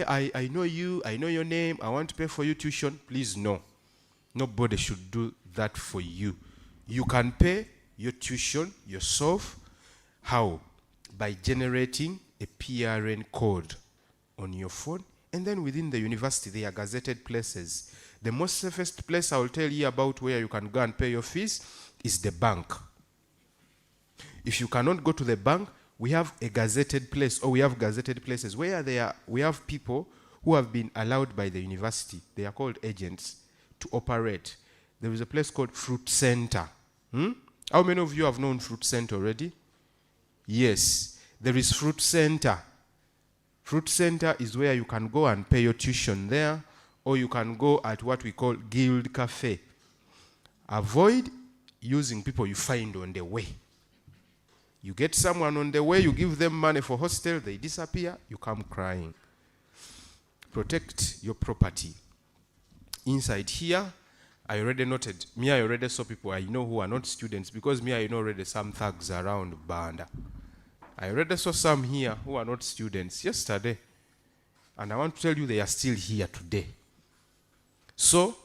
I know you, I know your name, I want to pay for you tuition. Please, no. Nobody should do that for you. You can pay your tuition yourself. How? By generating a PRN code on your phone. And then within the university, they are gazetted places. The most safest place I will tell you about where you can go and pay your fees is the bank. If you cannot go to the bank, we have a gazetted place, or we have gazetted places where we have people who have been allowed by the university. They are called agents to operate. There is a place called Fruit Center. How many of you have known Fruit Center already? Yes, there is Fruit Center. Fruit Center is where you can go and pay your tuition there, or you can go at what we call Guild Cafe. Avoid using people you find on the way. You get someone on the way, you give them money for hostel, they disappear, you come crying. Protect your property. Inside here, I already saw people I know who are not students, because I know already some thugs around Banda. I already saw some here who are not students yesterday. And I want to tell you they are still here today. So,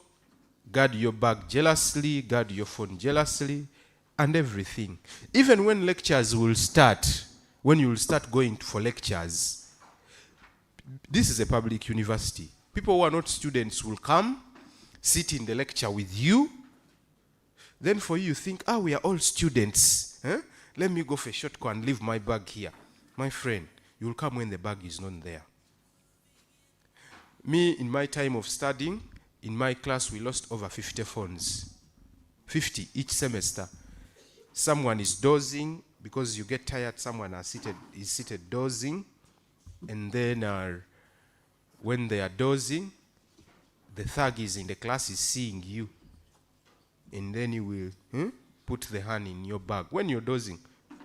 guard your bag jealously, guard your phone jealously, and everything. Even when lectures will start, when you will start going for lectures, this is a public university. People who are not students will come, sit in the lecture with you. Then for you think, we are all students. Let me go for a short call and leave my bag here. My friend, you will come when the bag is not there. Me, in my time of studying, in my class, we lost over 50 phones. 50 each semester. Someone is dozing because you get tired. Someone is seated dozing. And then when they are dozing, the thug is in the class is seeing you. And then you will put the hand in your bag. When you're dozing,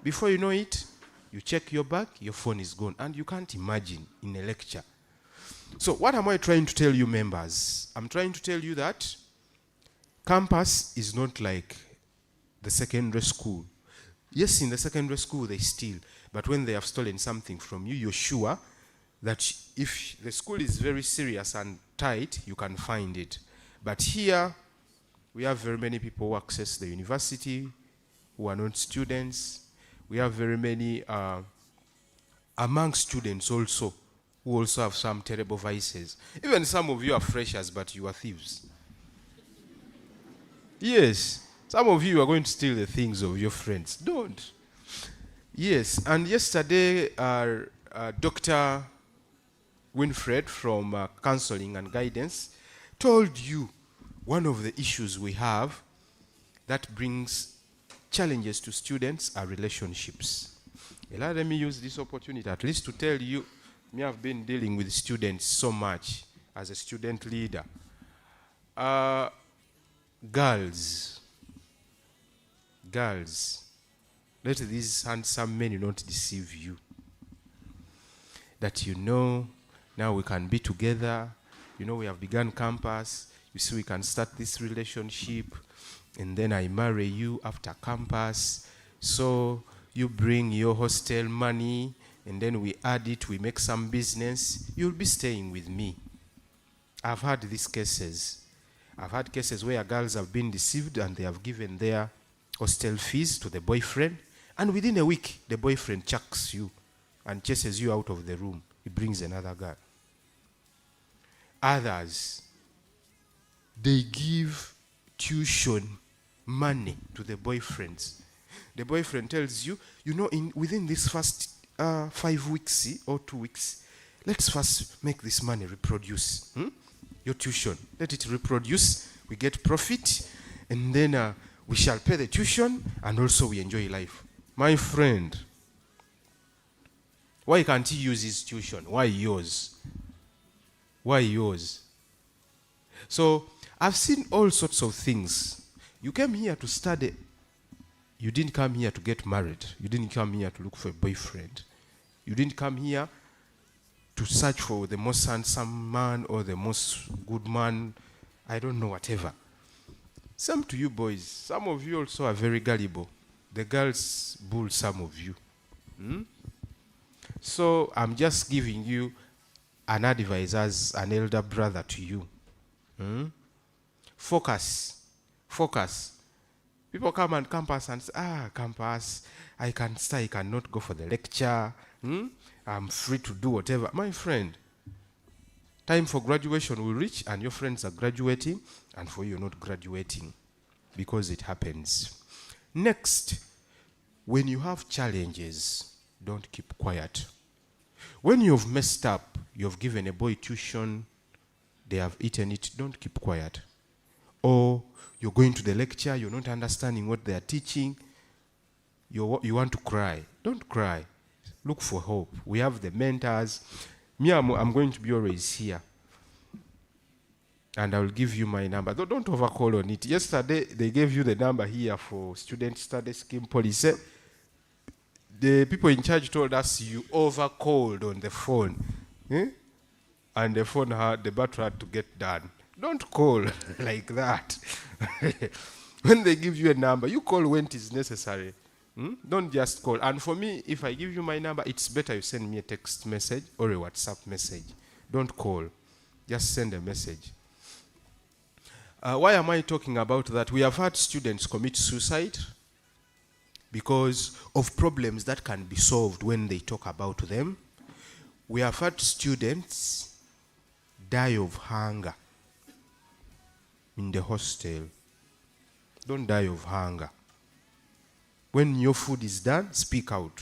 before you know it, you check your bag, your phone is gone. And you can't imagine in a lecture. So what am I trying to tell you, members? I'm trying to tell you that campus is not like the secondary school. Yes, in the secondary school they steal, but when they have stolen something from you, you're sure that if the school is very serious and tight, you can find it. But here, we have very many people who access the university, who are not students. We have very many among students also, who also have some terrible vices. Even some of you are freshers, but you are thieves. Yes. Some of you are going to steal the things of your friends. Don't. Yes, and yesterday, Dr. Winfred from Counseling and Guidance told you one of the issues we have that brings challenges to students are relationships. Let me use this opportunity at least to tell you, me have been dealing with students so much as a student leader. Girls, let these handsome men not deceive you. That now we can be together. We have begun campus. You see, we can start this relationship. And then I marry you after campus. So you bring your hostel money. And then we add it, we make some business. You'll be staying with me. I've had these cases. I've had cases where girls have been deceived and they have given their hostel fees to the boyfriend, and within a week, the boyfriend chucks you and chases you out of the room. He brings another girl. Others, they give tuition money to the boyfriends. The boyfriend tells you, within this first 5 weeks or 2 weeks, let's first make this money reproduce. Your tuition, let it reproduce, we get profit, and then we shall pay the tuition, and also we enjoy life. My friend, why can't he use his tuition? Why yours? Why yours? So, I've seen all sorts of things. You came here to study. You didn't come here to get married. You didn't come here to look for a boyfriend. You didn't come here to search for the most handsome man or the most good man. I don't know, whatever. Same to you boys. Some of you also are very gullible. The girls bull some of you. So I'm just giving you an advice as an elder brother to you. Focus. Focus. People come on campus and say, campus, I cannot go for the lecture. I'm free to do whatever. My friend, time for graduation will reach and your friends are graduating and for you not graduating, because it happens. Next, when you have challenges, don't keep quiet. When you've messed up, you've given a boy tuition, they have eaten it, don't keep quiet. Or you're going to the lecture, you're not understanding what they are teaching, you want to cry. Don't cry. Look for hope. We have the mentors. Me, I'm going to be always here. And I will give you my number. Don't overcall on it. Yesterday, they gave you the number here for student study scheme policy. The people in charge told us you overcalled on the phone. And the battery had to get done. Don't call like that. When they give you a number, you call when it is necessary. Don't just call. And for me, if I give you my number, it's better you send me a text message or a WhatsApp message. Don't call. Just send a message. Why am I talking about that? We have had students commit suicide because of problems that can be solved when they talk about them. We have had students die of hunger in the hostel. Don't die of hunger. When your food is done, speak out.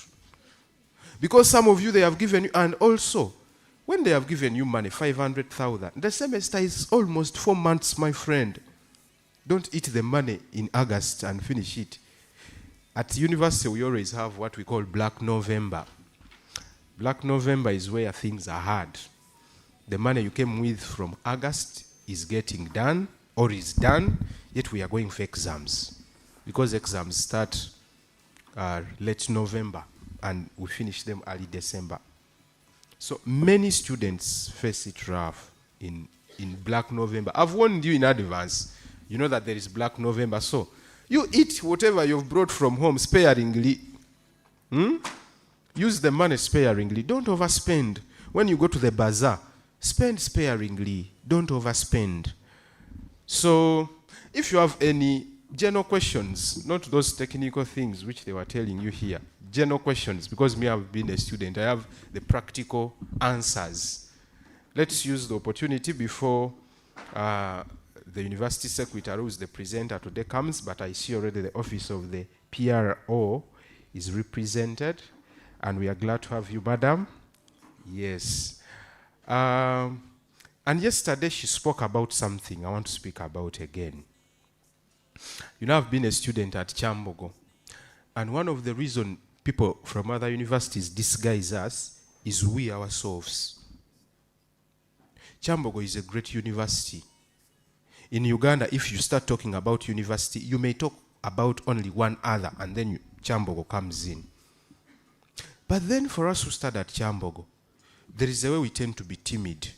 Because some of you, they have given you, and also, when they have given you money, 500,000, the semester is almost 4 months, my friend. Don't eat the money in August and finish it. At university, we always have what we call Black November. Black November is where things are hard. The money you came with from August is getting done, or is done, yet we are going for exams. Because exams start late November, and we finish them early December. So many students face it rough in Black November. I've warned you in advance. You know that there is Black November. So you eat whatever you've brought from home sparingly. Use the money sparingly. Don't overspend. When you go to the bazaar, spend sparingly. Don't overspend. So if you have any general questions, not those technical things which they were telling you here, general questions, because me, I've been a student, I have the practical answers. Let's use the opportunity before the university secretary, who is the presenter today, comes, but I see already the office of the PRO is represented, and we are glad to have you, madam. Yes. And yesterday she spoke about something I want to speak about again. You know, I've been a student at Kyambogo, and one of the reasons people from other universities disguise us is we ourselves. Kyambogo is a great university. In Uganda, if you start talking about university, you may talk about only one other, and then Kyambogo comes in. But then for us who study at Kyambogo, there is a way we tend to be timid,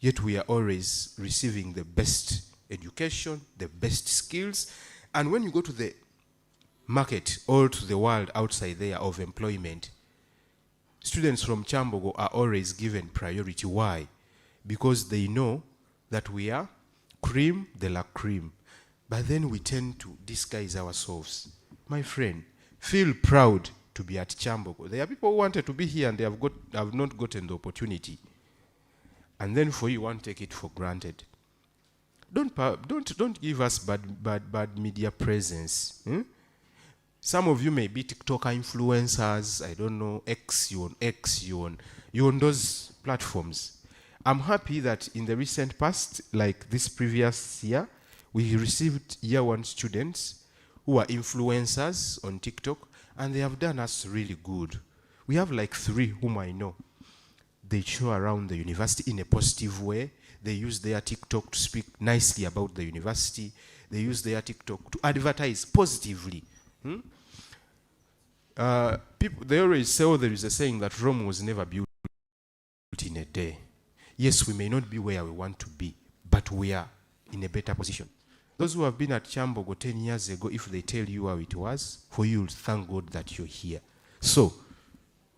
yet we are always receiving the best education, the best skills. And when you go to the market or to the world outside there of employment, students from Kyambogo are always given priority. Why? Because they know that we are cream de la cream. But then we tend to disguise ourselves. My friend, feel proud to be at Kyambogo. There are people who wanted to be here and they have not gotten the opportunity. And then for you, want to take it for granted. Don't give us bad media presence. Some of you may be TikToker influencers. I don't know, you on those platforms. I'm happy that in the recent past, like this previous year, we received year 1 students who are influencers on TikTok, and they have done us really good. We have like 3 whom I know. They show around the university in a positive way. They use their TikTok to speak nicely about the university. They use their TikTok to advertise positively. People, they always say, there is a saying that Rome was never built in a day. Yes, we may not be where we want to be, but we are in a better position. Those who have been at Kyambogo 10 years ago, if they tell you how it was, for you, thank God that you're here. So,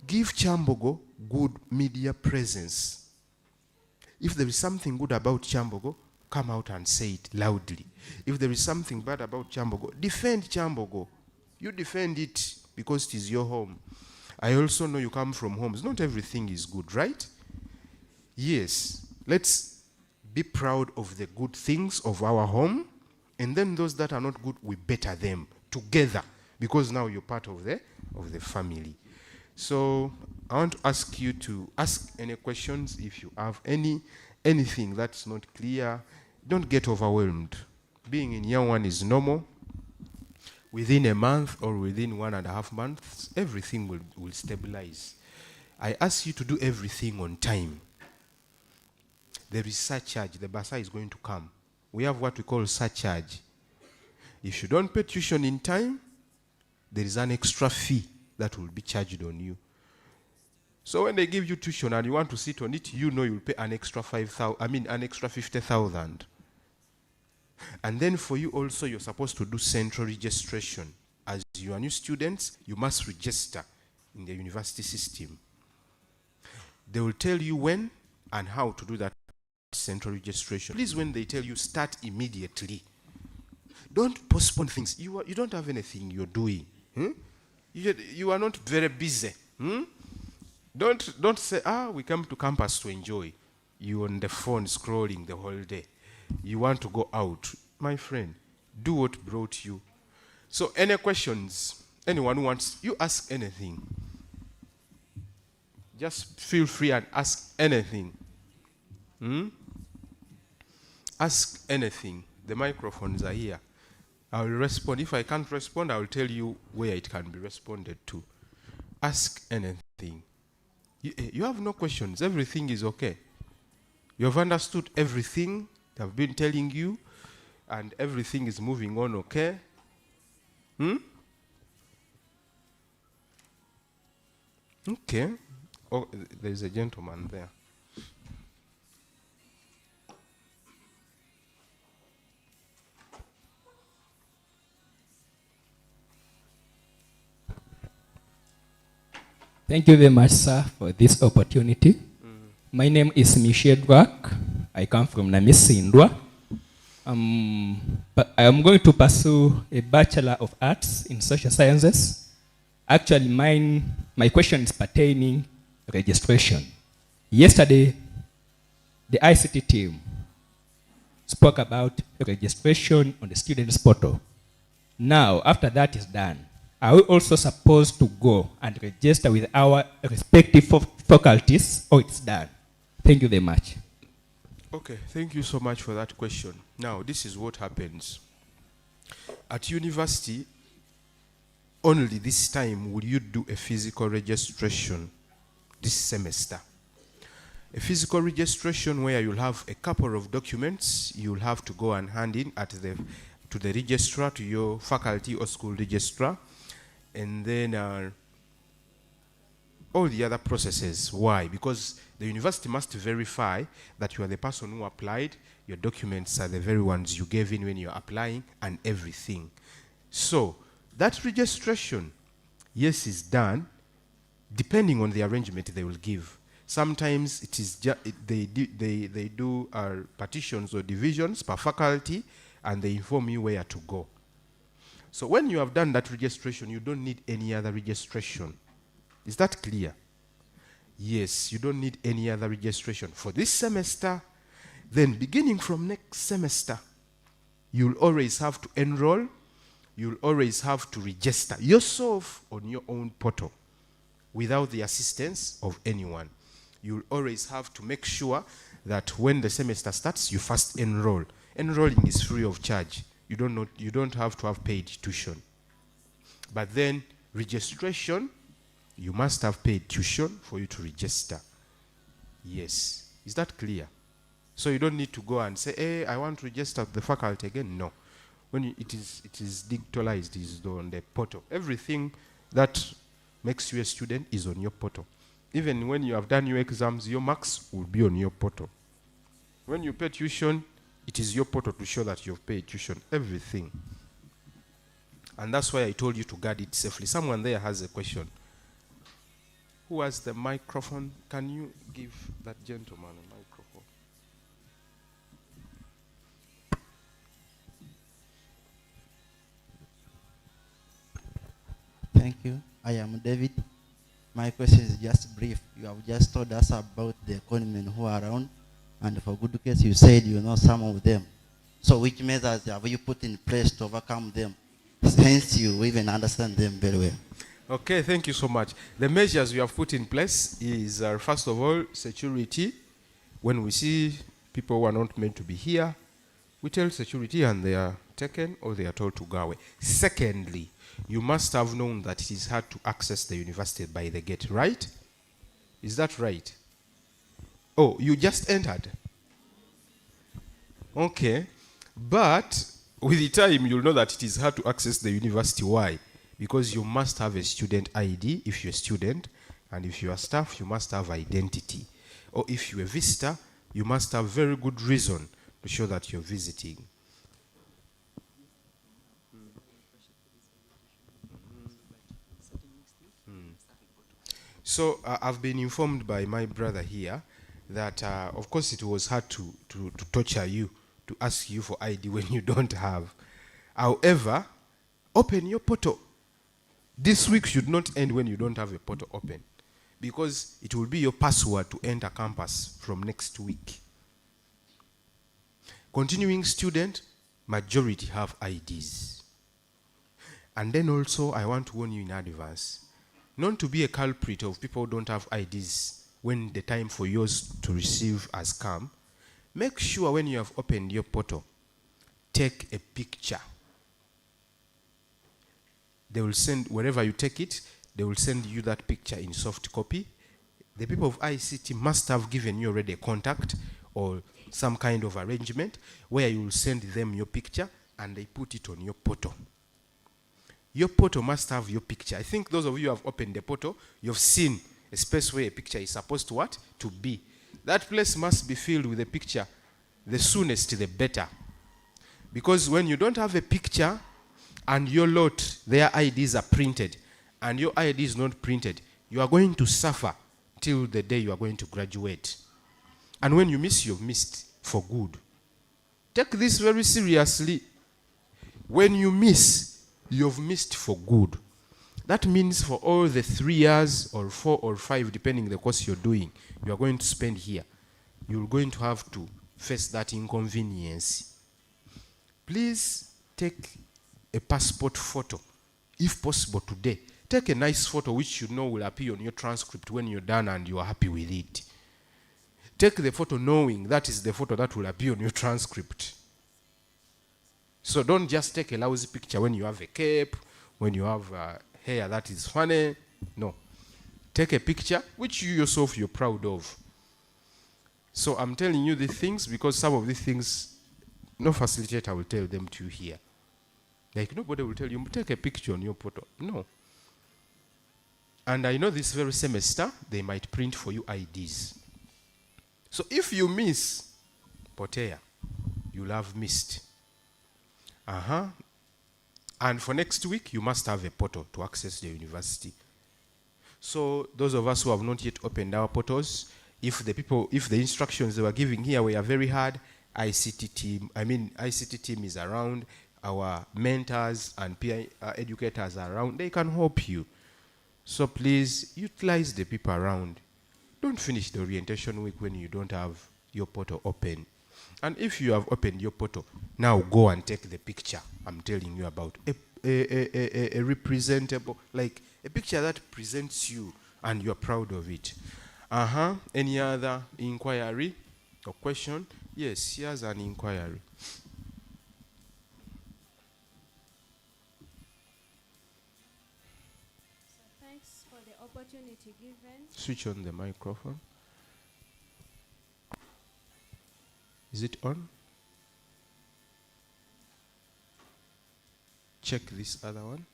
give Kyambogo good media presence. If there is something good about Kyambogo, come out and say it loudly. If there is something bad about Kyambogo, defend Kyambogo. You defend it because it is your home. I also know you come from homes. Not everything is good, right? Yes. Let's be proud of the good things of our home, and then those that are not good, we better them together, because now you're part of the family. So I want to ask you to ask any questions if you have anything that's not clear. Don't get overwhelmed. Being in year one is normal. Within a month or within 1.5 months, everything will stabilize. I ask you to do everything on time. There is surcharge. The bursar is going to come. We have what we call surcharge. If you don't pay tuition in time, there is an extra fee that will be charged on you. So when they give you tuition and you want to sit on it, you know you'll pay an extra 50,000. And then for you also, you're supposed to do central registration. As you are new students, you must register in the university system. They will tell you when and how to do that central registration. Please, when they tell you, start immediately. Don't postpone things. You don't have anything you're doing. You are not very busy. Don't say, we come to campus to enjoy. You're on the phone scrolling the whole day. You want to go out. My friend, do what brought you. So any questions? Anyone who wants, you ask anything. Just feel free and ask anything. Ask anything. The microphones are here. I will respond. If I can't respond, I will tell you where it can be responded to. Ask anything. You have no questions. Everything is okay. You have understood everything I've been telling you, and everything is moving on okay. Okay. Oh, there's a gentleman there. Thank you very much, sir, for this opportunity. My name is Michel Dwak. I come from Namisindwa. But I am going to pursue a Bachelor of Arts in Social Sciences. Actually, my question is pertaining registration. Yesterday, the ICT team spoke about registration on the students' portal. Now, after that is done, are we also supposed to go and register with our respective faculties, or it's done? Thank you very much. Okay, thank you so much for that question. Now, this is what happens. At university, only this time will you do a physical registration this semester. A physical registration where you'll have a couple of documents you'll have to go and hand in to the registrar, to your faculty or school registrar, and then all the other processes. Why? Because the university must verify that you are the person who applied, your documents are the very ones you gave in when you're applying, and everything. So that registration, yes, is done depending on the arrangement they will give. Sometimes it is they do partitions or divisions per faculty, and they inform you where to go. So when you have done that registration, you don't need any other registration. Is that clear? Yes, you don't need any other registration for this semester. Then beginning from next semester, you'll always have to enroll. You'll always have to register yourself on your own portal without the assistance of anyone. You'll always have to make sure that when the semester starts, you first enroll. Enrolling is free of charge. You don't have to have paid tuition. But then registration, you must have paid tuition for you to register. Yes. Is that clear? So you don't need to go and say, hey, I want to register the faculty again. No. When it is digitalized, is on the portal. Everything that makes you a student is on your portal. Even when you have done your exams, your marks will be on your portal. When you pay tuition, it is your portal to show that you've paid tuition. Everything. And that's why I told you to guard it safely. Someone there has a question. Who has the microphone? Can you give that gentleman a microphone? Thank you. I am David. My question is just brief. You have just told us about the conmen who are around, and for good case, you said you know some of them. So which measures have you put in place to overcome them, since you even understand them very well? Okay, thank you so much. The measures we have put in place is, first of all, security. When we see people who are not meant to be here, we tell security and they are taken or they are told to go away. Secondly, you must have known that it is hard to access the university by the gate, right? Is that right? Oh, you just entered. Okay. But with the time, you'll know that it is hard to access the university. Why? Because you must have a student ID if you're a student, and if you are staff, you must have identity. Or if you're a visitor, you must have very good reason to show that you're visiting. So I've been informed by my brother here that, of course, it was hard to torture you, to ask you for ID when you don't have. However, open your portal. This week should not end when you don't have a portal open, because it will be your password to enter campus from next week. Continuing student, majority have IDs. And then also, I want to warn you in advance, not to be a culprit of people who don't have IDs when the time for yours to receive has come. Make sure when you have opened your portal, take a picture. They will send, wherever you take it, they will send you that picture in soft copy. The people of ICT must have given you already a contact or some kind of arrangement where you will send them your picture and they put it on your portal. Your portal must have your picture. I think those of you who have opened the portal, you've seen a space where a picture is supposed to what? To be. That place must be filled with a picture. The soonest, the better. Because when you don't have a picture and your lot, their IDs are printed, and your ID is not printed, you are going to suffer till the day you are going to graduate. And when you miss, you've missed for good. Take this very seriously. When you miss, you've missed for good. That means for all the 3 years or 4 or 5, depending the course you're doing, you are going to spend here, you're going to have to face that inconvenience. Please take a passport photo, if possible today. Take a nice photo which you know will appear on your transcript when you're done and you are happy with it. Take the photo knowing that is the photo that will appear on your transcript. So don't just take a lousy picture when you have a cape, when you have hair that is funny. No. Take a picture which you yourself you're proud of. So I'm telling you these things because some of these things, no facilitator will tell them to you here. Like nobody will tell you, take a picture on your portal. No. And I know this very semester, they might print for you IDs. So if you miss, potea, you'll have missed. And for next week, you must have a portal to access the university. So those of us who have not yet opened our portals, if the instructions they were giving here were very hard, ICT team is around, our mentors and peer educators are around, they can help you. So please utilize the people around. Don't finish the orientation week when you don't have your portal open. And if you have opened your portal, now go and take the picture I'm telling you about. A representable, like a picture that presents you and you're proud of it. Any other inquiry or question? Yes, here's an inquiry. So thanks for the opportunity given. Switch on the microphone. Is it on? Check this other one.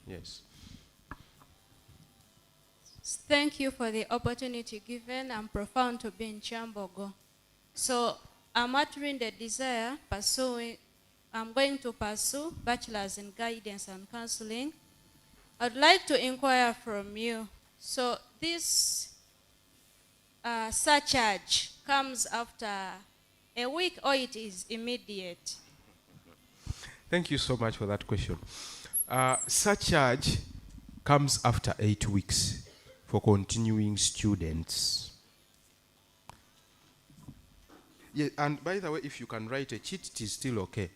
Yes. Thank you for the opportunity given. I'm profound to be in Kyambogo. So I'm uttering the desire, I'm going to pursue bachelor's in guidance and counseling. I'd like to inquire from you. So this surcharge comes after a week or it is immediate? Thank you so much for that question. Surcharge comes after 8 weeks for continuing students. Yeah, and by the way, if you can write a cheat, it is still okay.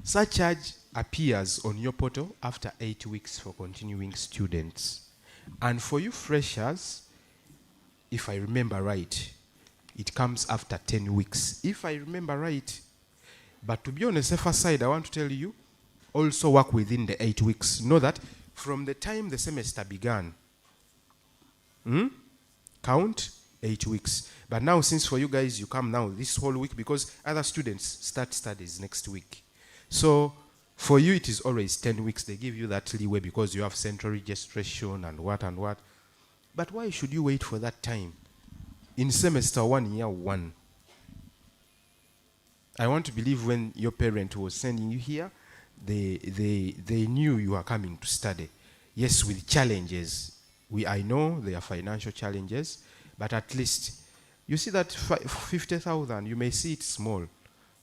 Surcharge appears on your portal after 8 weeks for continuing students. And for you freshers, if I remember right, it comes after 10 weeks. If I remember right. But to be on the safer side, I want to tell you, also work within the 8 weeks. Know that from the time the semester began, count 8 weeks. But now, since for you guys, you come now this whole week because other students start studies next week. So for you, it is always 10 weeks. They give you that leeway because you have central registration and what and what. But why should you wait for that time? In semester 1, year 1. I want to believe when your parent was sending you here, they knew you are coming to study. Yes, with challenges. I know there are financial challenges, but at least, you see that 50,000, you may see it small,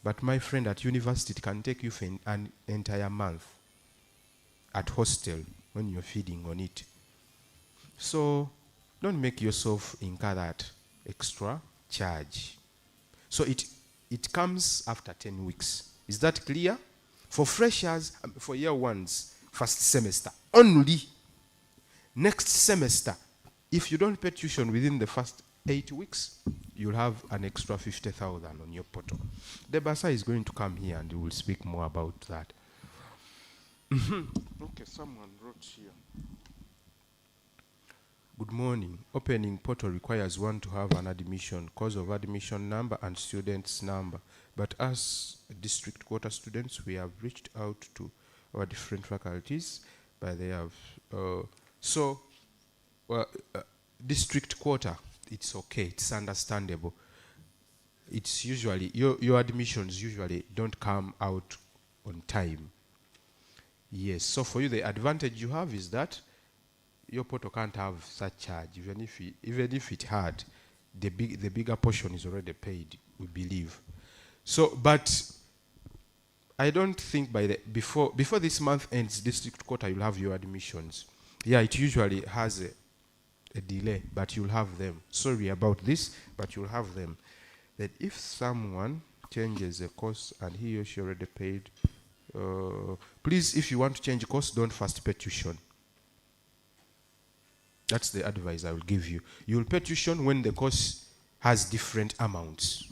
but my friend, at university, it can take you for an entire month at hostel when you're feeding on it. So don't make yourself incur that extra charge. So it comes after 10 weeks. Is that clear? For freshers, for year ones, first semester only. Next semester, if you don't pay tuition within the first 8 weeks, you'll have an extra 50,000 on your portal. Debasa is going to come here and he will speak more about that. Okay, someone wrote here. Good morning. Opening portal requires one to have an admission, cause of admission number and student's number. But as district quota students, we have reached out to our different faculties, but they have. District quota, it's okay, it's understandable. It's usually, your admissions usually don't come out on time. Yes, so for you, the advantage you have is that your portal can't have such charge, even if it had, the bigger portion is already paid, we believe. So, but I don't think before this month ends, district quota, you'll have your admissions. Yeah, it usually has a delay, but you'll have them. Sorry about this, but you'll have them. That if someone changes a course and he or she already paid, please, if you want to change course, don't first pay tuition. That's the advice I will give you. You will pay tuition when the course has different amounts.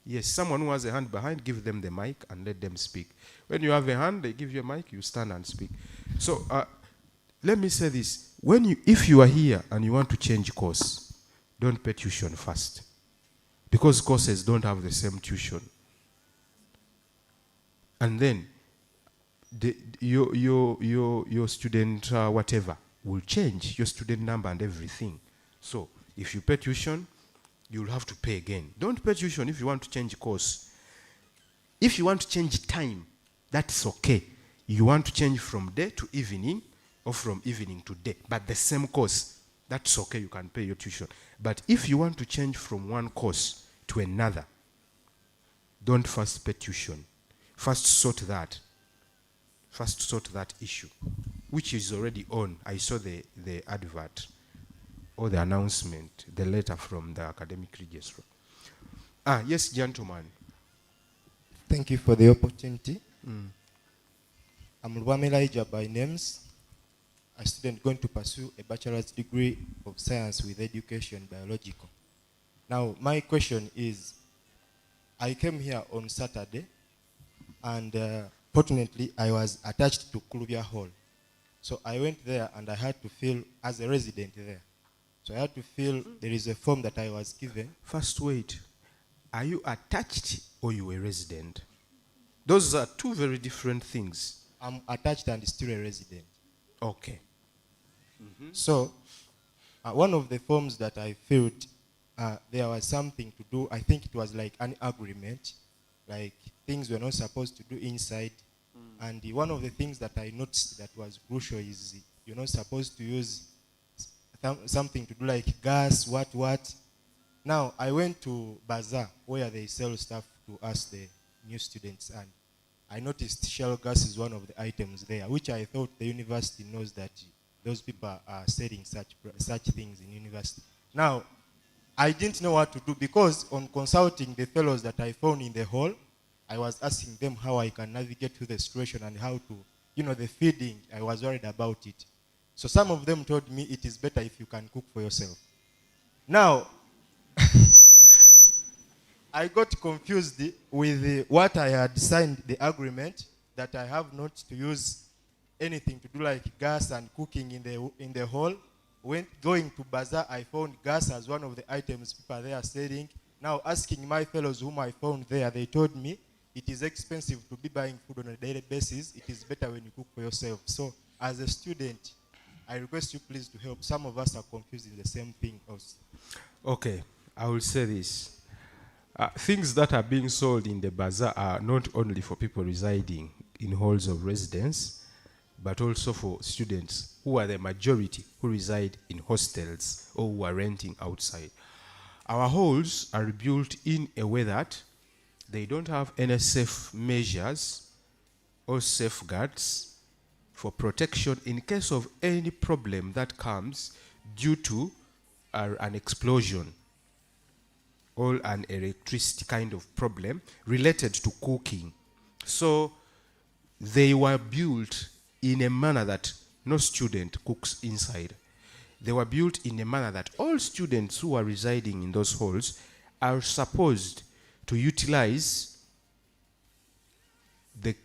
Yes, someone who has a hand behind, give them the mic and let them speak. When you have a hand, they give you a mic, you stand and speak. So let me say this. If you are here and you want to change course, don't pay tuition first. Because courses don't have the same tuition. And then your student whatever will change, your student number and everything. So if you pay tuition, you'll have to pay again. Don't pay tuition if you want to change course. If you want to change time, that's okay. You want to change from day to evening or from evening to day, but the same course, that's okay, you can pay your tuition. But if you want to change from one course to another, don't first pay tuition. First sort that issue, which is already on. I saw the advert or the announcement, the letter from the academic registrar. Yes, gentlemen. Thank you for the opportunity. I'm Rwame Elijah by names, a student going to pursue a bachelor's degree of science with education biological. Now, my question is, I came here on Saturday, and fortunately, I was attached to Kulubya Hall. So I went there, and I had to fill as a resident there. So I had to fill, there is a form that I was given. First, wait. Are you attached or you a resident? Those are two very different things. I'm attached and still a resident. Okay. So one of the forms that I filled, there was something to do. I think it was like an agreement, like things we're not supposed to do inside. And one of the things that I noticed that was crucial is you're not supposed to use something to do like gas, what. Now, I went to Bazaar, where they sell stuff to us, the new students, and I noticed shell gas is one of the items there, which I thought the university knows that those people are selling such things in university. Now, I didn't know what to do because on consulting the fellows that I found in the hall, I was asking them how I can navigate through the situation and how to, the feeding, I was worried about it. So some of them told me it is better if you can cook for yourself. Now, I got confused with what I had signed the agreement that I have not to use anything to do like gas and cooking in the hall. When going to Bazaar, I found gas as one of the items people there are selling. Now asking my fellows whom I found there, they told me it is expensive to be buying food on a daily basis. It is better when you cook for yourself. So as a student, I request you please to help. Some of us are confused in the same thing also. Okay, I will say this. Things that are being sold in the bazaar are not only for people residing in halls of residence, but also for students who are the majority who reside in hostels or who are renting outside. Our halls are built in a way that they don't have any safe measures or safeguards for protection in case of any problem that comes due to an explosion or an electricity kind of problem related to cooking. So they were built in a manner that no student cooks inside. They were built in a manner that all students who are residing in those halls are supposed to utilize the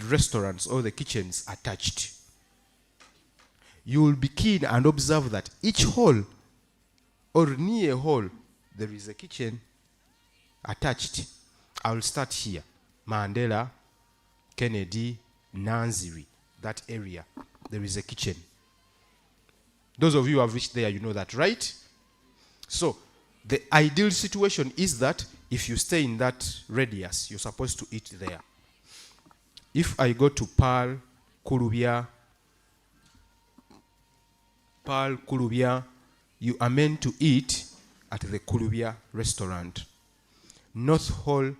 restaurants or the kitchens attached. You will be keen and observe that each hall or near a hall there is a kitchen attached. I will start here. Mandela, Kennedy, Nanziri, that area. There is a kitchen. Those of you who have reached there, you know that, right? So, the ideal situation is that if you stay in that radius, you're supposed to eat there. If I go to Pearl, Kulubia, you are meant to eat at the Kulubia restaurant. North Hall,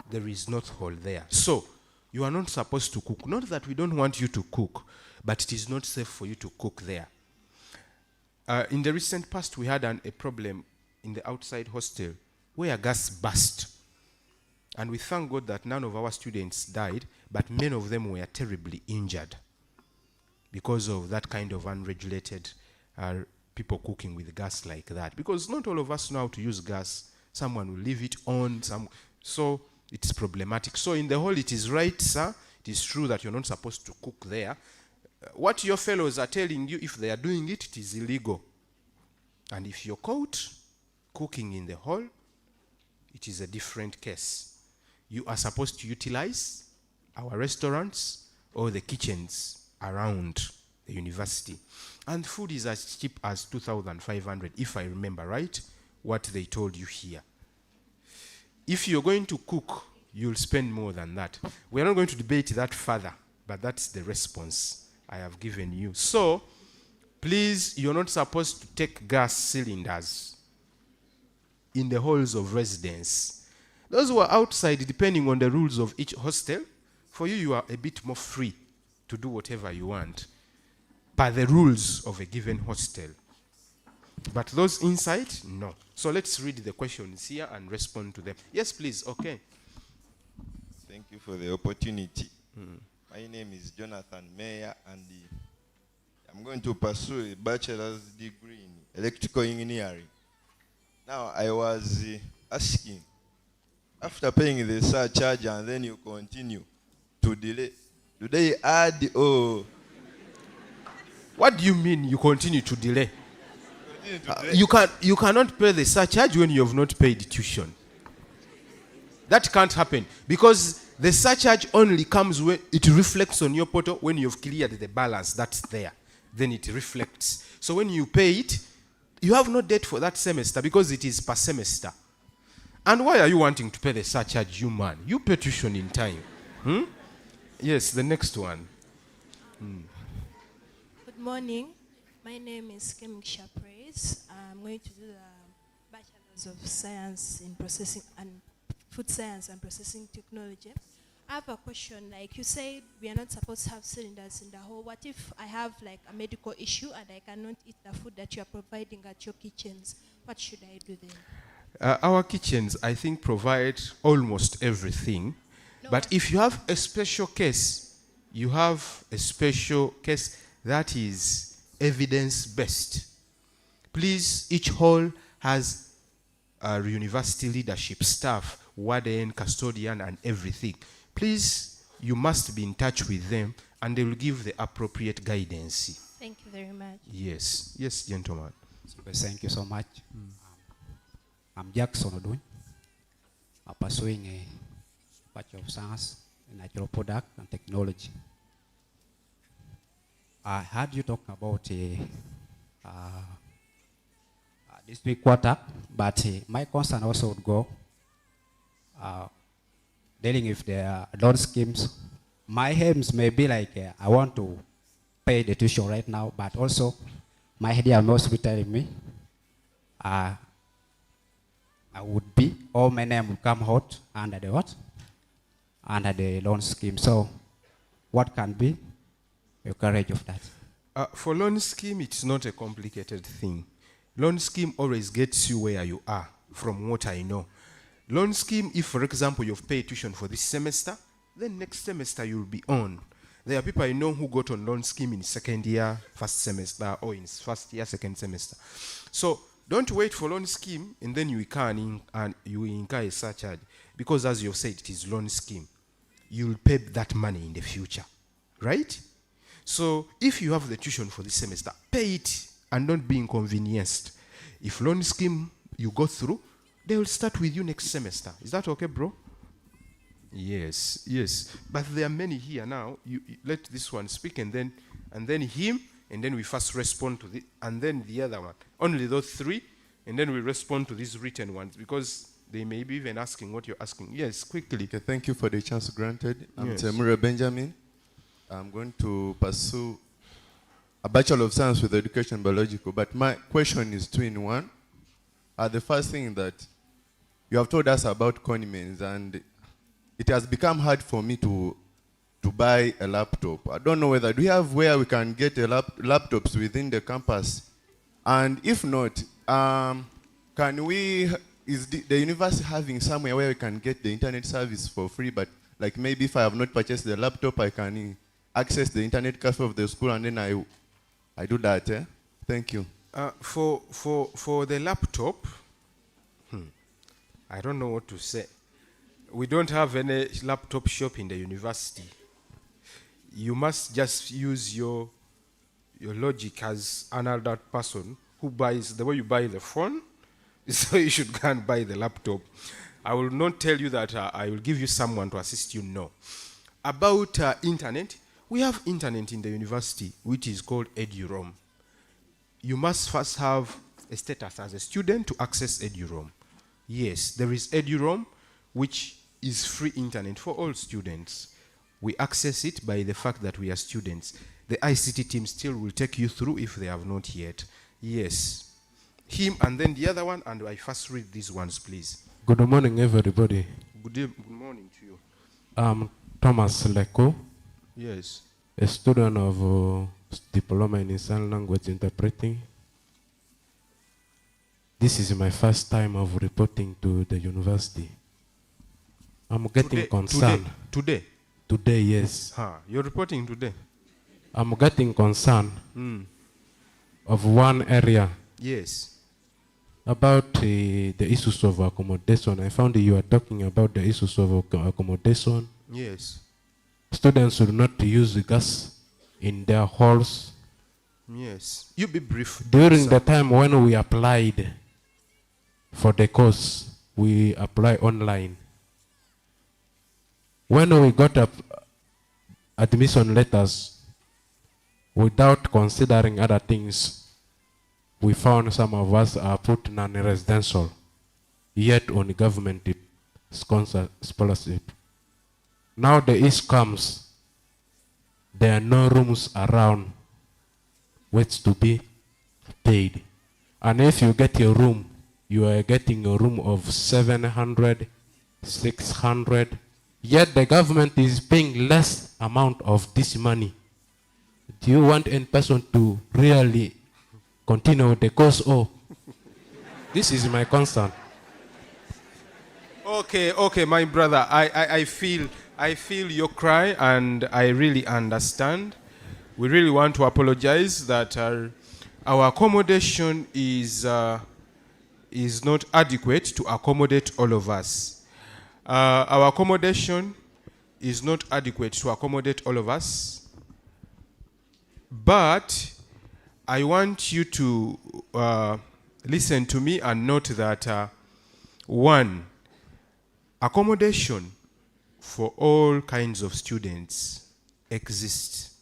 there is North Hall there. So, you are not supposed to cook. Not that we don't want you to cook, but it is not safe for you to cook there. In the recent past, we had a problem in the outside hostel where gas burst. And we thank God that none of our students died, but many of them were terribly injured because of that kind of unregulated people cooking with gas like that. Because not all of us know how to use gas. Someone will leave it on. So it's problematic. So in the hall, it is right, sir. It is true that you're not supposed to cook there. What your fellows are telling you, if they are doing it, it is illegal. And if you're caught cooking in the hall, it is a different case. You are supposed to utilize our restaurants or the kitchens around the university. And food is as cheap as 2,500, if I remember right, what they told you here. If you're going to cook, you'll spend more than that. We're not going to debate that further, but that's the response I have given you. So, please, you're not supposed to take gas cylinders in the halls of residence. Those who are outside, depending on the rules of each hostel, for you, you are a bit more free to do whatever you want by the rules of a given hostel. But those inside, no. So let's read the questions here and respond to them. Yes, please. Okay. Thank you for the opportunity. My name is Jonathan Meyer, and I'm going to pursue a bachelor's degree in electrical engineering. Now, I was asking, after paying the surcharge and then you continue to delay, do they add or... What do you mean you continue to delay? You cannot pay the surcharge when you have not paid tuition. That can't happen because the surcharge only comes when it reflects on your portal when you've cleared the balance that's there. Then it reflects. So when you pay it, you have no debt for that semester because it is per semester. And why are you wanting to pay the surcharge, you man? You pay tuition in time. Yes, the next one. Good morning. My name is Kemisha Praise. I'm going to do the bachelor bachelor's of science in processing and food science and processing technology. I have a question. Like you said, we are not supposed to have cylinders in the hole. What if I have like a medical issue and I cannot eat the food that you are providing at your kitchens? What should I do then? Our kitchens, I think, provide almost everything. No, But if you have a special case, you have a special case that is evidence-based. Please, each hall has a university leadership staff, warden, custodian, and everything. Please, you must be in touch with them, and they will give the appropriate guidance. thank you very much. Yes, yes, gentlemen. Thank you so much. I'm Jackson Odun. I'm pursuing a Bachelor of Science in Natural Product and Technology. I heard you talk about this big quarter, but my concern also would go dealing with the loan schemes. My aims may be like I want to pay the tuition right now, but also my idea must be telling me I would be, or my name would come out under the what? Under the loan scheme. So what can be your courage of that? For loan scheme, it's not a complicated thing. Loan scheme always gets you where you are, from what I know. Loan scheme, if, for example, you've paid tuition for this semester, then next semester you'll be on. There are people I know who got on loan scheme in second year, first semester, or in first year, second semester. So don't wait for loan scheme and then you incur a surcharge. Because as you've said, it is loan scheme. You'll pay that money in the future, right? So if you have the tuition for this semester, pay it and don't be inconvenienced. If loan scheme you go through, they will start with you next semester. Is that okay, bro? Yes, yes. But there are many here now. You let this one speak and then him, and then we first respond to the, and then the other one. Only those three, and then we respond to these written ones because they may be even asking what you're asking. Yes, quickly. Okay, thank you for the chance granted. I'm Yes. Temure Benjamin. I'm going to pursue a Bachelor of Science with Education Biological, but my question is two in one. The first thing that you have told us about condiments, and it has become hard for me to buy a laptop. I don't know whether, do you have where we can get laptops within the campus? And if not, can we, is the university having somewhere where we can get the internet service for free, but like maybe if I have not purchased the laptop, I can access the internet cafe of the school and then I do that, eh? Thank you. For the laptop, I don't know what to say. We don't have any laptop shop in the university. You must just use your logic as an adult person who buys, the way you buy the phone, so you should go and buy the laptop. I will not tell you that I will give you someone to assist you, no. About internet, we have internet in the university, which is called EduRoam. You must first have a status as a student to access EduRoam. Yes, there is EduRoam, which is free internet for all students. We access it by the fact that we are students. The ICT team still will take you through if they have not yet. Yes. Him and then the other one, and I first read these ones, please. Good morning, everybody. Good morning to you. I'm Thomas Leko, Yes. a student of Diploma in Sign Language Interpreting. This is my first time of reporting to the university. I'm getting concerned. Today? Today, yes. You're reporting today? I'm getting concerned of one area. Yes. About the issues of accommodation. I found you are talking about the issues of accommodation. Yes. Students should not use gas in their halls. Yes. You be brief. During the time when we applied for the course, we apply online. When we got admission letters, without considering other things, we found some of us are put non-residential, yet on government scholarship. Now the issue comes, there are no rooms around which to be paid. And if you get your room, you are getting a room of 700, 600, yet the government is paying less amount of this money. Do you want any person to really continue the course? Oh, this is my concern. Okay, my brother, I feel your cry, and I really understand. We really want to apologize that our accommodation is not adequate to accommodate all of us. Our accommodation is not adequate to accommodate all of us, but I want you to listen to me and note that one, accommodation for all kinds of students exists.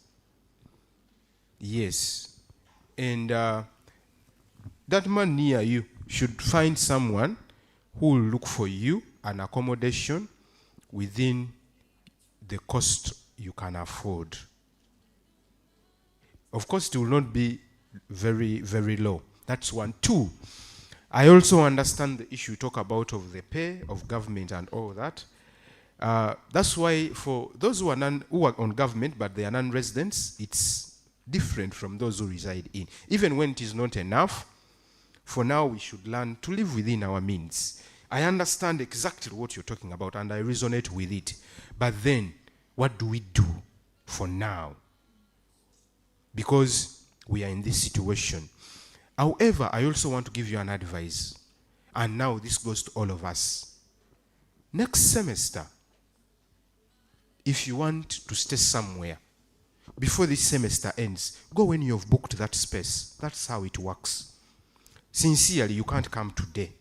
Yes. And that man near you should find someone who will look for you an accommodation within the cost you can afford. Of course, it will not be very, very low. That's one. Two, I also understand the issue you talk about of the pay of government and all that. That's why for those who are on government but they are non-residents, it's different from those who reside in. Even when it is not enough, for now we should learn to live within our means. I understand exactly what you're talking about and I resonate with it. But then, what do we do for now? Because we are in this situation. However, I also want to give you an advice. And now this goes to all of us. Next semester, if you want to stay somewhere, before this semester ends, go when you have booked that space. That's how it works. Sincerely, you can't come today.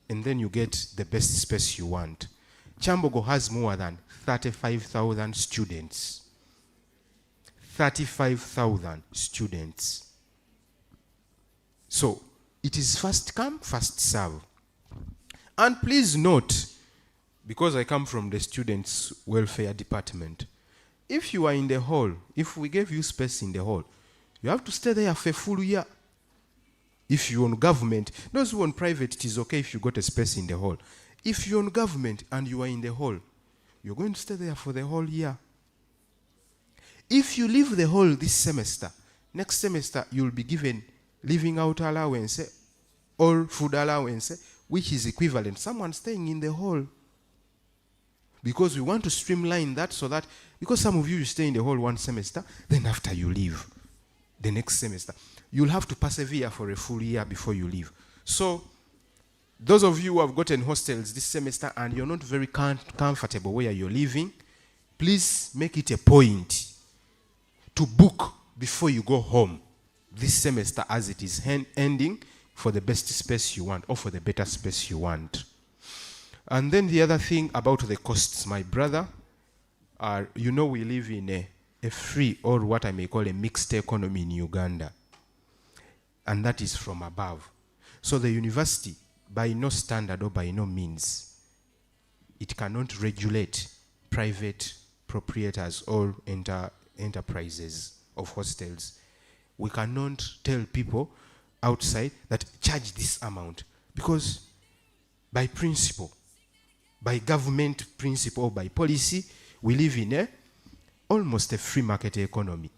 And then you get the best space you want. Kyambogo has more than 35,000 students. 35,000 students. So, it is first come, first serve. And please note, because I come from the students' welfare department, if you are in the hall, if we gave you space in the hall, you have to stay there for a full year. If you're on government, those who are on private, it is okay if you got a space in the hall. If you're on government and you are in the hall, you're going to stay there for the whole year. If you leave the hall this semester, next semester you'll be given living out allowance or food allowance, which is equivalent. Someone staying in the hall. Because we want to streamline that so that, because some of you stay in the hall one semester, then after you leave, the next semester, you'll have to persevere for a full year before you leave. So, those of you who have gotten hostels this semester and you're not very comfortable where you're living, please make it a point to book before you go home this semester as it is ending for the best space you want or for the better space you want. And then the other thing about the costs, my brother, you know we live in a free or what I may call a mixed economy in Uganda. And that is from above. So the university, by no standard or by no means, it cannot regulate private proprietors or enterprises of hostels. We cannot tell people outside that charge this amount because by principle, by government principle, or by policy, we live in almost a free market economy.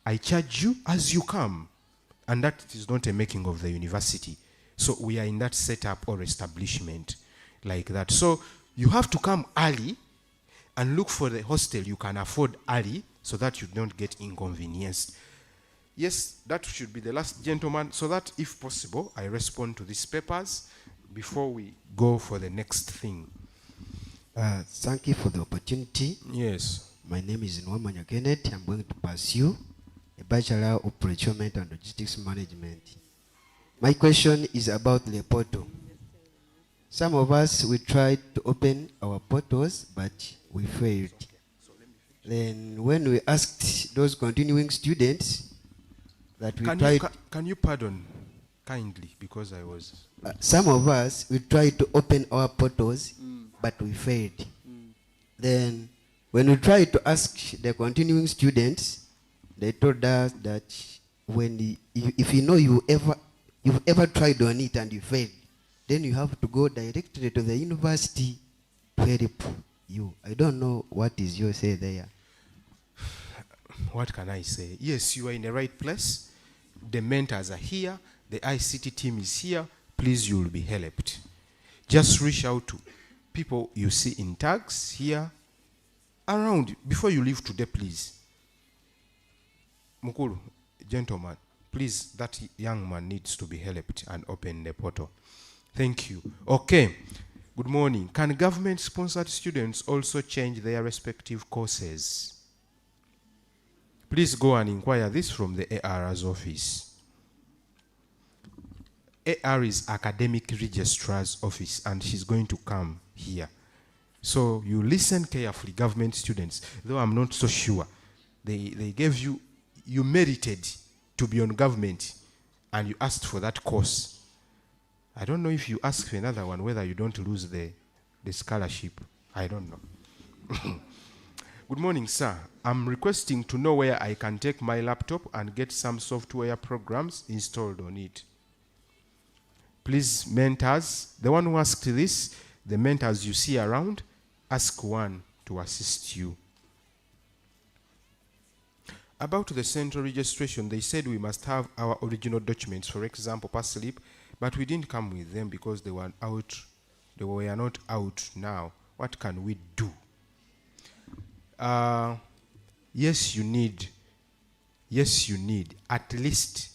I charge you as you come. And that is not a making of the university. So we are in that setup or establishment like that. So you have to come early and look for the hostel you can afford early so that you don't get inconvenienced. Yes, that should be the last gentleman, so that if possible, I respond to these papers before we go for the next thing. Thank you for the opportunity. Yes. My name is Nwamanya Kenneth. I'm going to pursue a Bachelor of Procurement and Logistics Management. My question is about the portal. Some of us, we tried to open our portals, but we failed. Then when we asked those continuing students that we Can you pardon kindly, because I was... some of us, we tried to open our portals, but we failed. Then when we tried to ask the continuing students, they told us that if you know you ever you've ever tried on it and you failed, then you have to go directly to the university to help you. I don't know what is your say there. What can I say? Yes, you are in the right place. The mentors are here. The ICT team is here. Please, you will be helped. Just reach out to people you see in tags here, around. Before you leave today, please. Mukulu, gentleman, please, that young man needs to be helped and open the portal. Thank you. Okay. Good morning. Can government-sponsored students also change their respective courses? Please go and inquire this from the AR's office. AR is Academic Registrar's office, and she's going to come here. So you listen carefully, government students, though I'm not so sure. They gave you, you merited to be on government, and you asked for that course. I don't know if you ask for another one, whether you don't lose the scholarship. I don't know. Good morning, sir. I'm requesting to know where I can take my laptop and get some software programs installed on it. Please, mentors, the one who asked this, the mentors you see around, ask one to assist you. About the central registration, they said we must have our original documents, for example, pass slip, but we didn't come with them because they were out. They were not out now. What can we do? Yes, you need at least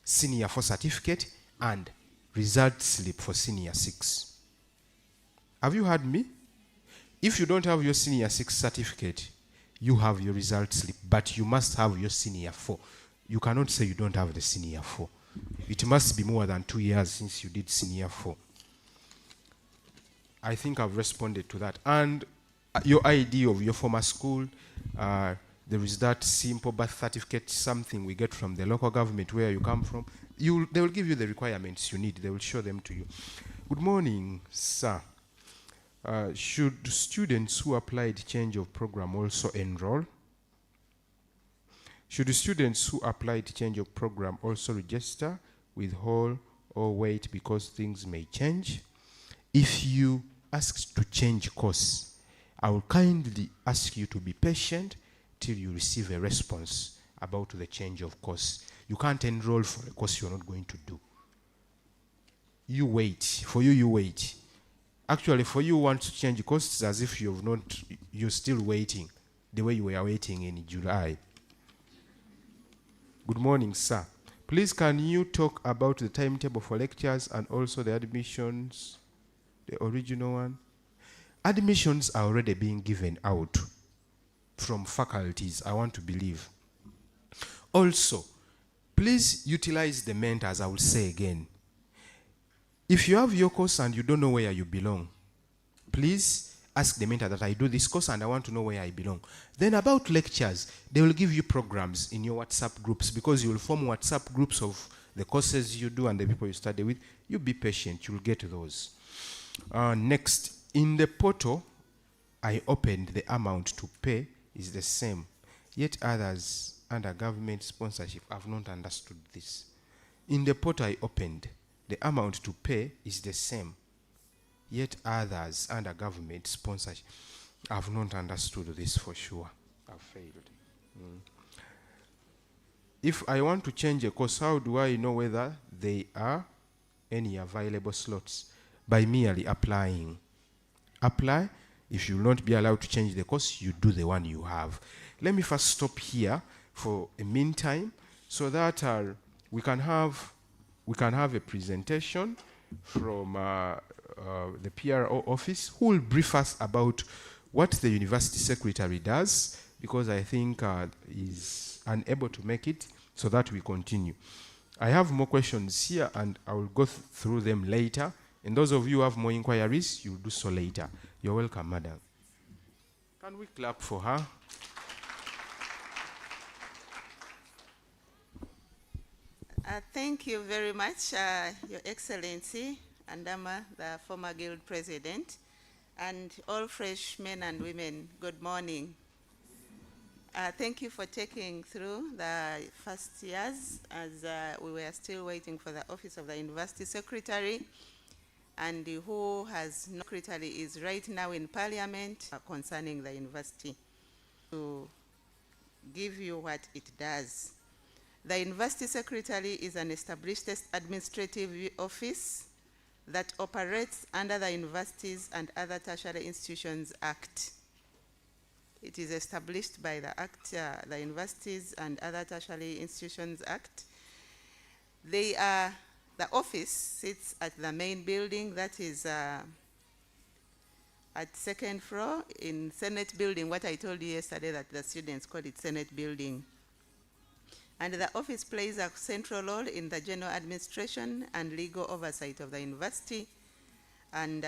senior 4 certificate and result slip for senior 6. Have you heard me? If you don't have your senior 6 certificate, you have your result slip, but you must have your senior 4. You cannot say you don't have the senior 4. It must be more than 2 years since you did senior 4. I think I've responded to that. And your ID of your former school, there is that simple birth certificate, something we get from the local government where you come from. They will give you the requirements you need. They will show them to you. Good morning, sir. Should students who applied change of program also enroll? Should students who applied change of program also register with whole or wait because things may change? If you asked to change course, I will kindly ask you to be patient till you receive a response about the change of course. You can't enroll for a course you're not going to do. You wait. For you, you wait. Actually, for you want to change courses as if you're still waiting the way you were waiting in July. Good morning, sir. Please, can you talk about the timetable for lectures and also the admissions, the original one? Admissions are already being given out from faculties, I want to believe. Also, please utilize the mentors, I will say again. If you have your course and you don't know where you belong, please ask the mentor that I do this course and I want to know where I belong. Then about lectures, they will give you programs in your WhatsApp groups because you will form WhatsApp groups of the courses you do and the people you study with. You be patient, you'll get those. Next, in the portal, I opened the amount to pay is the same. Yet others under government sponsorship have not understood this. In the portal I opened, the amount to pay is the same. Yet others under government sponsorship have not understood this for sure. I've failed. If I want to change a course, how do I know whether there are any available slots? By merely applying. Apply. If you will not be allowed to change the course, you do the one you have. Let me first stop here for a meantime so that we can have a presentation from the PRO office who will brief us about what the university secretary does, because I think is unable to make it, so that we continue. I have more questions here and I will go through them later. And those of you who have more inquiries, you'll do so later. You're welcome, madam. Can we clap for her? Thank you very much, Your Excellency, Andama, the former Guild President, and all freshmen and women, good morning. Thank you for taking through the first years as we were still waiting for the office of the university secretary, and who has no secretary is right now in parliament concerning the university to give you what it does. The university secretary is an established administrative office that operates under the Universities and Other Tertiary Institutions Act. It is established by the Act, the Universities and Other Tertiary Institutions Act. The office sits at the main building, that is at second floor in Senate Building, what I told you yesterday that the students call it Senate Building. And the office plays a central role in the general administration and legal oversight of the university. And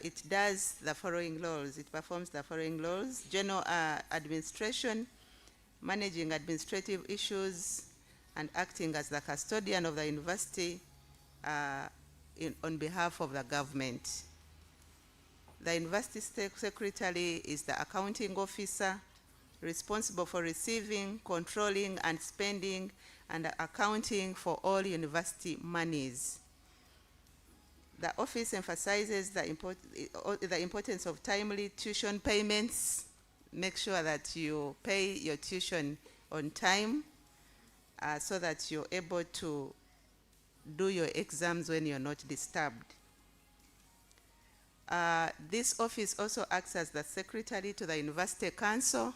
it does the following roles. It performs the following roles: general administration, managing administrative issues, and acting as the custodian of the university on behalf of the government. The university secretary is the accounting officer responsible for receiving, controlling, and spending and accounting for all university monies. The office emphasizes the importance of timely tuition payments. Make sure that you pay your tuition on time so that you're able to do your exams when you're not disturbed. This office also acts as the secretary to the University Council,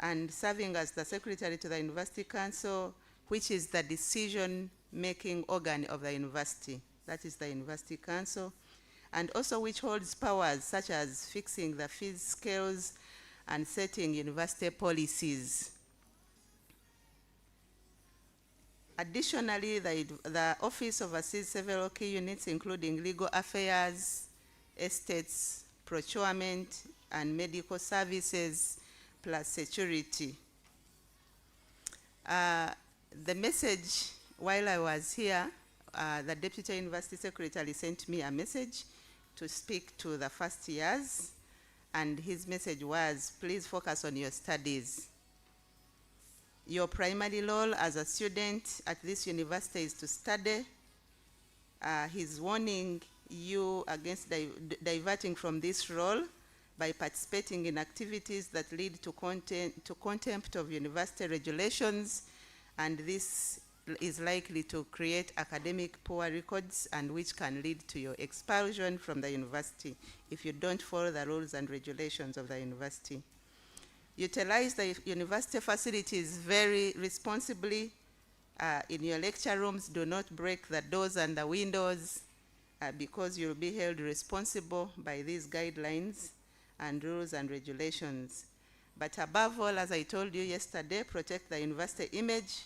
and serving as the secretary to the University Council, which is the decision-making organ of the university. That is the University Council, and also which holds powers such as fixing the fees scales and setting university policies. Additionally, the office oversees several key units, including legal affairs, estates, procurement, and medical services, plus security. The message, while I was here, the Deputy University Secretary sent me a message to speak to the first years, and his message was, please focus on your studies. Your primary role as a student at this university is to study. He's warning you against diverting from this role by participating in activities that lead to contempt of university regulations, and this is likely to create academic poor records and which can lead to your expulsion from the university if you don't follow the rules and regulations of the university. Utilize the university facilities very responsibly. In your lecture rooms, do not break the doors and the windows because you'll be held responsible by these guidelines and rules and regulations. But above all, as I told you yesterday, protect the university image.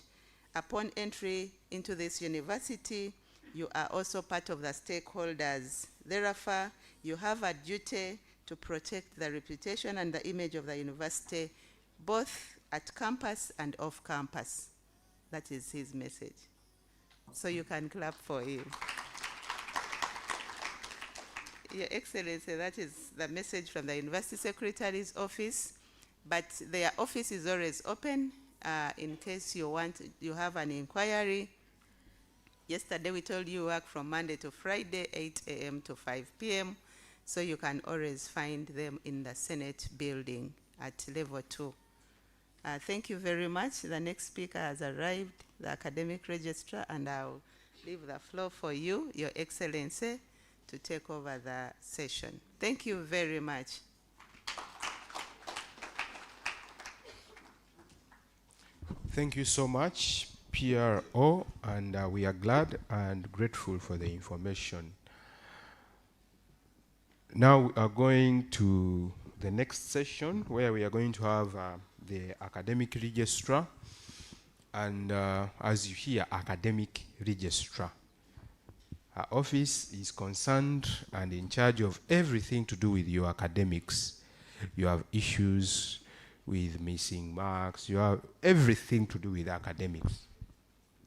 Upon entry into this university, you are also part of the stakeholders. Therefore, you have a duty to protect the reputation and the image of the university, both at campus and off campus. That is his message. So you can clap for him. Your Excellency, that is the message from the University Secretary's office, but their office is always open in case you have an inquiry. Yesterday we told you work from Monday to Friday, 8 a.m. to 5 p.m., so you can always find them in the Senate building at level 2. Thank you very much. The next speaker has arrived, the academic registrar, and I'll leave the floor for you, Your Excellency, to take over the session. Thank you very much. Thank you so much, PRO, and we are glad and grateful for the information. Now we are going to the next session where we are going to have the academic registrar and, as you hear, academic registrar. Our office is concerned and in charge of everything to do with your academics. You have issues with missing marks, you have everything to do with academics.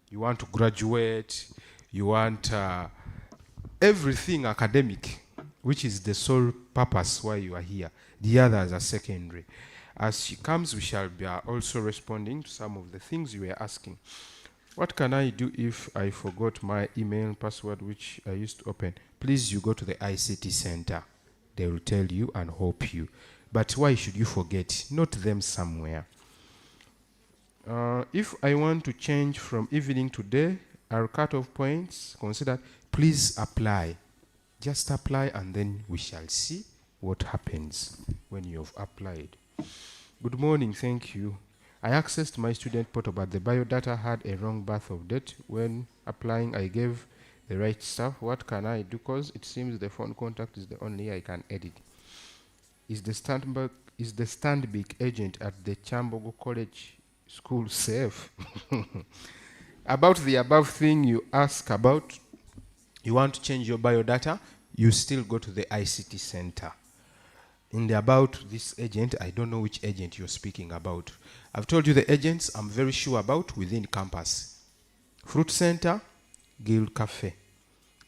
You want to graduate, you want everything academic, which is the sole purpose why you are here. The others are secondary. As she comes, we shall be also responding to some of the things you were asking. What can I do if I forgot my email password which I used to open? Please, you go to the ICT center. They will tell you and help you. But why should you forget? Note them somewhere. If I want to change from evening to day, our cutoff points considered, please apply. Just apply and then we shall see what happens when you have applied. Good morning, thank you. I accessed my student portal, but the biodata had a wrong birth of date. When applying, I gave the right stuff. What can I do? Because it seems the phone contact is the only I can edit. Is the Stanbic agent at the Kyambogo College School safe? About the above thing you ask about, you want to change your biodata, you still go to the ICT center. In the about this agent, I don't know which agent you're speaking about. I've told you the agents I'm very sure about within campus. Fruit Center, Guild Cafe.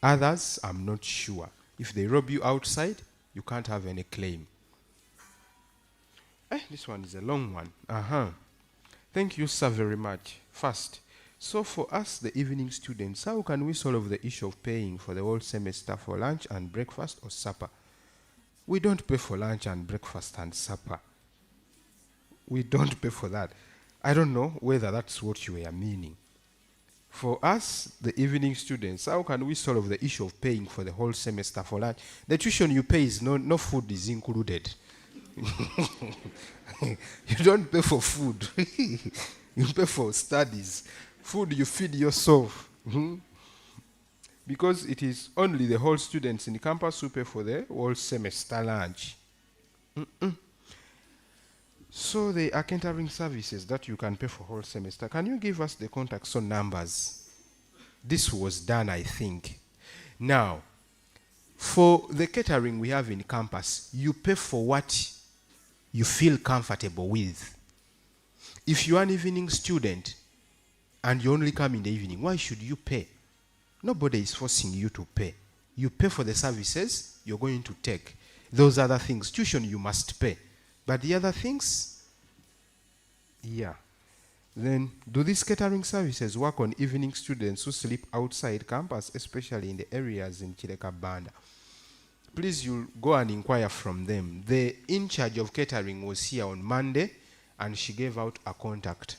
Others, I'm not sure. If they rob you outside, you can't have any claim. This one is a long one. Thank you, sir, very much. First, so for us, the evening students, how can we solve the issue of paying for the whole semester for lunch and breakfast or supper? We don't pay for lunch and breakfast and supper. We don't pay for that. I don't know whether that's what you were meaning. For us, the evening students, how can we solve the issue of paying for the whole semester for lunch? The tuition you pay is no food is included. You don't pay for food. You pay for studies. Food you feed yourself. Because it is only the whole students in the campus who pay for the whole semester lunch. So they are catering services that you can pay for whole semester. Can you give us the contacts or numbers? This was done, I think. Now, for the catering we have in campus, you pay for what you feel comfortable with. If you are an evening student and you only come in the evening, why should you pay? Nobody is forcing you to pay. You pay for the services you're going to take. Those other things, tuition you must pay. But the other things, yeah. Then, do these catering services work on evening students who sleep outside campus, especially in the areas in Chileka Banda? Please, you'll go and inquire from them. The in charge of catering was here on Monday, and she gave out a contact.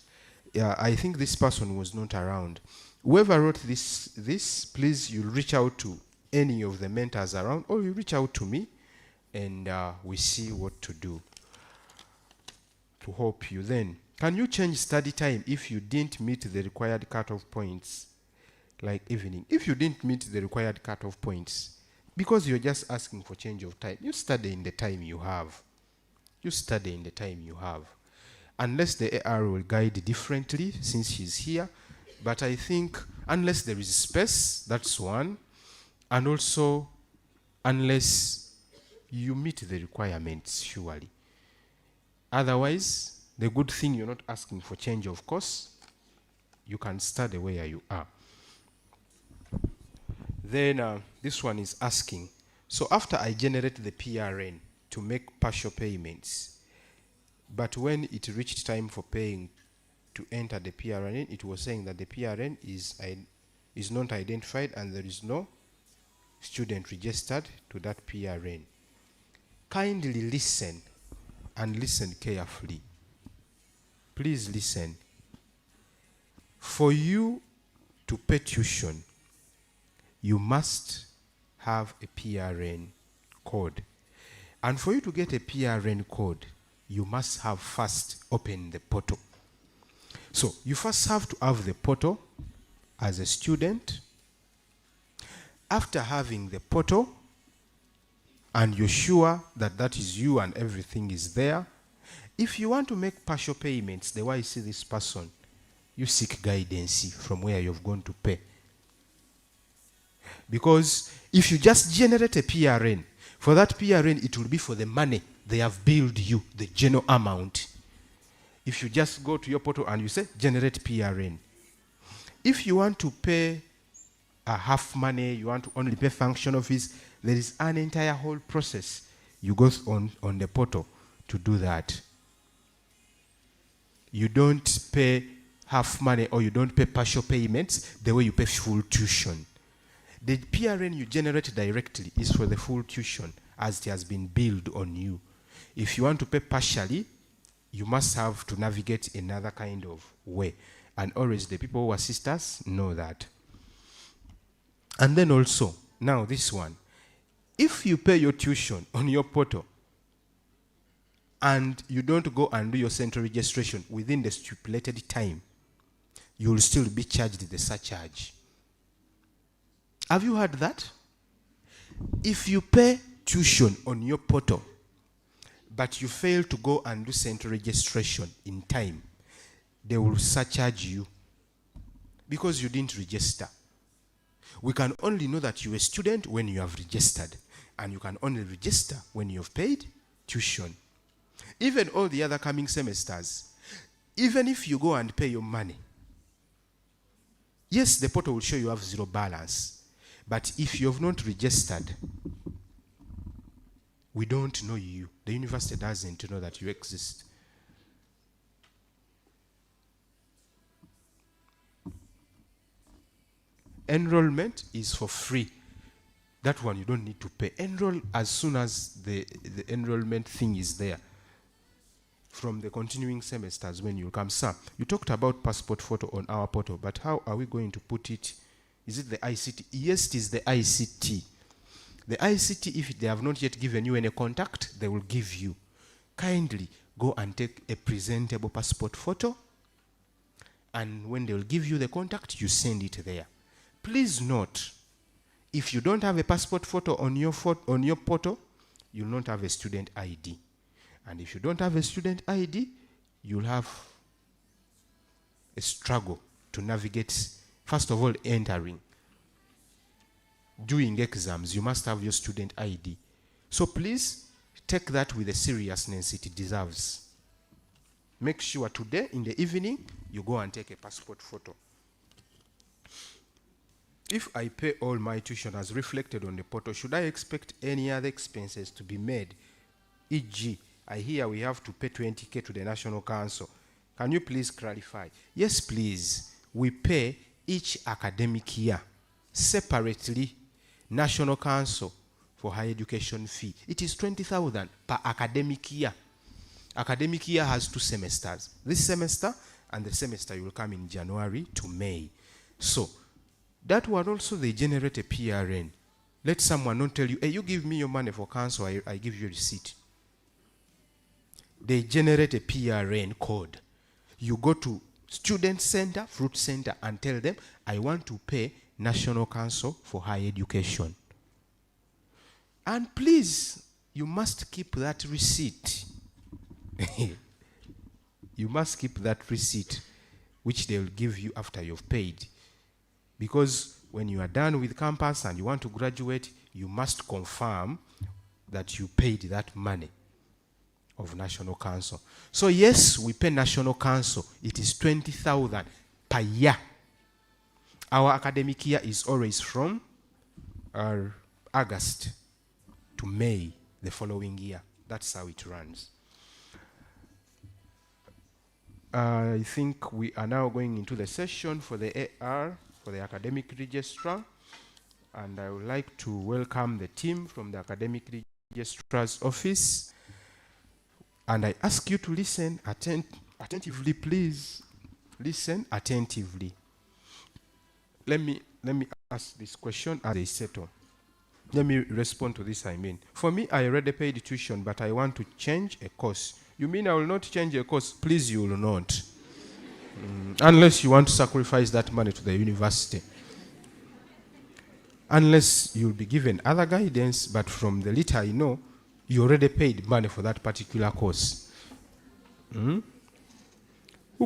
I think this person was not around. Whoever wrote this, please, you'll reach out to any of the mentors around, or you reach out to me, and we see what to do to help you. Then, can you change study time if you didn't meet the required cutoff points, like evening? If you didn't meet the required cutoff points, because you're just asking for change of time, you study in the time you have. You study in the time you have. Unless the AR will guide differently, since she's here. But I think unless there is space, that's one. And also, unless you meet the requirements, surely. Otherwise, the good thing, you're not asking for change of course. You can study where you are. Then this one is asking, so after I generate the PRN to make partial payments, but when it reached time for paying to enter the PRN, it was saying that the PRN is not identified and there is no student registered to that PRN. Kindly listen and listen carefully. Please listen. For you to pay tuition, you must have a PRN code. And for you to get a PRN code, you must have first opened the portal. So you first have to have the portal as a student. After having the portal, and you're sure that that is you and everything is there, if you want to make partial payments, the way I see this person, you seek guidance from where you've gone to pay. Because if you just generate a PRN, for that PRN, it will be for the money they have billed you, the general amount. If you just go to your portal and you say, generate PRN. If you want to pay a half money, you want to only pay functional fees, there is an entire whole process. You go on the portal to do that. you don't pay half money or you don't pay partial payments the way you pay full tuition. The PRN you generate directly is for the full tuition as it has been billed on you. If you want to pay partially, you must have to navigate another kind of way. And always the people who assist us know that. And then also, now this one, if you pay your tuition on your portal and you don't go and do your central registration within the stipulated time, you will still be charged the surcharge. Have you heard that? If you pay tuition on your portal, but you fail to go and do central registration in time, they will surcharge you because you didn't register. We can only know that you're a student when you have registered, and you can only register when you've paid tuition. Even all the other coming semesters, even if you go and pay your money, yes, the portal will show you have zero balance. But if you have not registered, we don't know you. The university doesn't know that you exist. Enrollment is for free. That one you don't need to pay. Enroll as soon as the enrollment thing is there. From the continuing semesters when you come. Sir, you talked about passport photo on our portal, but how are we going to put it? Is it the ICT? Yes, it is the ICT. The ICT, if they have not yet given you any contact, they will give you. Kindly go and take a presentable passport photo, and when they will give you the contact, you send it there. Please note, if you don't have a passport photo on your portal, you will not have a student ID. And if you don't have a student ID, you'll have a struggle to navigate. First of all, entering. Doing exams, you must have your student ID. So please, take that with the seriousness it deserves. Make sure today, in the evening, you go and take a passport photo. If I pay all my tuition as reflected on the portal, should I expect any other expenses to be made? E.g., I hear we have to pay 20K to the National Council. Can you please clarify? Yes, please. We pay each academic year separately National Council for higher education fee. It is 20,000 per academic year. Academic year has 2 semesters. This semester and the semester will come in January to May. So that one also they generate a PRN. Let someone not tell you, hey, you give me your money for council, I give you a receipt. They generate a PRN code. You go to Student Center, Fruit Center, and tell them, I want to pay National Council for Higher Education. And please, you must keep that receipt. You must keep that receipt, which they will give you after you've paid. Because when you are done with campus and you want to graduate, you must confirm that you paid that money of National Council. So yes, we pay National Council. It is 20,000 per year. Our academic year is always from August to May the following year. That's how it runs. I think we are now going into the session for the AR, for the academic registrar. And I would like to welcome the team from the academic registrar's office. And I ask you to listen attentively, please. Listen attentively. Let me ask this question as they settle. Let me respond to this, For me, I already paid tuition, but I want to change a course. You mean I will not change a course? Please, you will not. Unless you want to sacrifice that money to the university. Unless you'll be given other guidance, but from the little I know, you already paid money for that particular course. Who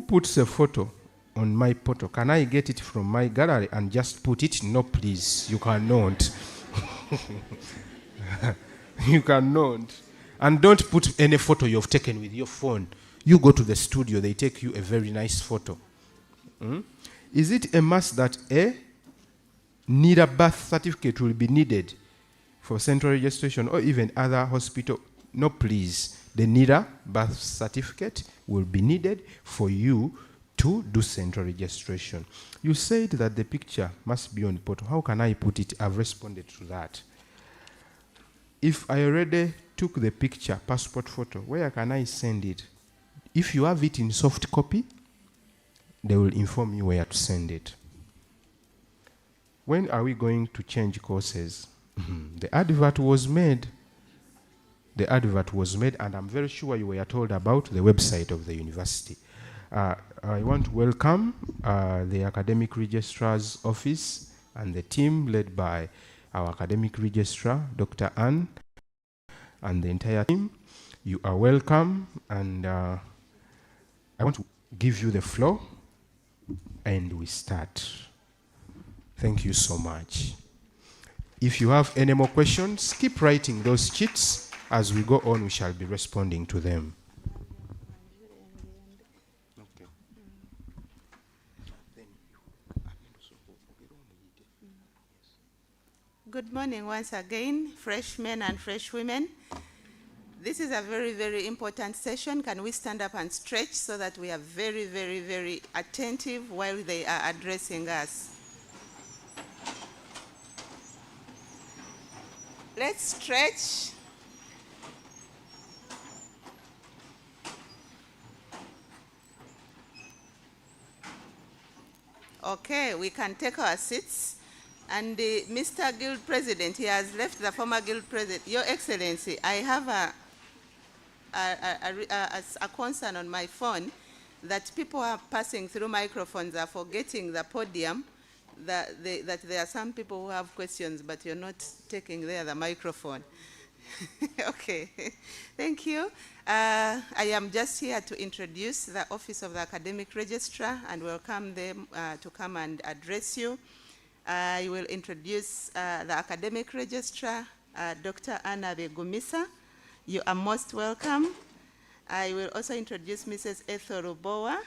puts a photo on my portal? Can I get it from my gallery and just put it? No, please. You cannot. You cannot. And don't put any photo you've taken with your phone. You go to the studio, they take you a very nice photo. Is it a must that need a birth certificate will be needed for central registration or even other hospital? No, please. the NIRA birth certificate will be needed for you to do central registration. You said that the picture must be on the portal. How can I put it? I've responded to that. If I already took the picture, passport photo, where can I send it? If you have it in soft copy, they will inform you where to send it. When are we going to change courses? The advert was made. The advert was made, and I'm very sure you were told about the website of the university. I want to welcome the Academic Registrar's Office and the team led by our Academic Registrar, Dr. Ann, and the entire team. You are welcome, and I want to give you the floor, and we start. Thank you so much. If you have any more questions, keep writing those sheets. As we go on, we shall be responding to them. Okay. Good morning once again, freshmen and freshwomen. This is a very, very important session. Can we stand up and stretch so that we are very, very, very attentive while they are addressing us? Let's stretch. Okay, we can take our seats. And Mr. Guild President, he has left the former Guild President. Your Excellency, I have a concern on my phone that people are passing through microphones are forgetting the podium, that there are some people who have questions, but you're not taking there the microphone. Okay, thank you. I am just here to introduce the Office of the Academic Registrar and welcome them to come and address you. I will introduce the Academic Registrar, Dr. Anna Begumisa. You are most welcome. I will also introduce Mrs. Ethel Rubowa,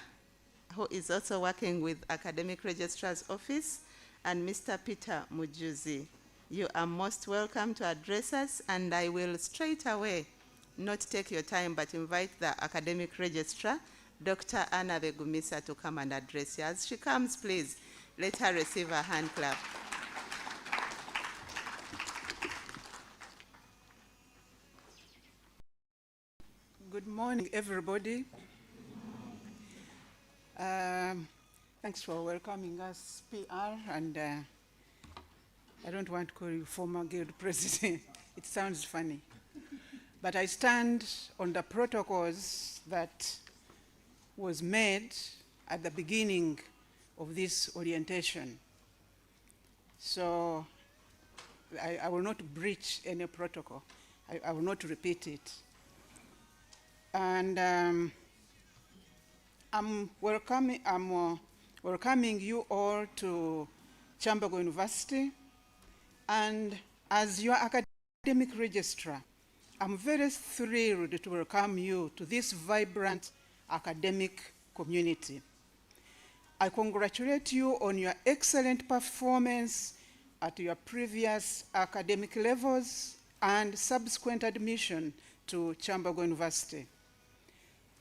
who is also working with Academic Registrar's Office, and Mr. Peter Mujuzi. You are most welcome to address us, and I will straight away not take your time, but invite the Academic Registrar, Dr. Anna Begumisa, to come and address you. As she comes, please, let her receive a hand clap. Good morning, everybody. Thanks for welcoming us, PR, and I don't want to call you former Guild President. It sounds funny. But I stand on the protocols that was made at the beginning of this orientation. So I will not breach any protocol. I will not repeat it. And I'm welcoming you all to Kyambogo University. And as your academic registrar, I'm very thrilled to welcome you to this vibrant academic community. I congratulate you on your excellent performance at your previous academic levels and subsequent admission to Kyambogo University.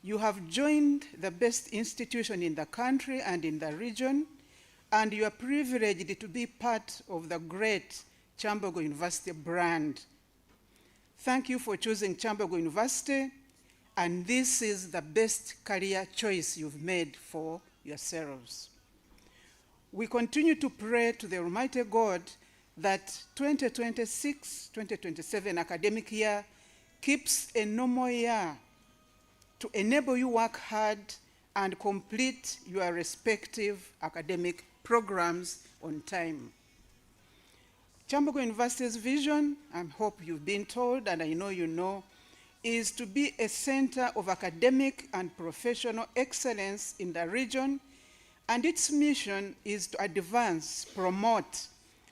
You have joined the best institution in the country and in the region, and you are privileged to be part of the great Kyambogo University brand. Thank you for choosing Kyambogo University, and this is the best career choice you've made for yourselves. We continue to pray to the Almighty God that 2026-2027 academic year keeps a normal year to enable you work hard and complete your respective academic programs on time. Kyambogo University's vision, I hope you've been told, and I know you know, is to be a center of academic and professional excellence in the region, and its mission is to advance, promote,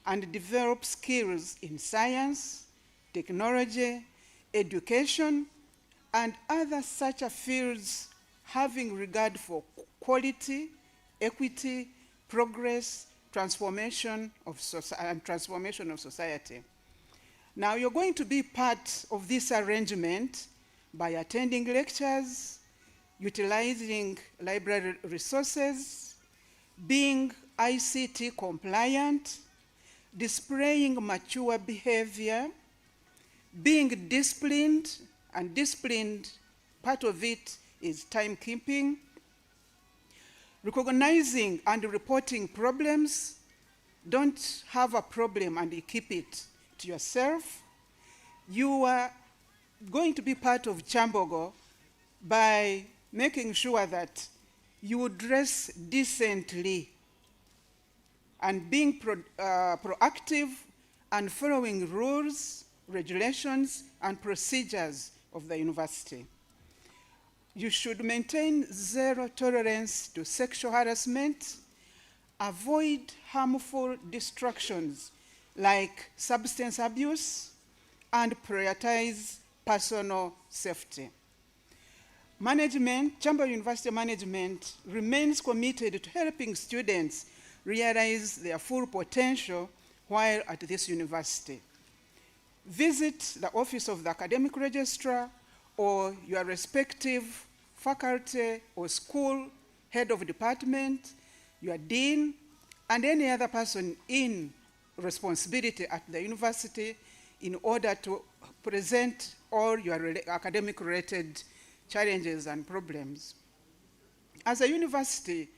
and develop skills in science, technology, education, and other such fields having regard for quality, equity, progress, transformation of society. Now, you're going to be part of this arrangement by attending lectures, utilizing library resources, being ICT compliant, displaying mature behavior, being disciplined, and disciplined, part of it is timekeeping, recognizing and reporting problems. Don't have a problem and you keep it to yourself. You are going to be part of Kyambogo by making sure that you dress decently and being proactive and following rules, regulations, and procedures of the university. You should maintain zero tolerance to sexual harassment, avoid harmful distractions like substance abuse, and prioritize personal safety. Management, Kyambogo University management remains committed to helping students realize their full potential while at this university. Visit the office of the academic registrar or your respective faculty or school head of department, your dean, and any other person in responsibility at the university in order to present all your academic-related challenges and problems. As a university,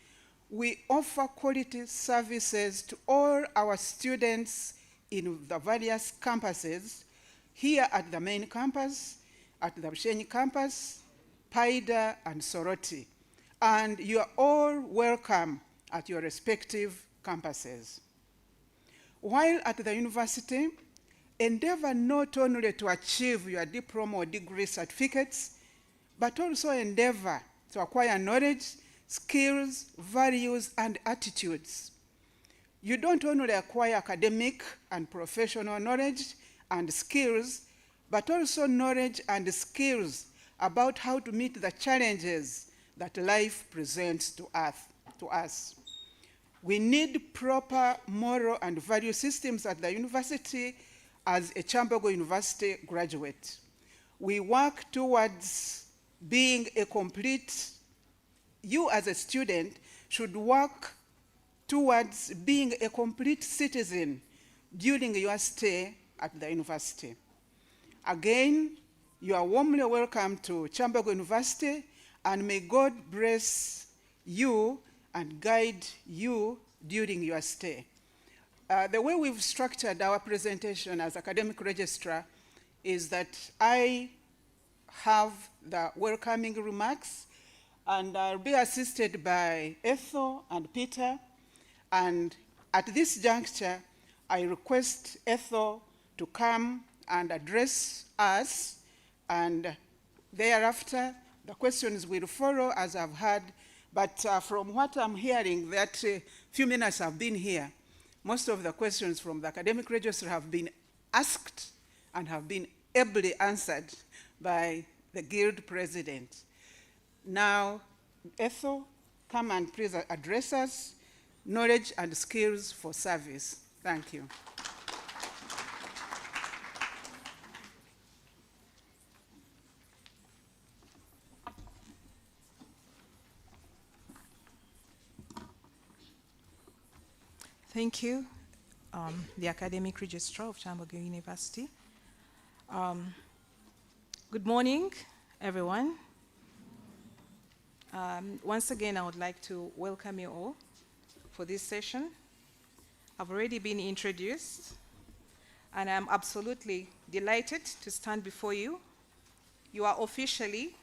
we offer quality services to all our students in the various campuses, here at the main campus, at the Bushenyi campus, Paida, and Soroti. And you are all welcome at your respective campuses. While at the university, endeavor not only to achieve your diploma or degree certificates, but also endeavor to acquire knowledge, skills, values, and attitudes. You don't only acquire academic and professional knowledge and skills, but also knowledge and skills about how to meet the challenges that life presents to us. We need proper moral and value systems at the university as a Kyambogo University graduate. We work towards being a complete, you as a student should work towards being a complete citizen during your stay at the university. Again, you are warmly welcome to Kyambogo University, and may God bless you and guide you during your stay. The way we've structured our presentation as academic registrar is that I have the welcoming remarks, and I'll be assisted by Ethel and Peter. And at this juncture, I request Ethel to come and address us, and thereafter, the questions will follow as I've heard. But from what I'm hearing, that few minutes I've been here, most of the questions from the academic register have been asked and have been ably answered by the guild president. Now, Ethel, come and please address us, knowledge and skills for service. Thank you. Thank you, the Academic Registrar of Kyambogo University. Good morning, everyone. Once again, I would like to welcome you all for this session. I've already been introduced, and I'm absolutely delighted to stand before you. You are officially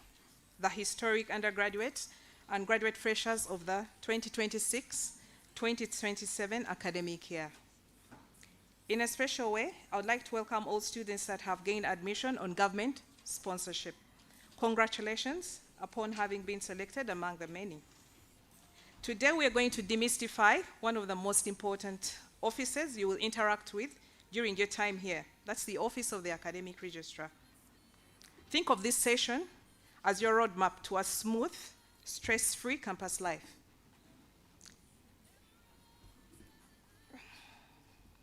the historic undergraduates and graduate freshers of the 2026-2027 academic year. In a special way, I would like to welcome all students that have gained admission on government sponsorship. Congratulations upon having been selected among the many. Today we are going to demystify one of the most important offices you will interact with during your time here. That's the office of the academic registrar. Think of this session as your roadmap to a smooth, stress-free campus life.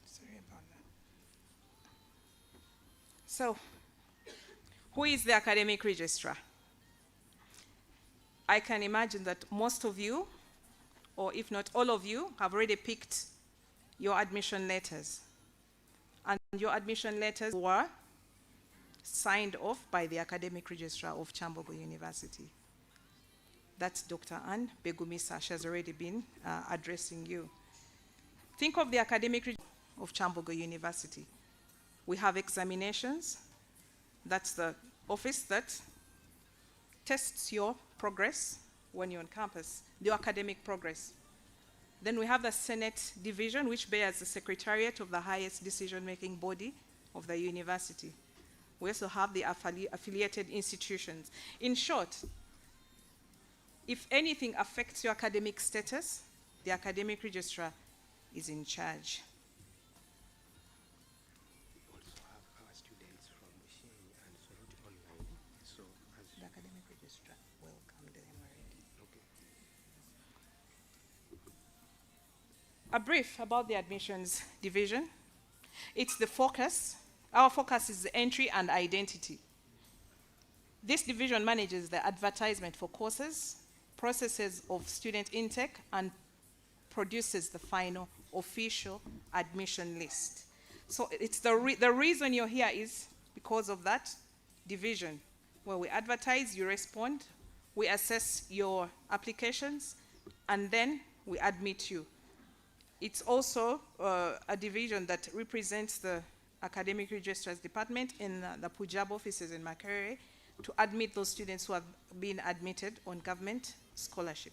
Sorry about that. So, Who is the academic registrar? I can imagine that most of you, or if not all of you, have already picked your admission letters. And your admission letters were signed off by the academic registrar of Kyambogo University. That's Dr. Anne Begumisa. She has already been addressing you. Think of the academic registrar of Kyambogo University. We have examinations. That's the office that tests your progress when you're on campus, your academic progress. Then we have the Senate division, which bears the secretariat of the highest decision-making body of the university. We also have the affiliated institutions. In short, if anything affects your academic status, the academic registrar is in charge. We also have our students from Sheng and Soroti Online. So as The academic registrar welcomed them already. okay. A brief about the admissions division. It's the focus. Our focus is the entry and identity. This division manages the advertisement for courses, processes of student intake, and produces the final official admission list. So it's the reason you're here is because of that division, where we advertise, you respond, we assess your applications, and then we admit you. It's also a division that represents the academic registrar's department in the Punjab offices in Makerere to admit those students who have been admitted on government scholarship.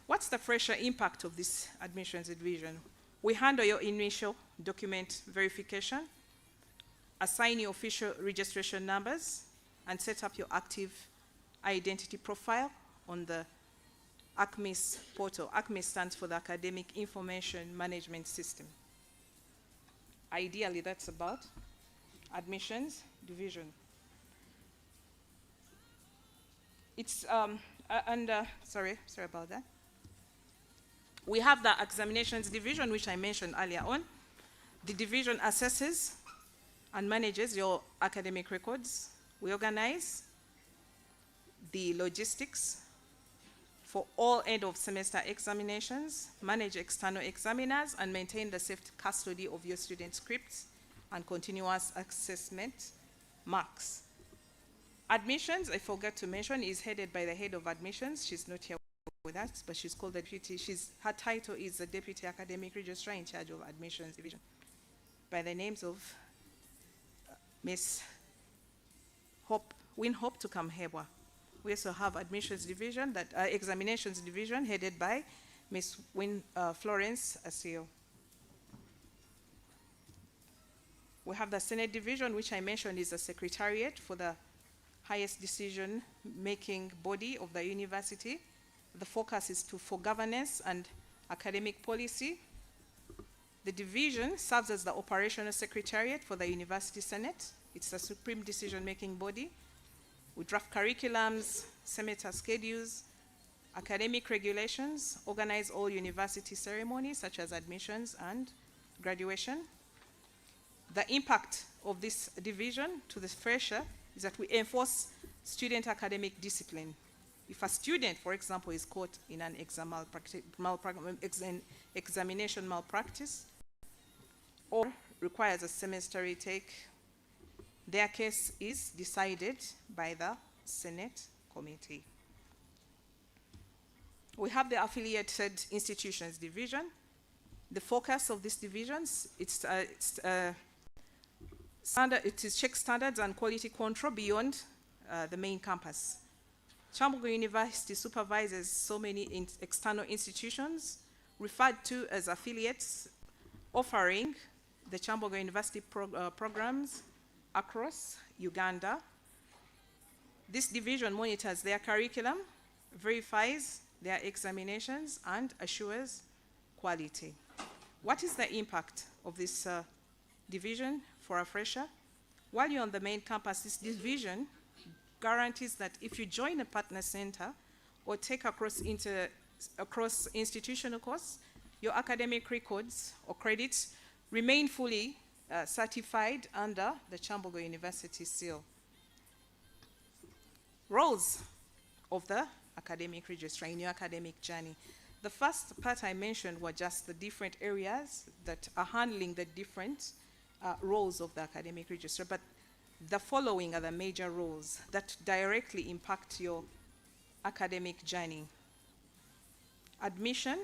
What's the fresher impact of this admissions division? We handle your initial document verification, assign your official registration numbers, and set up your active identity profile on the ACMIS portal. ACMIS stands for the Academic Information Management System. Ideally, that's about admissions division. It's sorry about that. We have the examinations division, which I mentioned earlier on. The division assesses and manages your academic records. We organize the logistics for all end of semester examinations, manage external examiners, and maintain the safe custody of your student scripts and continuous assessment marks. Admissions, I forgot to mention, is headed by the head of admissions. She's not here with us, but she's called the deputy. Her title is the Deputy Academic Registrar in charge of admissions division, by the names of Miss Winhope Tukamhebwa. We also have admissions division, examinations division, headed by Miss Florence Asio. We have the Senate division, which I mentioned is the secretariat for the highest decision-making body of the university. The focus is for governance and academic policy. The division serves as the operational secretariat for the University Senate. It's the supreme decision-making body. We draft curriculums, semester schedules, academic regulations, organize all university ceremonies such as admissions and graduation. The impact of this division to the fresher is that we enforce student academic discipline. If a student, for example, is caught in an examination malpractice or requires a semester retake, their case is decided by the Senate committee. We have the affiliated institutions division. The focus of these divisions, it is check standards and quality control beyond the main campus. Kyambogo University supervises so many external institutions referred to as affiliates, offering the Kyambogo University programs across Uganda. This division monitors their curriculum, verifies their examinations, and assures quality. What is the impact of this division for a fresher? While you're on the main campus, this division guarantees that if you join a partner center or take a cross-institutional course, your academic records or credits remain fully certified under the Kyambogo University seal. roles of the academic registrar in your academic journey. The first part I mentioned were just the different areas that are handling the different roles of the academic registrar, but the following are the major roles that directly impact your academic journey: admission,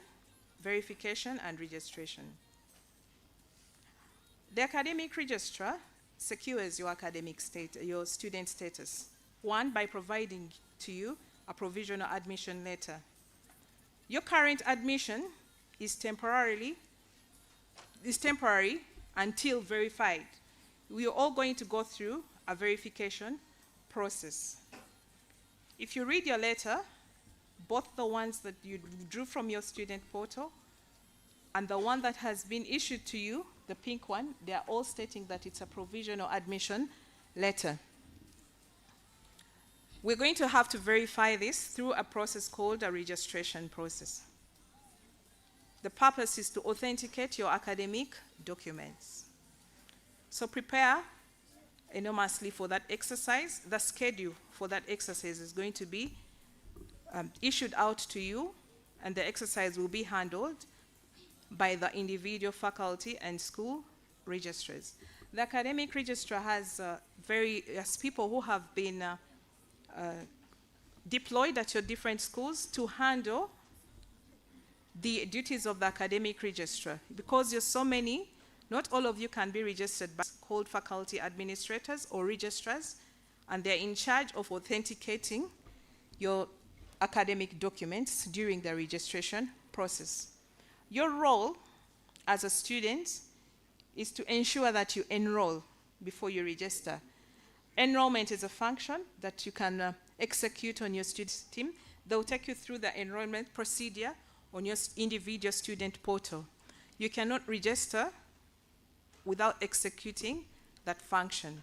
verification, and registration. The academic registrar secures your academic state, your student status. One, by providing to you a provisional admission letter. Your current admission is temporary until verified. We are all going to go through a verification process. If you read your letter, both the ones that you drew from your student portal and the one that has been issued to you, the pink one, they are all stating that it's a provisional admission letter. We're going to have to verify this through a process called a registration process. The purpose is to authenticate your academic documents. So prepare enormously for that exercise. The schedule for that exercise is going to be issued out to you, and the exercise will be handled by the individual faculty and school registrars. The academic registrar has various people who have been deployed at your different schools to handle the duties of the academic registrar. Because you're so many, not all of you can be registered by called faculty administrators or registrars, and they're in charge of authenticating your academic documents during the registration process. Your role as a student is to ensure that you enroll before you register. Enrollment is a function that you can execute on your student team. They'll take you through the enrollment procedure on your individual student portal. You cannot register without executing that function.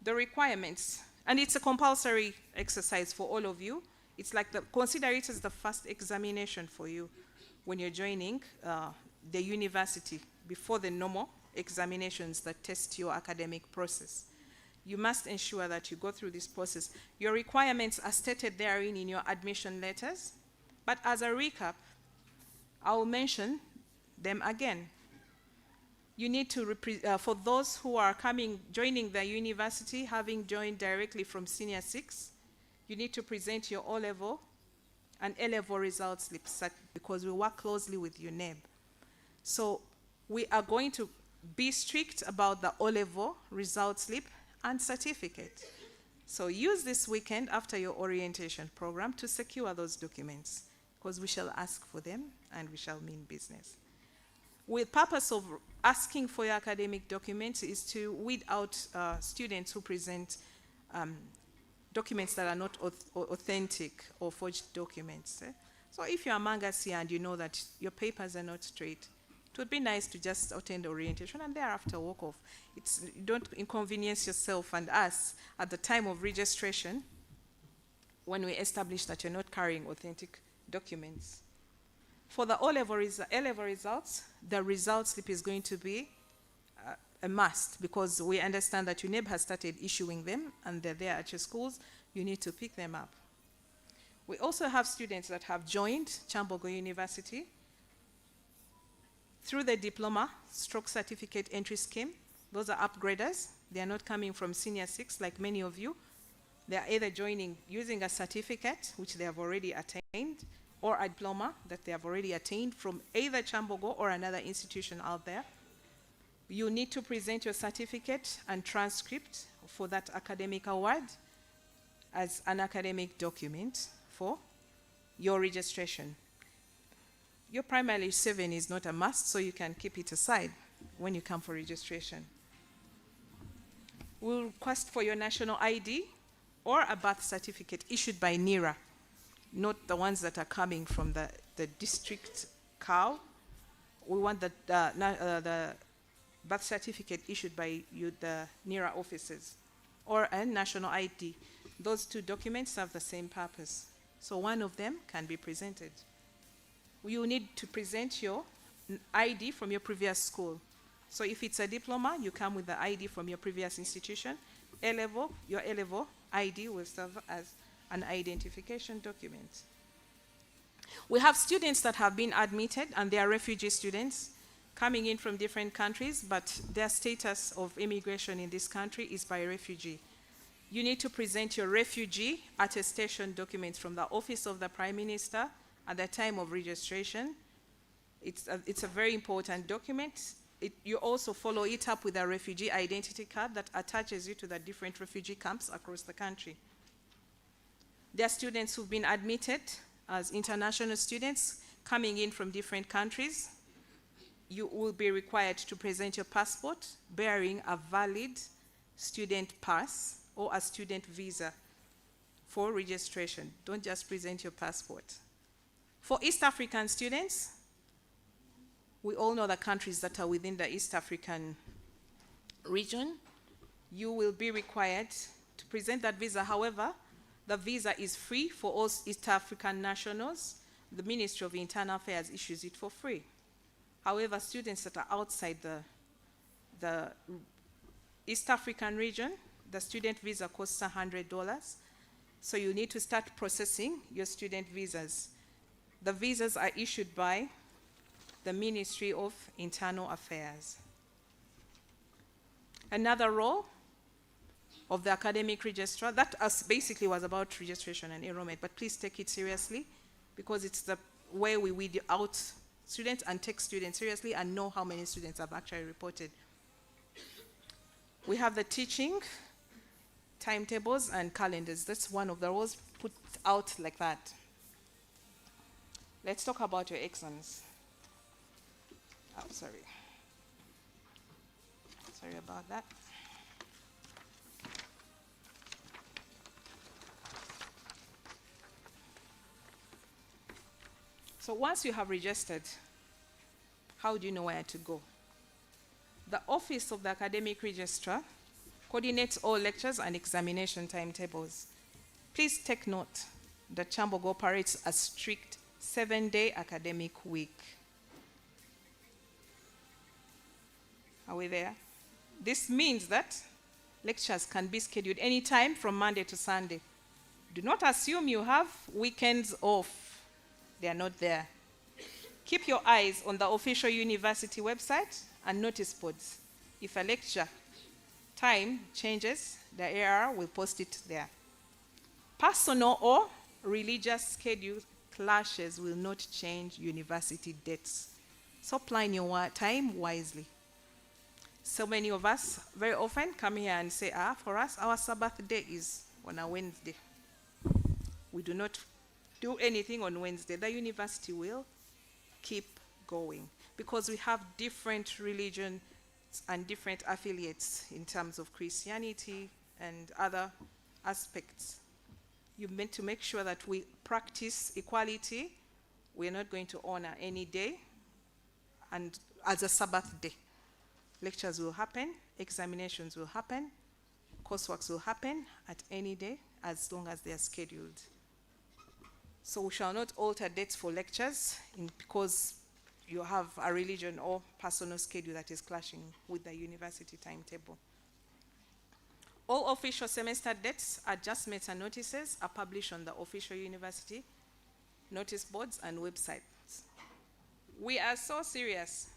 The requirements, and it's a compulsory exercise for all of you. It's like consider it as the first examination for you when you're joining the university before the normal examinations that test your academic process. You must ensure that you go through this process. Your requirements are stated therein in your admission letters, but as a recap, I will mention them again. You need to, for those who are joining the university, having joined directly from Senior 6, you need to present your O-level and A-level results slips because we work closely with UNEB. So we are going to be strict about the O-level results slip and certificate. So use this weekend after your orientation program to secure those documents, because we shall ask for them and we shall mean business. With purpose of asking for your academic documents is to weed out students who present documents that are not authentic or forged documents. So if you're among us here and you know that your papers are not straight, it would be nice to just attend orientation and thereafter walk off. Don't inconvenience yourself and us at the time of registration when we establish that you're not carrying authentic documents. For the A-level results, the result slip is going to be a must, because we understand that UNEB has started issuing them and they're there at your schools. You need to pick them up. We also have students that have joined Kyambogo University through the diploma/certificate entry scheme. Those are upgraders. They are not coming from Senior 6 like many of you. They are either joining using a certificate, which they have already attained, or a diploma that they have already attained from either Kyambogo or another institution out there. You need to present your certificate and transcript for that academic award as an academic document for your registration. Your primary 7 is not a must, so you can keep it aside when you come for registration. We'll request for your national ID or a birth certificate issued by NIRA, not the ones that are coming from the district COW. We want the birth certificate issued by the NIRA offices, or a national ID. Those two documents have the same purpose, so one of them can be presented. You need to present your ID from your previous school. So if it's a diploma, you come with the ID from your previous institution. A-level, your A-level ID will serve as an identification document. We have students that have been admitted, and they are refugee students coming in from different countries, but their status of immigration in this country is by refugee. You need to present your refugee attestation documents from the Office of the Prime Minister at the time of registration. It's a very important document. You also follow it up with a refugee identity card that attaches you to the different refugee camps across the country. There are students who've been admitted as international students coming in from different countries. You will be required to present your passport bearing a valid student pass or a student visa for registration. Don't just present your passport. For East African students, we all know the countries that are within the East African region. You will be required to present that visa. However, the visa is free for all East African nationals. The Ministry of Internal Affairs issues it for free. However, students that are outside the East African region, the student visa costs $100. So you need to start processing your student visas. The visas are issued by the Ministry of Internal Affairs. Another role of the academic registrar, that basically was about registration and enrollment, but please take it seriously because it's the way we weed out students and take students seriously and know how many students have actually reported. We have the teaching timetables and calendars. That's one of the roles put out like that. Let's talk about your exams. Oh, sorry. Sorry about that. So once you have registered, how do you know where to go? The Office of the Academic Registrar coordinates all lectures and examination timetables. Please take note that Kyambogo operates a strict 7-day academic week. Are we there? This means that lectures can be scheduled anytime from Monday to Sunday. Do not assume you have weekends off. They are not there. Keep your eyes on the official university website and notice boards. If a lecture time changes, the AR will post it there. Personal or religious schedule clashes will not change university dates. So plan your time wisely. So many of us very often come here and say, for us, our Sabbath day is on a Wednesday. We do not do anything on Wednesday. The university will keep going because we have different religions and different affiliates in terms of Christianity and other aspects. You meant to make sure that we practice equality. We're not going to honor any day and as a Sabbath day. Lectures will happen, examinations will happen, courseworks will happen at any day as long as they are scheduled. So we shall not alter dates for lectures because you have a religion or personal schedule that is clashing with the university timetable. All official semester dates, adjustments and notices are published on the official university notice boards and websites. We are so serious.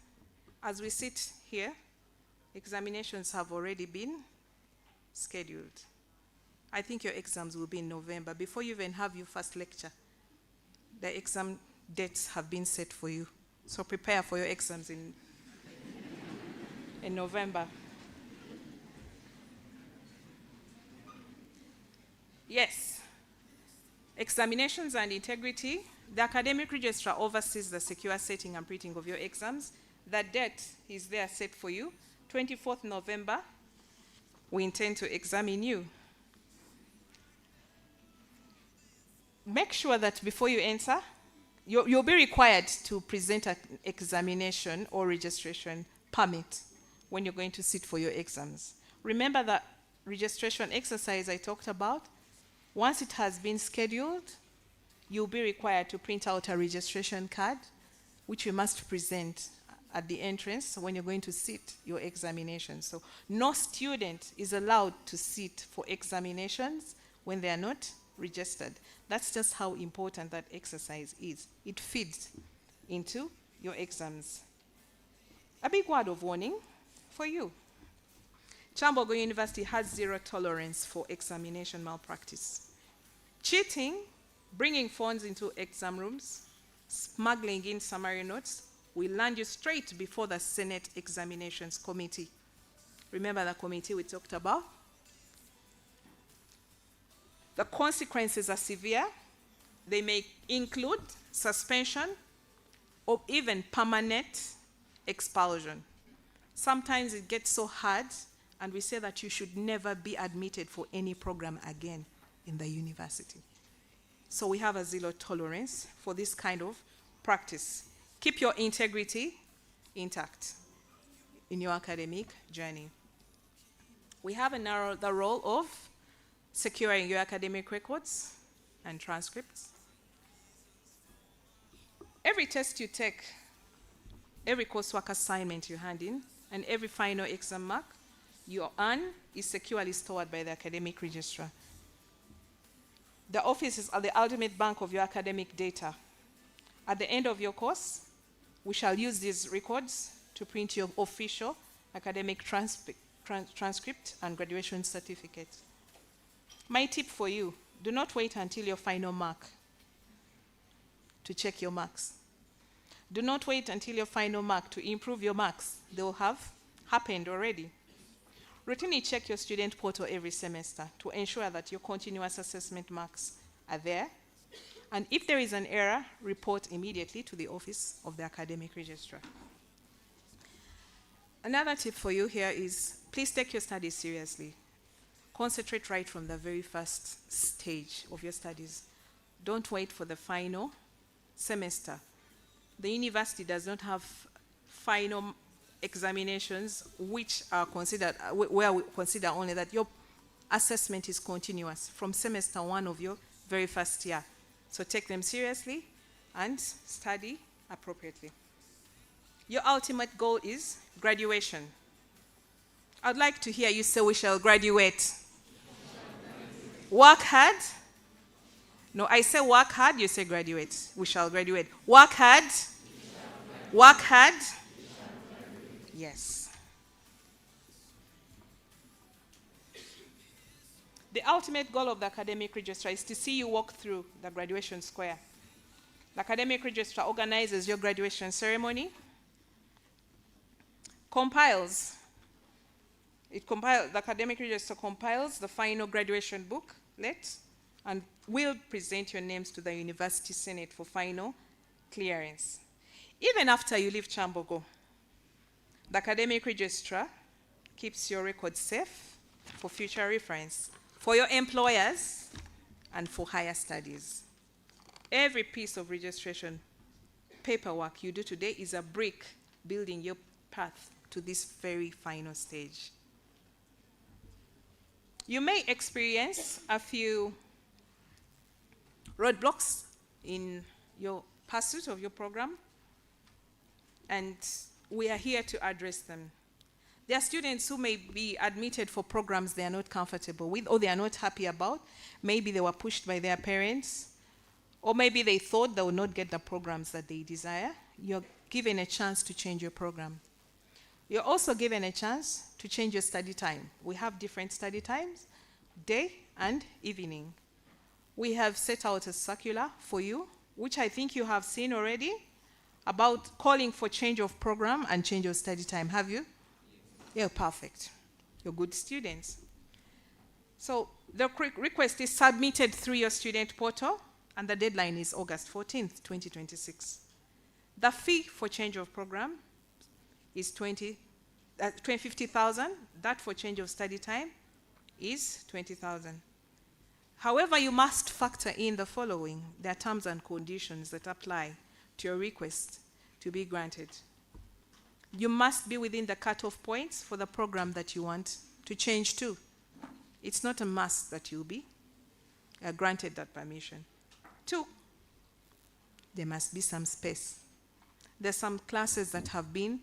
As we sit here, examinations have already been scheduled. I think your exams will be in November. Before you even have your first lecture, the exam dates have been set for you. So prepare for your exams in November. Yes. Examinations and integrity. The academic registrar oversees the secure setting and printing of your exams. The date is there set for you. 24th November, we intend to examine you. Make sure that before you enter, you'll be required to present an examination or registration permit when you're going to sit for your exams. Remember that registration exercise I talked about? Once it has been scheduled, you'll be required to print out a registration card, which you must present at the entrance when you're going to sit your examination. So no student is allowed to sit for examinations when they are not registered. That's just how important that exercise is. It feeds into your exams. A big word of warning for you. Kyambogo University has zero tolerance for examination malpractice. Cheating, bringing phones into exam rooms, smuggling in summary notes will land you straight before the Senate Examinations Committee. Remember the committee we talked about? The consequences are severe. They may include suspension or even permanent expulsion. Sometimes it gets so hard, and we say that you should never be admitted for any program again in the university. So we have a zero tolerance for this kind of practice. Keep your integrity intact in your academic journey. We have the role of securing your academic records and transcripts. Every test you take, every coursework assignment you hand in, and every final exam mark you earn is securely stored by the academic registrar. The offices are the ultimate bank of your academic data. At the end of your course, we shall use these records to print your official academic transcript and graduation certificate. My tip for you, do not wait until your final mark to check your marks. Do not wait until your final mark to improve your marks. They will have happened already. Routinely check your student portal every semester to ensure that your continuous assessment marks are there. And if there is an error, report immediately to the office of the academic registrar. Another tip for you here is, please take your studies seriously. Concentrate right from the very first stage of your studies. Don't wait for the final semester. The university does not have final examinations which are considered, where we consider only that your assessment is continuous from semester 1 of your very first year. So take them seriously and study appropriately. Your ultimate goal is graduation. I'd like to hear you say, we shall graduate. Work hard. No, I say work hard, you say graduate. We shall graduate. Work hard. Work hard. Yes. The ultimate goal of the academic registrar is to see you walk through the graduation square. The academic registrar organizes your graduation ceremony, the academic registrar compiles the final graduation booklet and will present your names to the University Senate for final clearance. Even after you leave Kyambogo, the academic registrar keeps your records safe for future reference, for your employers, and for higher studies. Every piece of registration paperwork you do today is a brick building your path to this very final stage. You may experience a few roadblocks in your pursuit of your program, and we are here to address them. There are students who may be admitted for programs they are not comfortable with or they are not happy about. Maybe they were pushed by their parents, or maybe they thought they would not get the programs that they desire. You're given a chance to change your program. You're also given a chance to change your study time. We have different study times, day and evening. We have set out a circular for you, which I think you have seen already, about calling for change of program and change of study time. Have you? Yeah, perfect. You're good students. So the request is submitted through your student portal, and the deadline is August 14th, 2026. The fee for change of program is 50,000. That for change of study time is 20,000. However, you must factor in the following. There are terms and conditions that apply to your request to be granted. You must be within the cutoff points for the program that you want to change to. It's not a must that you'll be granted that permission. 2, there must be some space. There's some classes that have been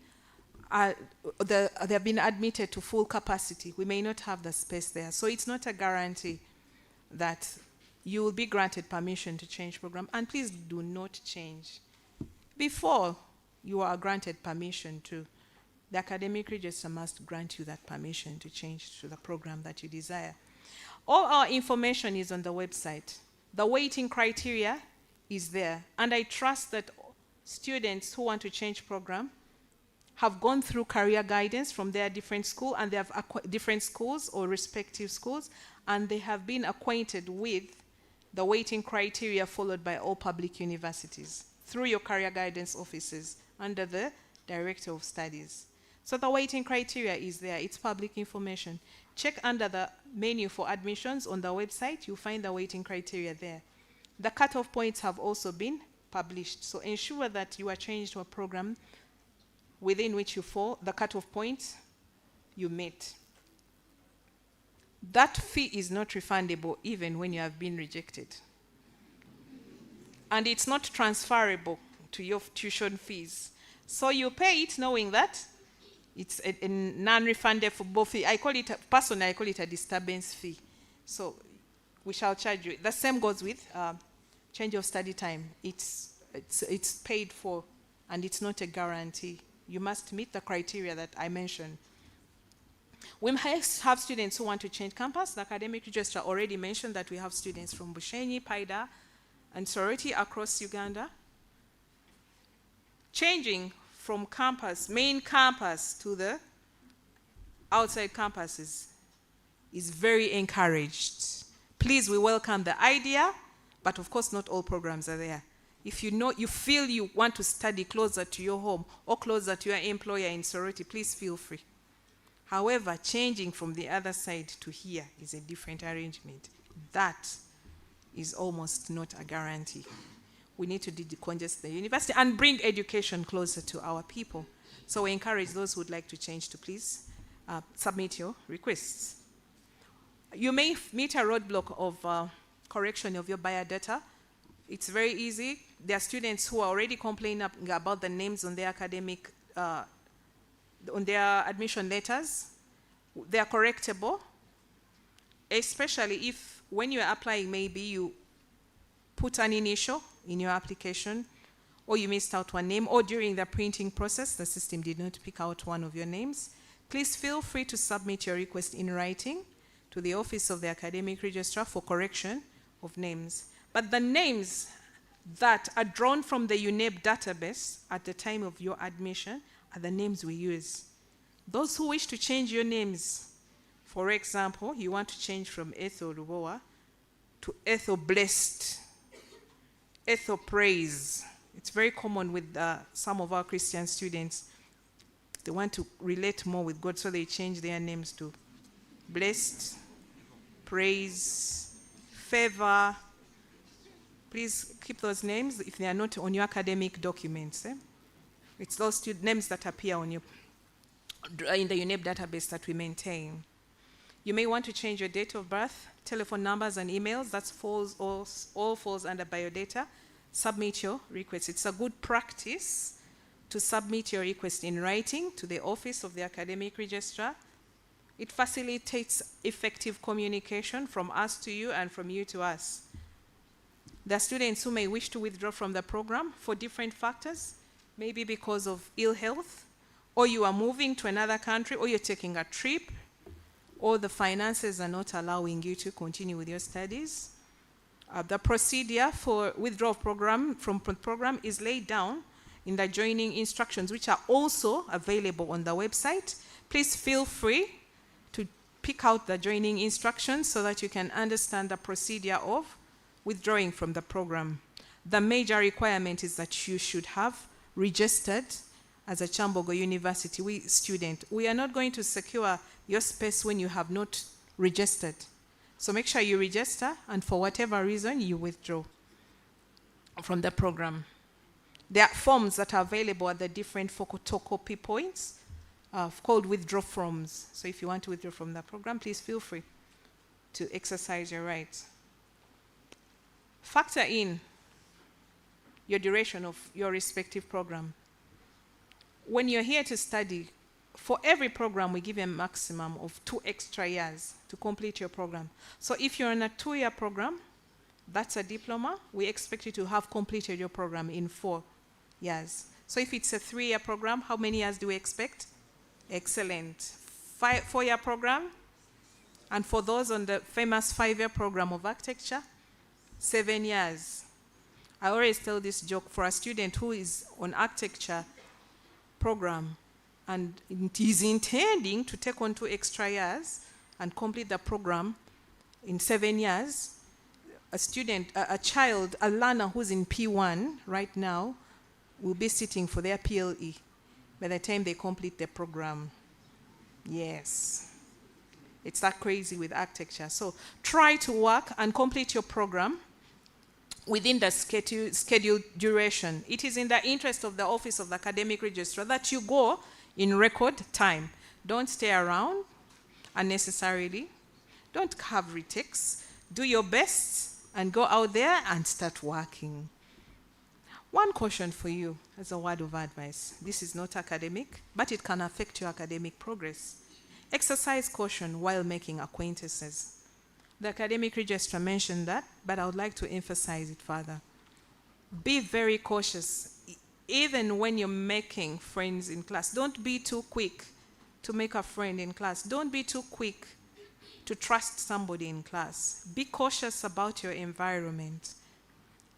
they have been admitted to full capacity. We may not have the space there. So it's not a guarantee that you will be granted permission to change program. And please do not change before you are granted permission to. The academic register must grant you that permission to change to the program that you desire. All our information is on the website. The weighting criteria is there. And I trust that students who want to change program have gone through career guidance from their different school, and they have different schools or respective schools, and they have been acquainted with the weighting criteria followed by all public universities through your career guidance offices under the Director of Studies. So the weighting criteria is there. It's public information. Check under the menu for admissions on the website. You'll find the weighting criteria there. The cutoff points have also been published. So ensure that you are changed to a program within which you fall, the cutoff point you meet. That fee is not refundable even when you have been rejected. And it's not transferable to your tuition fees. So you pay it knowing that it's a non-refundable fee. Personally, I call it a disturbance fee. So we shall charge you. The same goes with change of study time. It's paid for, and it's not a guarantee. You must meet the criteria that I mentioned. We have students who want to change campus. The academic register already mentioned that we have students from Bushenyi, Paida, and Soroti across Uganda. Changing from campus, main campus, to the outside campuses is very encouraged. Please, we welcome the idea, but of course not all programs are there. If you feel you want to study closer to your home or closer to your employer in Soroti, please feel free. However, changing from the other side to here is a different arrangement. That is almost not a guarantee. We need to decongest the university and bring education closer to our people. So we encourage those who would like to change to please submit your requests. You may meet a roadblock of correction of your biodata. It's very easy. There are students who are already complaining about the names on their academic, on their admission letters. They are correctable, especially if when you are applying, maybe you put an initial in your application, or you missed out one name, or during the printing process, the system did not pick out one of your names. Please feel free to submit your request in writing to the Office of the Academic Registrar for correction of names. But the names that are drawn from the UNEB database at the time of your admission are the names we use. Those who wish to change your names, for example, you want to change from Ethel Ruboa to Ethel Blessed, Ethel Praise. It's very common with some of our Christian students. They want to relate more with God, so they change their names to Blessed, Praise, Favor. Please keep those names if they are not on your academic documents. It's those names that appear on your, in the UNEB database that we maintain. You may want to change your date of birth, telephone numbers, and emails. That all falls under biodata. Submit your request. It's a good practice to submit your request in writing to the Office of the Academic Registrar. It facilitates effective communication from us to you and from you to us. There are students who may wish to withdraw from the program for different factors, maybe because of ill health, or you are moving to another country, or you're taking a trip, or the finances are not allowing you to continue with your studies. The procedure for withdrawal from program is laid down in the joining instructions, which are also available on the website. Please feel free to pick out the joining instructions so that you can understand the procedure of withdrawing from the program. The major requirement is that you should have registered as a Kyambogo University student. We are not going to secure your space when you have not registered. So make sure you register, and for whatever reason, you withdraw from the program. There are forms that are available at the different photocopy points called withdraw forms. So if you want to withdraw from the program, please feel free to exercise your rights. Factor in your duration of your respective program. when you're here to study, for every program, we give a maximum of 2 extra years to complete your program. So if you're in a 2-year program, that's a diploma. We expect you to have completed your program in 4 years. So if it's a 3-year program, how many years do we expect? Excellent. 4-year program. And for those on the famous 5-year program of architecture, 7 years. I always tell this joke for a student who is on architecture program and is intending to take on 2 extra years and complete the program in 7 years. A student, a child, a learner who's in P1 right now will be sitting for their PLE by the time they complete the program. Yes. It's that crazy with architecture. So try to work and complete your program within the scheduled duration. It is in the interest of the Office of the Academic Registrar that you go in record time. Don't stay around unnecessarily. Don't have retakes. Do your best and go out there and start working. One caution for you as a word of advice. This is not academic, but it can affect your academic progress. Exercise caution while making acquaintances. The academic registrar mentioned that, but I would like to emphasize it further. Be very cautious. Even when you're making friends in class, don't be too quick to make a friend in class. Don't be too quick to trust somebody in class. Be cautious about your environment.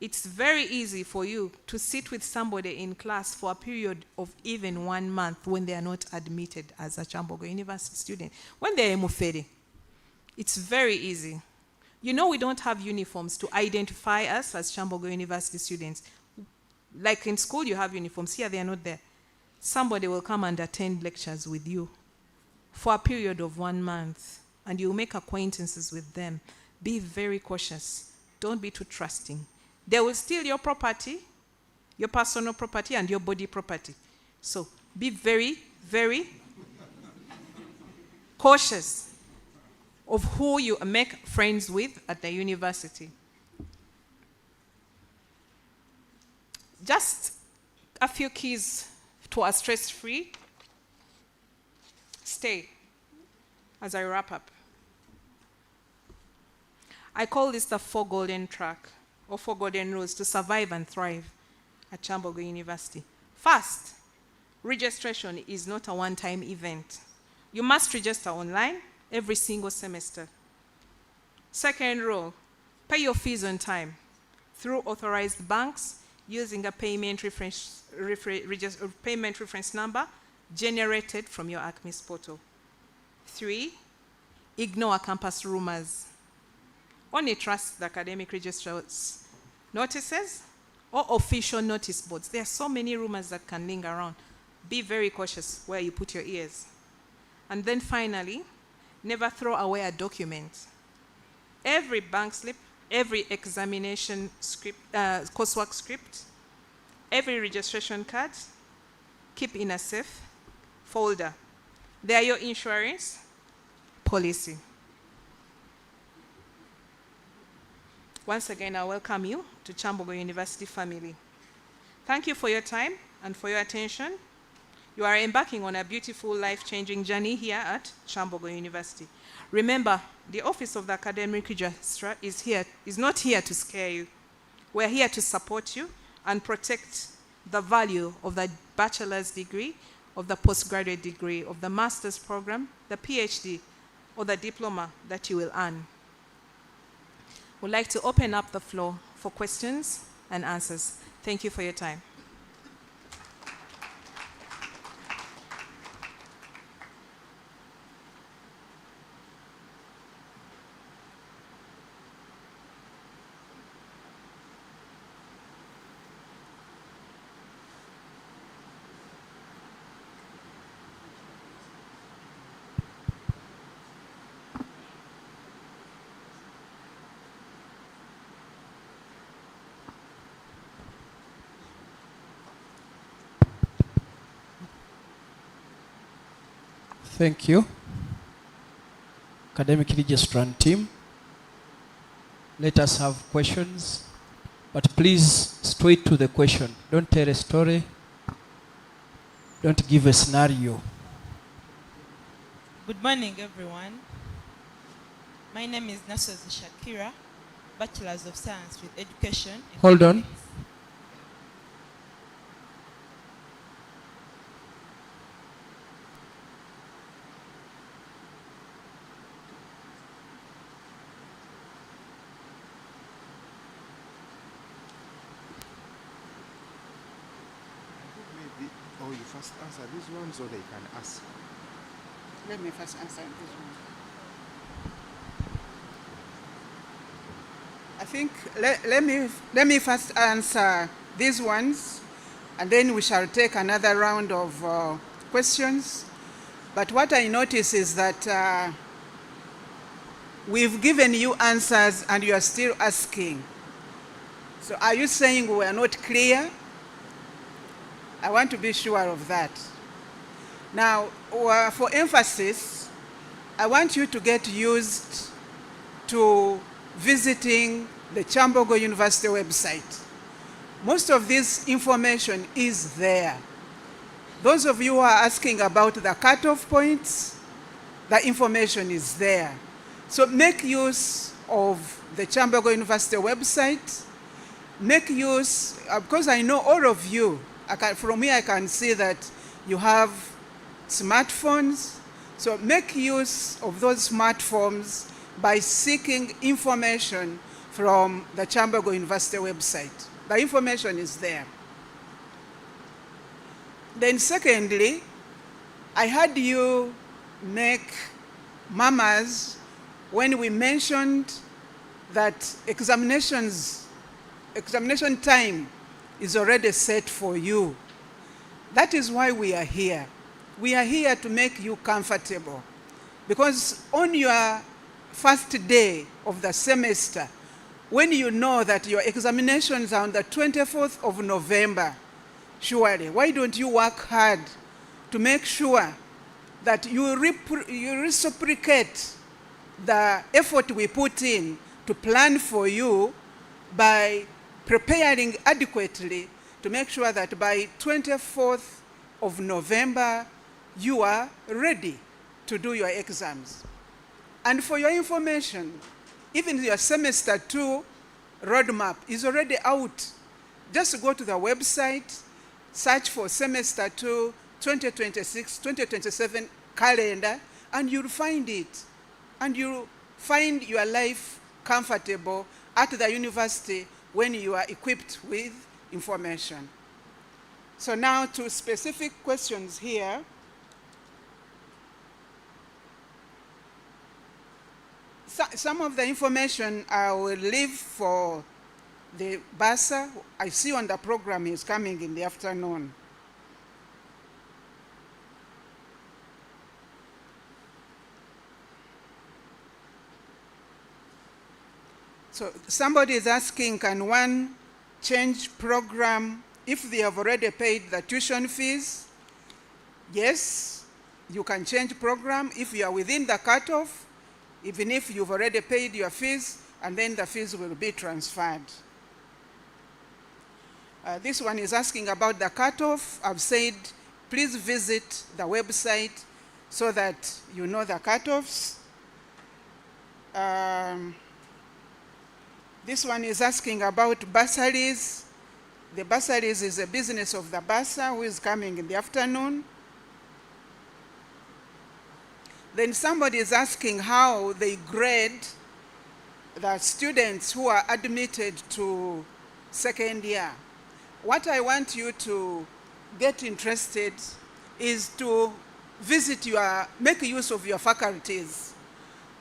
It's very easy for you to sit with somebody in class for a period of even 1 month when they are not admitted as a Kyambogo University student. When they are Mufere, it's very easy. You know we don't have uniforms to identify us as Kyambogo University students. Like in school you have uniforms, here they are not there. Somebody will come and attend lectures with you for a period of 1 month and you'll make acquaintances with them. Be very cautious. Don't be too trusting. They will steal your property, your personal property and your body property. So be very, very cautious of who you make friends with at the university. Just a few keys to a stress-free stay as I wrap up. I call this the 4 golden track or 4 golden rules to survive and thrive at Kyambogo University. First, registration is not a one-time event. You must register online every single semester. Second rule, pay your fees on time through authorized banks using a payment reference number generated from your ACMIS portal. 3, ignore campus rumors. Only trust the academic registrar's notices or official notice boards. There are so many rumors that can linger around. Be very cautious where you put your ears. And then finally, never throw away a document. Every bank slip, every examination script, coursework script, every registration card, keep in a safe folder. They are your insurance policy. Once again, I welcome you to Kyambogo University family. Thank you for your time and for your attention. You are embarking on a beautiful, life-changing journey here at Kyambogo University. Remember, the Office of the Academic Registrar is not here to scare you. We're here to support you and protect the value of the bachelor's degree, of the postgraduate degree, of the master's program, the PhD, or the diploma that you will earn. We'd like to open up the floor for questions and answers. Thank you for your time. Thank you. Academic Registrar team. Let us have questions, but please straight to the question. Don't tell a story. Don't give a scenario. Good morning, everyone. My name is Nasozi Shakira, Bachelor's of Science with Education. Hold on. Maybe, or you first answer these ones, or they can ask. Let me first answer this one. I think let me first answer these ones, and then we shall take another round of questions. But what I notice is that we've given you answers and you are still asking. So are you saying we are not clear? I want to be sure of that. Now, for emphasis, I want you to get used to visiting the Kyambogo University website. Most of this information is there. Those of you who are asking about the cutoff points, the information is there. So make use of the Kyambogo University website. Make use, because I know all of you, from here I can see that you have smartphones. So make use of those smartphones by seeking information from the Kyambogo University website. The information is there. Then secondly, I heard you make murmurs when we mentioned that examination time is already set for you. That is why we are here. We are here to make you comfortable. Because on your first day of the semester, when you know that your examinations are on the 24th of November, surely, why don't you work hard to make sure that you reciprocate the effort we put in to plan for you by preparing adequately to make sure that by 24th of November, you are ready to do your exams. And for your information, even your semester 2 roadmap is already out. Just go to the website, search for semester 2, 2026-2027 calendar, and you'll find it. And you'll find your life comfortable at the university when you are equipped with information. So now to specific questions here. Some of the information I will leave for the bursar. I see on the program is coming in the afternoon. So somebody is asking, can one change program if they have already paid the tuition fees? Yes, you can change program if you are within the cutoff, even if you've already paid your fees, and then the fees will be transferred. This one is asking about the cutoff. I've said, please visit the website so that you know the cutoffs. This one is asking about bursaries. The bursaries is a business of the bursar who is coming in the afternoon. Then somebody is asking how they grade the students who are admitted to second year. What I want you to get interested is to make use of your faculties.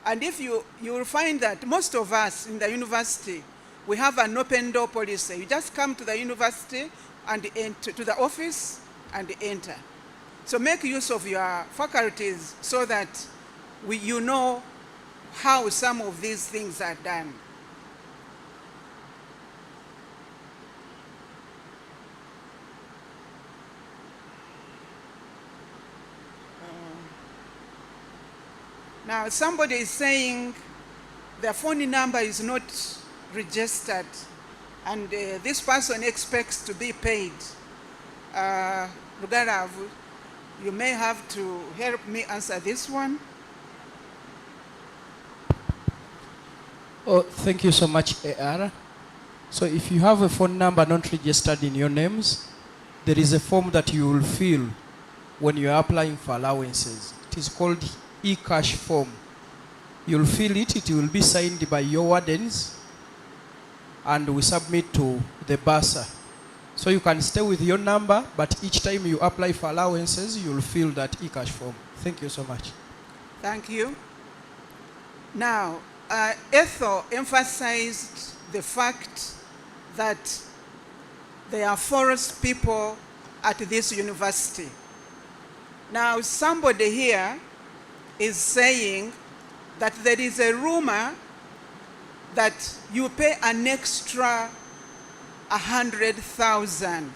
And if you will find that most of us in the university, we have an open door policy. You just come to the university and enter, to the office and enter. So make use of your faculties so that you know how some of these things are done. Now somebody is saying their phone number is not registered and this person expects to be paid. Rugaravu, You may have to help me answer this one. Oh, thank you so much, AR. So if you have a phone number not registered in your names, there is a form that you will fill when you are applying for allowances. It is called e-cash form. You'll fill it, it will be signed by your wardens, and we submit to the bursar. So you can stay with your number, but each time you apply for allowances, you'll fill that e-cash form. Thank you so much. Thank you. Now, Ethel emphasized the fact that there are forest people at this university. Now, somebody here is saying that there is a rumor that you pay an extra 100,000.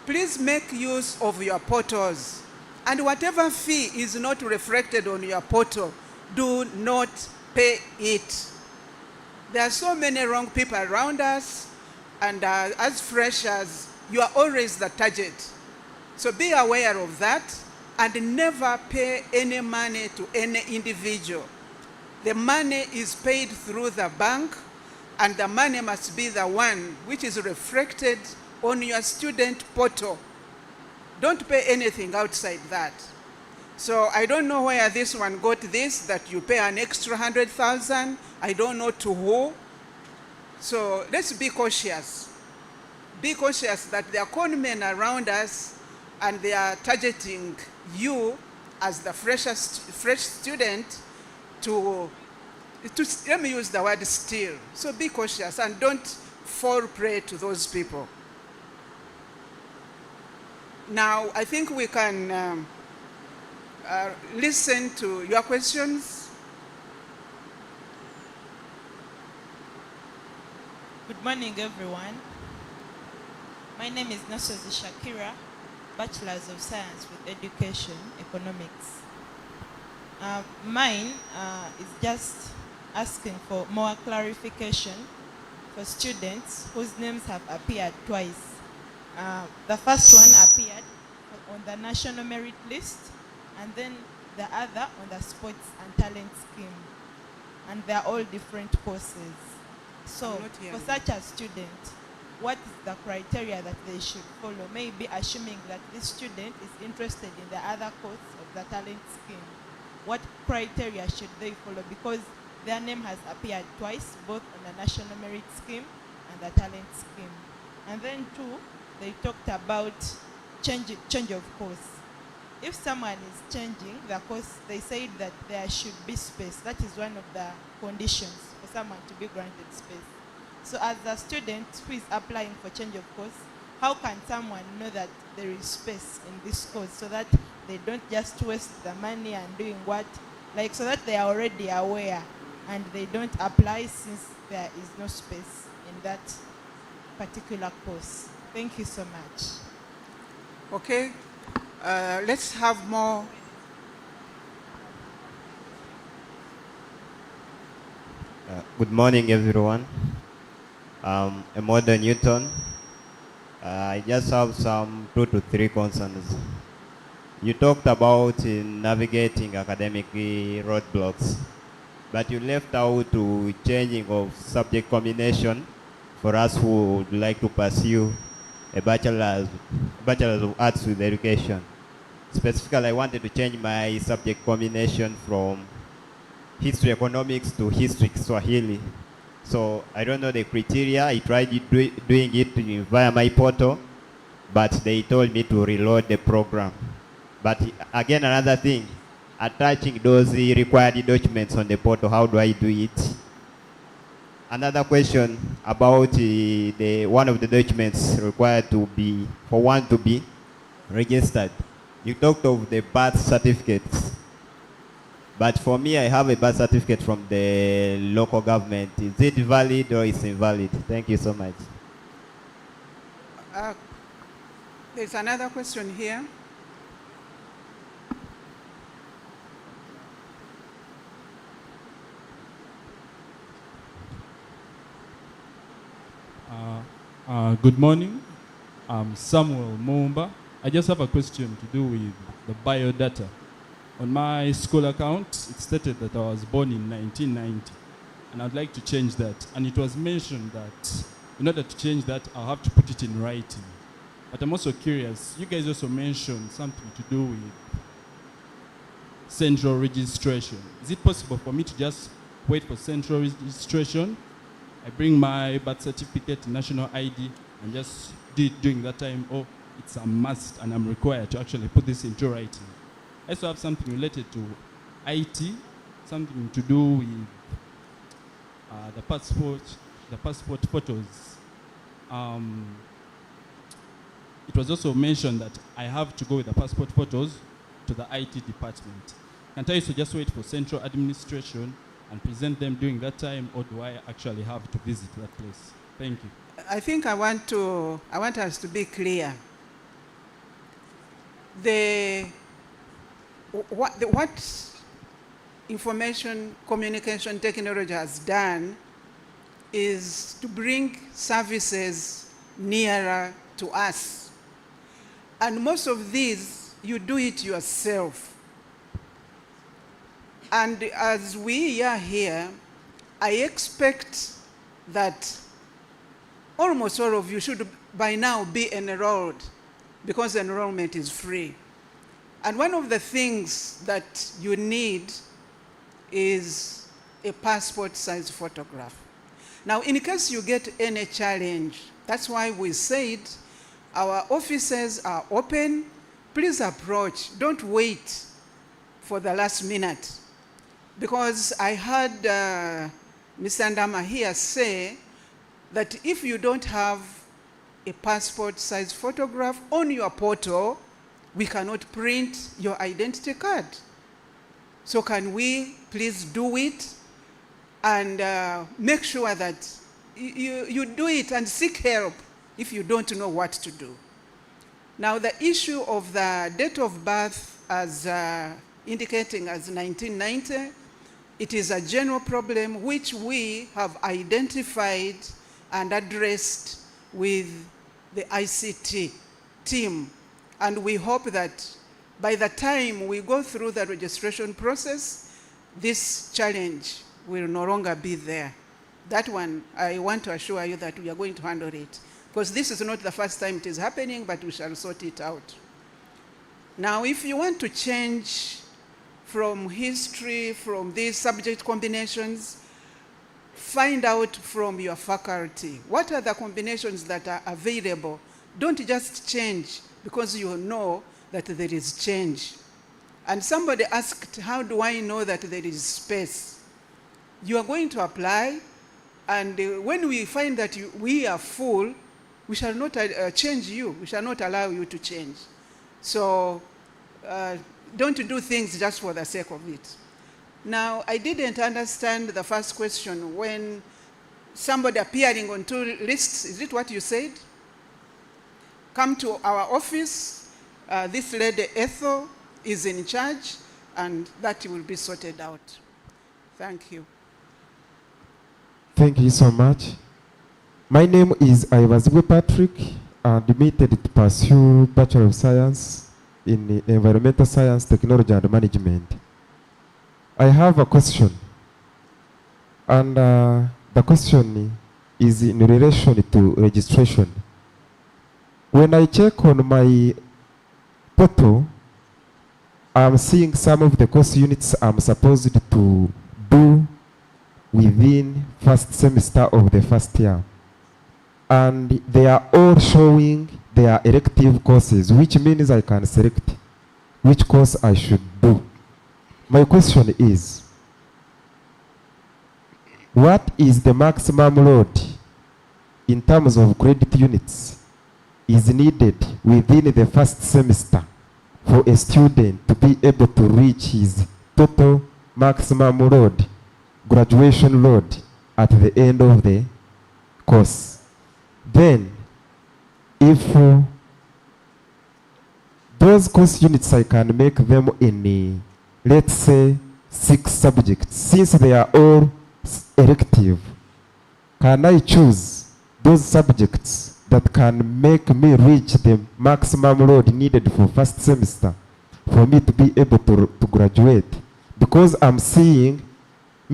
Please make use of your portals, and whatever fee is not reflected on your portal, do not pay it. There are so many wrong people around us, and as freshers, you are always the target. So be aware of that, and never pay any money to any individual. The money is paid through the bank, and the money must be the one which is reflected on your student portal. Don't pay anything outside that. So I don't know where this one got this, that you pay an extra 100,000. I don't know to who. So let's be cautious. Be cautious that there are conmen around us, and they are targeting you as the fresh student to let me use the word steal. So be cautious and don't fall prey to those people. Now, I think we can listen to your questions. Good morning, everyone. My name is Nasozi Shakira, Bachelor's of Science with Education, Economics. Mine is just asking for more clarification for students whose names have appeared twice. The first one appeared on the national merit list, and then the other on the sports and talent scheme. And they're all different courses. So for such a student, what is the criteria that they should follow? Maybe assuming that this student is interested in the other course of the talent scheme. What criteria should they follow? Because their name has appeared twice, both on the national merit scheme and the talent scheme. And then two, they talked about change of course. If someone is changing the course, they said that there should be space. That is one of the conditions for someone to be granted space. So as a student who is applying for change of course, how can someone know that there is space in this course so that they don't just waste the money and doing what, like, so that they are already aware and they don't apply since there is no space in that particular course? Thank you so much. Okay, let's have more. Good morning, everyone. Modern Newton. I just have some 2 to 3 concerns. You talked about navigating academic roadblocks, but you left out changing of subject combination for us who would like to pursue a bachelor's of arts with education. Specifically, I wanted to change my subject combination from history economics to history Swahili. So I don't know the criteria. I tried doing it via my portal, but they told me to reload the program. But again, another thing, attaching those required documents on the portal, how do I do it? Another question about the one of the documents required to be, for one to be registered. You talked of the birth certificates. But for me, I have a birth certificate from the local government. Is it valid or is it invalid? Thank you so much. There's another question here. Good morning. I'm Samuel Mumba I just have a question to do with the biodata. On my school account, it stated that I was born in 1990, and I'd like to change that. And it was mentioned that in order to change that, I'll have to put it in writing. But I'm also curious, you guys also mentioned something to do with central registration. Is it possible for me to just wait for central registration? I bring my birth certificate, national ID, and just do it during that time, or it's a must and I'm required to actually put this into writing? I also have something related to IT, something to do with the passport photos. It was also mentioned that I have to go with the passport photos to the IT department. Can't I also just wait for central administration and present them during that time, or do I actually have to visit that place? Thank you. I think I want us to be clear. What information communication technology has done is to bring services nearer to us. And most of these, you do it yourself. And as we are here, I expect that almost all of you should by now be enrolled, because enrollment is free. And one of the things that you need is a passport size photograph. Now, in case you get any challenge, that's why we said our offices are open. Please approach. Don't wait for the last minute. Because I heard Mr. Ndama here say that if you don't have a passport size photograph on your portal, we cannot print your identity card. So can we please do it and make sure that you do it and seek help if you don't know what to do. Now, the issue of the date of birth as indicating as 1990, it is a general problem which we have identified and addressed with the ICT team. And we hope that by the time we go through the registration process, this challenge will no longer be there. That one, I want to assure you that we are going to handle it. Because this is not the first time it is happening, but we shall sort it out. Now, if you want to change from history, from these subject combinations, find out from your faculty. What are the combinations that are available? Don't just change because you know that there is change. And somebody asked, how do I know that there is space? You are going to apply, and when we find that we are full, we shall not change you. We shall not allow you to change. So don't do things just for the sake of it. Now, I didn't understand the first question when somebody appearing on 2 lists. Is it what you said? Come to our office. This lady, Ethel, is in charge, and that will be sorted out. Thank you. Thank you so much. My name is Iwazwe Patrick, admitted to pursue Bachelor of Science in Environmental Science, Technology and Management. I have a question, and the question is in relation to registration. When I check on my portal, I'm seeing some of the course units I'm supposed to do within first semester of the first year. And they are all showing their elective courses, which means I can select which course I should do. My question is, what is the maximum load in terms of credit units is needed within the first semester for a student to be able to reach his total maximum load, graduation load, at the end of the course? Then, if those course units, I can make them in, let's say, 6 subjects, since they are all elective, can I choose those subjects that can make me reach the maximum load needed for first semester for me to be able to graduate? Because I'm seeing,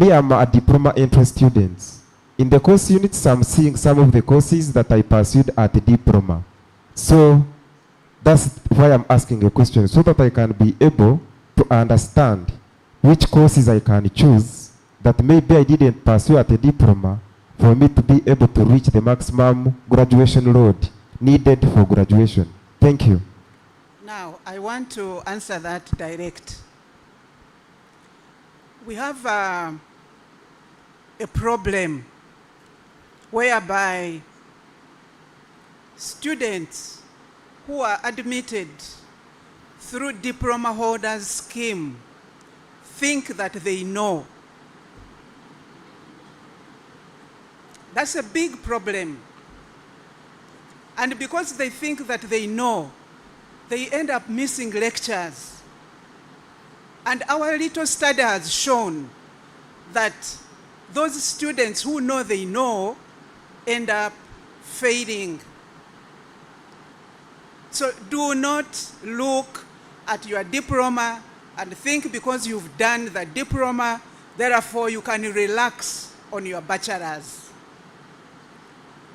I'm a diploma entry student. In the course units, I'm seeing some of the courses that I pursued at the diploma. So that's why I'm asking a question, so that I can be able to understand which courses I can choose that maybe I didn't pursue at a diploma for me to be able to reach the maximum graduation load needed for graduation. Thank you. Now, I want to answer that direct. We have a problem whereby students who are admitted through diploma holders scheme think that they know. That's a big problem. And because they think that they know, they end up missing lectures. And our little study has shown that those students who know they know end up failing. So do not look at your diploma and think because you've done the diploma, therefore you can relax on your bachelor's.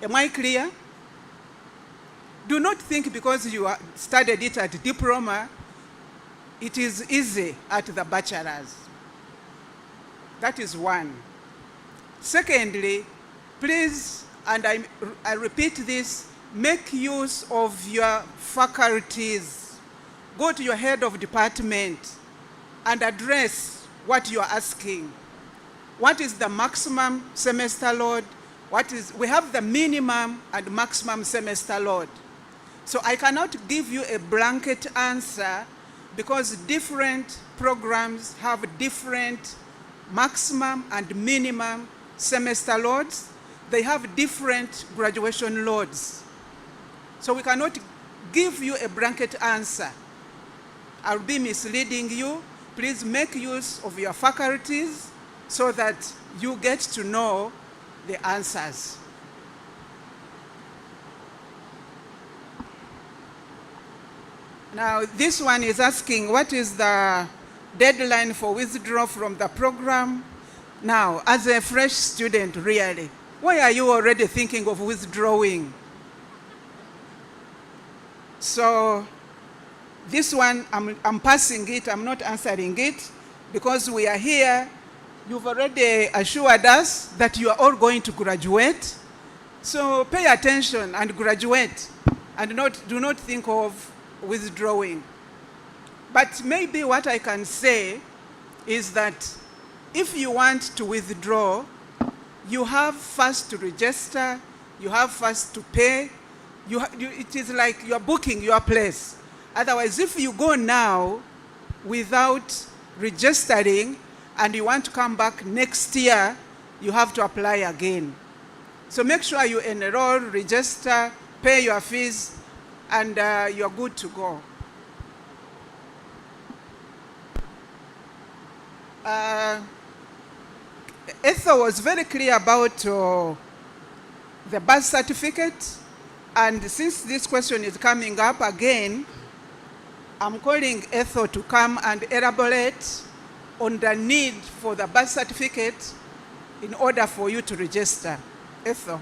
Am I clear? Do not think because you studied it at diploma, it is easy at the bachelor's. That is one. Secondly, please, and I repeat this, make use of your faculties. Go to your head of department and address what you are asking. What is the maximum semester load? We have the minimum and maximum semester load. So I cannot give you a blanket answer because different programs have different maximum and minimum semester loads. They have different graduation loads. So we cannot give you a blanket answer. I'll be misleading you. Please make use of your faculties so that you get to know the answers. Now, this one is asking, what is the deadline for withdrawal from the program? Now, as a fresh student, really, why are you already thinking of withdrawing? So, this one, I'm passing it, I'm not answering it, because we are here. You've already assured us that you are all going to graduate. So pay attention and graduate, and do not think of withdrawing. But maybe what I can say is that if you want to withdraw, you have first to register, you have first to pay. It is like you are booking your place. Otherwise, if you go now without registering and you want to come back next year, you have to apply again. So make sure you enroll, register, pay your fees, and you're good to go. Ethel was very clear about the birth certificate, and since this question is coming up again, I'm calling Ethel to come and elaborate on the need for the birth certificate in order for you to register. Ethel.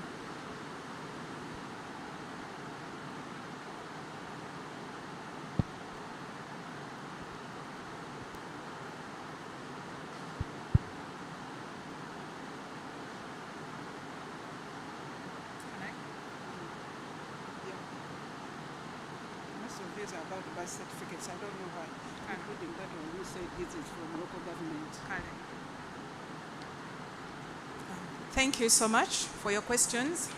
About birth certificates, I don't know why, including that one you said this is from local government. Thank you so much for your questions.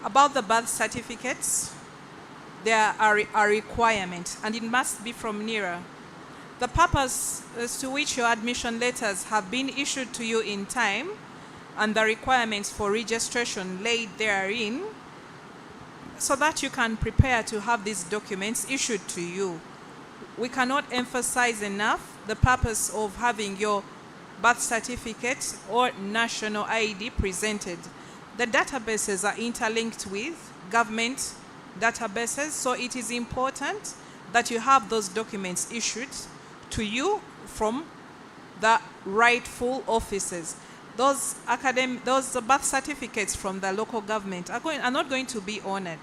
About the birth certificates, there are a requirement, and it must be from NERA. The purpose as to which your admission letters have been issued to you in time, and the requirements for registration laid therein, so that you can prepare to have these documents issued to you. We cannot emphasize enough the purpose of having your birth certificate or national ID presented. The databases are interlinked with government databases. So it is important that you have those documents issued to you from the rightful offices. Those birth certificates from the local government are not going to be honored.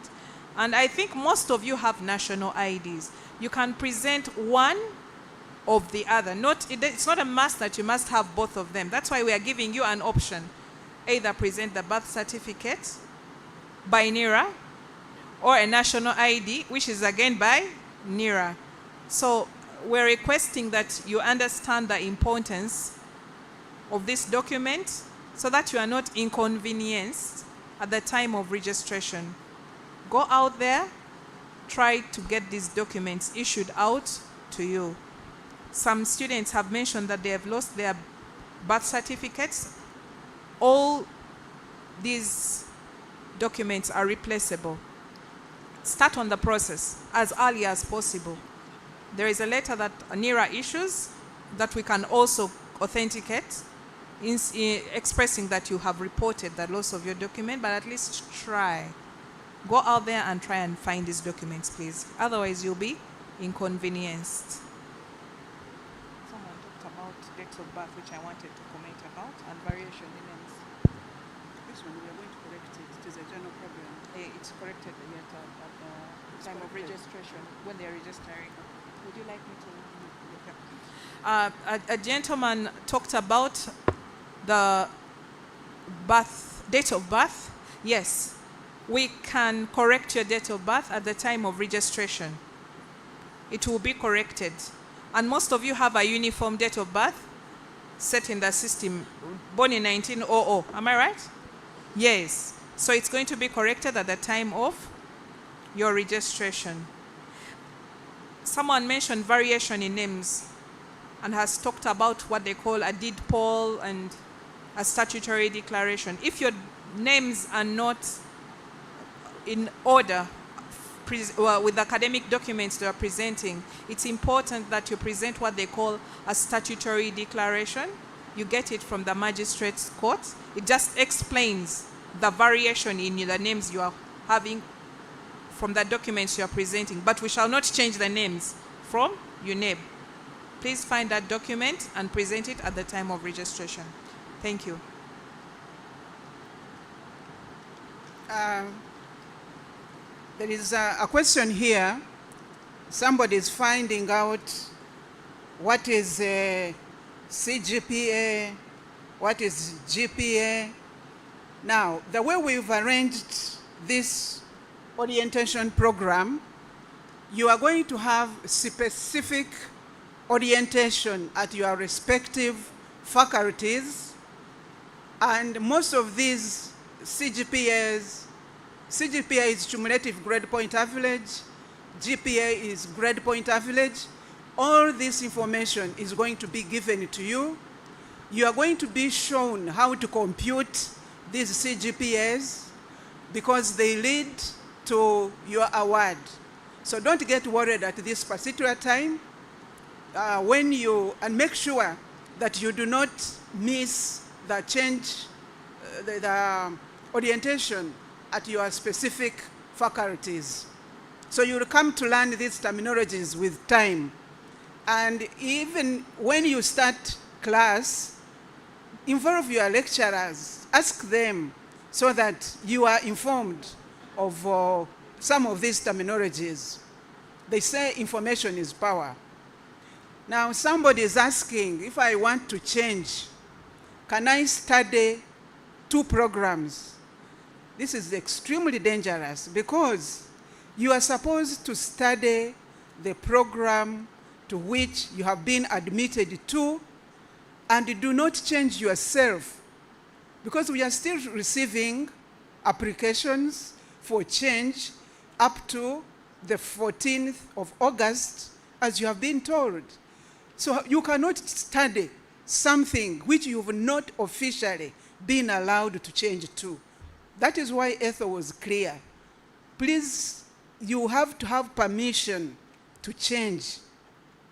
And I think most of you have national IDs. You can present one of the other. It's not a must that you must have both of them. That's why we are giving you an option. Either present the birth certificate by NIRA or a national ID, which is again by NIRA. So we're requesting that you understand the importance of this document so that you are not inconvenienced at the time of registration. Go out there, try to get these documents issued out to you. Some students have mentioned that they have lost their birth certificates. All these documents are replaceable. Start on the process as early as possible. There is a letter that NIRA issues that we can also authenticate, expressing that you have reported the loss of your document, but at least try. Go out there and try and find these documents, please. Otherwise, you'll be inconvenienced. Someone talked about dates of birth, which I wanted to comment about, and variation in names. This one, we are going to correct it. It is a general problem. It's corrected yet at the time of registration, when they're registering. Would you like me to? A gentleman talked about the date of birth. Yes. We can correct your date of birth at the time of registration. It will be corrected. And most of you have a uniform date of birth set in the system, born in 1900. Am I right? Yes. So it's going to be corrected at the time of your registration. Someone mentioned variation in names and has talked about what they call a deed poll and a statutory declaration. If your names are not in order with academic documents they are presenting, it's important that you present what they call a statutory declaration. You get it from the magistrate's court. It just explains the variation in the names you are having from the documents you are presenting, but we shall not change the names from UNEB. Please find that document and present it at the time of registration. Thank you. There is a question here. Somebody is finding out what is CGPA, what is GPA. Now, the way we've arranged this orientation program, you are going to have specific orientation at your respective faculties, and most of these CGPA is cumulative grade point average, GPA is grade point average. All this information is going to be given to you. You are going to be shown how to compute these CGPAs because they lead to your award. So don't get worried at this particular time. And make sure that you do not miss the change, the orientation at your specific faculties. So you'll come to learn these terminologies with time. And even when you start class, involve your lecturers, ask them so that you are informed of some of these terminologies. They say information is power. Now somebody is asking, if I want to change, can I study 2 programs? This is extremely dangerous because you are supposed to study the program to which you have been admitted to, and do not change yourself, because we are still receiving applications for change up to the 14th of August, as you have been told. So you cannot study something which you have not officially been allowed to change to. That is why Ethel was clear. Please, you have to have permission to change.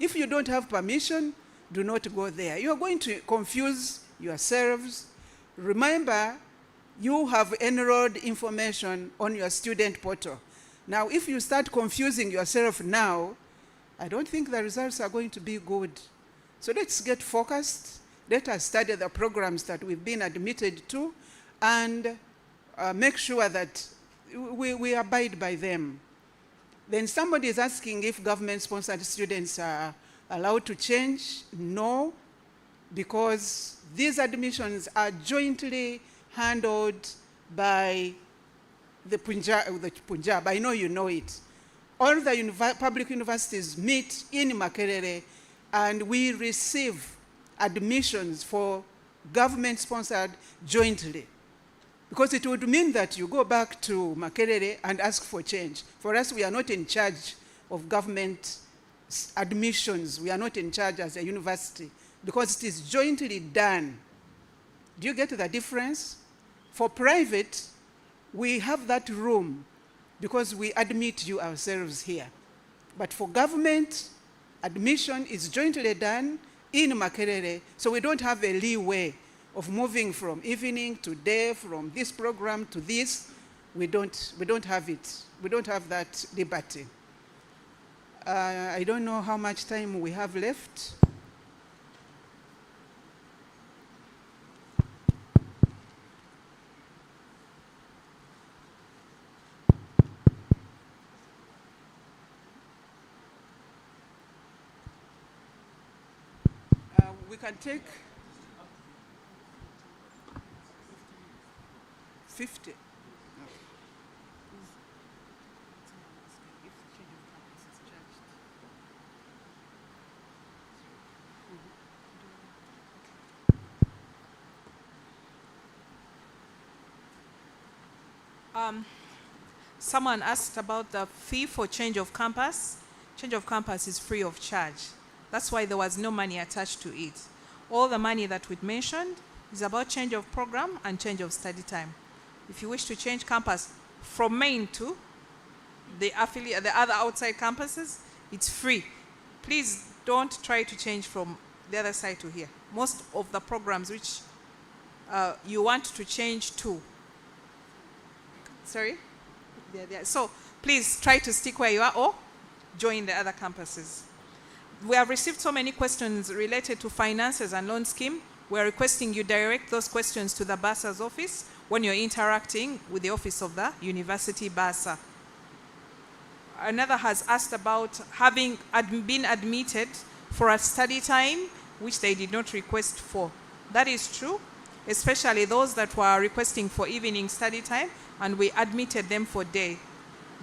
If you don't have permission, do not go there. You are going to confuse yourselves. Remember, you have enrolled information on your student portal. Now, if you start confusing yourself now, I don't think the results are going to be good. So let's get focused. Let us study the programs that we've been admitted to and make sure that we abide by them. Then somebody is asking if government-sponsored students are allowed to change. No, because these admissions are jointly handled by the Punjab. I know you know it. All the public universities meet in Makerere, and we receive admissions for government-sponsored jointly. Because it would mean that you go back to Makerere and ask for change. For us, we are not in charge of government admissions. We are not in charge as a university because it is jointly done. Do you get the difference? For private, we have that room because we admit you ourselves here. But for government, admission is jointly done in Makerere, so we don't have a leeway of moving from evening to day, from this program to this. We don't have it. We don't have that liberty. I don't know how much time we have left. We can take 50. Someone asked about the fee for change of campus. Change of campus is free of charge. That's why there was no money attached to it. All the money that we mentioned is about change of program and change of study time. If you wish to change campus from main to the other outside campuses, it's free. Please don't try to change from the other side to here. Most of the programs which you want to change to, sorry? So please try to stick where you are or join the other campuses. We have received so many questions related to finances and loan scheme. We're requesting you direct those questions to the BASA's office when you're interacting with the office of the University BASA. Another has asked about having been admitted for a study time which they did not request for. That is true, especially those that were requesting for evening study time, and we admitted them for day.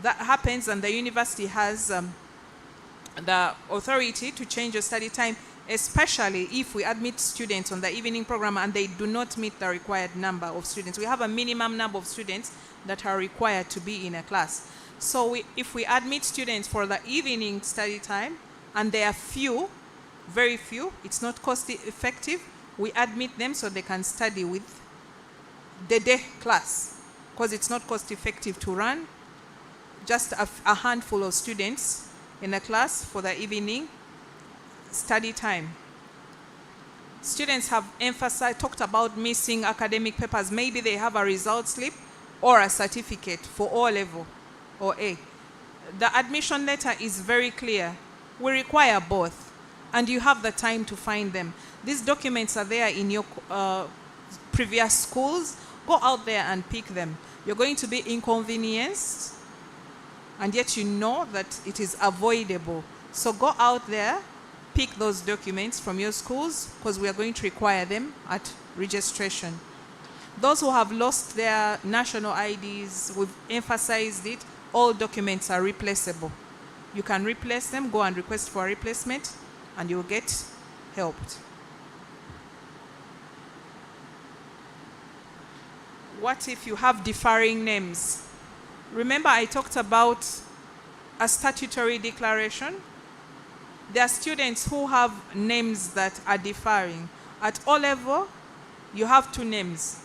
That happens, and the university has the authority to change your study time, especially if we admit students on the evening program and they do not meet the required number of students. We have a minimum number of students that are required to be in a class. So if we admit students for the evening study time and they are few, very few, it's not cost effective, we admit them so they can study with the day class, because it's not cost effective to run just a handful of students in a class for the evening study time. Students have talked about missing academic papers. Maybe they have a result slip or a certificate for O level or A. The admission letter is very clear. We require both, and you have the time to find them. These documents are there in your previous schools. Go out there and pick them. You're going to be inconvenienced, and yet you know that it is avoidable. So go out there, pick those documents from your schools, because we are going to require them at registration. Those who have lost their national IDs, we've emphasized it, all documents are replaceable. You can replace them, go and request for a replacement, and you'll get helped. What if you have differing names? Remember I talked about a statutory declaration? There are students who have names that are differing. At O level, you have 2 names.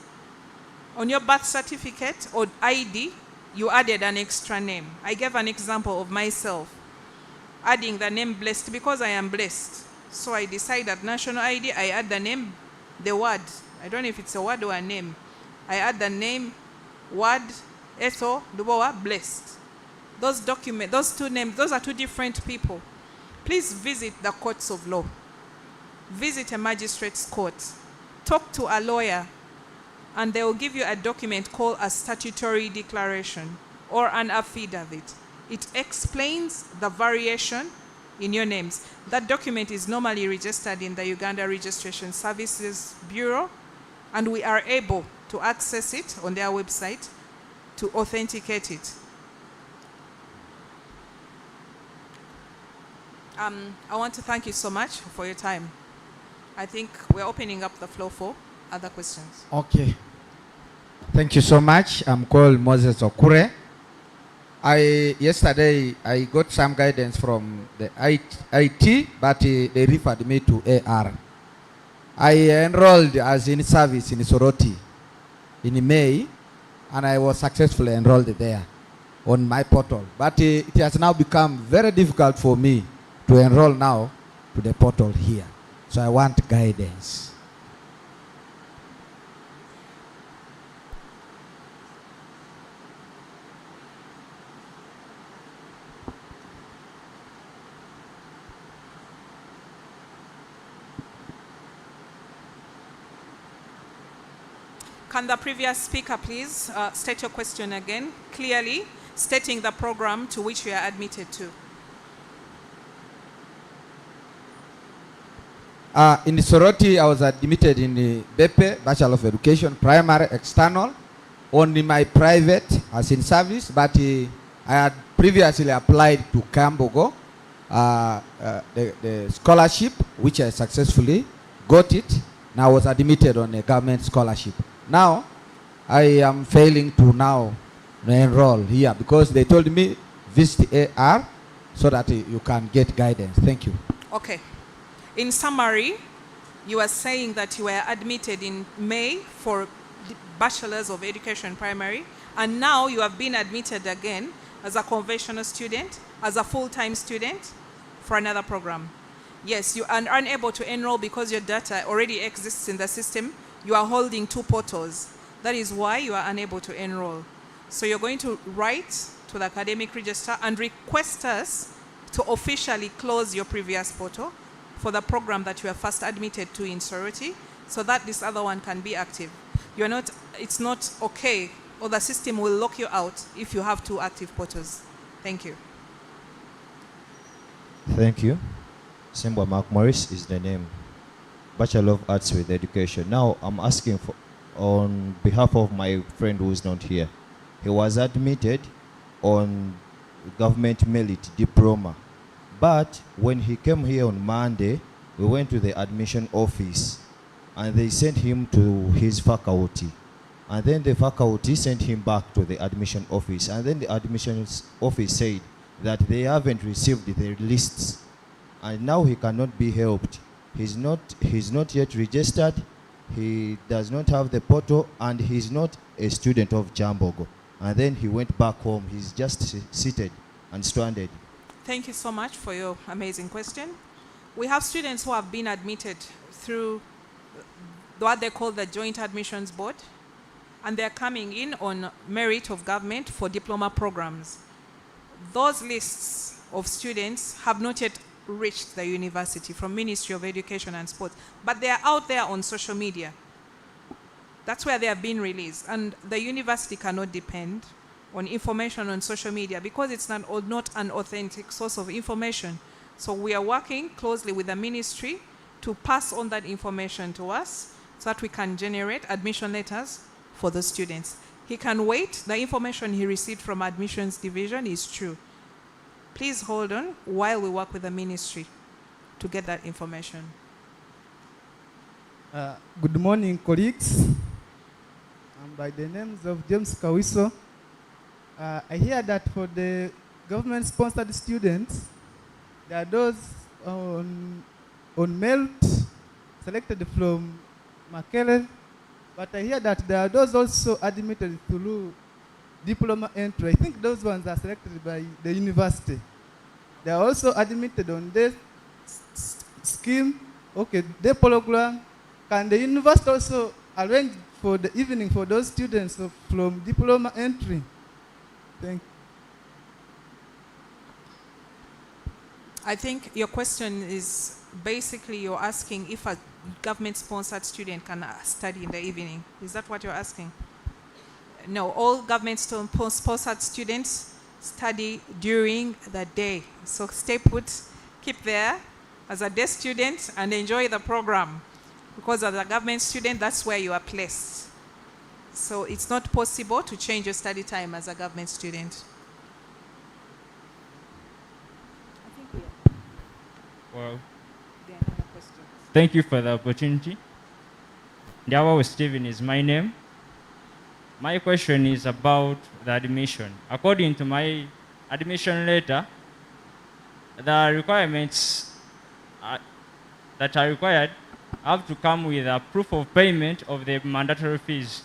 On your birth certificate or ID, you added an extra name. I gave an example of myself, adding the name Blessed because I am blessed. So I decided national ID, I add the name, the word. I don't know if it's a word or a name. I add the name, word, Eto, Dubowa, blessed. Those two names, those are two different people. Please visit the courts of law. Visit a magistrate's court. Talk to a lawyer, and they will give you a document called a statutory declaration or an affidavit. It explains the variation in your names. That document is normally registered in the Uganda Registration Services Bureau, and we are able to access it on their website to authenticate it. I want to thank you so much for your time. I think we're opening up the floor for other questions. Okay. Thank you so much. I'm called Moses Okure. Yesterday I got some guidance from the IT, but they referred me to AR. I enrolled as in service in Soroti in May, and I was successfully enrolled there on my portal. But it has now become very difficult for me to enroll now to the portal here. So I want guidance. Can the previous speaker please state your question again, clearly stating the program to which you are admitted to? In Soroti, I was admitted in the BEPE, Bachelor of Education, Primary, External, only my private as in service, but I had previously applied to Kyambogo, the scholarship, which I successfully got it. Now I was admitted on a government scholarship. Now, I am failing to now enroll here because they told me visit AR so that you can get guidance. Thank you. Okay. In summary, you are saying that you were admitted in May for the Bachelors of Education Primary, and now you have been admitted again as a conventional student, as a full-time student for another program. Yes, you are unable to enroll because your data already exists in the system. You are holding two portals. That is why you are unable to enroll. So you're going to write to the academic register and request us to officially close your previous portal for the program that you are first admitted to in Soroti, so that this other one can be active. It's not okay, or the system will lock you out if you have two active portals. Thank you. Thank you. Simbwa Mark Morris is the name. Bachelor of Arts with Education. Now I'm asking for, on behalf of my friend who is not here. He was admitted on government merit diploma. But when he came here on Monday, we went to the admission office and they sent him to his faculty. And then the faculty sent him back to the admission office. And then the admission office said that they haven't received the lists. And now he cannot be helped. He's not yet registered. He does not have the portal, and he's not a student of Kyambogo. And then he went back home. He's just seated and stranded. Thank you so much for your amazing question. We have students who have been admitted through what they call the Joint Admissions Board, and they're coming in on merit of government for diploma programs. Those lists of students have not yet reached the university from Ministry of Education and Sports, but they are out there on social media. That's where they have been released, and the university cannot depend on information on social media because it's not an authentic source of information. So we are working closely with the ministry to pass on that information to us so that we can generate admission letters for the students. He can wait. The information he received from admissions division is true. Please hold on while we work with the ministry to get that information. Good morning, colleagues. I'm by the names of James Kawiso. I hear that for the government-sponsored students, there are those on merit selected from Makele, but I hear that there are those also admitted through diploma entry. I think those ones are selected by the university. They are also admitted on this scheme. Okay, the program. Can the university also arrange for the evening for those students from diploma entry? Thank you. I think your question is basically you're asking if a government-sponsored student can study in the evening. Is that what you're asking? No, all government-sponsored students study during the day. So stay put, keep there as a day student and enjoy the program. Because as a government student, that's where you are placed. So it's not possible to change your study time as a government student. Well, thank you for the opportunity. Ndawa Stephen is my name. My question is about the admission. According to my admission letter, the requirements that are required have to come with a proof of payment of the mandatory fees.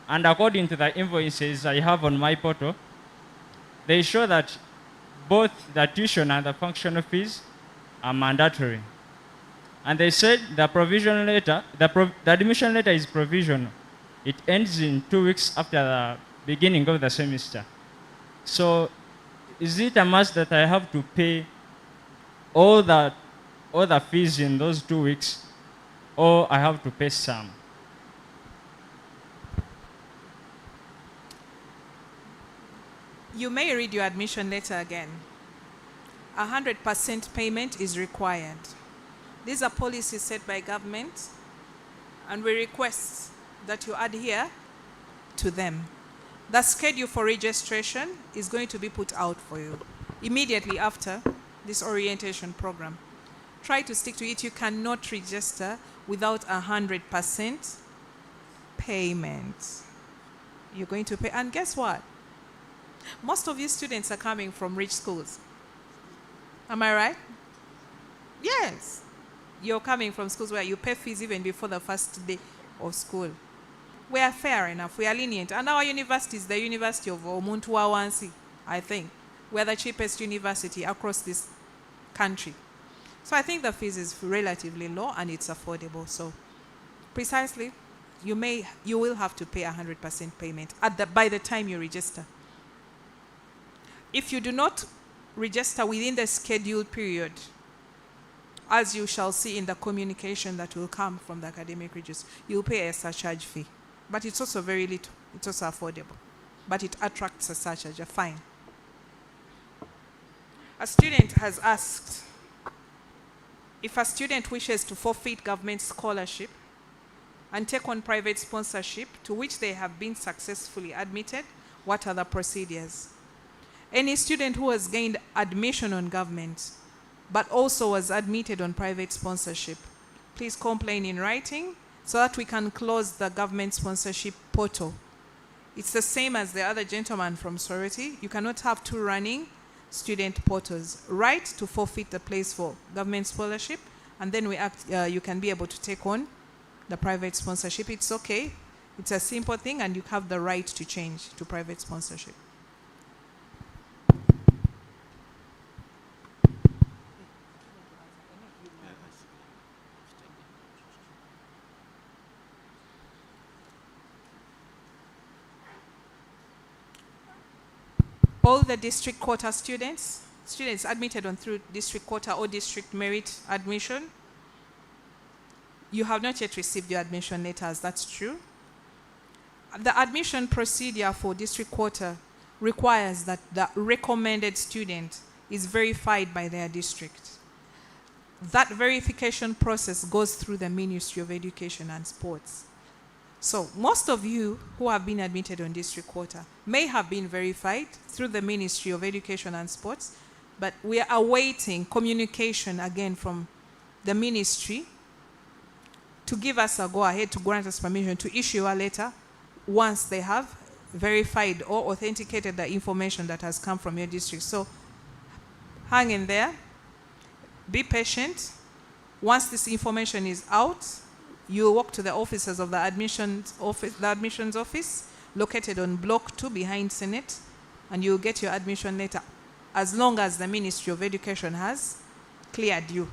And according to the invoices I have on my portal, they show that both the tuition and the functional fees are mandatory. And they said the provision letter, the admission letter is provisional. It ends in 2 weeks after the beginning of the semester. So is it a must that I have to pay all the fees in those 2 weeks, or I have to pay some? You may read your admission letter again. 100% payment is required. These are policies set by government, and we request that you adhere to them. The schedule for registration is going to be put out for you immediately after this orientation program. Try to stick to it. You cannot register without 100% payment. You're going to pay, and guess what? Most of you students are coming from rich schools. Am I right? Yes. You're coming from schools where you pay fees even before the first day of school. We are fair enough. We are lenient. And our university is the University of Omuntu Wansi, I think. We're the cheapest university across this country. So I think the fees is relatively low and it's affordable. So precisely, you will have to pay 100% payment by the time you register. If you do not register within the scheduled period, as you shall see in the communication that will come from the academic register, you'll pay a surcharge fee. But it's also very little. It's also affordable. But it attracts a surcharge, a fine. A student has asked, if a student wishes to forfeit government scholarship and take on private sponsorship to which they have been successfully admitted, what are the procedures? Any student who has gained admission on government but also was admitted on private sponsorship, please complain in writing so that we can close the government sponsorship portal. It's the same as the other gentleman from Sorority. You cannot have two running student portals. Right to forfeit the place for government scholarship, and then you can be able to take on the private sponsorship. It's okay. It's a simple thing, and you have the right to change to private sponsorship. All the district quota students admitted on through district quota or district merit admission, you have not yet received your admission letters, that's true. The admission procedure for district quota requires that the recommended student is verified by their district. That verification process goes through the Ministry of Education and Sports. So most of you who have been admitted on district quota may have been verified through the Ministry of Education and Sports, but we are awaiting communication again from the ministry to give us a go-ahead, to grant us permission to issue a letter once they have verified or authenticated the information that has come from your district. So hang in there, be patient. Once this information is out, you walk to the offices of the admissions office, located on Block 2 behind Senate, and you'll get your admission letter as long as the Ministry of Education has cleared you.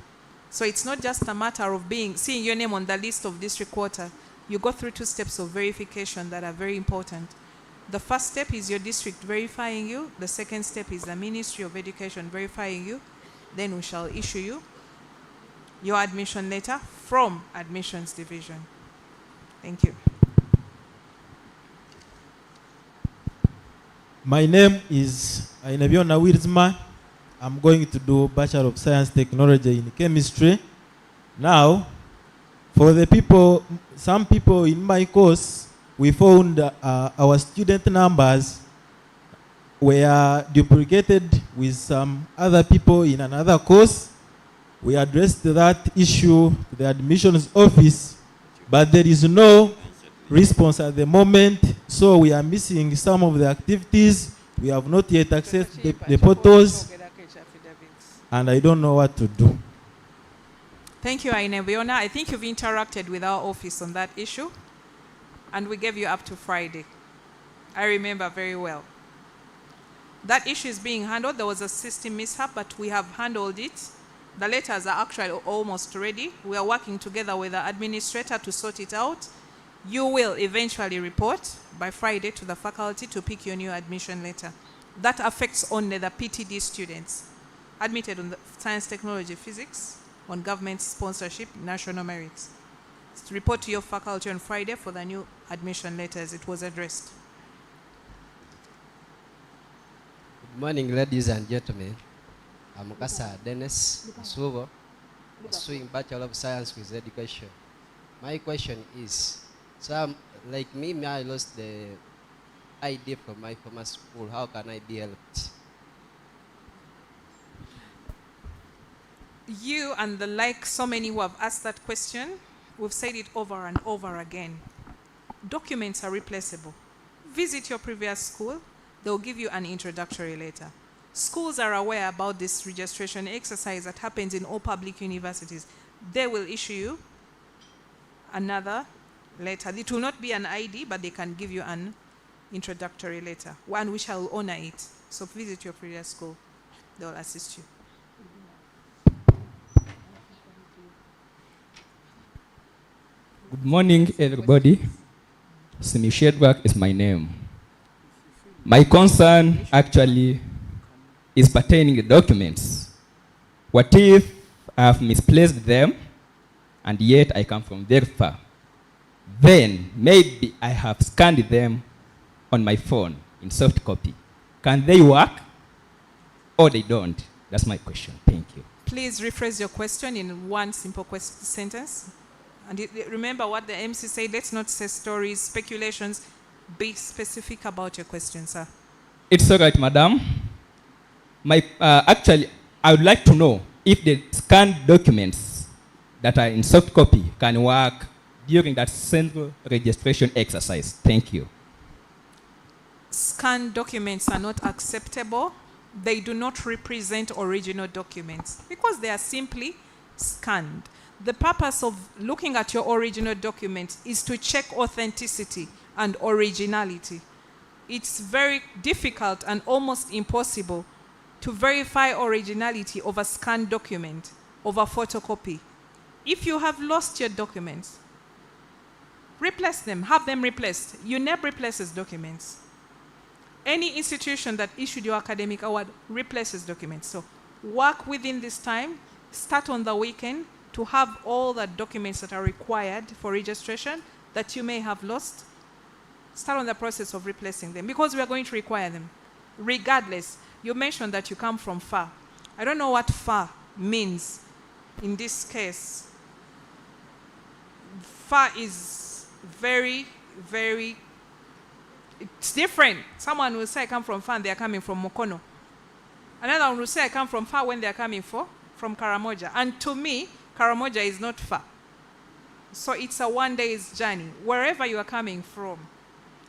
So it's not just a matter of seeing your name on the list of district quota you go through 2 steps of verification that are very important. The first step is your district verifying you. The second step is the Ministry of Education verifying you. Then we shall issue you your admission letter from Admissions Division. Thank you. My name is Ainebiona Wirzma. I'm going to do Bachelor of Science Technology in Chemistry. Now, for the people, some people in my course, we found our student numbers were duplicated with some other people in another course. We addressed that issue to the admissions office, but there is no response at the moment, so we are missing some of the activities. We have not yet accessed the portals, and I don't know what to do. Thank you, Ainebiona. I think you've interacted with our office on that issue, and we gave you up to Friday. I remember very well. That issue is being handled. There was a system mishap, but we have handled it. The letters are actually almost ready. We are working together with the administrator to sort it out. You will eventually report by Friday to the faculty to pick your new admission letter. That affects only the PTD students admitted on the science, technology, physics, on government sponsorship, national merits. Report to your faculty on Friday for the new admission letters. It was addressed. Good morning, ladies and gentlemen. I'm Kasa Dennis Suvo, pursuing Bachelor of Science with Education. My question is, some like me, I lost the ID from my former school. How can I be helped? You and the like, so many who have asked that question, we've said it over and over again. Documents are replaceable. Visit your previous school, they'll give you an introductory letter. Schools are aware about this registration exercise that happens in all public universities. They will issue you another letter. It will not be an ID, but they can give you an introductory letter, one which I will honor it. So visit your previous school. They will assist you. Good morning, everybody. Simi Shedwork is my name. My concern actually is pertaining the documents. What if I have misplaced them and yet I come from very far? Then maybe I have scanned them on my phone in soft copy. Can they work or they don't? That's my question. Thank you. Please rephrase your question in one simple sentence. And remember what the MC said, let's not say stories, speculations. Be specific about your question, sir. It's all right, madam. Actually, I would like to know if the scanned documents that are in soft copy can work during that central registration exercise. Thank you. Scanned documents are not acceptable. They do not represent original documents because they are simply scanned. The purpose of looking at your original document is to check authenticity and originality. It's very difficult and almost impossible to verify originality of a scanned document, of a photocopy. If you have lost your documents, replace them, have them replaced. UNEP replaces documents. Any institution that issued your academic award replaces documents. So work within this time, start on the weekend to have all the documents that are required for registration that you may have lost. Start on the process of replacing them because we are going to require them. Regardless, you mentioned that you come from far. I don't know what far means in this case. Far is very, very, it's different. Someone will say I come from far and they are coming from Mokono. Another one will say I come from far when they are coming from Karamoja. And to me, Karamoja is not far. So it's a one-day's journey, wherever you are coming from.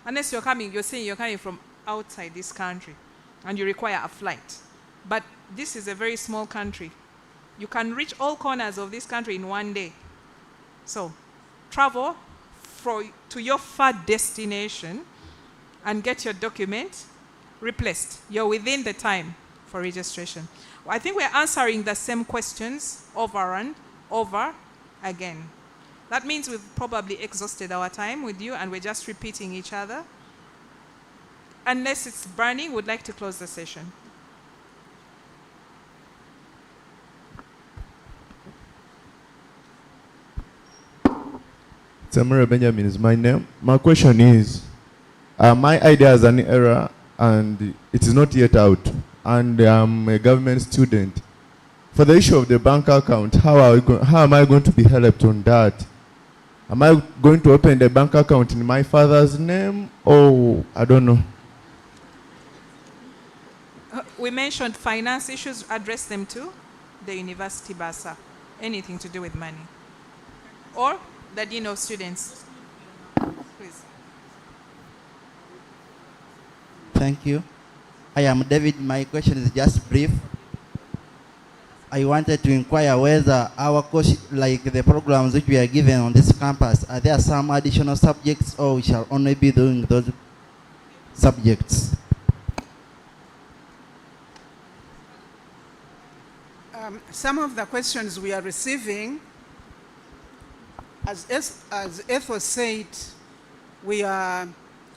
Unless you're saying you're coming from outside this country and you require a flight. But this is a very small country. You can reach all corners of this country in one day. So travel to your far destination and get your document replaced. You're within the time for registration. I think we're answering the same questions over and over again. That means we've probably exhausted our time with you and we're just repeating each other. Unless it's burning, we'd like to close the session. Samara Benjamin is my name. My question is, my idea has an error and it is not yet out, and I'm a government student. For the issue of the bank account, how am I going to be helped on that? Am I going to open the bank account in my father's name, or I don't know? We mentioned finance issues, address them to the university bursar. Anything to do with money. Or the dean of students. Please. Thank you. I am David. My question is just brief. I wanted to inquire whether our course, like the programs which we are given on this campus, are there some additional subjects, or we shall only be doing those subjects? Some of the questions we are receiving, as Ethel said, we are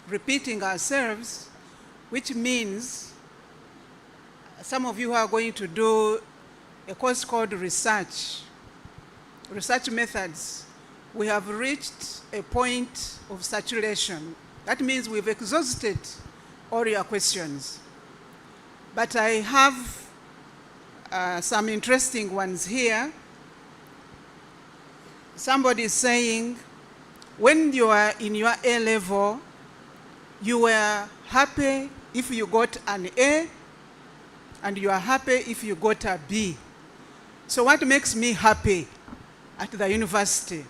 repeating ourselves, which means some of you are going to do a course called research methods. We have reached a point of saturation. That means we've exhausted all your questions. But I have some interesting ones here. Somebody is saying, when you are in your A level, you were happy if you got an A, and you are happy if you got a B. So what makes me happy at the university?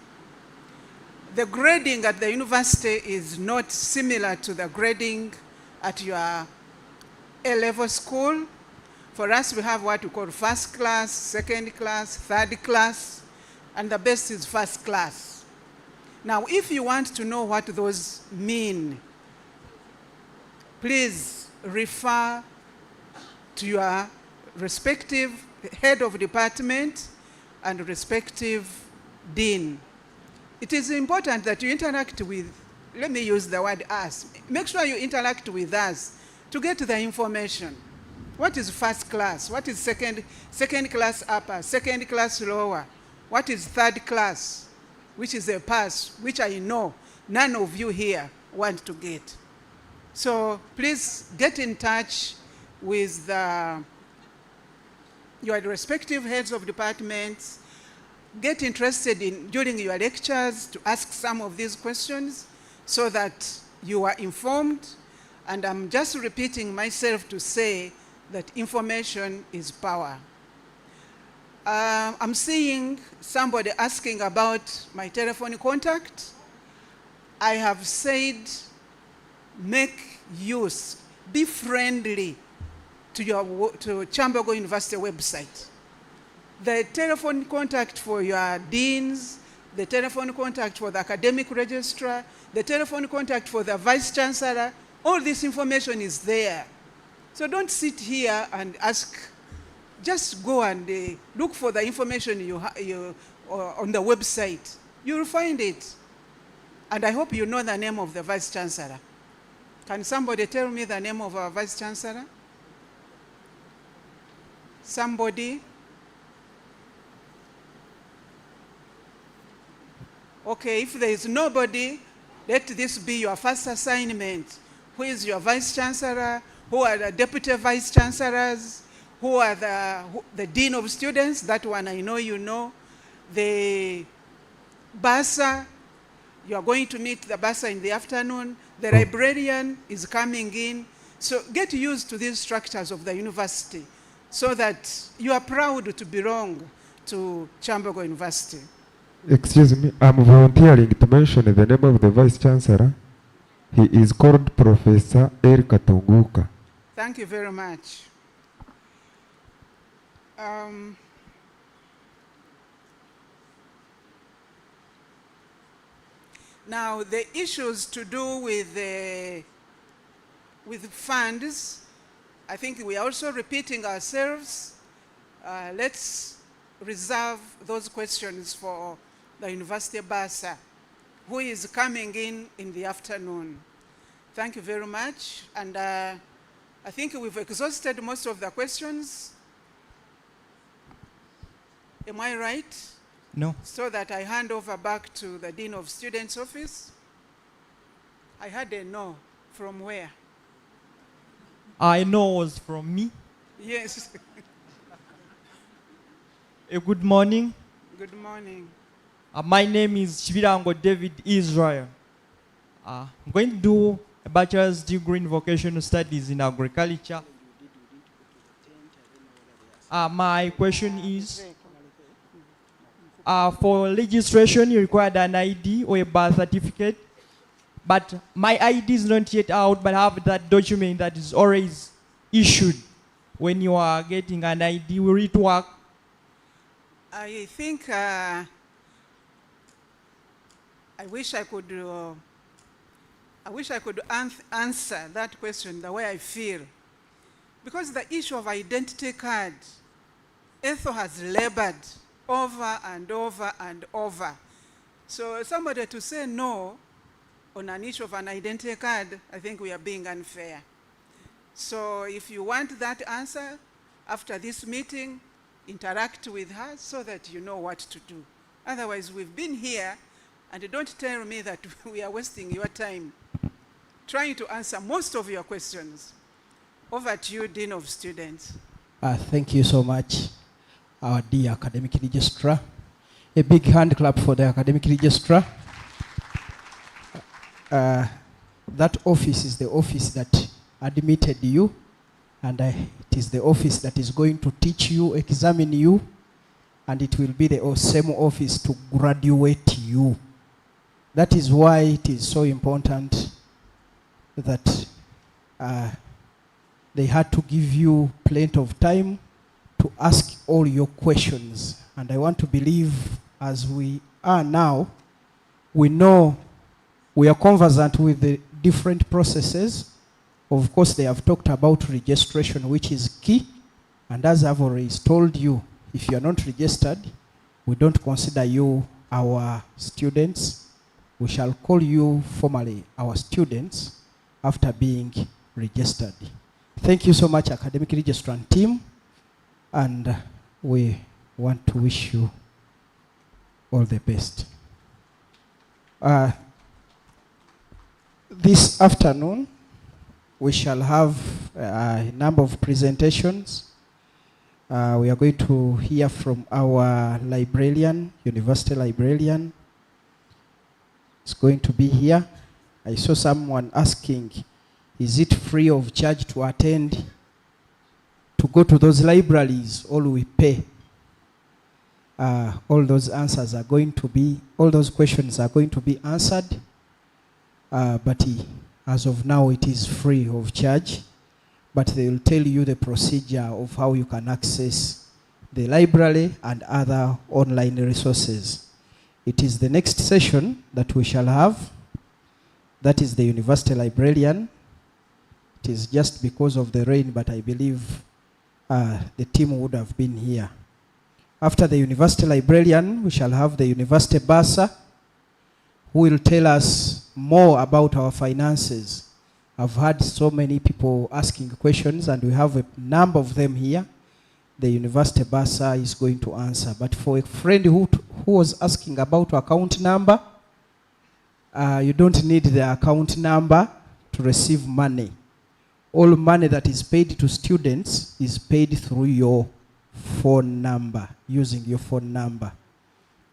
The grading at the university is not similar to the grading at your A-level school. For us, we have what we call first class, second class, third class, and the best is first class. Now, if you want to know what those mean, please refer to your respective head of department and respective dean. It is important that you interact with, let me use the word us. Make sure you interact with us to get the information. What is first class? What is second class upper? Second class lower? What is third class? Which is a pass, which I know none of you here want to get. So please get in touch with your respective heads of departments. Get interested in, during your lectures, to ask some of these questions so that you are informed. And I'm just repeating myself to say that information is power. I'm seeing somebody asking about my telephone contact. I have said, make use, be friendly to Kyambogo University website. The telephone contact for your deans, the telephone contact for the academic registrar, the telephone contact for the vice chancellor, all this information is there. So don't sit here and ask, just go and look for the information on the website. You'll find it. And I hope you know the name of the vice chancellor. Can somebody tell me the name of our vice chancellor? Somebody? Okay, if there is nobody, let this be your first assignment. Who is your vice chancellor? Who are the deputy vice chancellors? Who are the dean of students? That one I know you know. The bursar, you are going to meet the bursar in the afternoon. The librarian is coming in. So get used to these structures of the university so that you are proud to belong to Kyambogo University. Excuse me, I'm volunteering to mention the name of the Vice Chancellor. He is called Professor Eric Katunguka. Thank you very much. Now, the issues to do with funds, I think we are also repeating ourselves. Let's reserve those questions for the university bursar, who is coming in the afternoon. Thank you very much. And I think we've exhausted most of the questions. Am I right? No. So that I hand over back to the Dean of Students' office. I had a no. From where? I know was from me. Yes. Good morning. Good morning. My name is Chivirango David Israel. I'm going to do a bachelor's degree in vocational studies in agriculture. My question is, for registration, you require an ID or a birth certificate. But my ID is not yet out, but I have that document that is always issued when you are getting an ID. Will it work? I think I wish I could answer that question the way I feel. Because the issue of identity card, ETHO has labored over and over and over. So somebody to say no on an issue of an identity card, I think we are being unfair. So if you want that answer, after this meeting, interact with her so that you know what to do. Otherwise, we've been here, and don't tell me that we are wasting your time trying to answer most of your questions. Over to you, Dean of Students. Thank you so much, our dear academic registrar. A big hand clap for the academic registrar. That office is the office that admitted you, and it is the office that is going to teach you, examine you, and it will be the same office to graduate you. That is why it is so important that they had to give you plenty of time to ask all your questions. And I want to believe, as we are now, we know, we are conversant with the different processes. Of course, they have talked about registration, which is key. And as I've already told you, if you are not registered, we don't consider you our students. We shall call you formally our students after being registered. Thank you so much, academic registrant team. And we want to wish you all the best. This afternoon, we shall have a number of presentations. We are going to hear from our librarian, university librarian. It's going to be here. I saw someone asking, is it free of charge to attend, to go to those libraries, or we pay? All those answers are going to be, all those questions are going to be answered. But as of now, it is free of charge. But they will tell you the procedure of how you can access the library and other online resources. It is the next session that we shall have. That is the university librarian. It is just because of the rain, but I believe the team would have been here. After the university librarian, we shall have the university bursar, who will tell us more about our finances. I've had so many people asking questions, and we have a number of them here. The university bursar is going to answer. But for a friend who was asking about account number, you don't need the account number to receive money. All money that is paid to students is paid through your phone number, using your phone number.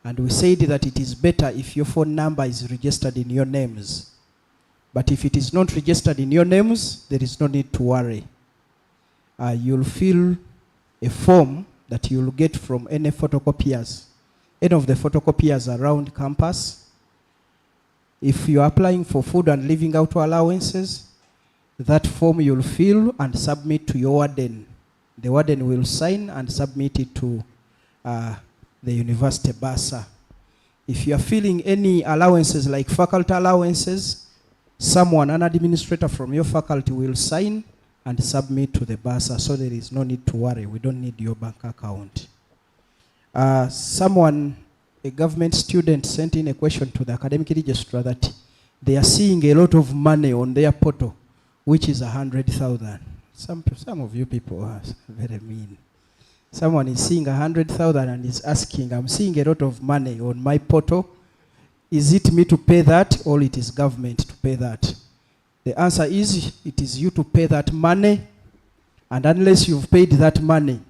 And we said that it is better if your phone number is registered in your names. But if it is not registered in your names, there is no need to worry. You'll fill a form that you'll get from any photocopiers, any of the photocopiers around campus. If you're applying for food and living out allowances, that form you'll fill and submit to your warden. The warden will sign and submit it to the university bursar. If you are filling any allowances like faculty allowances, someone, an administrator from your faculty, will sign and submit to the bursar, so there is no need to worry. We don't need your bank account. A a government student sent in a question to the academic registrar that they are seeing a lot of money on their portal, which is 100,000. Some of you people are very mean. Someone is seeing 100,000 and is asking, I'm seeing a lot of money on my portal. Is it me to pay that, or it is government to pay that? The answer is, it is you to pay that money, and unless you've paid that money,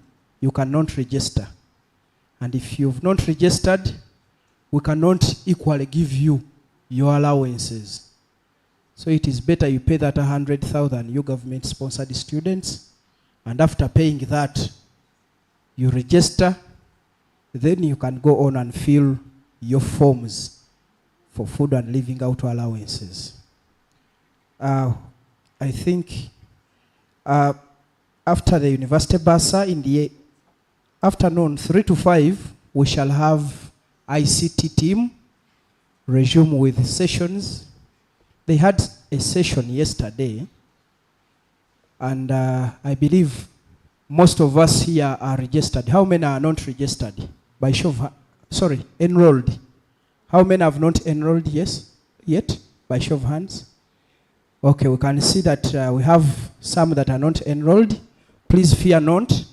you cannot register. And if you've not registered, we cannot equally give you your allowances. So it is better you pay that 100,000, you government-sponsored students, and after paying that, you register, then you can go on and fill your forms for food and living out allowances. I think after the university bursa in the afternoon, 3 to 5, we shall have ICT team resume with sessions. They had a session yesterday, and I believe most of us here are registered. How many are not registered? By show of enrolled. How many have not enrolled yet? By show of hands. Okay, we can see that we have some that are not enrolled. Please fear not.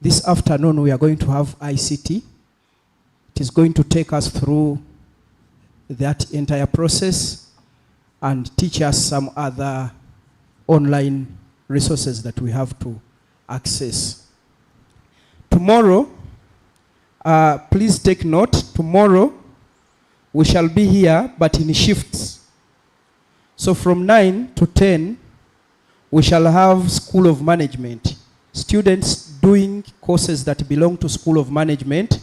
This afternoon we are going to have ICT. It is going to take us through that entire process and teach us some other online resources that we have to access. Tomorrow, please take note, tomorrow we shall be here but in shifts. So from 9 to 10, we shall have School of Management. Students doing courses that belong to School of Management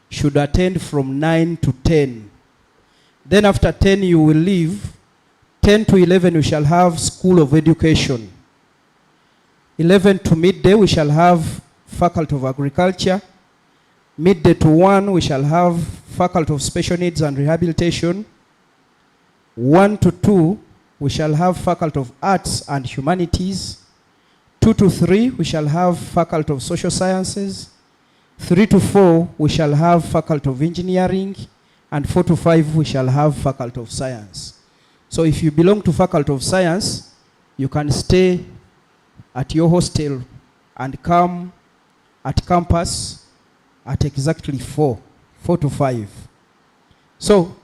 should attend from 9 to 10. Then after 10 you will leave. 10 to 11 we shall have School of Education. 11 to midday we shall have Faculty of Agriculture. Midday to 1 we shall have Faculty of Special Needs and Rehabilitation. 1 to 2 we shall have Faculty of Arts and Humanities. 2 to 3 we shall have Faculty of Social Sciences. 3 to 4 we shall have Faculty of Engineering. And 4 to 5 we shall have Faculty of Science. So if you belong to Faculty of Science, you can stay at your hostel and come at campus at exactly 4 to 5. So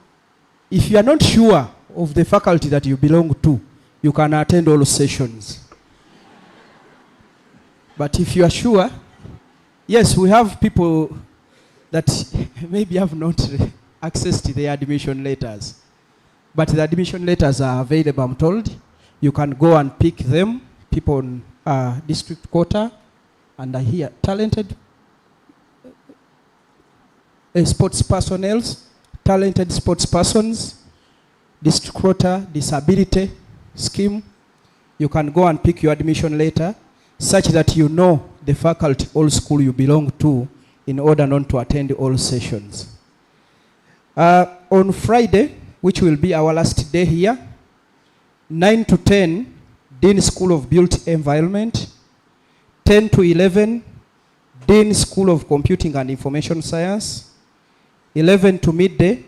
if you are not sure of the faculty that you belong to, you can attend all sessions. But if you are sure, yes, we have people that maybe have not accessed their admission letters. But the admission letters are available, I'm told. You can go and pick them. People on district quota and are here. Talented sports personnel, talented sports persons, district quota, disability scheme. You can go and pick your admission letter such that you know the faculty or school you belong to in order not to attend all sessions. On Friday, which will be our last day here, 9 to 10, Dean School of Built Environment. 10 to 11, Dean School of Computing and Information Science. 11 to midday,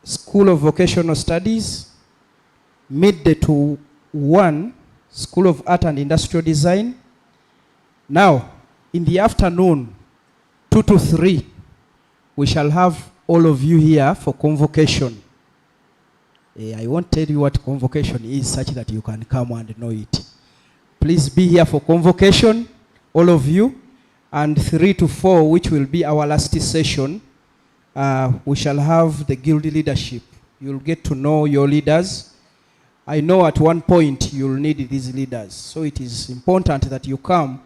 School of Vocational Studies. Midday to 1, School of Art and Industrial Design. Now, in the afternoon, 2 to 3, we shall have all of you here for convocation. I won't tell you what convocation is such that you can come and know it. Please be here for convocation, all of you. And 3 to 4, which will be our last session, we shall have the guild leadership. You'll get to know your leaders. I know at one point you'll need these leaders. So it is important that you come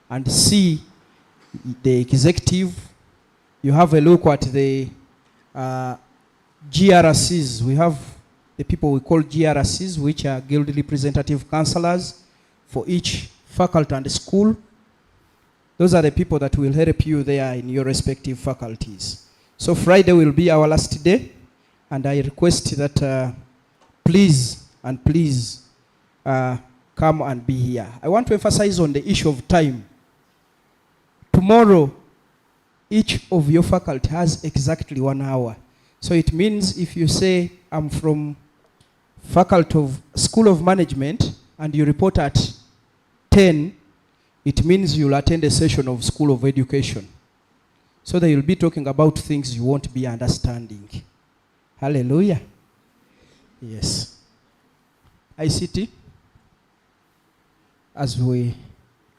and see the executive. You have a look at the GRCs. We have the people we call GRCs, which are Guild Representative Councillors for each faculty and school. Those are the people that will help you there in your respective faculties. So Friday will be our last day, and I request that please come and be here. I want to emphasize on the issue of time. Tomorrow, each of your faculty has exactly 1 hour. So it means if you say, I'm from Faculty of School of Management, and you report at 10, it means you'll attend a session of School of Education. So they will be talking about things you won't be understanding. Hallelujah. Yes. ICT, as we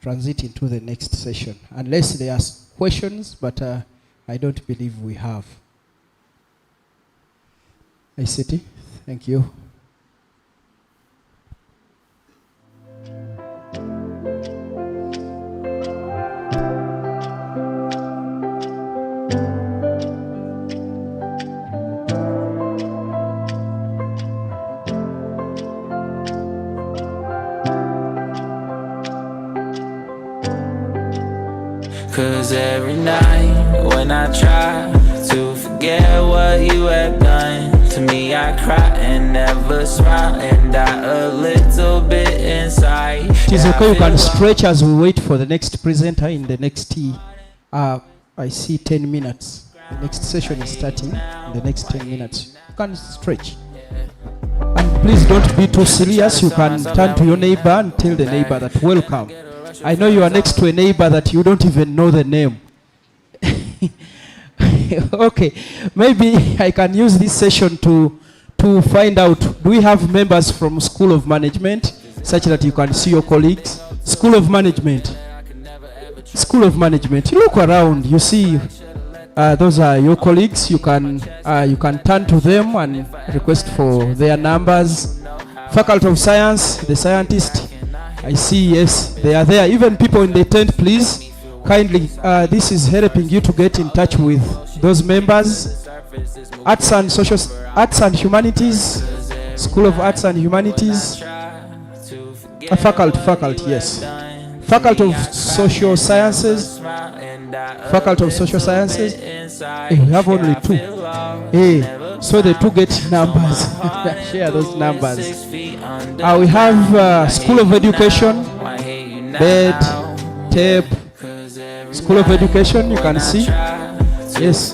transit into the next session, unless there are questions, but I don't believe we have. ICT, thank you. Cause every night when I try to forget what you have done to me, I cry and never smile and die a little bit inside. It is okay, you can stretch as we wait for the next presenter in the next I see 10 minutes. The next session is starting in the next 10 minutes. You can stretch. And please don't be too serious. You can turn to your neighbor and tell the neighbor that welcome. I know you are next to a neighbor that you don't even know the name. Okay, maybe I can use this session to find out, do we have members from School of Management, such that you can see your colleagues? School of Management. School of Management. You look around, you see those are your colleagues. You can turn to them and request for their numbers. Faculty of Science, the scientist. I see, yes, they are there. Even people in the tent, please, kindly, this is helping you to get in touch with those members. Arts and Humanities, School of Arts and Humanities. Faculty, yes. Faculty of Social Sciences. Faculty of Social Sciences. We have only 2. So the 2 get numbers. Share those numbers. We have School of Education, bed, tape. School of Education, you can see. Yes.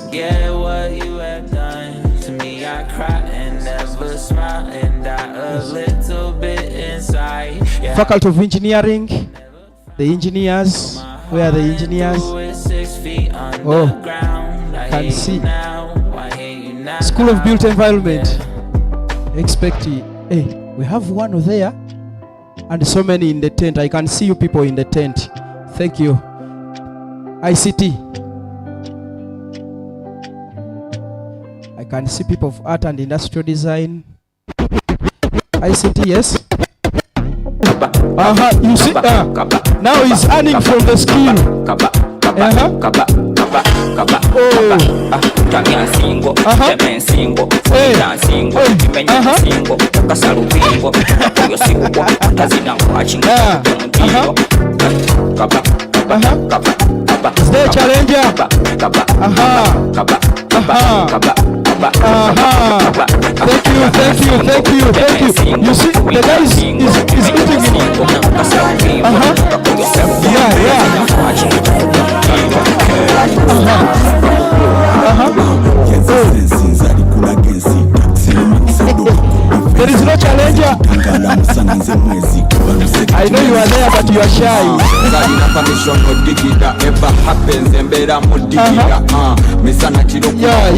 Faculty of Engineering, the engineers. Where are the engineers? Oh, can see. School of Built Environment. Expect it. Hey, we have 1 there, and so many in the tent. I can see you people in the tent. Thank you. ICT. I can see people of Art and Industrial Design. ICT, yes. You see, now he's earning from the skill. Is there a challenger? Thank you. You see, the guy is eating it. There is no challenger. I know you are there, but you are shy. Yeah.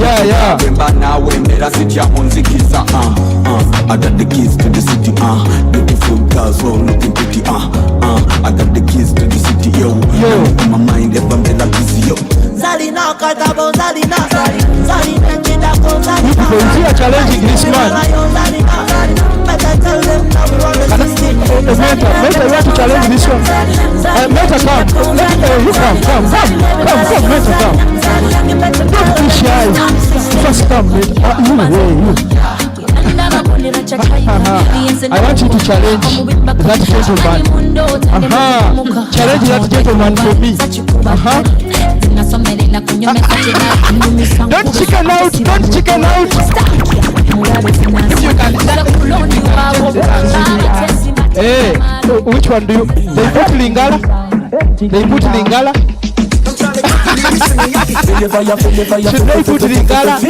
I got the keys to the city, beautiful girls all looking pretty, I got the keys to the city, yo. In my mind, if I'm busy, yo. Zalina, you see a challenging this man. Meta, you want to challenge this one? Meta, come. You come, Meta, come. Don't be shy. First come, Meta. I want you to challenge that gentleman. Challenge that gentleman for me. Don't chicken out. If you can. Hey, which one do you? They put Lingala. Should they put Lingala?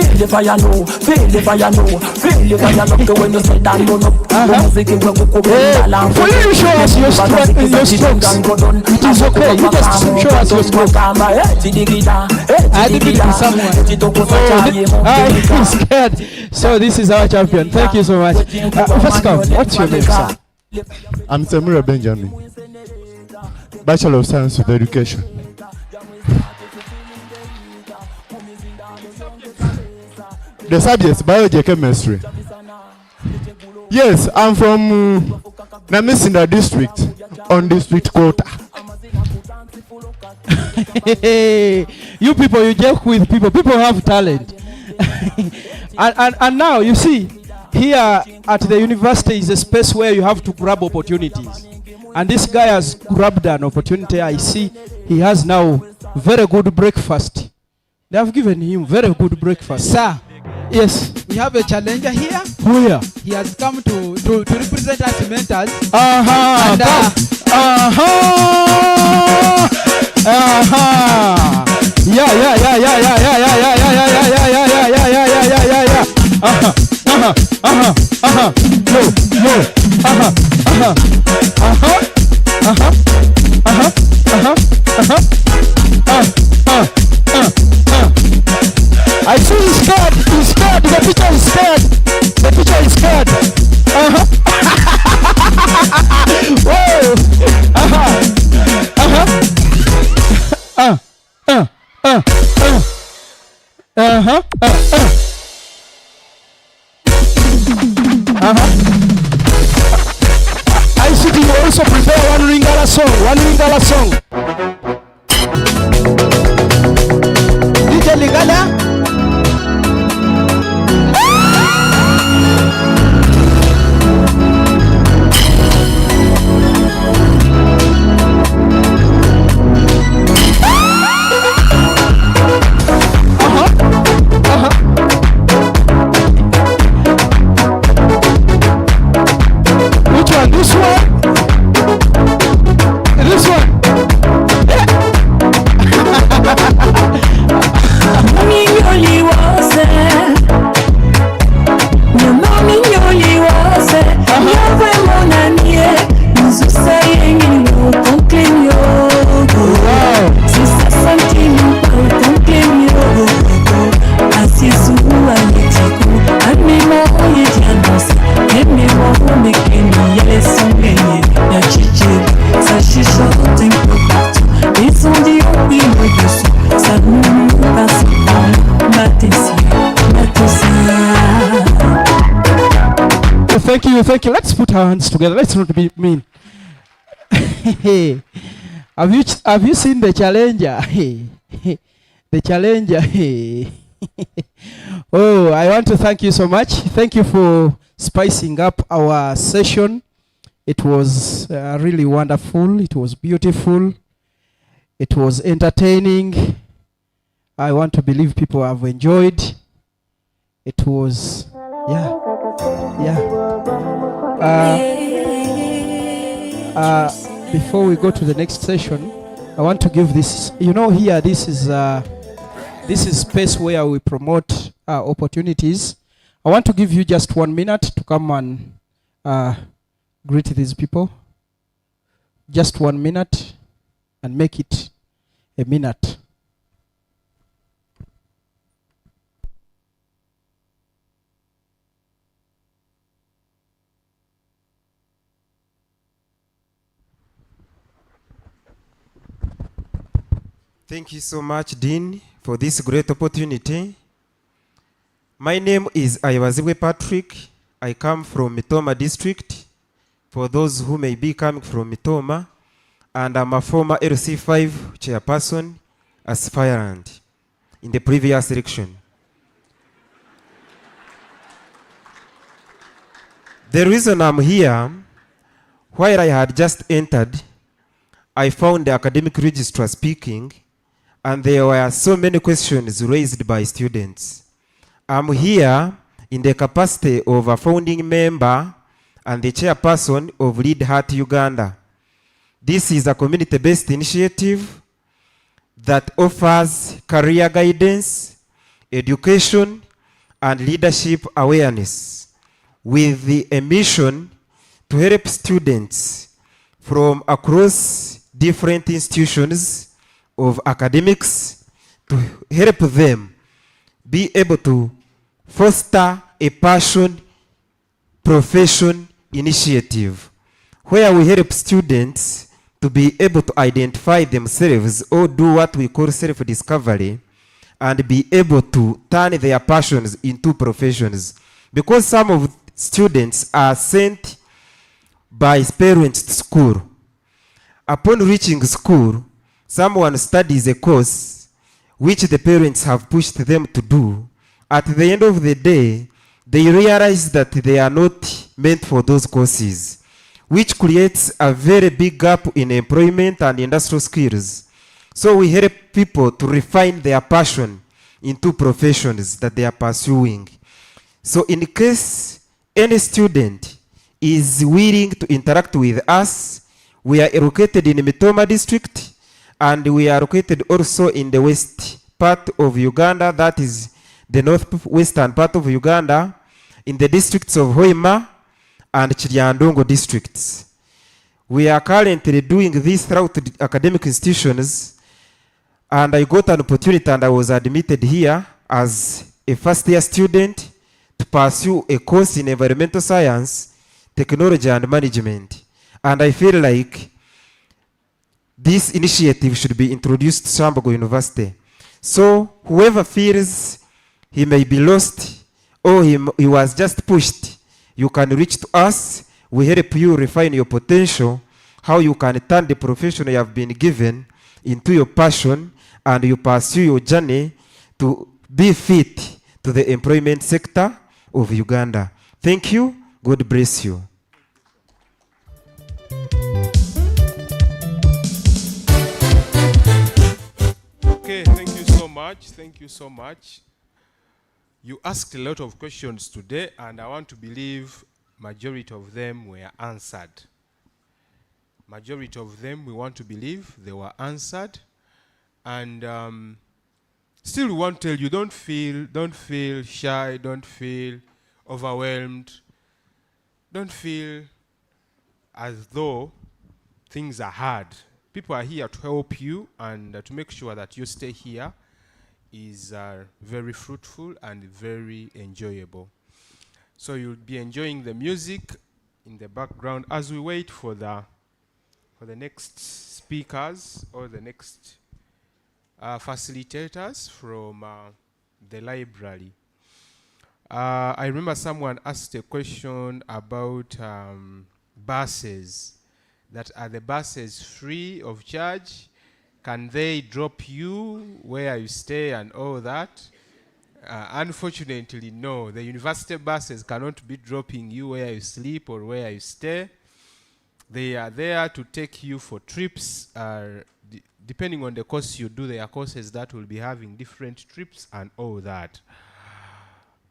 For you show us your strokes. It is okay. You just show us your strokes. I think it is someone. I'm scared. So this is our champion. Thank you so much. First come, what's your name, sir? I'm Samira Benjamin, Bachelor of Science with Education. The subjects biology, chemistry. Yes, I'm from Namisinda district on district quota. You people, you joke with people. People have talent. and now you see, here at the university is a space where you have to grab opportunities. And this guy has grabbed an opportunity. I see he has now very good breakfast. They have given him very good breakfast. Sir, yes, we have a challenger here. Where? He has come to represent us mentors. And, I see he's scared. He's scared. The teacher is scared. The teacher is scared. Whoa. I see you also prepare one Lingala song. One Lingala song. DJ Lingala. Which one? This one? This one? Thank you. Let's put our hands together. Let's not be mean. Have you seen the challenger? The challenger. Oh, I want to thank you so much. Thank you for spicing up our session. It was really wonderful. It was beautiful. It was entertaining. I want to believe people have enjoyed. It was, yeah. Before we go to the next session, I want to give this. Here this is space where we promote opportunities. I want to give you just 1 minute to come and greet these people. Just 1 minute, and make it a minute. Thank you so much, Dean, for this great opportunity. My name is Aywaziwe Patrick. I come from Mitoma district, for those who may be coming from Mitoma, and I'm a former LC5 chairperson, aspirant in the previous election. The reason I'm here, while I had just entered, I found the academic registrar speaking, and there were so many questions raised by students. I'm here in the capacity of a founding member and the chairperson of Lead Heart Uganda. This is a community-based initiative that offers career guidance, education, and leadership awareness with a mission to help students from across different institutions of academics to help them be able to foster a passion profession initiative where we help students to be able to identify themselves or do what we call self-discovery and be able to turn their passions into professions. Because some of students are sent by parents to school. Upon reaching school, someone studies a course which the parents have pushed them to do. At the end of the day, they realize that they are not meant for those courses, which creates a very big gap in employment and industrial skills. So we help people to refine their passion into professions that they are pursuing. So in case any student is willing to interact with us, we are located in Mitoma district and we are located also in the west part of Uganda, that is the northwestern part of Uganda, in the districts of Hoima and Kyambogo districts. We are currently doing this throughout the academic institutions, and I got an opportunity and I was admitted here as a first year student to pursue a course in environmental science, technology and management. And I feel like this initiative should be introduced to Kyambogo University. So whoever feels he may be lost or he was just pushed, you can reach to us. We help you refine your potential, how you can turn the profession you have been given into your passion, and you pursue your journey to be fit to the employment sector of Uganda. Thank you. God bless you. Okay, thank you so much. Thank you so much. You asked a lot of questions today, and I want to believe majority of them were answered. Majority of them, we want to believe they were answered. And still we want to tell you, don't feel shy, don't feel overwhelmed. Don't feel as though things are hard. People are here to help you and to make sure that you stay here is very fruitful and very enjoyable. So you'll be enjoying the music in the background as we wait for the next speakers or the next facilitators from the library. I remember someone asked a question about buses. That are the buses free of charge? Can they drop you where you stay and all that? Unfortunately, no. The university buses cannot be dropping you where you sleep or where you stay. They are there to take you for trips. Depending on the course you do, there are courses that will be having different trips and all that.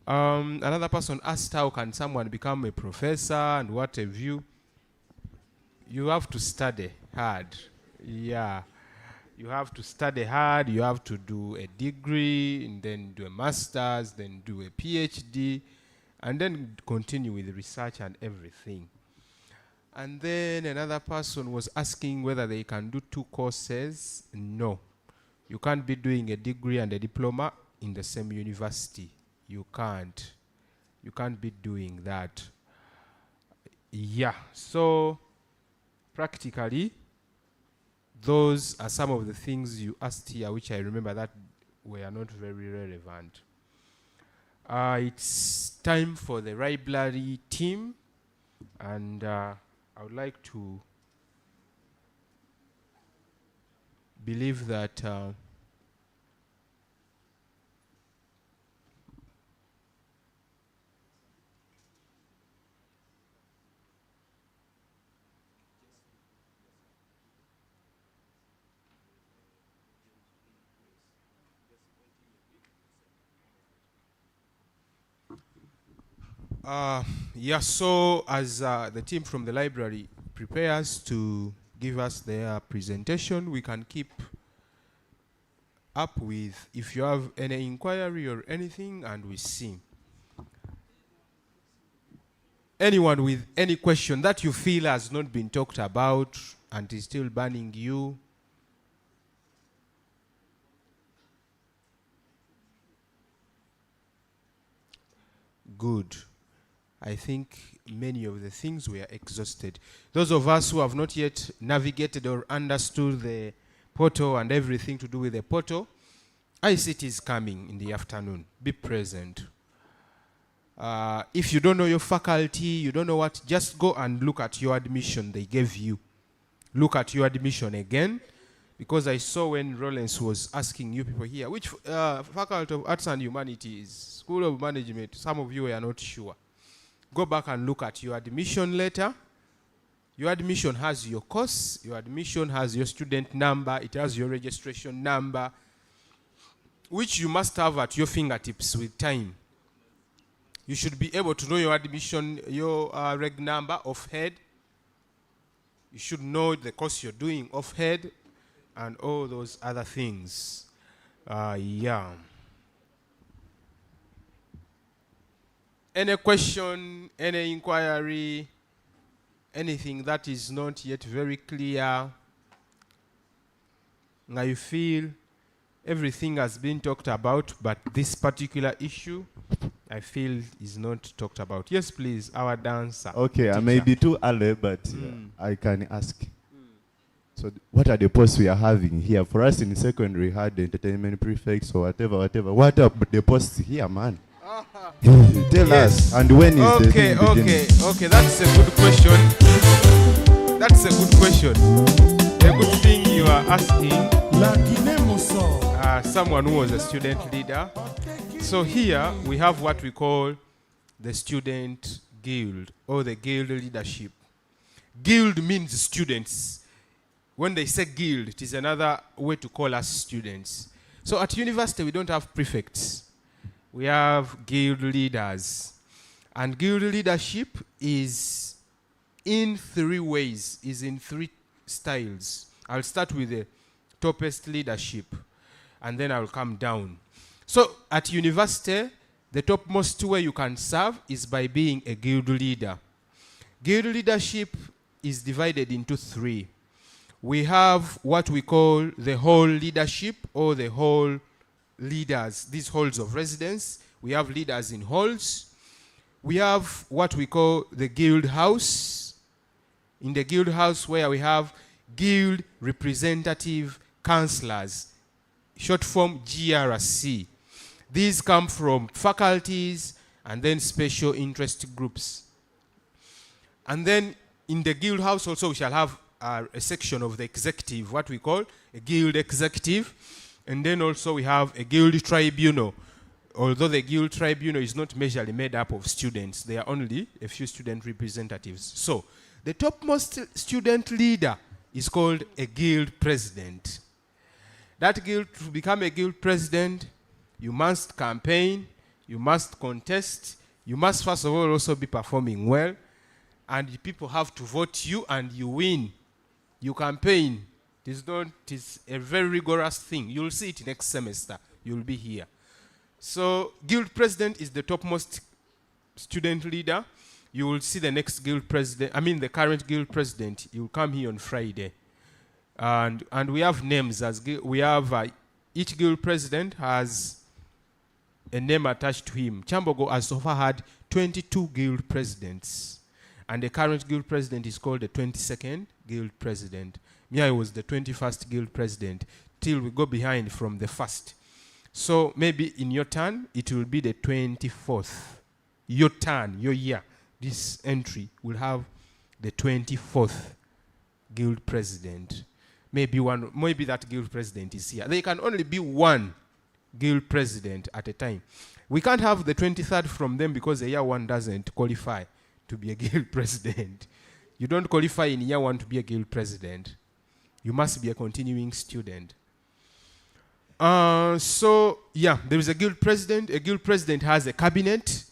Another person asked, how can someone become a professor and what have you? You have to study hard. Yeah. You have to study hard, you have to do a degree, and then do a master's, then do a PhD, and then continue with research and everything. And then another person was asking whether they can do two courses. No. You can't be doing a degree and a diploma in the same university. You can't. You can't be doing that. Yeah. So, practically, those are some of the things you asked here, which I remember that were not very relevant. It's time for the library team, and I would like to believe that yeah, so as the team from the library prepares to give us their presentation, we can keep up with if you have any inquiry or anything, and we see. Anyone with any question that you feel has not been talked about and is still burning you? Good. I think many of the things were exhausted. Those of us who have not yet navigated or understood the portal and everything to do with the portal, ICT is coming in the afternoon. Be present. If you don't know your faculty, you don't know what, just go and look at your admission they gave you. Look at your admission again, because I saw when Rollins was asking you people here, which Faculty of Arts and Humanities, School of Management, some of you are not sure. Go back and look at your admission letter. Your admission has your course, your admission has your student number, it has your registration number, which you must have at your fingertips with time. You should be able to know your admission, your reg number off head. You should know the course you're doing off head and all those other things. Yeah. Any question, any inquiry, anything that is not yet very clear? Now you feel everything has been talked about, but this particular issue, I feel, is not talked about. Yes, please, our dancer. Okay, teacher. I may be too early, but I can ask. So what are the posts we are having here? For us in secondary, we had the entertainment prefects or whatever. What are the posts here, man? Tell us. And when is the thing beginning? Okay, that's a good question. That's a good question. A good thing you are asking. Someone who was a student leader. So here we have what we call the student guild or the guild leadership. Guild means students. When they say guild, it is another way to call us students. So at university we don't have prefects. We have guild leaders. And guild leadership is in three ways, is in three styles. I'll start with the toppest leadership, and then I'll come down. So at university, the topmost way you can serve is by being a guild leader. Guild leadership is divided into three. We have what we call the hall leadership or the hall leaders, these halls of residence. We have leaders in halls. We have what we call the guild house. In the guild house where we have guild representative councillors, short form GRC. These come from faculties and then special interest groups. And then in the guild house also we shall have a section of the executive, what we call a guild executive. And then also we have a guild tribunal. Although the guild tribunal is not majorly made up of students, there are only a few student representatives. So the topmost student leader is called a guild president. That guild, to become a guild president, you must campaign, you must contest, you must first of all also be performing well, and people have to vote you and you win. You campaign. It's a very rigorous thing. You'll see it next semester. You'll be here. So guild president is the topmost student leader. You will see the next guild president, the current guild president. He will come here on Friday. And we have names. We have each guild president has a name attached to him. Kyambogo has so far had 22 guild presidents. And the current guild president is called the 22nd guild president. I was the 21st guild president, till we go behind from the first. So maybe in your turn, it will be the 24th. Your turn, your year, this entry will have the 24th guild president. Maybe that guild president is here. There can only be one guild president at a time. We can't have the 23rd from them because the year one doesn't qualify to be a guild president. You don't qualify in year one to be a guild president. You must be a continuing student. So, yeah, there is a guild president. A guild president has a cabinet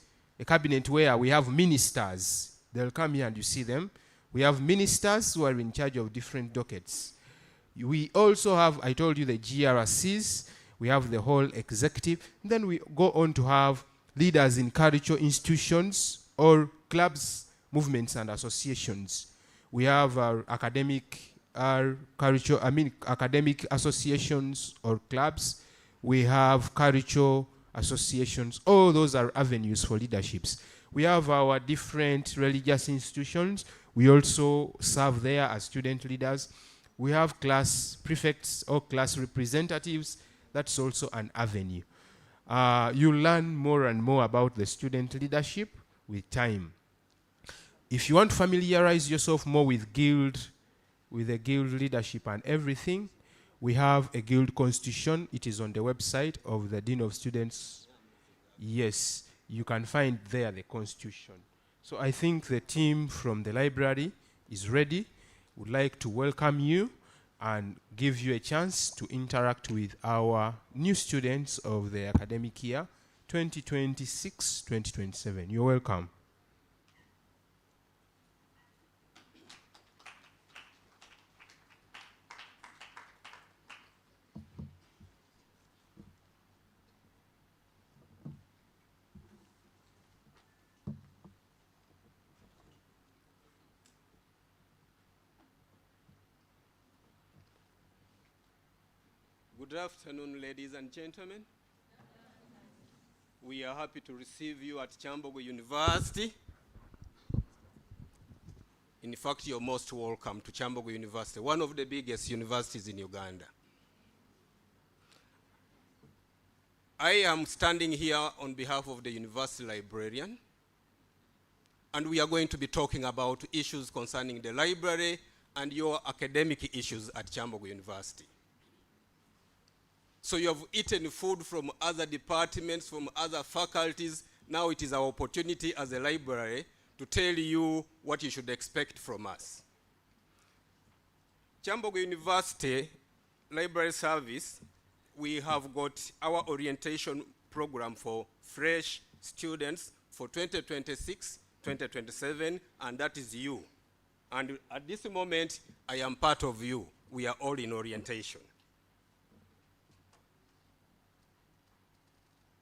where we have ministers. They'll come here and you see them. We have ministers who are in charge of different dockets. We also have, I told you, the GRCs. we have the whole executive. Then we go on to have leaders in cultural institutions or clubs, movements, and associations. We have our academic associations or clubs. We have cultural associations. All those are avenues for leaderships. We have our different religious institutions. We also serve there as student leaders. We have class prefects or class representatives. That's also an avenue. You learn more and more about the student leadership with time. If you want to familiarize yourself more with the guild leadership and everything, we have a guild constitution. It is on the website of the Dean of Students. Yes, you can find there the constitution. So I think the team from the library is ready. Would like to welcome you and give you a chance to interact with our new students of the academic year 2026-2027. You're welcome. Good afternoon, ladies and gentlemen. We are happy to receive you at Kyambogo University. In fact, you're most welcome to Kyambogo University, one of the biggest universities in Uganda. I am standing here on behalf of the university librarian, and we are going to be talking about issues concerning the library and your academic issues at Kyambogo University. So you have eaten food from other departments, from other faculties. Now it is our opportunity as a library to tell you what you should expect from us. Kyambogo University Library Service, we have got our orientation program for fresh students for 2026-2027, and that is you. And at this moment, I am part of you. We are all in orientation.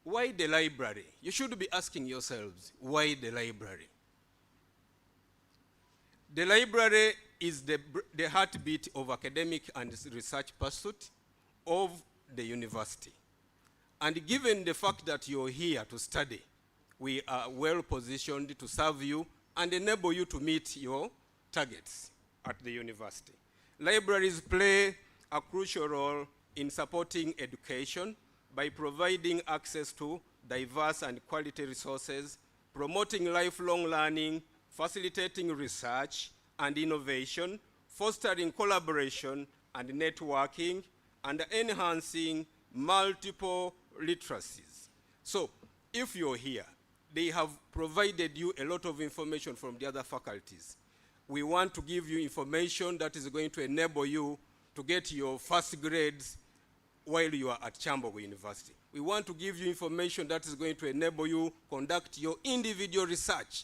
Why the library? You should be asking yourselves, why the library? The library is the heartbeat of academic and research pursuit of the university. And given the fact that you're here to study, we are well positioned to serve you and enable you to meet your targets at the university. Libraries play a crucial role in supporting education by providing access to diverse and quality resources, promoting lifelong learning, facilitating research and innovation, fostering collaboration and networking, and enhancing multiple literacies. So, if you're here, they have provided you a lot of information from the other faculties. We want to give you information that is going to enable you to get your first grades while you are at Kyambogo University. We want to give you information that is going to enable you conduct your individual research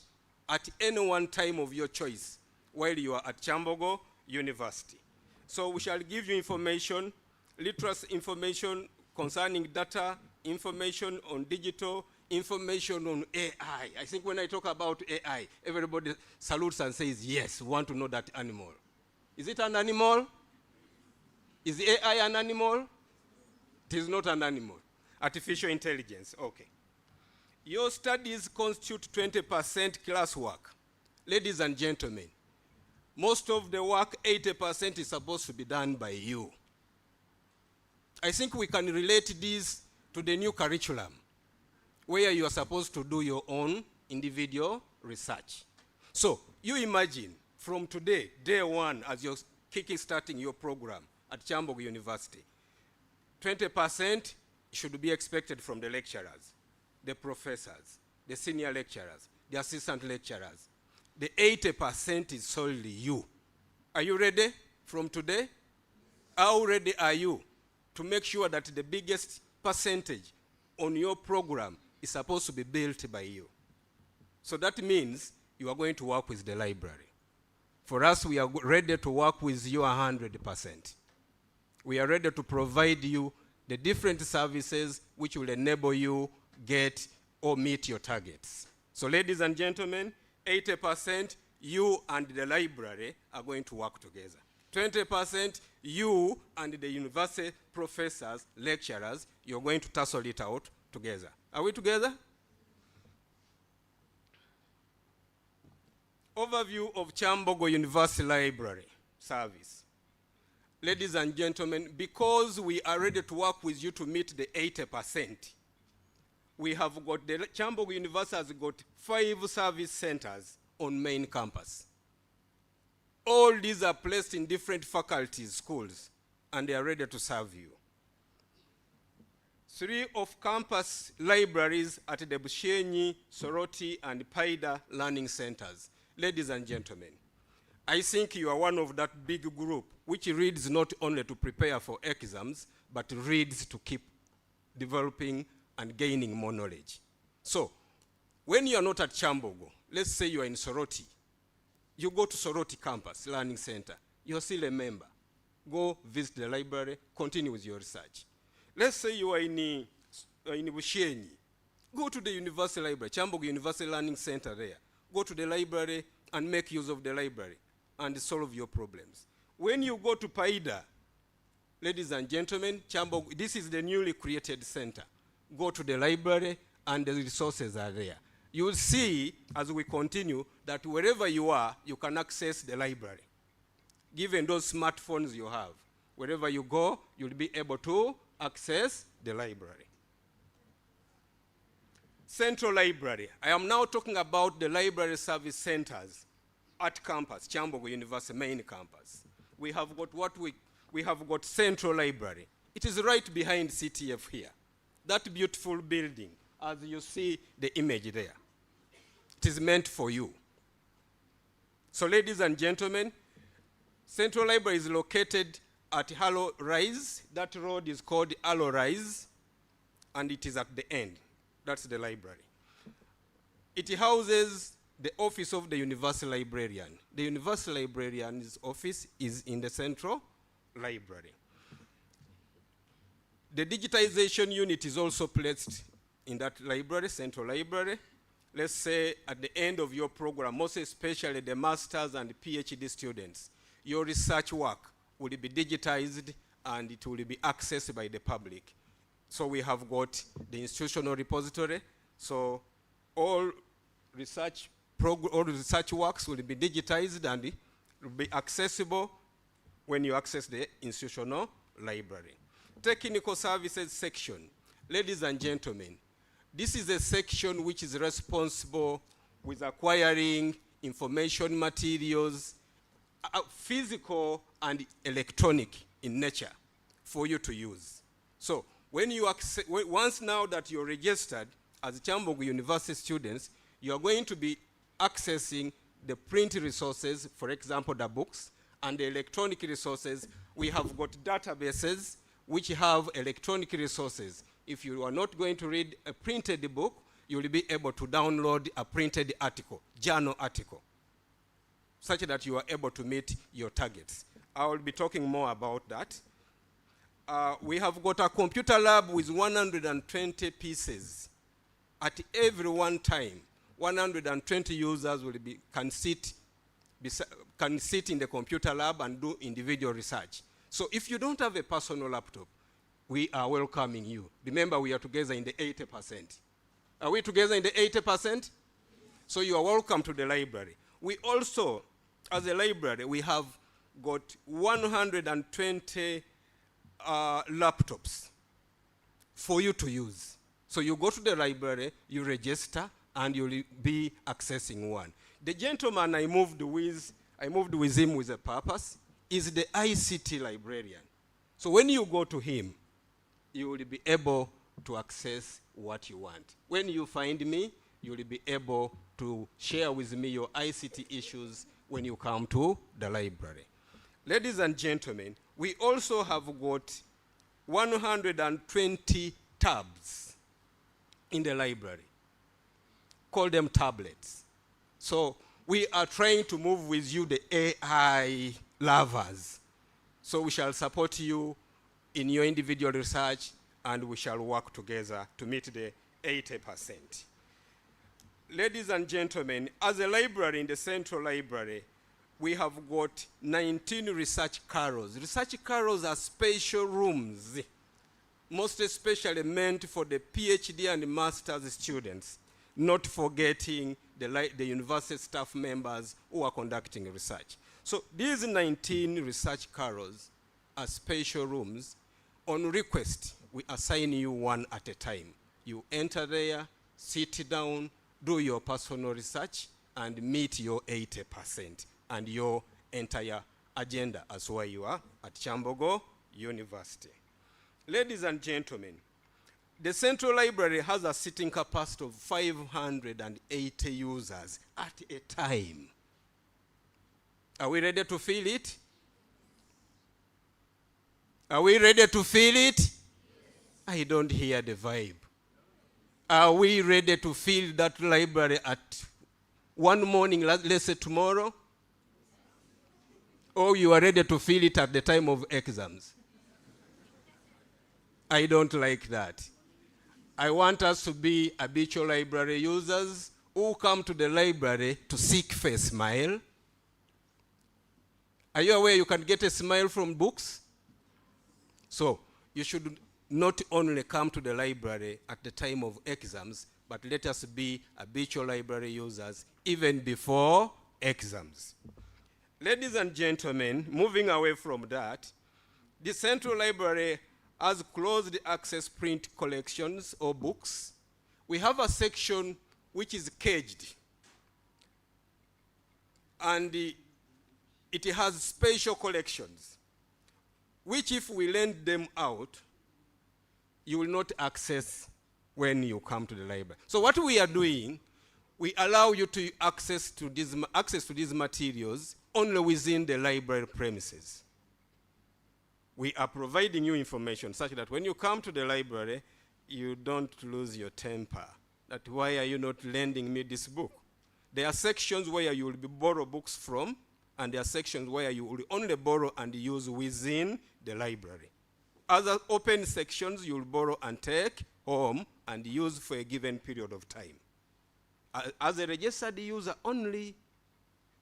at any one time of your choice while you are at Kyambogo University. So we shall give you information, literacy information concerning data, information on digital, information on AI. I think when I talk about AI, everybody salutes and says, yes, we want to know that animal. Is it an animal? Is AI an animal? It is not an animal. Artificial intelligence, okay. Your studies constitute 20% classwork. Ladies and gentlemen, most of the work, 80%, is supposed to be done by you. I think we can relate this to the new curriculum, where you are supposed to do your own individual research. So, you imagine, from today, day one, as you're starting your program at Kyambogo University, 20% should be expected from the lecturers, the professors, the senior lecturers, the assistant lecturers. The 80% is solely you. Are you ready from today? How ready are you to make sure that the biggest percentage on your program is supposed to be built by you? So that means you are going to work with the library. For us, we are ready to work with you 100%. We are ready to provide you the different services which will enable you get or meet your targets. So ladies and gentlemen, 80% you and the library are going to work together. 20% you and the university professors, lecturers, you're going to tussle it out together. Are we together? Overview of Kyambogo University Library Service. Ladies and gentlemen, because we are ready to work with you to meet the 80%, we have got, the Kyambogo University has got 5 service centers on main campus. All these are placed in different faculties, schools, and they are ready to serve you. 3 off-campus libraries at the Bushenyi, Soroti, and Paida learning centers. Ladies and gentlemen, I think you are one of that big group which reads not only to prepare for exams, but reads to keep developing and gaining more knowledge. So, when you are not at Kyambogo, let's say you are in Soroti, you go to Soroti campus, learning center, you're still a member. Go visit the library, continue with your research. Let's say you are in Bushenyi, go to the university library, Kyambogo University Learning Center there. Go to the library and make use of the library and solve your problems. When you go to Paida, ladies and gentlemen, Kyambogo, this is the newly created center. Go to the library and the resources are there. You will see, as we continue, that wherever you are, you can access the library. Given those smartphones you have, wherever you go, you'll be able to access the library. Central Library. I am now talking about the library service centers at campus, Kyambogo University main campus. We have got we have got Central Library. It is right behind CTF here. That beautiful building, as you see the image there. It is meant for you. So ladies and gentlemen, Central Library is located at Hallow Rise. That road is called Hallow Rise, and it is at the end. That's the library. It houses the office of the university librarian. The university librarian's office is in the Central Library. The digitization unit is also placed in that library, Central Library. Let's say at the end of your program, most especially the master's and PhD students, your research work will be digitized and it will be accessed by the public. So we have got the institutional repository. So all research works will be digitized and will be accessible when you access the institutional library. Technical services section. Ladies and gentlemen, this is a section which is responsible with acquiring information materials, physical and electronic in nature, for you to use. So when you once now that you're registered as Kyambogo University students, you are going to be accessing the print resources, for example, the books, and the electronic resources. We have got databases which have electronic resources. If you are not going to read a printed book, you will be able to download a printed article, journal article, such that you are able to meet your targets. I will be talking more about that. We have got a computer lab with 120 pieces. At every one time, 120 users can sit in the computer lab and do individual research. So if you don't have a personal laptop, we are welcoming you. Remember, we are together in the 80%. Are we together in the 80%? So you are welcome to the library. We also, as a library, we have got 120 laptops for you to use. So you go to the library, you register, and you'll be accessing one. The gentleman I moved with him with a purpose, is the ICT librarian. So when you go to him, you will be able to access what you want. When you find me, you will be able to share with me your ICT issues when you come to the library. Ladies and gentlemen, we also have got 120 tabs in the library. Call them tablets. So we are trying to move with you, the AI lovers. So we shall support you in your individual research, and we shall work together to meet the 80%. Ladies and gentlemen, as a library in the Central Library, we have got 19 research carrels. Research carrels are special rooms, most especially meant for the PhD and master's students, not forgetting the university staff members who are conducting research. So these 19 research carrels are special rooms. On request, we assign you one at a time. You enter there, sit down, do your personal research, and meet your 80% and your entire agenda as where you are at Kyambogo University. Ladies and gentlemen, the Central Library has a sitting capacity of 580 users at a time. Are we ready to fill it? Are we ready to fill it? I don't hear the vibe. Are we ready to fill that library at one morning, let's say tomorrow? Or you are ready to fill it at the time of exams? I don't like that. I want us to be habitual library users who come to the library to seek for a smile. Are you aware you can get a smile from books? So you should not only come to the library at the time of exams, but let us be habitual library users even before exams. Ladies and gentlemen, moving away from that, the Central Library has closed access print collections or books. We have a section which is caged, and it has special collections, which if we lend them out, you will not access when you come to the library. So what we are doing, we allow you to access to these materials only within the library premises. We are providing you information such that when you come to the library, you don't lose your temper. That why are you not lending me this book? There are sections where you will borrow books from, and there are sections where you will only borrow and use within the library. Other open sections you will borrow and take home and use for a given period of time. As a registered user only,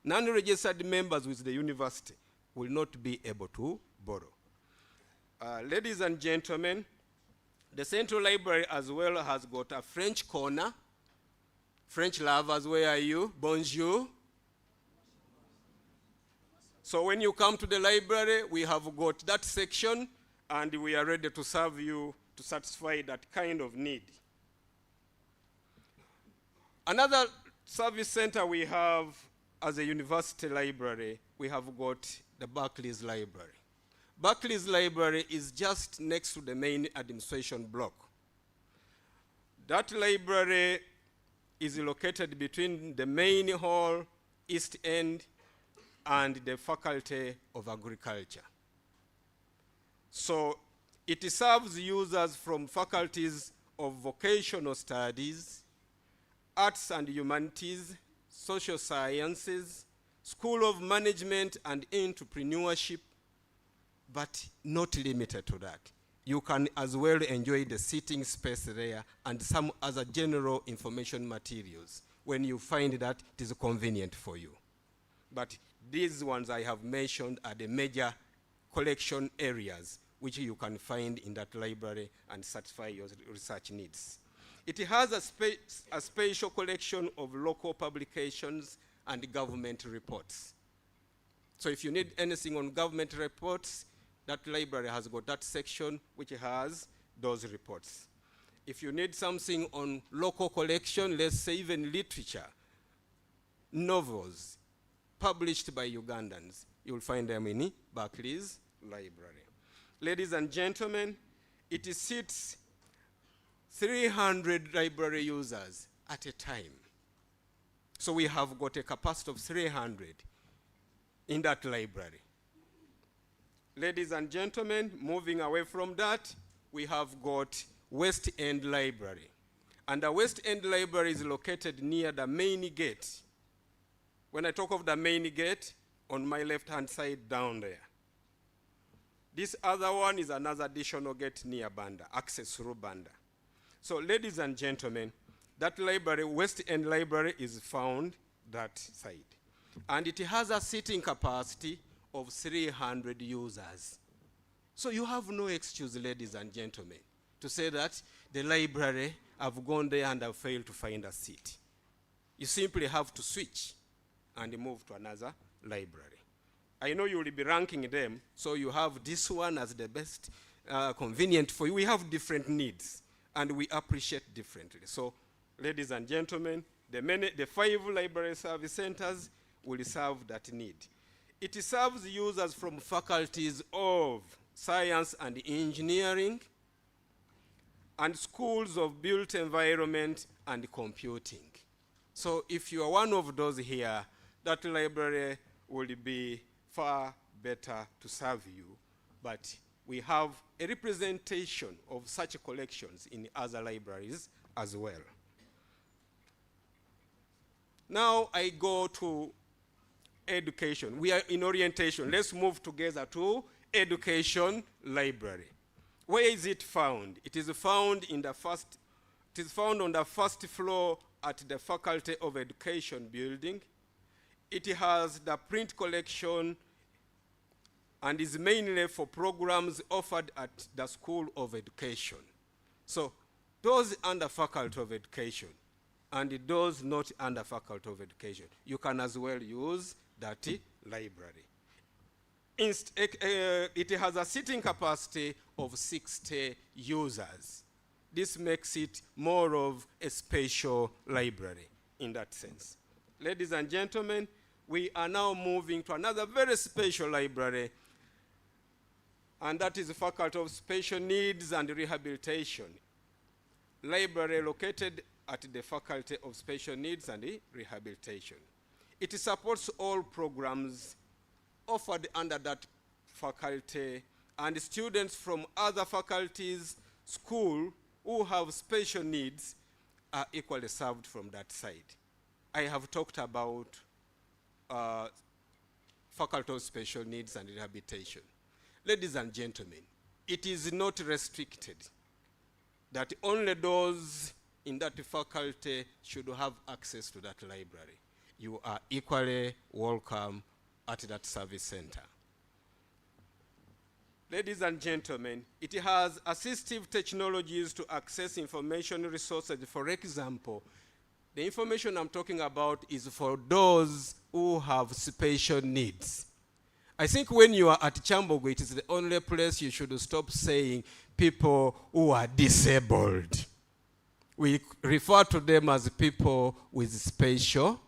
non-registered members with the university will not be able to borrow. Ladies and gentlemen, the Central Library as well has got a French corner. French lovers, where are you? Bonjour. So when you come to the library, we have got that section, and we are ready to serve you to satisfy that kind of need. Another service center we have as a university library, we have got the Barclays Library. Barclays Library is just next to the main administration block. That library is located between the main hall, East End, and the Faculty of Agriculture. So it serves users from faculties of vocational studies, arts and humanities, social sciences, School of Management and Entrepreneurship, but not limited to that. You can as well enjoy the sitting space there and some other general information materials when you find that it is convenient for you. But these ones I have mentioned are the major collection areas which you can find in that library and satisfy your research needs. It has a special collection of local publications and government reports. So if you need anything on government reports, that library has got that section which has those reports. If you need something on local collection, let's say even literature, novels published by Ugandans, you'll find them in Barclays Library. Ladies and gentlemen, it seats 300 library users at a time. So we have got a capacity of 300 in that library. Ladies and gentlemen, moving away from that, we have got West End Library. And the West End Library is located near the main gate. When I talk of the main gate, on my left-hand side down there. This other one is another additional gate near Banda, access through Banda. So ladies and gentlemen, that library, West End Library, is found that side. And it has a seating capacity of 300 users. So you have no excuse, ladies and gentlemen, to say that the library have gone there and have failed to find a seat. You simply have to switch and move to another library. I know you will be ranking them, so you have this one as the best convenient for you. We have different needs, and we appreciate differently. So, ladies and gentlemen, the 5 library service centers will serve that need. It serves users from faculties of science and engineering, and schools of built environment and computing. So if you are one of those here, that library will be far better to serve you, but we have a representation of such collections in other libraries as well. Now I go to education. We are in orientation. Let's move together to education library. Where is it found? It is found in the first, it is found on the first floor at the Faculty of Education building. It has the print collection and is mainly for programs offered at the School of Education. So those under Faculty of Education and those not under Faculty of Education, you can as well use that library. It has a seating capacity of 60 users. This makes it more of a special library in that sense. Ladies and gentlemen, we are now moving to another very special library, and that is the Faculty of Special Needs and Rehabilitation. Library located at the Faculty of Special Needs and Rehabilitation. It supports all programs offered under that faculty, and students from other faculties, school, who have special needs are equally served from that side. I have talked about Faculty of Special Needs and Rehabilitation. Ladies and gentlemen, it is not restricted that only those in that faculty should have access to that library. You are equally welcome at that service center. Ladies and gentlemen, it has assistive technologies to access information resources. For example, the information I'm talking about is for those who have special needs. I think when you are at Kyambogo, it is the only place you should stop saying people who are disabled. We refer to them as people with special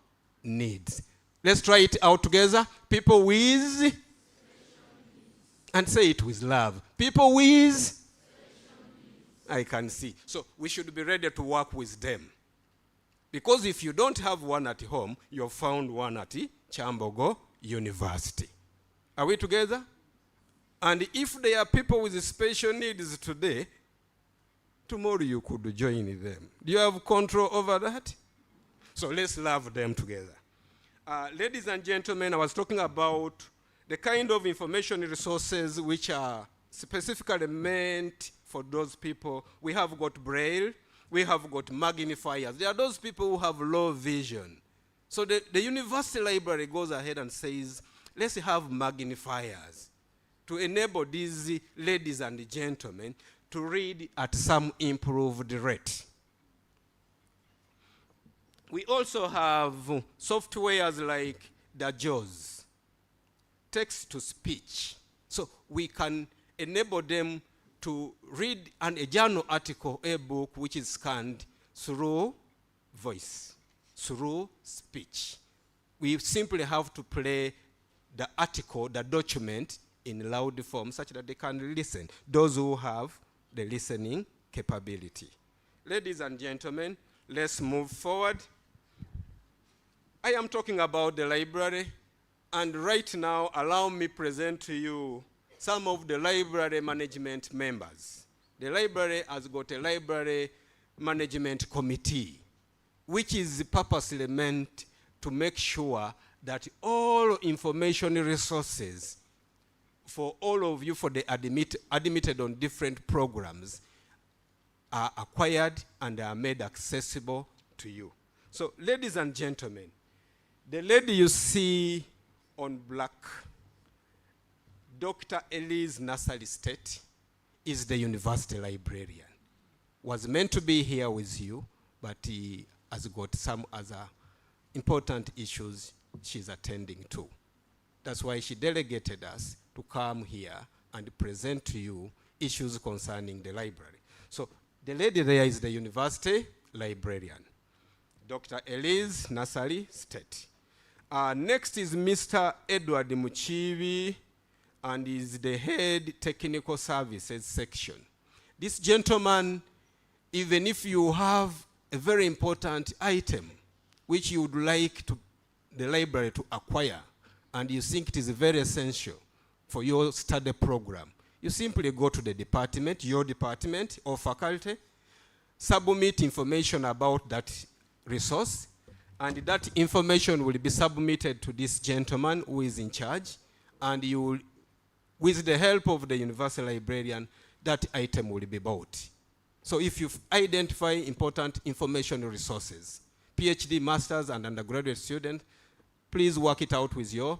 needs. Let's try it out together. People with, and say it with love. People with, I can see. So we should be ready to work with them. Because if you don't have one at home, you've found one at Kyambogo University. Are we together? And if there are people with special needs today, tomorrow you could join them. Do you have control over that? So let's love them together. Ladies and gentlemen, I was talking about the kind of information resources which are specifically meant for those people. We have got Braille, we have got magnifiers. There are those people who have low vision. So the university library goes ahead and says, let's have magnifiers to enable these ladies and gentlemen to read at some improved rate. We also have softwares like the JAWS, text to speech. So we can enable them to read a journal article, a book, which is scanned through voice, through speech. We simply have to play the article, the document, in loud form such that they can listen, those who have the listening capability. Ladies and gentlemen, let's move forward. I am talking about the library, and right now allow me present to you some of the library management members. The library has got a library management committee, which is purposely meant to make sure that all information resources for all of you, for the admitted on different programs, are acquired and are made accessible to you. So, ladies and gentlemen, the lady you see on black, Dr. Elise Nasali State, is the university librarian. Was meant to be here with you, but he has got some other important issues she's attending to. That's why she delegated us to come here and present to you issues concerning the library. So the lady there is the university librarian, Dr. Elise Nasali State. Next is Mr. Edward Muchivi, and is the head technical services section. This gentleman, even if you have a very important item which you would like the library to acquire, and you think it is very essential for your study program, you simply go to the department, your department or faculty, submit information about that resource, and that information will be submitted to this gentleman who is in charge, and you will, with the help of the university librarian, that item will be bought. So if you identify important information resources, PhD, masters, and undergraduate students, please work it out with your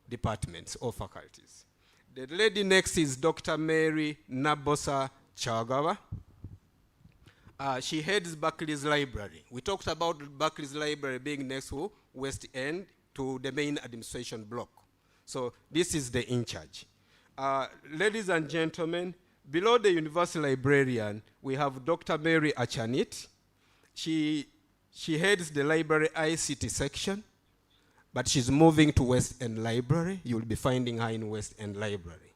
departments or faculties. The lady next is Dr. Mary Nabosa Chagawa. She heads Barclays Library. We talked about Barclays Library being next to West End, to the main administration block. So this is the in charge. Ladies and gentlemen, below the university librarian, we have Dr. Mary Achanit. She heads the library ICT section, but she's moving to West End Library. You will be finding her in West End Library.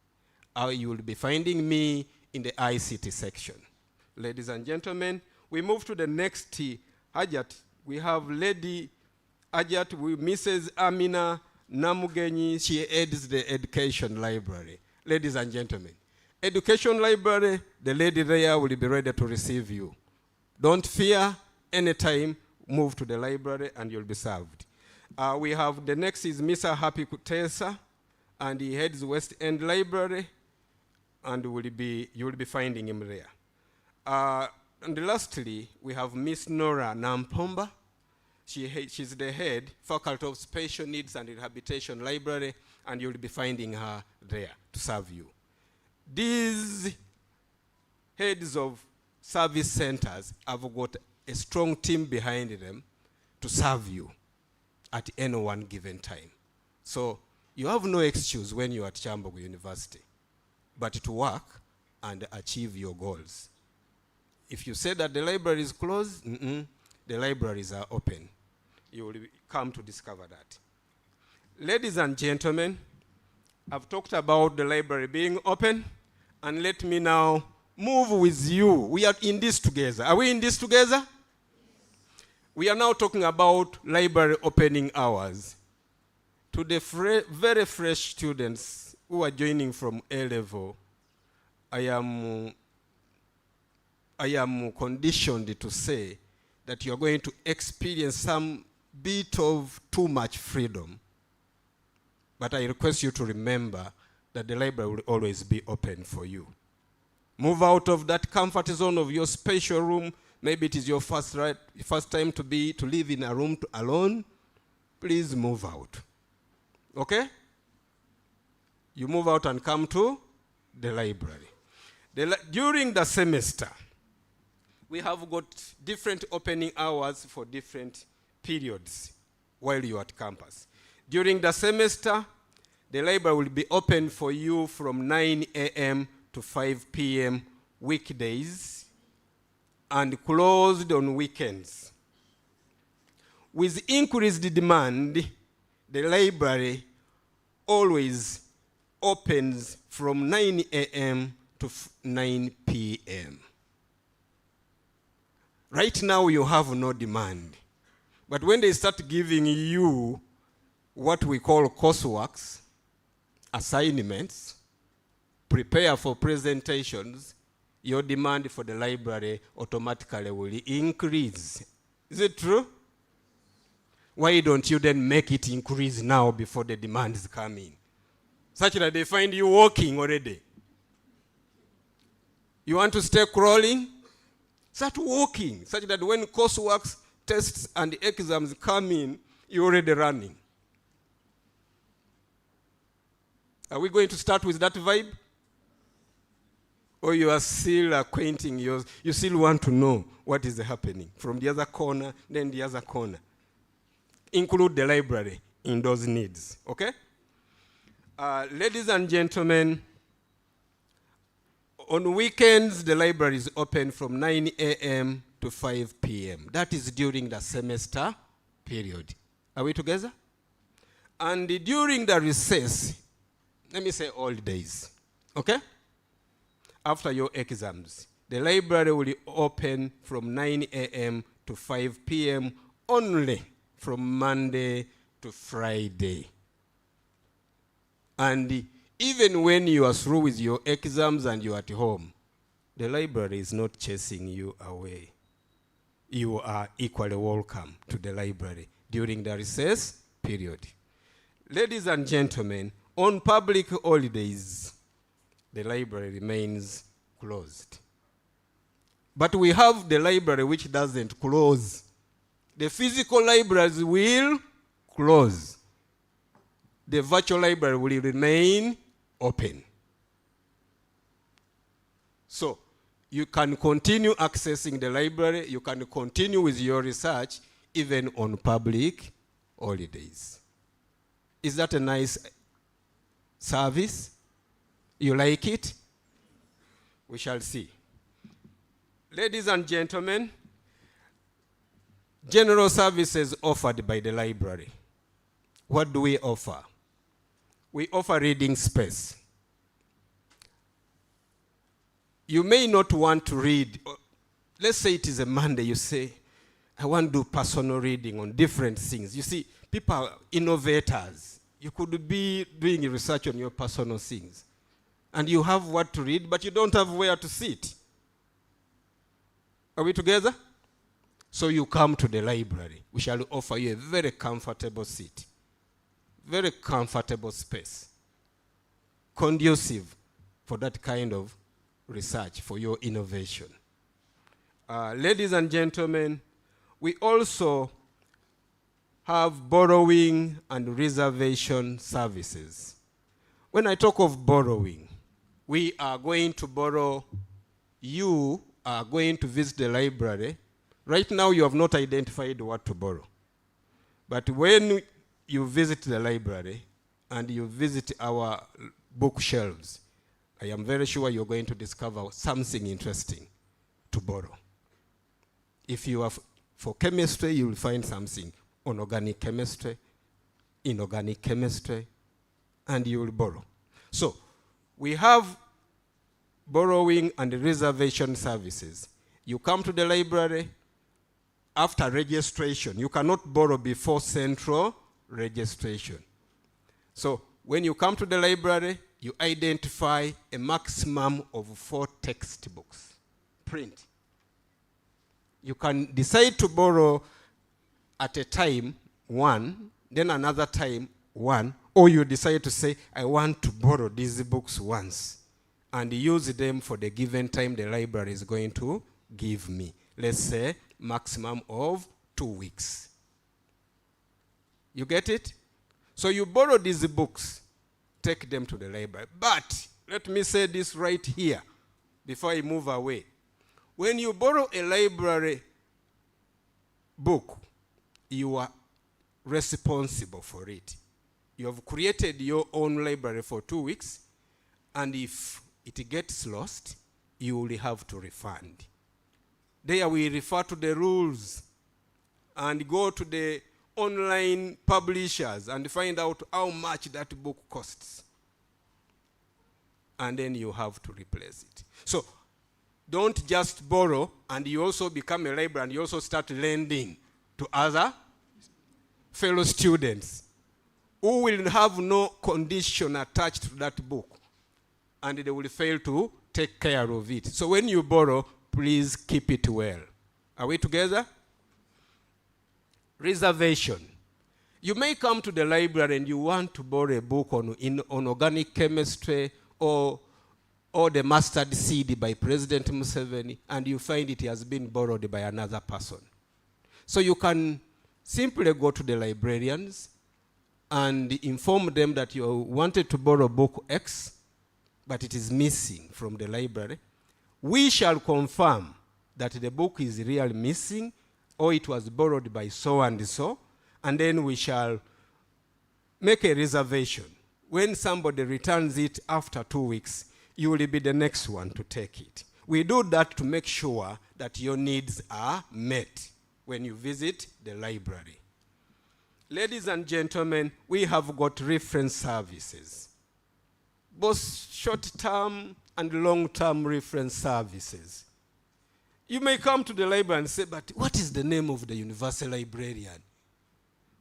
You will be finding me in the ICT section. Ladies and gentlemen, we move to the next Ajat. We have Lady Ajat, Mrs. Amina Namugenyi. She heads the education library. Ladies and gentlemen, education library, the lady there will be ready to receive you. Don't fear, anytime, move to the library and you'll be served. We have the next is Mr. Happy Kutesa, and he heads West End Library, and you will be finding him there. And lastly, we have Miss Nora Nampomba. She's the head, Faculty of Special Needs and Rehabilitation Library, and you'll be finding her there to serve you. These heads of service centers have got a strong team behind them to serve you at any one given time. So you have no excuse when you're at Kyambogo University, but to work and achieve your goals. If you say that the library is closed, the libraries are open. You will come to discover that. Ladies and gentlemen, I've talked about the library being open, and let me now move with you. We are in this together. Are we in this together? We are now talking about library opening hours. To the very fresh students who are joining from A-level, I am conditioned to say that you are going to experience some bit of too much freedom. But I request you to remember that the library will always be open for you. Move out of that comfort zone of your special room. Maybe it is your first time to live in a room alone. Please move out. Okay? You move out and come to the library. During the semester, we have got different opening hours for different periods while you're at campus. During the semester, the library will be open for you from 9 a.m. to 5 p.m. weekdays and closed on weekends. With increased demand, the library always opens from 9 a.m. to 9 p.m. Right now you have no demand. But when they start giving you what we call courseworks, assignments, prepare for presentations, your demand for the library automatically will increase. Is it true? Why don't you then make it increase now before the demands come in? such that they find you walking already. You want to stay crawling? Start walking, such that when coursework, tests, and exams come in, you're already running. Are we going to start with that vibe? Or you are still acquainting, you still want to know what is happening from the other corner, then the other corner. Include the library in those needs, okay? Ladies and gentlemen, on weekends, the library is open from 9 a.m. to 5 p.m. That is during the semester period. Are we together? And during the recess, let me say all days, okay? After your exams, the library will open from 9 a.m. to 5 p.m. only from Monday to Friday. And even when you are through with your exams and you're at home, the library is not chasing you away. You are equally welcome to the library during the recess period. Ladies and gentlemen, on public holidays, the library remains closed. But we have the library which doesn't close. The physical libraries will close. The virtual library will remain open. So you can continue accessing the library, you can continue with your research even on public holidays. Is that a nice service? You like it? We shall see. Ladies and gentlemen, general services offered by the library. What do we offer? We offer reading space. You may not want to read. Let's say it is a Monday, you say, I want to do personal reading on different things. You see, people are innovators. You could be doing research on your personal things. And you have what to read, but you don't have where to sit. Are we together? So you come to the library. We shall offer you a very comfortable seat. Very comfortable space. Conducive for that kind of research, for your innovation. Ladies and gentlemen, we also have borrowing and reservation services. When I talk of borrowing, we are going to borrow, you are going to visit the library. Right now you have not identified what to borrow. But when you visit the library and you visit our bookshelves, I am very sure you're going to discover something interesting to borrow. If you are for chemistry, you will find something on organic chemistry, inorganic chemistry, and you will borrow. So we have borrowing and reservation services. You come to the library after registration. You cannot borrow before central registration. So when you come to the library, you identify a maximum of 4 textbooks. Print. You can decide to borrow at a time 1, then another time 1, or you decide to say, I want to borrow these books once and use them for the given time the library is going to give me. Let's say maximum of 2 weeks. You get it? So you borrow these books, take them to the library. But let me say this right here before I move away. When you borrow a library book, you are responsible for it. You have created your own library for 2 weeks, and if it gets lost, you will have to refund. There we refer to the rules and go to the online publishers and find out how much that book costs. And then you have to replace it. So don't just borrow and you also become a librarian and you also start lending to other fellow students who will have no condition attached to that book and they will fail to take care of it. So when you borrow, please keep it well. Are we together? Reservation. You may come to the library and you want to borrow a book on organic chemistry or the mustard seed by President Museveni, and you find it has been borrowed by another person. So you can simply go to the librarians and inform them that you wanted to borrow book X, but it is missing from the library. We shall confirm that the book is really missing or it was borrowed by so and so, and then we shall make a reservation. When somebody returns it after 2 weeks, you will be the next one to take it. We do that to make sure that your needs are met when you visit the library. Ladies and gentlemen, we have got reference services, both short-term and long-term reference services. You may come to the library and say, but what is the name of the university librarian?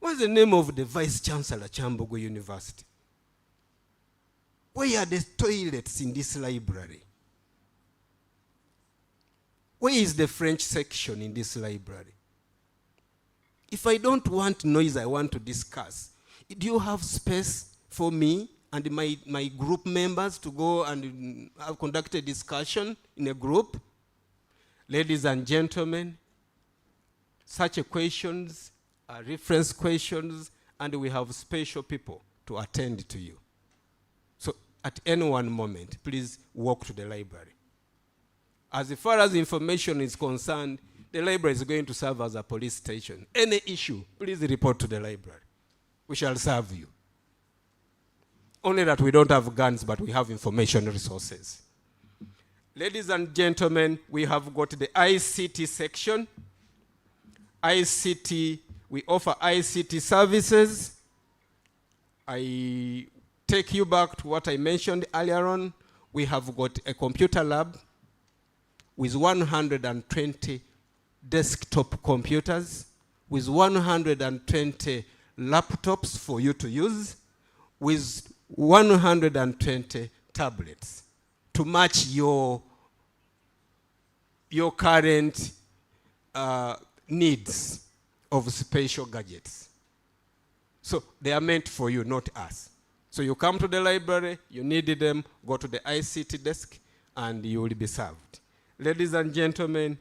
What's the name of the Vice Chancellor, Kyambogo University? Where are the toilets in this library? Where is the French section in this library? If I don't want noise, I want to discuss. Do you have space for me and my group members to go and conduct a discussion in a group? Ladies and gentlemen, such questions are reference questions, and we have special people to attend to you. So at any one moment, please walk to the library. As far as information is concerned, the library is going to serve as a police station. Any issue, please report to the library. We shall serve you. Only that we don't have guns, but we have information resources. Ladies and gentlemen, we have got the ICT section. ICT, we offer ICT services. I take you back to what I mentioned earlier on. We have got a computer lab with 120 desktop computers, with 120 laptops for you to use, with 120 tablets to match your current needs of special gadgets. So they are meant for you, not us. So you come to the library, you need them, go to the ICT desk, and you will be served. Ladies and gentlemen,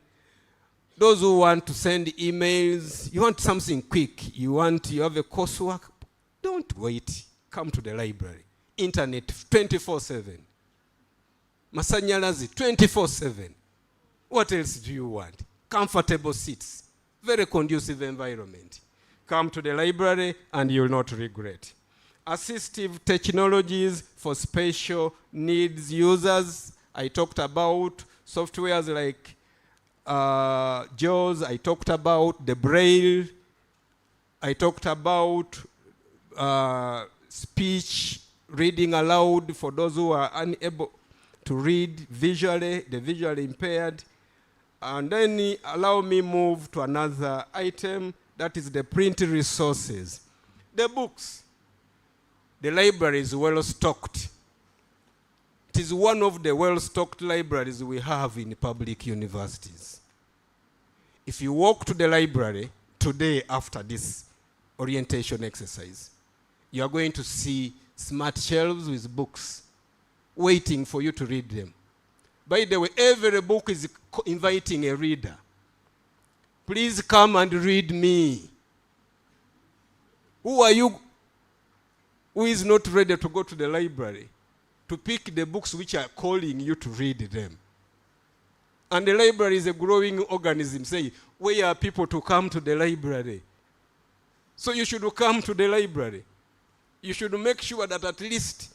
those who want to send emails, you want something quick, you have a coursework, don't wait. Come to the library. Internet 24/7. Masanyalazi 24/7. What else do you want? Comfortable seats. Very conducive environment. Come to the library and you will not regret. Assistive technologies for special needs users. I talked about softwares like JAWS. I talked about the Braille. I talked about speech reading aloud for those who are unable to read visually, the visually impaired. And then allow me move to another item, that is the print resources. The books. The library is well stocked. It is one of the well-stocked libraries we have in public universities. If you walk to the library today after this orientation exercise, you are going to see smart shelves with books waiting for you to read them. By the way, every book is inviting a reader. Please come and read me. Who are you who is not ready to go to the library to pick the books which are calling you to read them? And the library is a growing organism. Say, where are people to come to the library? So you should come to the library. You should make sure that at least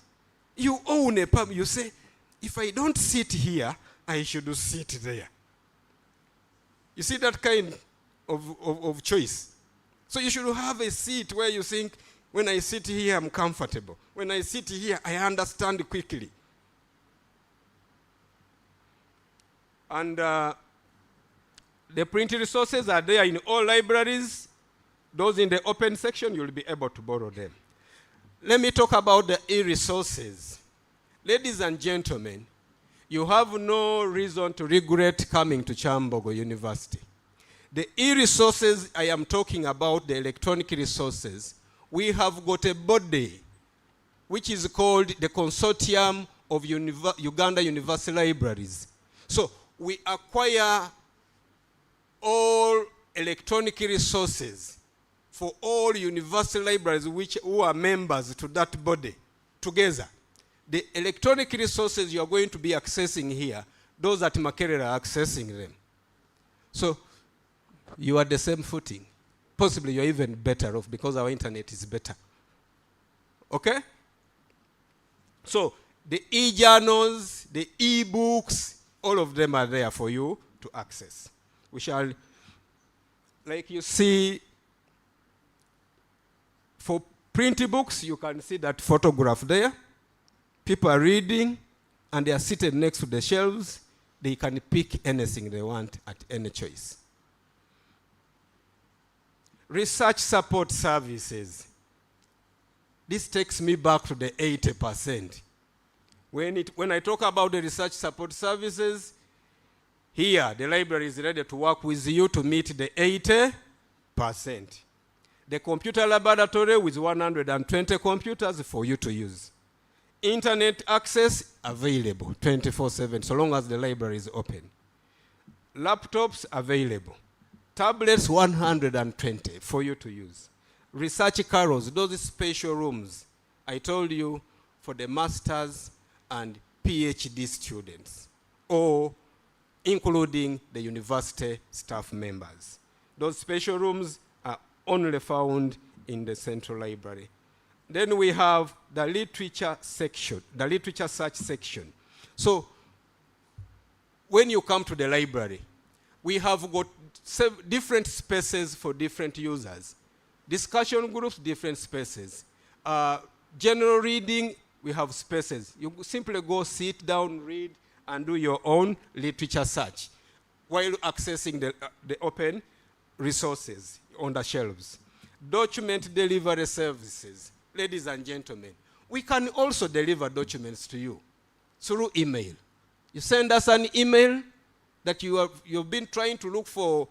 you own a pub. You say, if I don't sit here, I should sit there. You see that kind of choice. So you should have a seat where you think, when I sit here, I'm comfortable. When I sit here, I understand quickly. And the print resources are there in all libraries. Those in the open section, you'll be able to borrow them. Let me talk about the e-resources. Ladies and gentlemen, you have no reason to regret coming to Kyambogo University. The e-resources I am talking about, the electronic resources, we have got a body which is called the Consortium of Uganda University Libraries. So we acquire all electronic resources for all university libraries who are members to that body together. The electronic resources you are going to be accessing here, those at Makerere are accessing them. So you are the same footing. Possibly you're even better off because our internet is better. Okay? So the e-journals, the e-books, all of them are there for you to access. We shall, like you see, for print books, you can see that photograph there. People are reading, and they are seated next to the shelves. They can pick anything they want at any choice. Research support services. This takes me back to the 80%. When I talk about the research support services, here the library is ready to work with you to meet the 80%. The computer laboratory with 120 computers for you to use. Internet access available 24/7 so long as the library is open. Laptops available. Tablets 120 for you to use. Research carrels, those special rooms I told you for the masters and PhD students, or including the university staff members. Those special rooms are only found in the central library. Then we have the literature section, the literature search section. So when you come to the library, we have got different spaces for different users. Discussion groups, different spaces. General reading, we have spaces. You simply go sit down, read, and do your own literature search while accessing the open resources on the shelves. Document delivery services. Ladies and gentlemen, we can also deliver documents to you through email. You send us an email that you've been trying to look for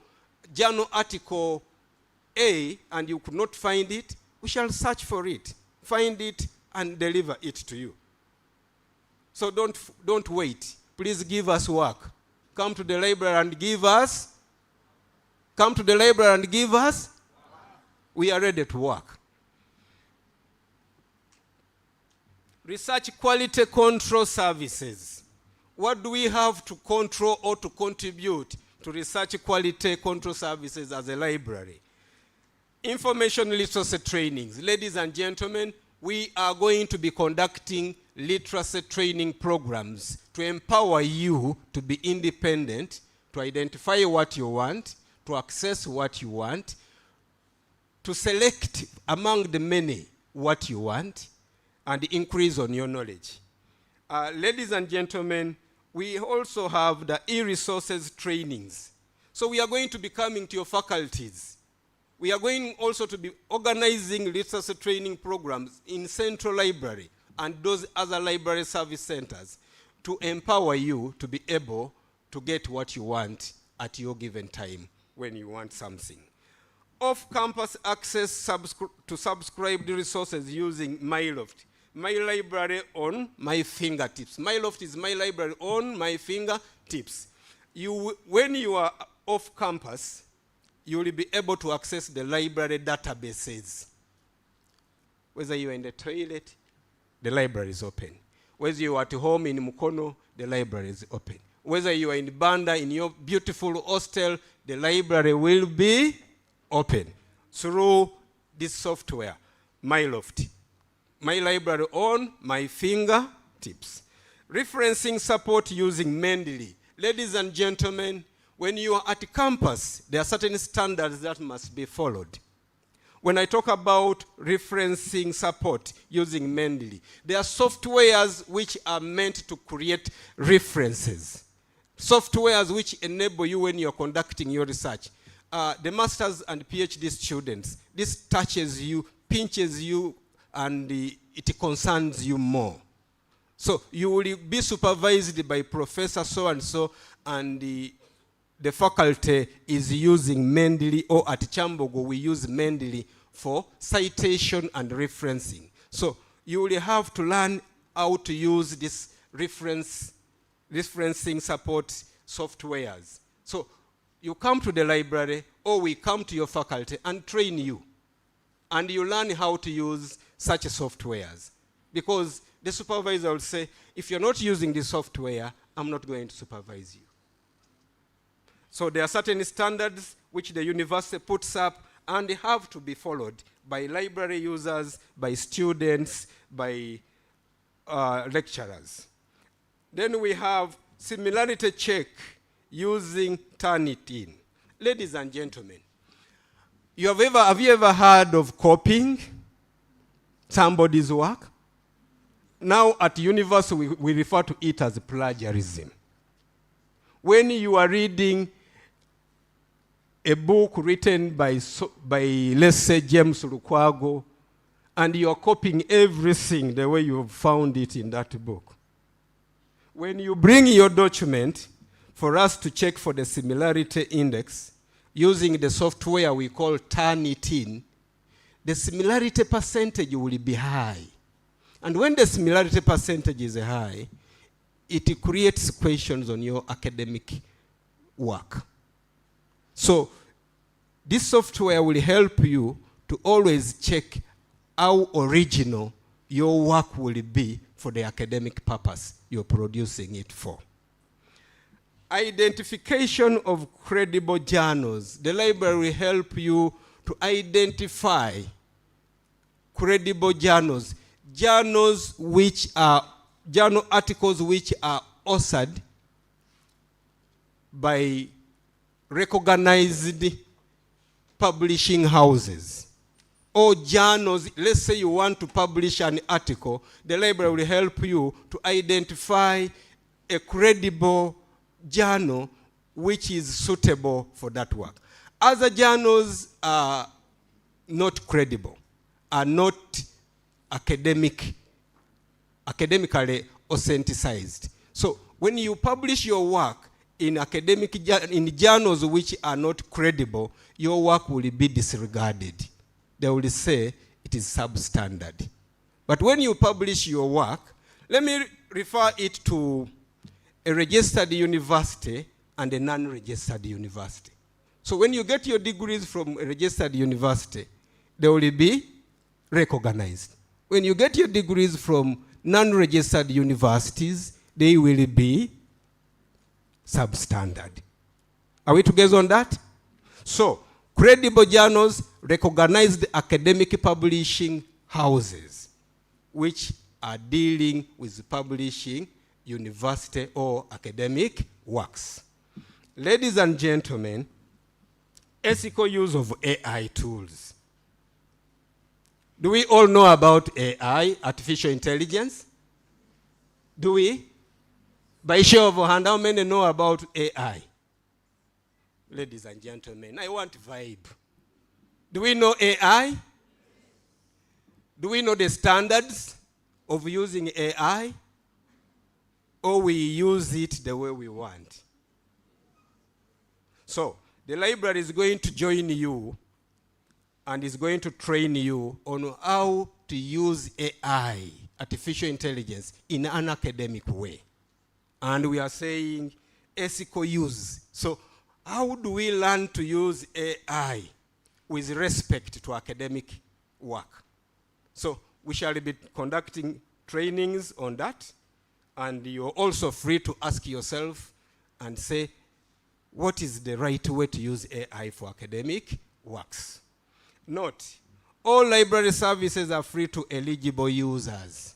journal article A and you could not find it, we shall search for it, find it, and deliver it to you. So don't wait. Please give us work. Come to the library and give us. Come to the library and give us. We are ready to work. Research quality control services. What do we have to control or to contribute to research quality control services as a library? Information literacy trainings. Ladies and gentlemen, we are going to be conducting literacy training programs to empower you to be independent, to identify what you want, to access what you want, to select among the many what you want, and increase on your knowledge. Ladies and gentlemen, we also have the e-resources trainings. So we are going to be coming to your faculties. We are going also to be organizing literacy training programs in Central Library and those other library service centers to empower you to be able to get what you want at your given time when you want something. Off-campus access to subscribed resources using MyLoft. My library on my fingertips. MyLoft is my library on my fingertips. When you are off campus, you will be able to access the library databases. Whether you are in the toilet, the library is open. Whether you are at home in Mukono, the library is open. Whether you are in Banda, in your beautiful hostel, the library will be open through this software, MyLoft. My library on my fingertips. Referencing support using Mendeley. Ladies and gentlemen, when you are at campus, there are certain standards that must be followed. When I talk about referencing support using Mendeley, there are softwares which are meant to create references. Softwares which enable you when you're conducting your research. The masters and PhD students, this touches you, pinches you, and it concerns you more. So you will be supervised by Professor so-and-so, and the faculty is using Mendeley, or at Kyambogo we use Mendeley for citation and referencing. So you will have to learn how to use this referencing support softwares. So you come to the library, or we come to your faculty and train you. And you learn how to use such softwares. Because the supervisor will say, if you're not using this software, I'm not going to supervise you. So there are certain standards which the university puts up, and they have to be followed by library users, by students, by lecturers. Then we have similarity check using Turnitin. Ladies and gentlemen, have you ever heard of copying somebody's work? Now at university we refer to it as plagiarism. When you are reading a book written by let's say James Lukwago, and you are copying everything the way you found it in that book. When you bring your document for us to check for the similarity index using the software we call Turnitin, the similarity percentage will be high. And when the similarity percentage is high, it creates questions on your academic work. So this software will help you to always check how original your work will be for the academic purpose you're producing it for. Identification of credible journals. The library will help you to identify credible journals. Journal articles which are authored by recognized publishing houses. Or journals, let's say you want to publish an article, the library will help you to identify a credible journal which is suitable for that work. Other journals are not credible, are not academically authenticized. So when you publish your work in journals which are not credible, your work will be disregarded. They will say it is substandard. But when you publish your work, let me refer it to a registered university and a non-registered university. So when you get your degrees from a registered university, they will be recognized. When you get your degrees from non-registered universities, they will be substandard. Are we together on that? So, credible journals, recognized academic publishing houses, which are dealing with publishing university or academic works. Ladies and gentlemen, ethical use of AI tools. Do we all know about AI, artificial intelligence? Do we? By show of hand, how many know about AI? Ladies and gentlemen, I want vibe. Do we know AI? Do we know the standards of using AI? Or we use it the way we want? So, the library is going to join you and is going to train you on how to use AI, artificial intelligence, in an academic way. And we are saying ethical use. So how do we learn to use AI with respect to academic work? So we shall be conducting trainings on that. And you're also free to ask yourself and say, what is the right way to use AI for academic works? Note, all library services are free to eligible users.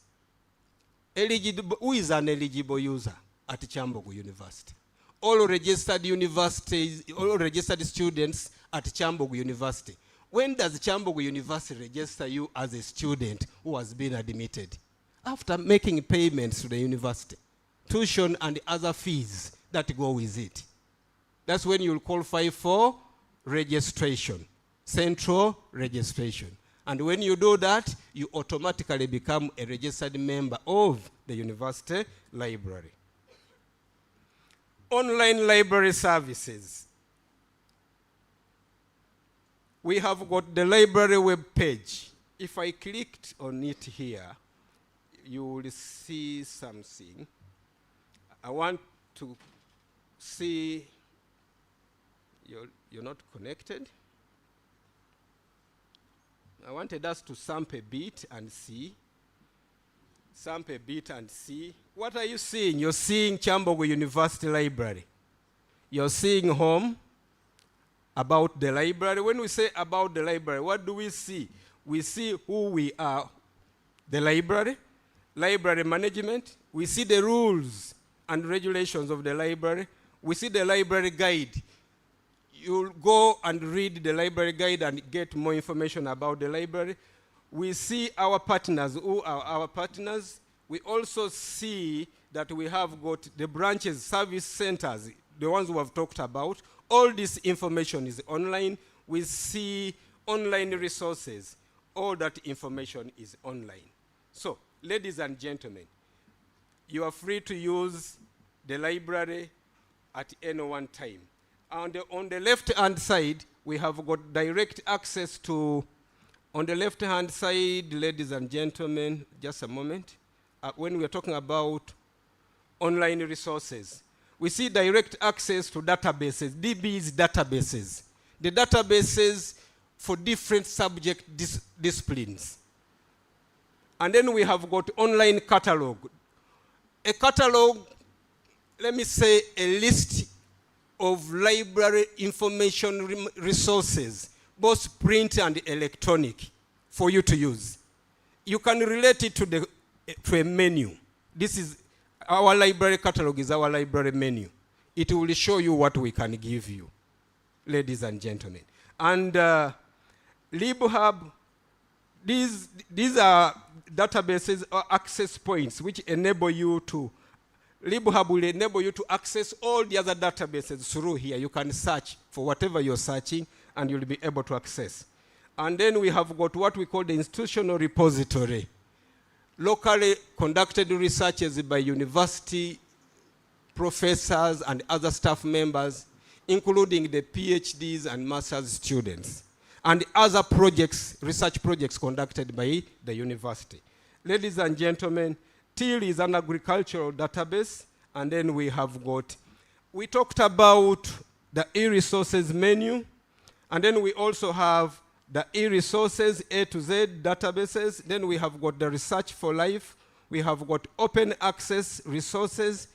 Who is an eligible user at Kyambogo University? All registered universities, all registered students at Kyambogo University. When does Kyambogo University register you as a student who has been admitted? After making payments to the university, tuition and other fees that go with it. That's when you'll qualify for registration, central registration. And when you do that, you automatically become a registered member of the university library. Online library services. we have got the library web page. If I clicked on it here, you will see something. I want to see, you're not connected. I wanted us to sample a bit and see. Sample a bit and see. What are you seeing? You're seeing Kyambogo University Library. You're seeing home, about the library. When we say about the library, what do we see? We see who we are, the library, library management. We see the rules and regulations of the library. We see the library guide. You'll go and read the library guide and get more information about the library. We see our partners. Who are our partners? We also see that we have got the branches, service centers, the ones we have talked about. All this information is online. We see online resources. All that information is online. So, ladies and gentlemen, you are free to use the library at any one time. And on the left-hand side, we have got direct access to, on the left-hand side, ladies and gentlemen, just a moment, when we're talking about online resources, we see direct access to databases, DB's databases. The databases for different subject disciplines. And then we have got online catalog. A catalog, let me say a list of library information resources, both print and electronic, for you to use. You can relate it to a menu. This is our library catalog, is our library menu. It will show you what we can give you, ladies and gentlemen. And LibHub, these are databases or access points which enable you to, LibHub will enable you to access all the other databases through here. You can search for whatever you're searching and you'll be able to access. And then we have got what we call the institutional repository. Locally conducted researches by university professors and other staff members, including the PhDs and master's students, and other projects, research projects conducted by the university. Ladies and gentlemen, TIL is an agricultural database, and then we have got, we talked about the e-resources menu, and then we also have the e-resources A to Z databases. Then we have got the Research for Life. We have got open access resources.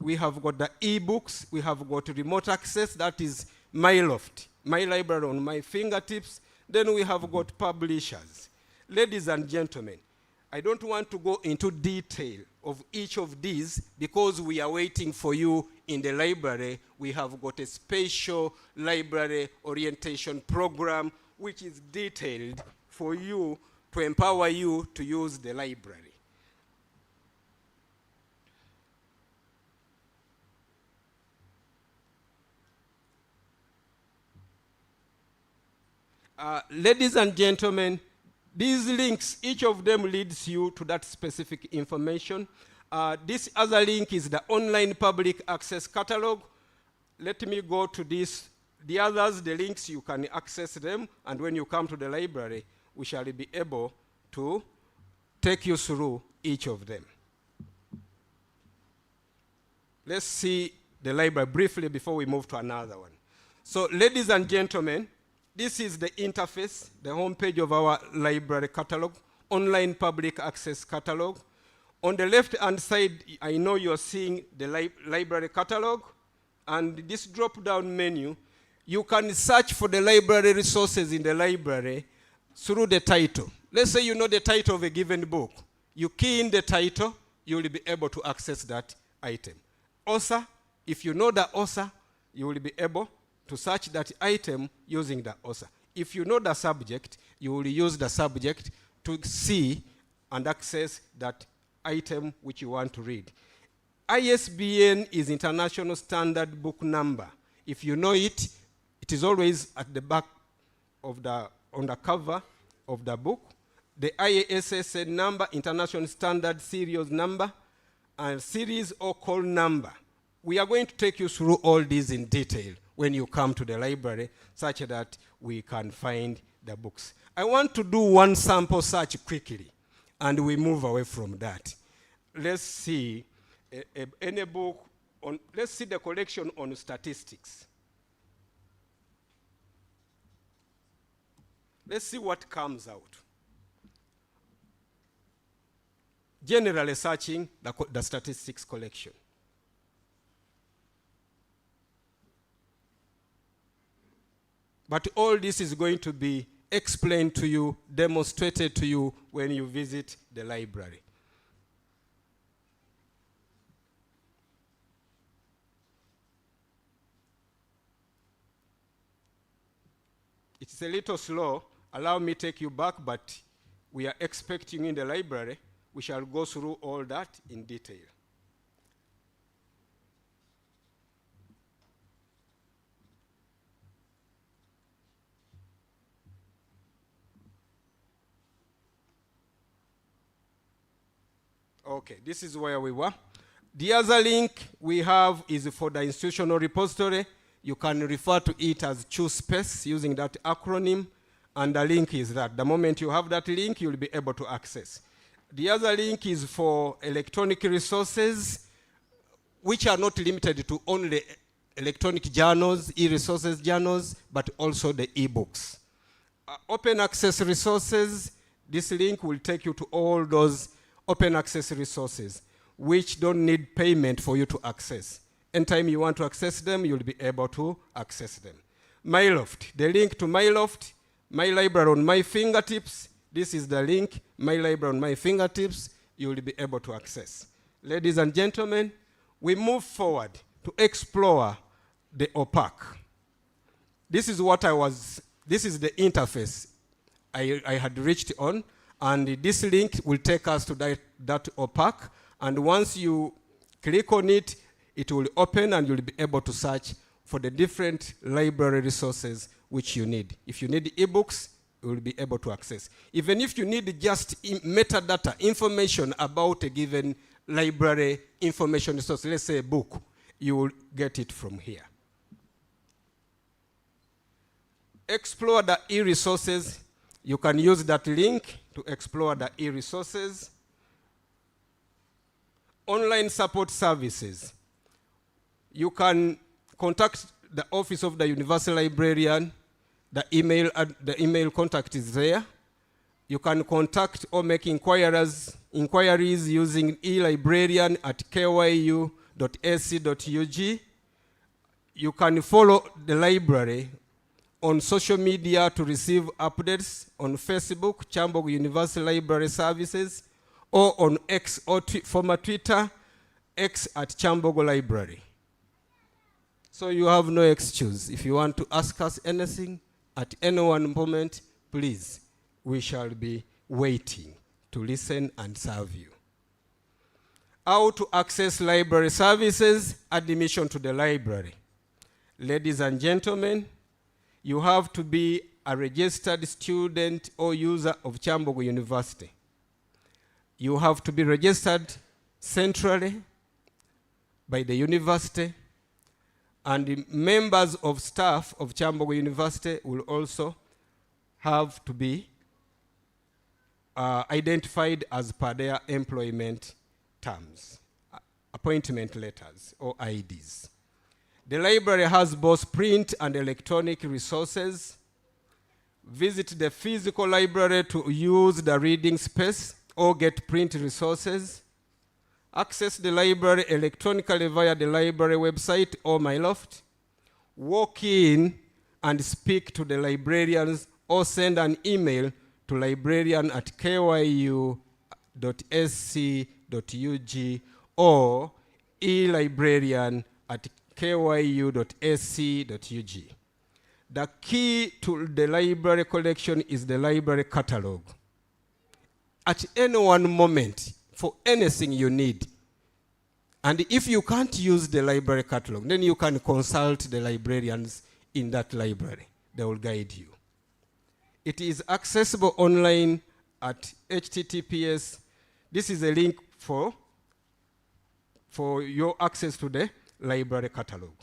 We have got the e-books. We have got remote access, that is MyLoft, my library on my fingertips. Then we have got publishers. Ladies and gentlemen, I don't want to go into detail of each of these because we are waiting for you in the library. We have got a special library orientation program which is detailed for you to empower you to use the library. Ladies and gentlemen, these links, each of them leads you to that specific information. This other link is the online public access catalog. Let me go to this. The others, the links, you can access them, and when you come to the library, we shall be able to take you through each of them. Let's see the library briefly before we move to another one. So, ladies and gentlemen, this is the interface, the homepage of our library catalog, online public access catalog. On the left-hand side, I know you're seeing the library catalog, and this drop-down menu, you can search for the library resources in the library through the title. Let's say you know the title of a given book. You key in the title, you will be able to access that item. Author, if you know the author, you will be able to search that item using the author. If you know the subject, you will use the subject to see and access that item which you want to read. ISBN is International Standard Book Number. If you know it, it is always at the back of on the cover of the book. The ISSN number, International Standard Serial Number, and series or call number. We are going to take you through all these in detail when you come to the library, such that we can find the books. I want to do one sample search quickly, and we move away from that. Let's see any book on, let's see the collection on statistics. Let's see what comes out. Generally searching the statistics collection. But all this is going to be explained to you, demonstrated to you when you visit the library. It's a little slow. Allow me to take you back, but we are expecting in the library. We shall go through all that in detail. Okay, this is where we were. The other link we have is for the institutional repository. You can refer to it as choose space using that acronym, and the link is that. The moment you have that link, you'll be able to access. The other link is for electronic resources, which are not limited to only electronic journals, e-resources journals, but also the e-books. Open access resources, this link will take you to all those open access resources, which don't need payment for you to access. Anytime you want to access them, you'll be able to access them. MyLoft, the link to MyLoft, My Library on My Fingertips. This is the link, My Library on My Fingertips, you will be able to access. Ladies and gentlemen, we move forward to explore the OPAC. This is the interface I had reached on, and this link will take us to that OPAC, and once you click on it, it will open and you'll be able to search for the different library resources which you need. If you need ebooks, you will be able to access. Even if you need just metadata, information about a given library information resource, let's say a book, you will get it from here. Explore the e-resources. You can use that link to explore the e-resources. Online support services. You can contact the office of the university librarian. The email contact is there. You can contact or make inquiries using elibrarian@kyu.ac.ug. You can follow the library on social media to receive updates on Facebook, Kyambogo University Library Services, or on X, or former Twitter, X @Kyambogo Library. So you have no excuse. If you want to ask us anything at any one moment, please, we shall be waiting to listen and serve you. How to access library services, admission to the library. Ladies and gentlemen, you have to be a registered student or user of Kyambogo University. You have to be registered centrally by the university, and the members of staff of Kyambogo University will also have to be identified as per their employment terms, appointment letters or IDs. The library has both print and electronic resources. Visit the physical library to use the reading space or get print resources. Access the library electronically via the library website or MyLoft. Walk in and speak to the librarians or send an email to librarian@kyu.sc.ug or elibrarian@kyu.sc.ug. The key to the library collection is the library catalog. At any one moment, for anything you need. And if you can't use the library catalog, then you can consult the librarians in that library. They will guide you. It is accessible online at https. This is a link for your access to the library catalog.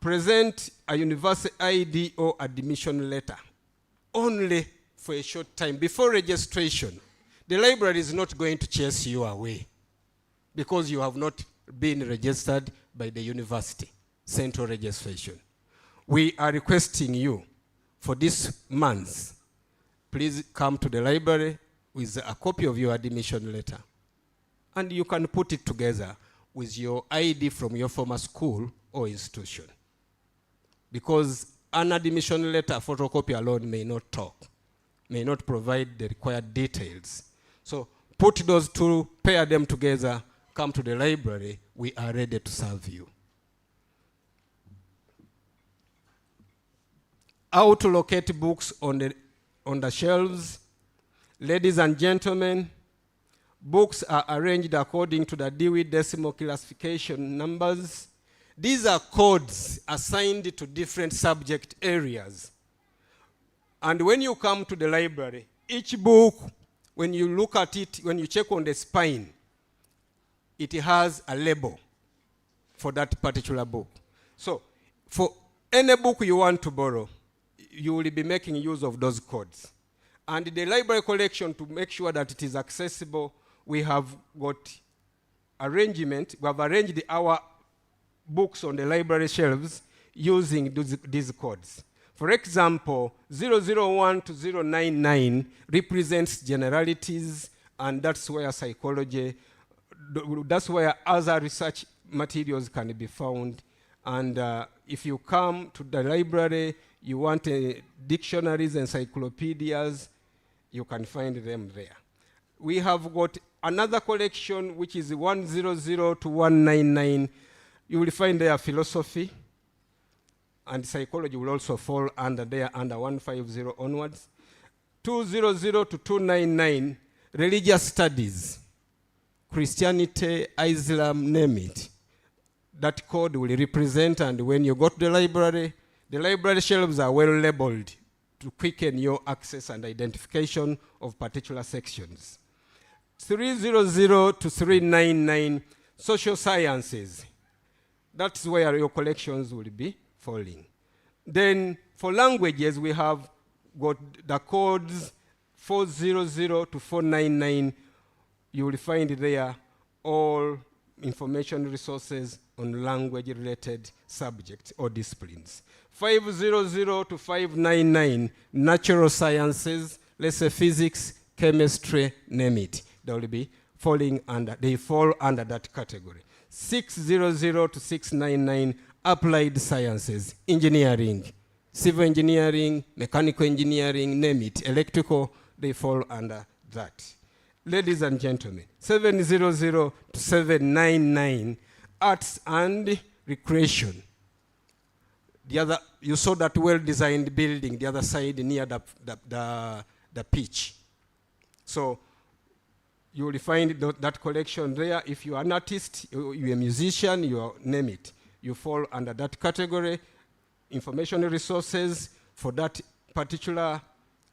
present a university ID or admission letter only for a short time before registration. The library is not going to chase you away because you have not been registered by the university, central registration. We are requesting you for this month, please come to the library with a copy of your admission letter. And you can put it together with your ID from your former school or institution. Because an admission letter photocopy alone may not talk, may not provide the required details. So put those two, pair them together, come to the library, we are ready to serve you. How to locate books on the shelves. Ladies and gentlemen, books are arranged according to the Dewey Decimal Classification numbers. These are codes assigned to different subject areas. And when you come to the library, each book, when you look at it, when you check on the spine, it has a label for that particular book. So for any book you want to borrow, you will be making use of those codes. And the library collection, to make sure that it is accessible, we have got arrangement. We have arranged our books on the library shelves using these codes. For example, 001 to 099 represents generalities, and that's where psychology, that's where other research materials can be found. And if you come to the library, you want dictionaries, encyclopedias, you can find them there. We have got another collection which is 100 to 199. You will find there philosophy, and psychology will also fall under there, under 150 onwards. 200 to 299, religious studies, Christianity, Islam, name it. That code will represent, and when you go to the library shelves are well labeled to quicken your access and identification of particular sections. 300 to 399, social sciences. That's where your collections will be falling. Then for languages, we have got the codes 400 to 499. You will find there all information resources on language-related subjects or disciplines. 500 to 599, natural sciences, let's say physics, chemistry, name it. They will be falling under, they fall under that category. 600 to 699, applied sciences, engineering, civil engineering, mechanical engineering, name it, electrical, they fall under that. Ladies and gentlemen, 700 to 799, arts and recreation. The other, you saw that well-designed building, the other side near the pitch. So you will find that collection there. If you are an artist, you're a musician, name it. You fall under that category. Information resources for that particular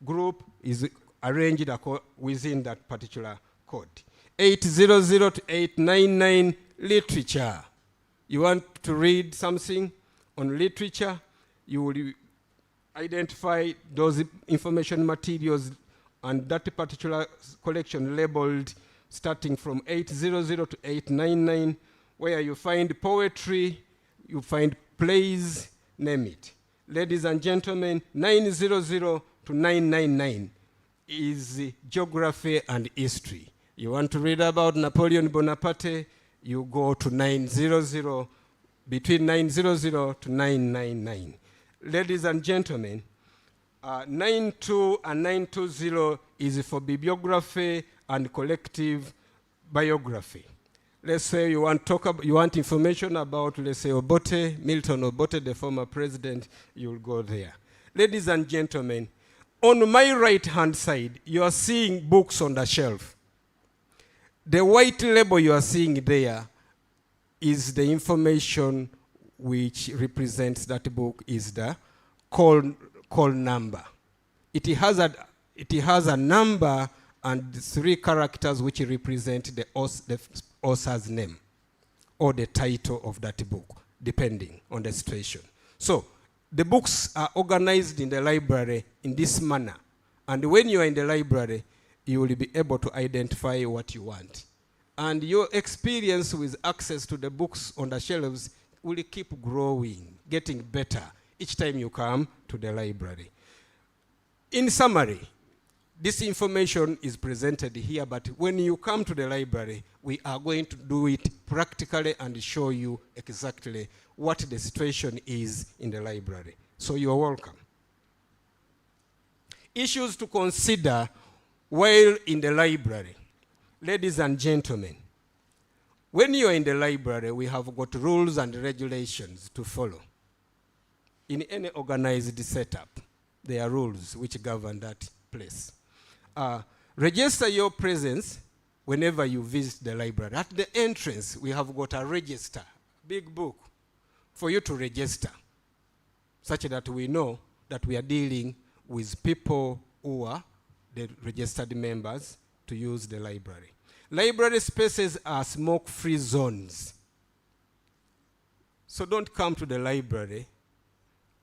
group is arranged within that particular code. 800 to 899, literature. You want to read something on literature, you will identify those information materials and that particular collection labeled starting from 800 to 899, where you find poetry, you find plays, name it. Ladies and gentlemen, 900 to 999 is geography and history. You want to read about Napoleon Bonaparte, you go to 900, between 900 to 999. Ladies and gentlemen, 92 and 920 is for bibliography and collective biography. Let's say you want information about, let's say, Obote, Milton Obote, the former president, you'll go there. Ladies and gentlemen, on my right-hand side, you are seeing books on the shelf. The white label you are seeing there is the information which represents that book, is the call number. It has a number and 3 characters which represent the author's name or the title of that book, depending on the situation. So the books are organized in the library in this manner. And when you are in the library, you will be able to identify what you want. And your experience with access to the books on the shelves will keep growing, getting better each time you come to the library. In summary, this information is presented here, but when you come to the library, we are going to do it practically and show you exactly what the situation is in the library. So you are welcome. Issues to consider while in the library. Ladies and gentlemen, when you are in the library, we have got rules and regulations to follow. In any organized setup, there are rules which govern that place. Register your presence whenever you visit the library. At the entrance, we have got a register, big book, for you to register, such that we know that we are dealing with people who are the registered members to use the library. Library spaces are smoke-free zones. So don't come to the library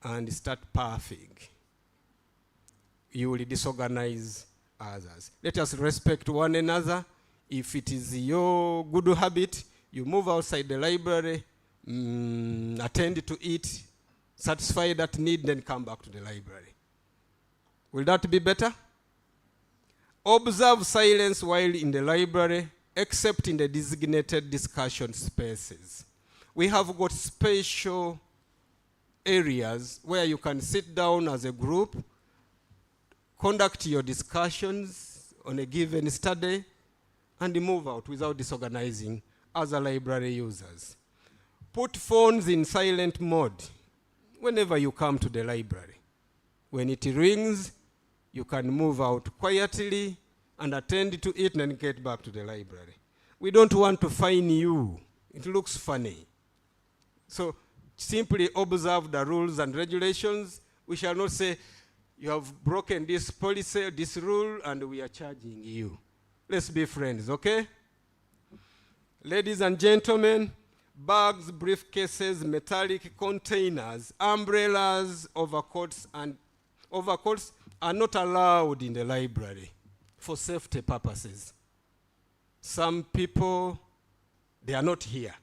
and start puffing. You will disorganize others. Let us respect one another. If it is your good habit, you move outside the library, attend to it, satisfy that need, then come back to the library. Will that be better? Observe silence while in the library, except in the designated discussion spaces. We have got special areas where you can sit down as a group, conduct your discussions on a given study, and move out without disorganizing other library users. Put phones in silent mode whenever you come to the library. When it rings, you can move out quietly and attend to it and get back to the library. We don't want to fine you. It looks funny. So simply observe the rules and regulations. We shall not say, you have broken this policy, this rule, and we are charging you. Let's be friends, okay? Ladies and gentlemen, bags, briefcases, metallic containers, umbrellas, overcoats are not allowed in the library for safety purposes. Some people, they are not here.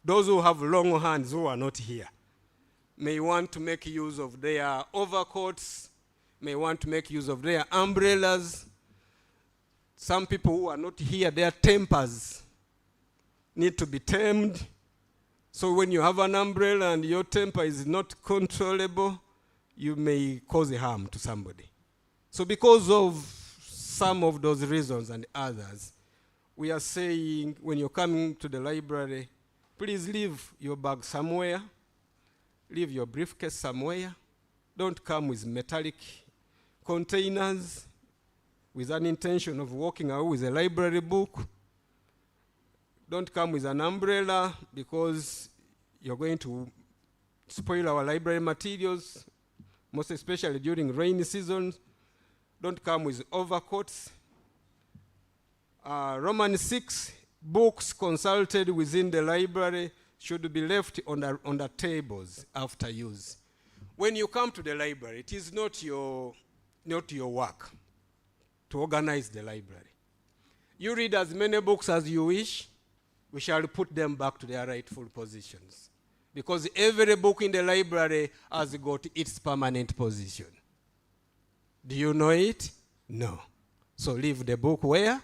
Those who have long hands who are not here may want to make use of their overcoats, may want to make use of their umbrellas. Some people who are not here, their tempers need to be tamed. So when you have an umbrella and your temper is not controllable, you may cause harm to somebody. So because of some of those reasons and others, we are saying when you're coming to the library, please leave your bag somewhere, leave your briefcase somewhere. Don't come with metallic containers with an intention of walking away with a library book. Don't come with an umbrella because you're going to spoil our library materials, most especially during rainy seasons. Don't come with overcoats. Roman 6, books consulted within the library should be left on the tables after use. When you come to the library, it is not your work to organize the library. You read as many books as you wish. We shall put them back to their rightful positions. Because every book in the library has got its permanent position. Do you know it? No. So leave the book where?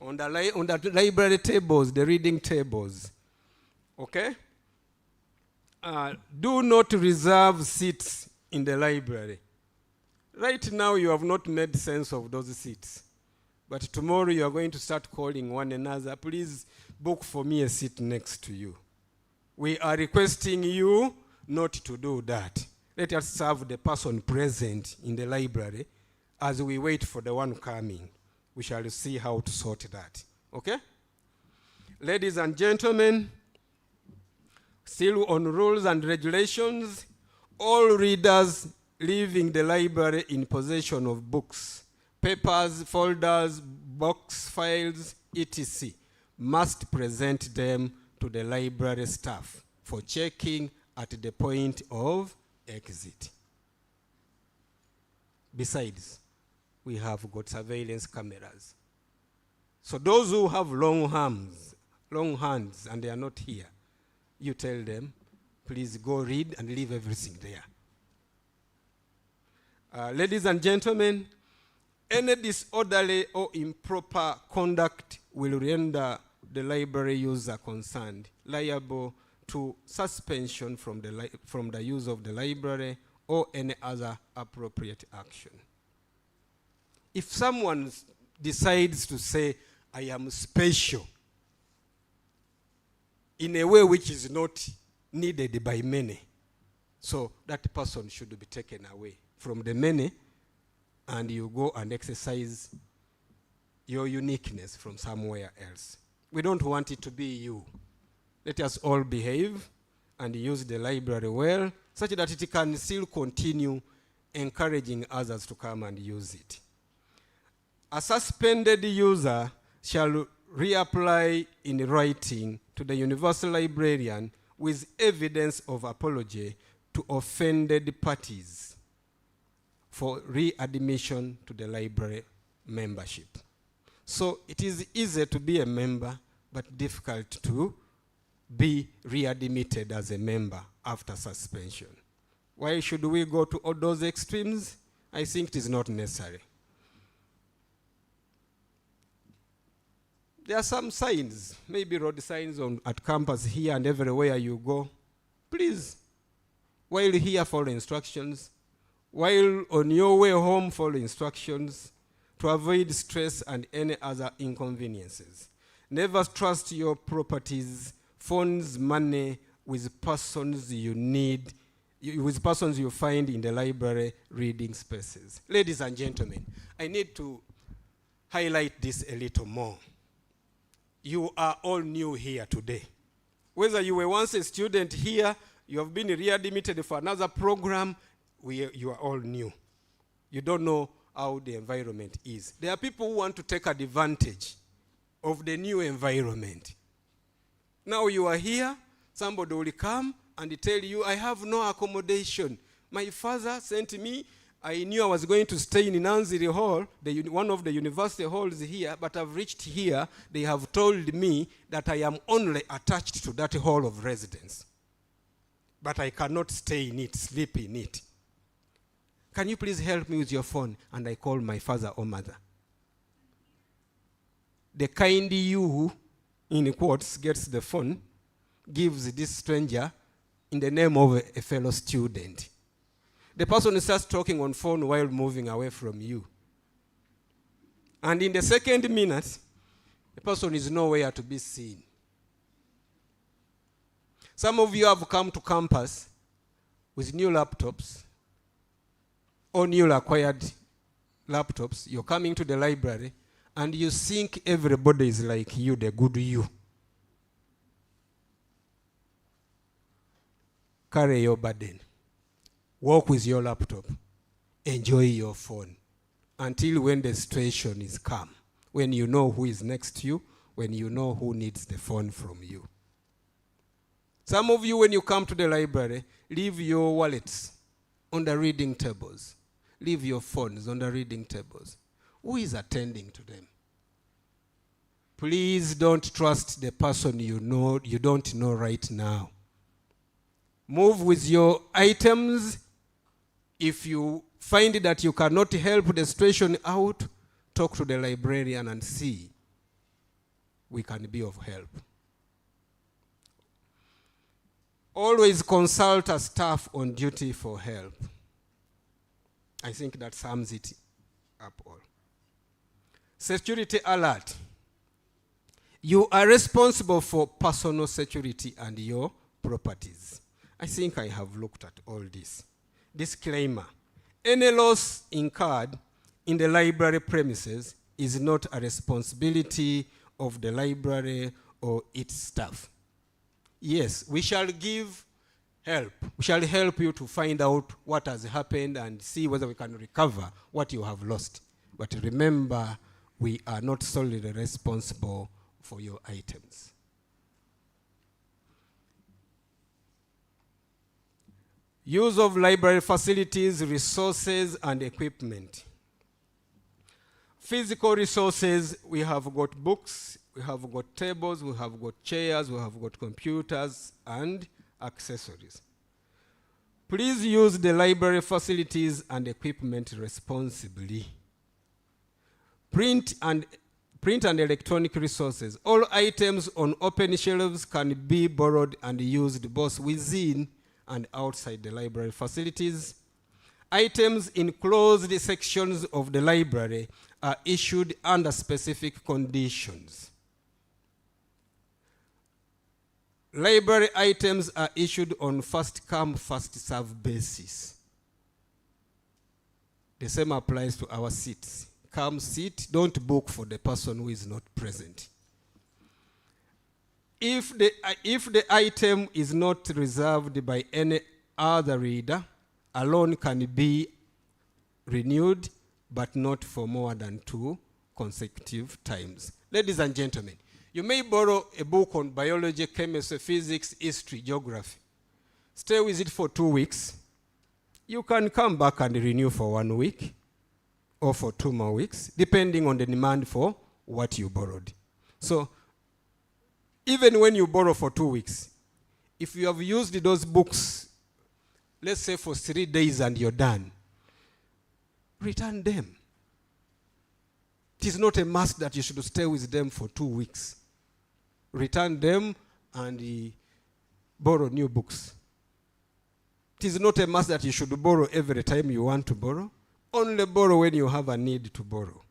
On the library tables, the reading tables. Okay? Do not reserve seats in the library. Right now, you have not made sense of those seats. But tomorrow, you are going to start calling one another. Please book for me a seat next to you. We are requesting you not to do that. Let us serve the person present in the library as we wait for the one coming. We shall see how to sort that. Okay? Ladies and gentlemen, still on rules and regulations, all readers leaving the library in possession of books, papers, folders, box files, etc., must present them to the library staff for checking at the point of exit. Besides, we have got surveillance cameras. So those who have long hands, and they are not here, you tell them, please go read and leave everything there. Ladies and gentlemen, any disorderly or improper conduct will render the library user concerned liable to suspension from the use of the library or any other appropriate action. If someone decides to say, I am special, in a way which is not needed by many, so that person should be taken away from the many, and you go and exercise your uniqueness from somewhere else. We don't want it to be you. Let us all behave and use the library well, such that it can still continue encouraging others to come and use it. A suspended user shall reapply in writing to the universal librarian with evidence of apology to offended parties for readmission to the library membership. So it is easy to be a member, but difficult to be readmitted as a member after suspension. Why should we go to all those extremes? I think it is not necessary. There are some signs, maybe road signs at campus here and everywhere you go. Please, while here, follow instructions. While on your way home, follow instructions to avoid stress and any other inconveniences. Never trust your properties, phones, money with persons you find in the library reading spaces. Ladies and gentlemen, I need to highlight this a little more. You are all new here today. Whether you were once a student here, you have been readmitted for another program, you are all new. You don't know how the environment is. There are people who want to take advantage of the new environment. Now you are here, somebody will come and tell you, I have no accommodation. My father sent me, I knew I was going to stay in Nanziri Hall, one of the university halls here, but I've reached here, they have told me that I am only attached to that hall of residence. But I cannot stay in it, sleep in it. Can you please help me with your phone? And I call my father or mother. The kind you, in quotes, gets the phone, gives this stranger in the name of a fellow student. The person starts talking on phone while moving away from you. And in the second minute, the person is nowhere to be seen. Some of you have come to campus with new laptops, or newly acquired laptops. You're coming to the library, and you think everybody is like you, the good you. Carry your burden. Walk with your laptop. Enjoy your phone until when the situation is calm, when you know who is next to you, when you know who needs the phone from you. Some of you, when you come to the library, leave your wallets on the reading tables. Leave your phones on the reading tables. Who is attending to them? Please don't trust the person you don't know right now. Move with your items. If you find that you cannot help the situation out, talk to the librarian and see we can be of help. Always consult a staff on duty for help. I think that sums it up all. Security alert. You are responsible for personal security and your properties. I think I have looked at all this. Disclaimer. Any loss incurred in the library premises is not a responsibility of the library or its staff. Yes, we shall give help. We shall help you to find out what has happened and see whether we can recover what you have lost. But remember, we are not solely responsible for your items. Use of library facilities, resources, and equipment. Physical resources, we have got books, we have got tables, we have got chairs, we have got computers, and accessories. Please use the library facilities and equipment responsibly. Print and electronic resources. All items on open shelves can be borrowed and used both within and outside the library facilities. Items in closed sections of the library are issued under specific conditions. Library items are issued on first-come, first-served basis. The same applies to our seats. Come sit, don't book for the person who is not present. If the item is not reserved by any other reader, a loan can be renewed, but not for more than 2 consecutive times. Ladies and gentlemen, you may borrow a book on biology, chemistry, physics, history, geography. Stay with it for 2 weeks. You can come back and renew for 1 week or for 2 more weeks, depending on the demand for what you borrowed. So, even when you borrow for 2 weeks, if you have used those books, let's say for 3 days and you're done, return them. It is not a must that you should stay with them for 2 weeks. Return them and borrow new books. It is not a must that you should borrow every time you want to borrow. Only borrow when you have a need to borrow.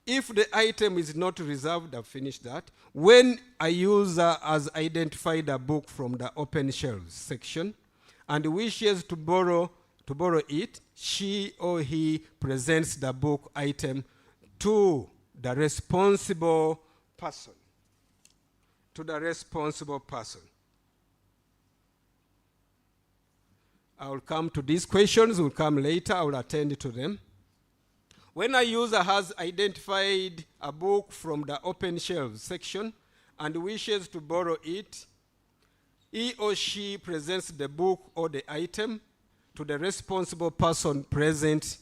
If the item is not reserved, I've finished that. When a user has identified a book from the open shelves section and wishes to borrow it, she or he presents the book item to the responsible person. To the responsible person. I will come to these questions, will come later, I will attend to them. When a user has identified a book from the open shelves section and wishes to borrow it, he or she presents the book or the item to the responsible person present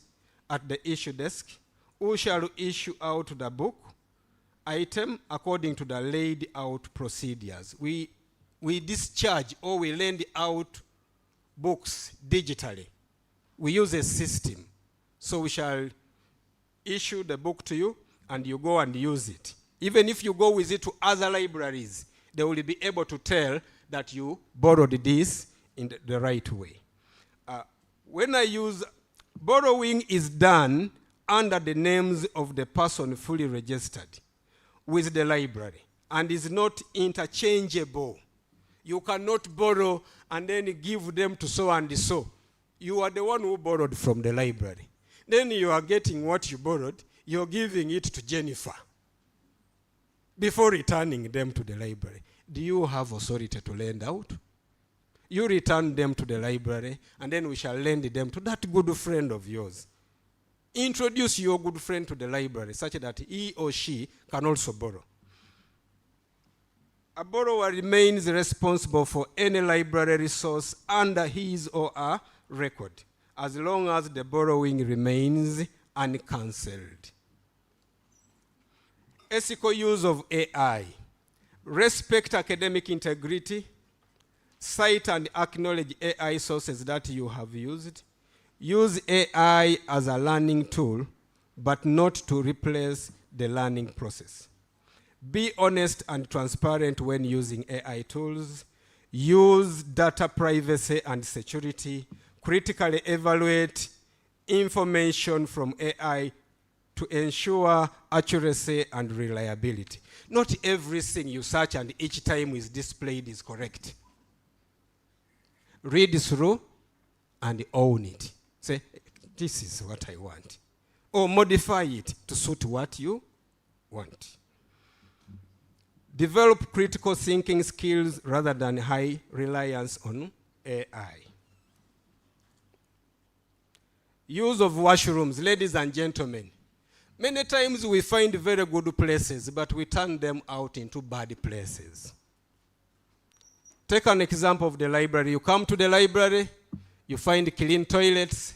at the issue desk, who shall issue out the book item according to the laid out procedures. We discharge or we lend out books digitally. We use a system. So we shall issue the book to you and you go and use it. Even if you go with it to other libraries, they will be able to tell that you borrowed this in the right way. When I use borrowing is done under the names of the person fully registered with the library and is not interchangeable. You cannot borrow and then give them to so and so. You are the one who borrowed from the library. Then you are getting what you borrowed, you're giving it to Jennifer before returning them to the library. Do you have authority to lend out? You return them to the library, and then we shall lend them to that good friend of yours. Introduce your good friend to the library such that he or she can also borrow. A borrower remains responsible for any library resource under his or her record, as long as the borrowing remains uncancelled. Ethical use of AI. Respect academic integrity. Cite and acknowledge AI sources that you have used. Use AI as a learning tool, but not to replace the learning process. Be honest and transparent when using AI tools. Use data privacy and security. Critically evaluate information from AI to ensure accuracy and reliability. Not everything you search and each time is displayed is correct. Read through and own it. Say, this is what I want. Or modify it to suit what you want. Develop critical thinking skills rather than high reliance on AI. Use of washrooms, ladies and gentlemen. Many times we find very good places, but we turn them out into bad places. Take an example of the library. You come to the library, you find clean toilets,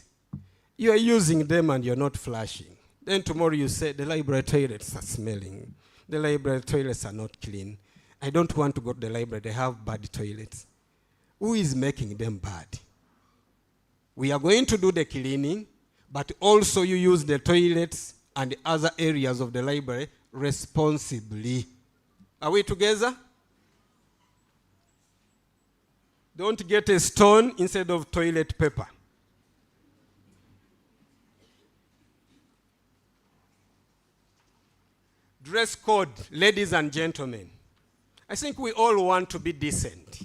you are using them and you're not flushing. Then tomorrow you say, the library toilets are smelling. The library toilets are not clean. I don't want to go to the library, they have bad toilets. Who is making them bad? We are going to do the cleaning, but also you use the toilets and other areas of the library responsibly. Are we together? Don't get a stone instead of toilet paper. Dress code, ladies and gentlemen. I think we all want to be decent.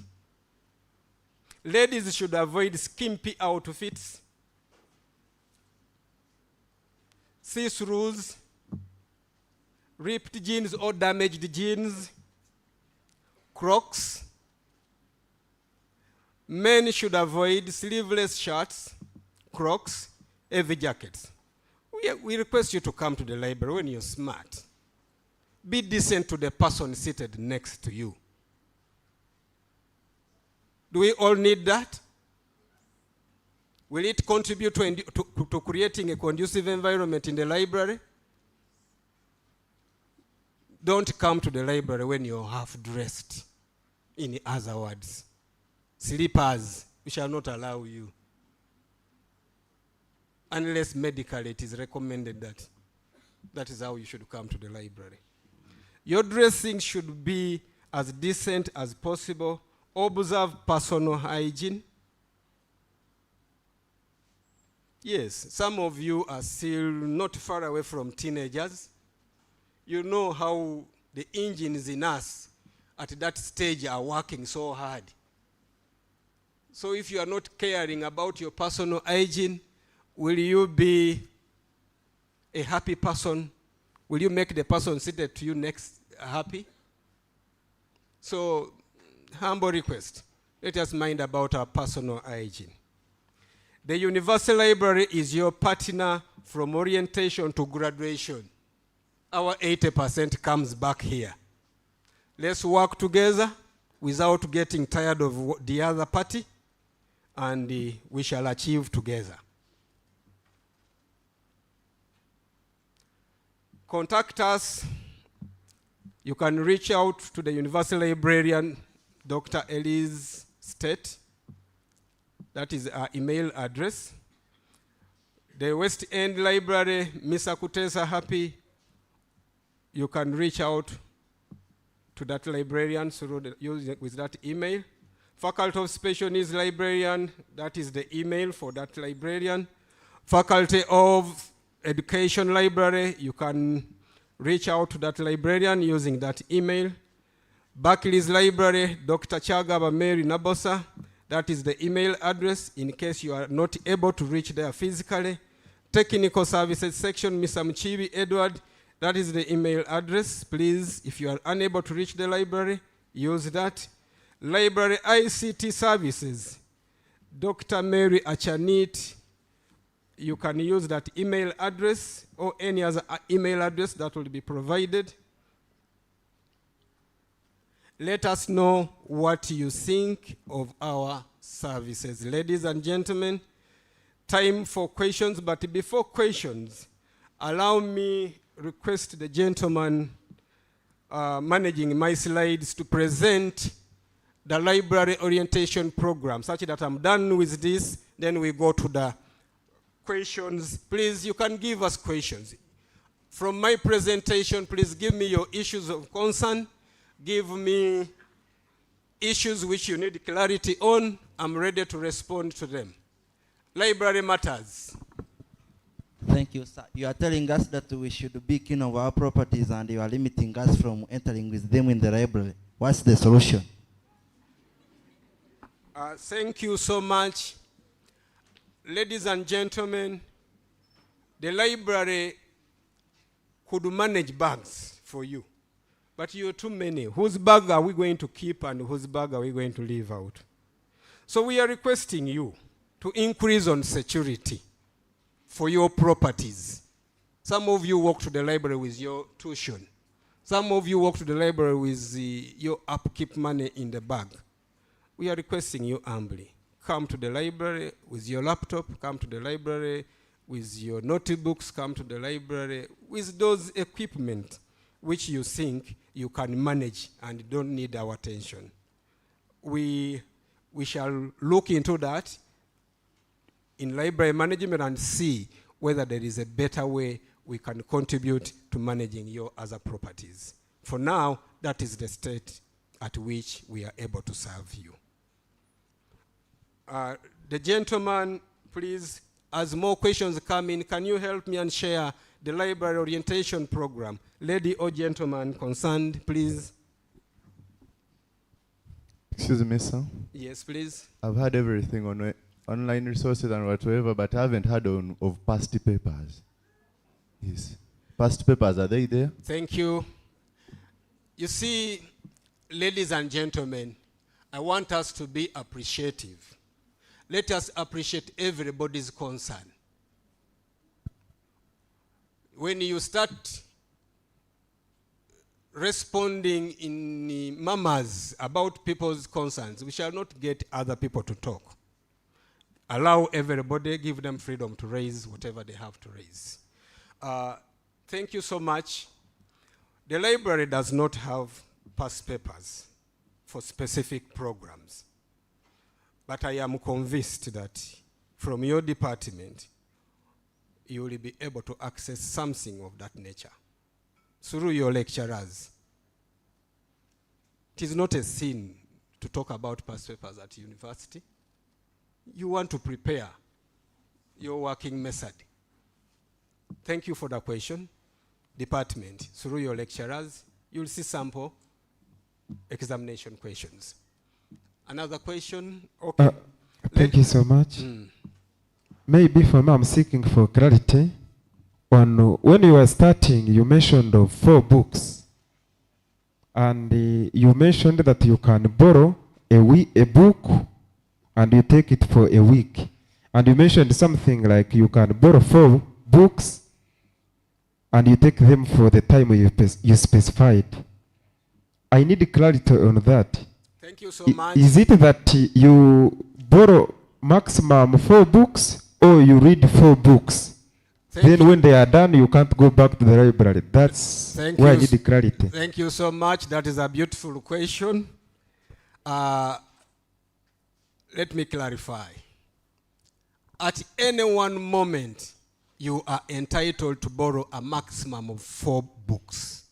Ladies should avoid skimpy outfits, see-throughs, ripped jeans or damaged jeans, Crocs. Men should avoid sleeveless shirts, Crocs, heavy jackets. We request you to come to the library when you're smart. Be decent to the person seated next to you. Do we all need that? Will it contribute to creating a conducive environment in the library? Don't come to the library when you're half-dressed. In other words, slippers, we shall not allow you. Unless medically it is recommended that that is how you should come to the library. Your dressing should be as decent as possible. Observe personal hygiene. Yes, some of you are still not far away from teenagers. You know how the engines in us at that stage are working so hard. So if you are not caring about your personal hygiene, will you be a happy person? Will you make the person seated to you next happy? So, humble request, let us mind about our personal hygiene. The University Library is your partner from orientation to graduation. Our 80% comes back here. Let's work together without getting tired of the other party, and we shall achieve together. Contact us. You can reach out to the University Librarian, Dr. Elise State. That is our email address. The West End Library, Miss Akutesa Happy, you can reach out to that librarian with that email. Faculty of Special Needs Librarian, that is the email for that librarian. Faculty of Education Library, you can reach out to that librarian using that email. Barclays Library, Dr. Chagaba Mary Nabosa, that is the email address in case you are not able to reach there physically. Technical Services Section, Mr. Mchibi Edward, that is the email address. Please, if you are unable to reach the library, use that. Library ICT Services, Dr. Mary Achanit, you can use that email address or any other email address that will be provided. Let us know what you think of our services. Ladies and gentlemen, time for questions, but before questions, allow me request the gentleman managing my slides to present the library orientation program, such that I'm done with this, then we go to the questions. Please, you can give us questions. From my presentation, please give me your issues of concern. Give me issues which you need clarity on. I'm ready to respond to them. Library matters. Thank you, sir. You are telling us that we should be keen of our properties and you are limiting us from entering with them in the library. What's the solution? Thank you so much. Ladies and gentlemen, the library could manage bags for you, but you're too many. Whose bag are we going to keep and whose bag are we going to leave out? So we are requesting you to increase on security for your properties. Some of you walk to the library with your tuition. Some of you walk to the library with your upkeep money in the bag. We are requesting you humbly, come to the library with your laptop, come to the library with your notebooks, come to the library with those equipment which you think you can manage and don't need our attention. We shall look into that in library management and see whether there is a better way we can contribute to managing your other properties. For now, that is the state at which we are able to serve you. The gentleman, please, as more questions come in, can you help me and share the library orientation program? Lady or gentleman concerned, please. Excuse me, sir. Yes, please. I've had everything on online resources and whatever, but I haven't heard of past papers. Yes. Past papers, are they there? Thank you. You see, ladies and gentlemen, I want us to be appreciative. Let us appreciate everybody's concern. When you start responding in murmurs about people's concerns, we shall not get other people to talk. Allow everybody, give them freedom to raise whatever they have to raise. Thank you so much. The library does not have past papers for specific programs. But I am convinced that from your department, you will be able to access something of that nature through your lecturers. It is not a sin to talk about past papers at university. You want to prepare your working method. Thank you for the question. Department, through your lecturers, you'll see sample examination questions. Another question? Okay. Thank you so much. Maybe for me, I'm seeking for clarity. When you were starting, you mentioned of 4 books. And you mentioned that you can borrow a book and you take it for a week. And you mentioned something like you can borrow 4 books and you take them for the time you specified. I need clarity on that. Thank you so much. Is it that you borrow maximum 4 books or you read 4 books? Then when they are done, you can't go back to the library. That's where I need clarity. Thank you so much. That is a beautiful question. Let me clarify. At any one moment, you are entitled to borrow a maximum of 4 books.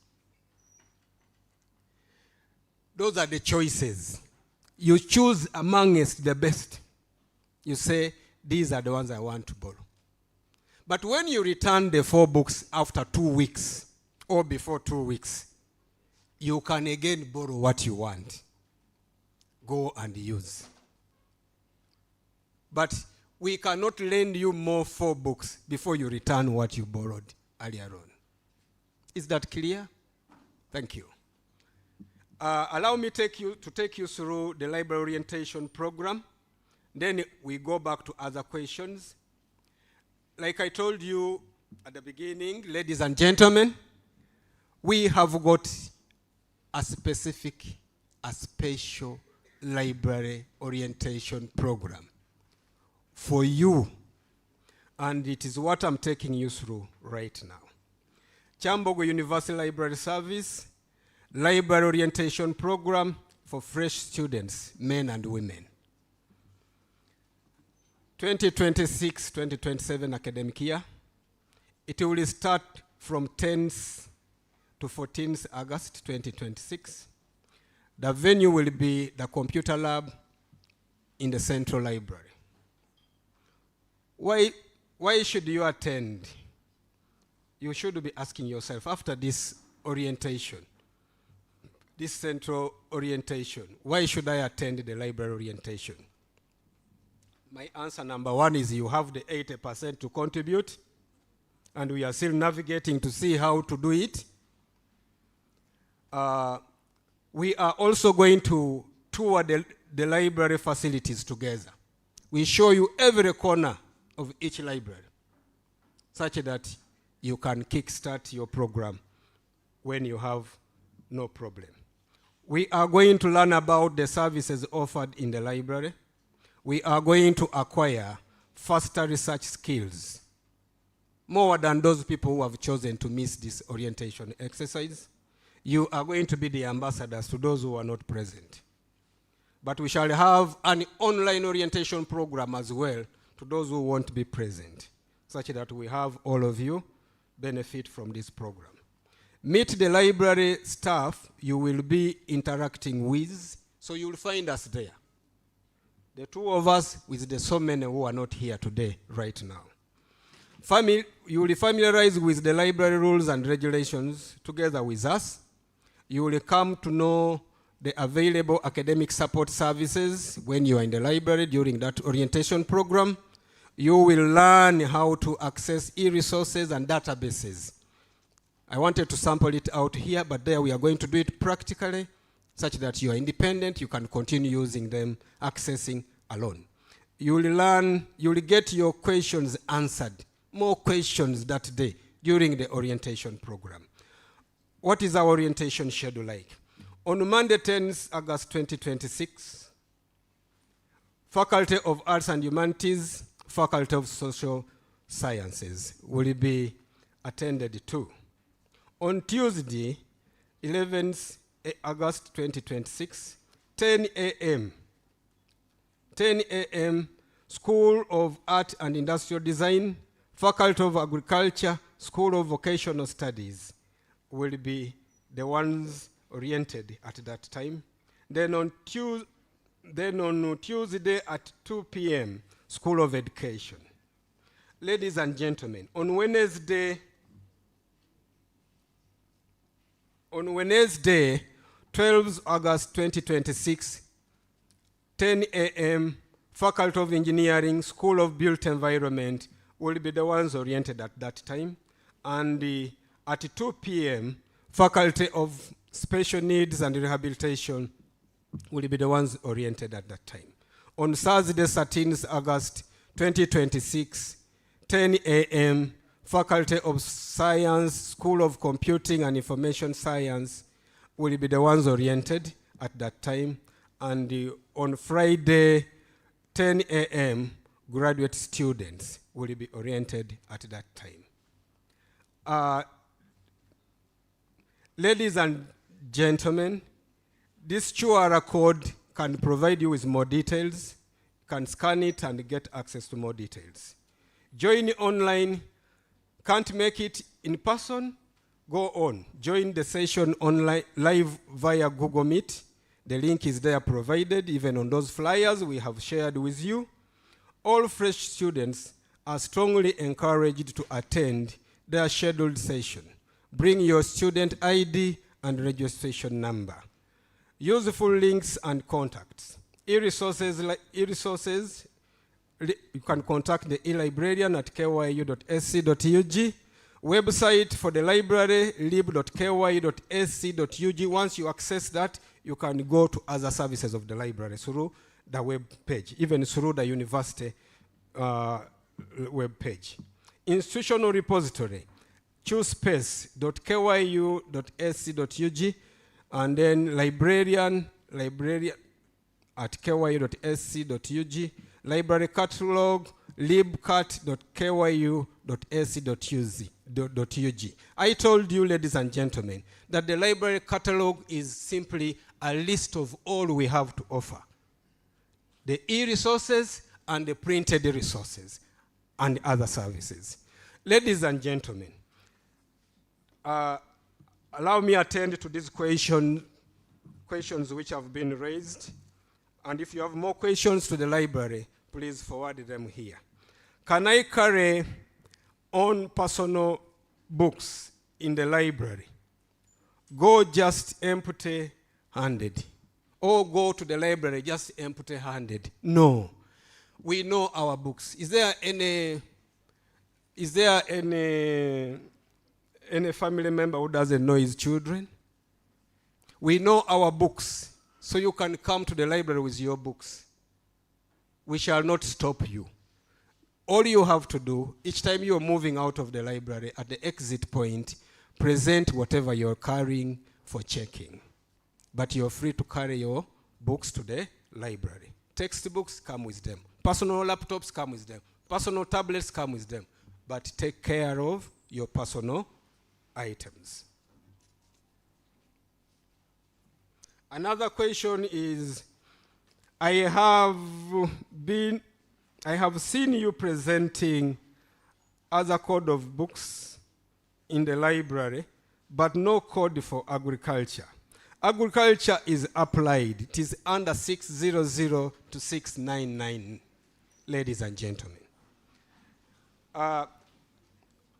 Those are the choices. You choose amongst the best. You say, these are the ones I want to borrow. But when you return the 4 books after 2 weeks or before 2 weeks, you can again borrow what you want. Go and use. But we cannot lend you more 4 books before you return what you borrowed earlier on. Is that clear? Thank you. Allow me to take you through the library orientation program. Then we go back to other questions. Like I told you at the beginning, ladies and gentlemen, we have got a special library orientation program for you. And it is what I'm taking you through right now. Kyambogo University Library Service, Library Orientation Program for fresh students, men and women. 2026-2027 academic year. It will start from 10th to 14th August 2026. The venue will be the computer lab in the Central Library. Why should you attend? You should be asking yourself after this orientation, this central orientation, why should I attend the library orientation? My answer number 1 is you have the 80% to contribute, and we are still navigating to see how to do it. We are also going to tour the library facilities together. We show you every corner of each library, such that you can kickstart your program when you have no problem. We are going to learn about the services offered in the library. we are going to acquire faster research skills, more than those people who have chosen to miss this orientation exercise. You are going to be the ambassadors to those who are not present. But we shall have an online orientation program as well to those who won't be present, such that we have all of you benefit from this program. Meet the library staff you will be interacting with, so you will find us there. The two of us with the so many who are not here today, right now. You will familiarize with the library rules and regulations together with us. You will come to know the available academic support services when you are in the library during that orientation program. You will learn how to access e-resources and databases. I wanted to sample it out here, but there we are going to do it practically, such that you are independent, you can continue using them, accessing alone. You will get your questions answered, more questions that day during the orientation program. What is our orientation schedule like? On Monday, 10th August 2026, Faculty of Arts and Humanities, Faculty of Social Sciences will be attended to. On Tuesday, 11th August 2026, 10 a.m. 10 a.m., School of Art and Industrial Design, Faculty of Agriculture, School of Vocational Studies will be the ones oriented at that time. Then on Tuesday at 2 p.m., School of Education. Ladies and gentlemen, on Wednesday, 12th August 2026, 10 a.m., Faculty of Engineering, School of Built Environment will be the ones oriented at that time. And at 2 p.m., Faculty of Special Needs and Rehabilitation will be the ones oriented at that time. On Thursday, 13th August 2026, 10 a.m., Faculty of Science, School of Computing and Information Science will be the ones oriented at that time. And on Friday, 10 a.m., graduate students will be oriented at that time. Ladies and gentlemen, this QR code can provide you with more details. You can scan it and get access to more details. Join online. Can't make it in person? Go on. Join the session online live via Google Meet. The link is there provided, even on those flyers we have shared with you. All fresh students are strongly encouraged to attend their scheduled session. Bring your student ID and registration number. Useful links and contacts. E-resources, you can contact the e-librarian at kyu.sc.ug. Website for the library, lib.kyu.sc.ug. Once you access that, you can go to other services of the library through the web page, even through the university web page. Institutional repository, choosespace.kyu.sc.ug, and then librarian at kyu.sc.ug. Library catalog, libcat.kyu.sc.ug. I told you, ladies and gentlemen, that the library catalog is simply a list of all we have to offer. The e-resources and the printed resources and other services. Ladies and gentlemen, allow me to attend to these questions which have been raised. And if you have more questions to the library, please forward them here. Can I carry on personal books in the library? Go just empty-handed. Or go to the library just empty-handed. No. We know our books. Is there any family member who doesn't know his children? We know our books, so you can come to the library with your books. We shall not stop you. All you have to do, each time you're moving out of the library, at the exit point, present whatever you're carrying for checking. But you're free to carry your books to the library. textbooks come with them. Personal laptops come with them. Personal tablets come with them. But take care of your personal items. Another question is, I have seen you presenting other code of books in the library, but no code for agriculture. Agriculture is applied. It is under 600 to 699, ladies and gentlemen.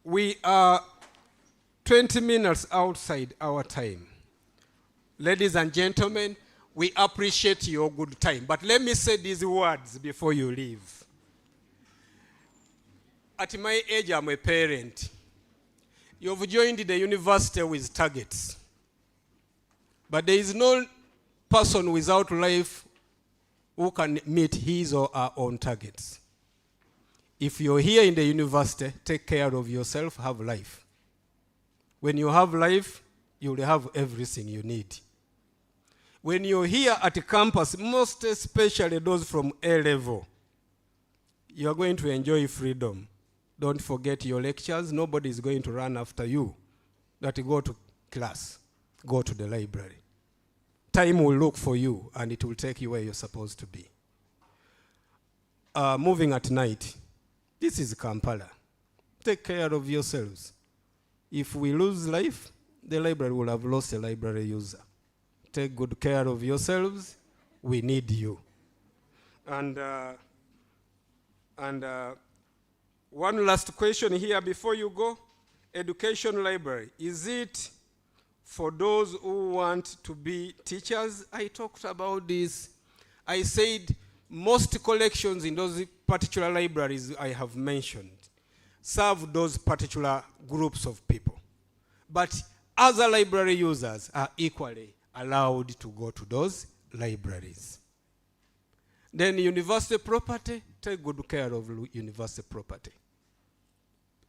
We are 20 minutes outside our time. Ladies and gentlemen, we appreciate your good time. But let me say these words before you leave. At my age, I'm a parent. You've joined the university with targets. But there is no person without life who can meet his or her own targets. If you're here in the university, take care of yourself, have life. When you have life, you will have everything you need. When you're here at the campus, most especially those from A level, you are going to enjoy freedom. Don't forget your lectures. Nobody is going to run after you. That go to class, go to the library. Time will look for you, and it will take you where you're supposed to be. Moving at night. This is Kampala. Take care of yourselves. If we lose life, the library will have lost a library user. Take good care of yourselves. We need you. And one last question here before you go. Education library. Is it for those who want to be teachers? I talked about this. I said most collections in those particular libraries I have mentioned serve those particular groups of people. But other library users are equally allowed to go to those libraries. Then university property, take good care of university property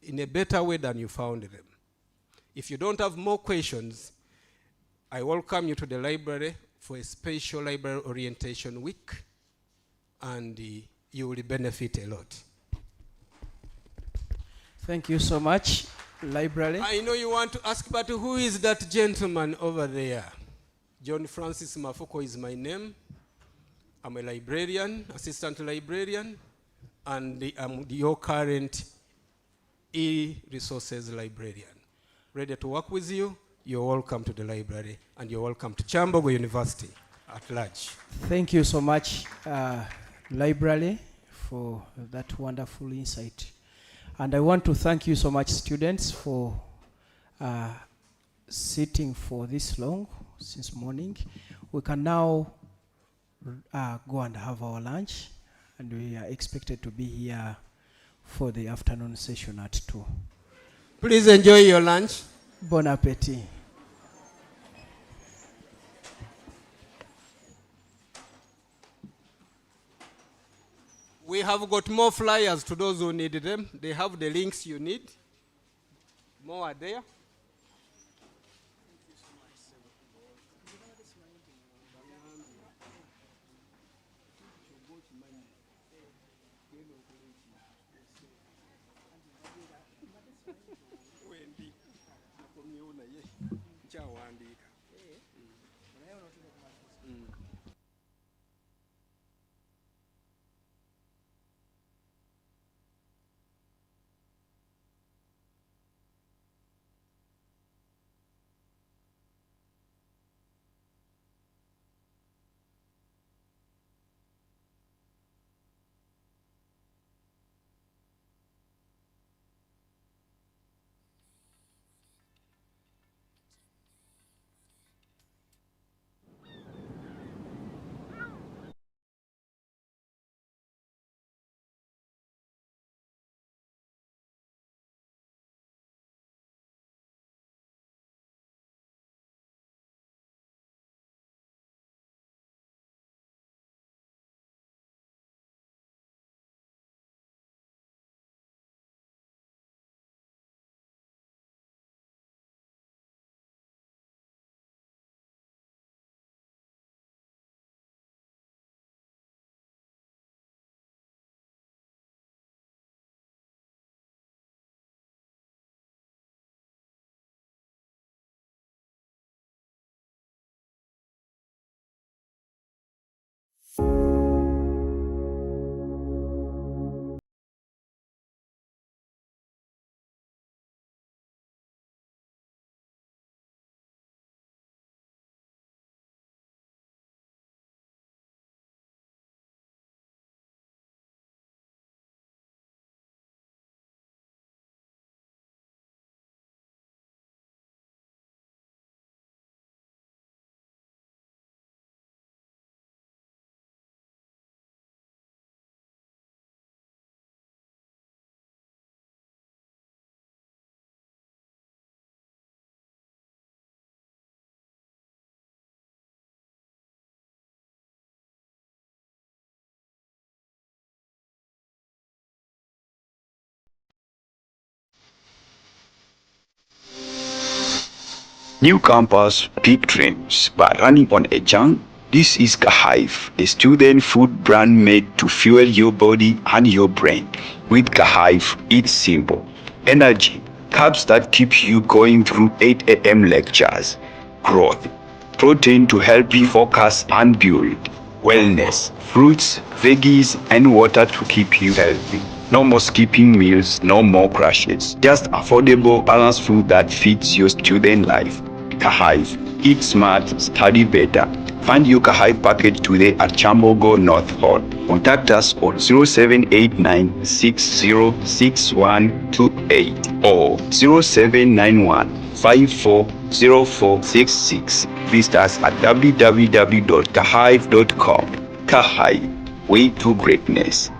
in a better way than you found them. If you don't have more questions, I welcome you to the library for a special library orientation week, and you will benefit a lot. Thank you so much, library. I know you want to ask, but who is that gentleman over there? John Francis Mafuko is my name. I'm a librarian, assistant librarian, and I'm your current e-resources librarian. Ready to work with you. You're welcome to the library, and you're welcome to Kyambogo University at large. Thank you so much, library, for that wonderful insight. And I want to thank you so much, students, for sitting for this long, since morning. We can now go and have our lunch, and we are expected to be here for the afternoon session at 2. Please enjoy your lunch. Bon appetit. We have got more flyers to those who need them. They have the links you need. More are there. New campus, big dreams, but running on a junk? This is Kahive, a student food brand made to fuel your body and your brain. With Kahive, it's simple. Energy, carbs that keep you going through 8 a.m. lectures. Growth, protein to help you focus and build. Wellness, fruits, veggies, and water to keep you healthy. No more skipping meals, no more crashes. Just affordable, balanced food that fits your student life. Kahive. Eat smart, study better. Find your Kahive package today at Kyambogo North Hall. Contact us on 0789 606128 or 0791 540466. Visit us at www.kahive.com. Kahive, way to greatness.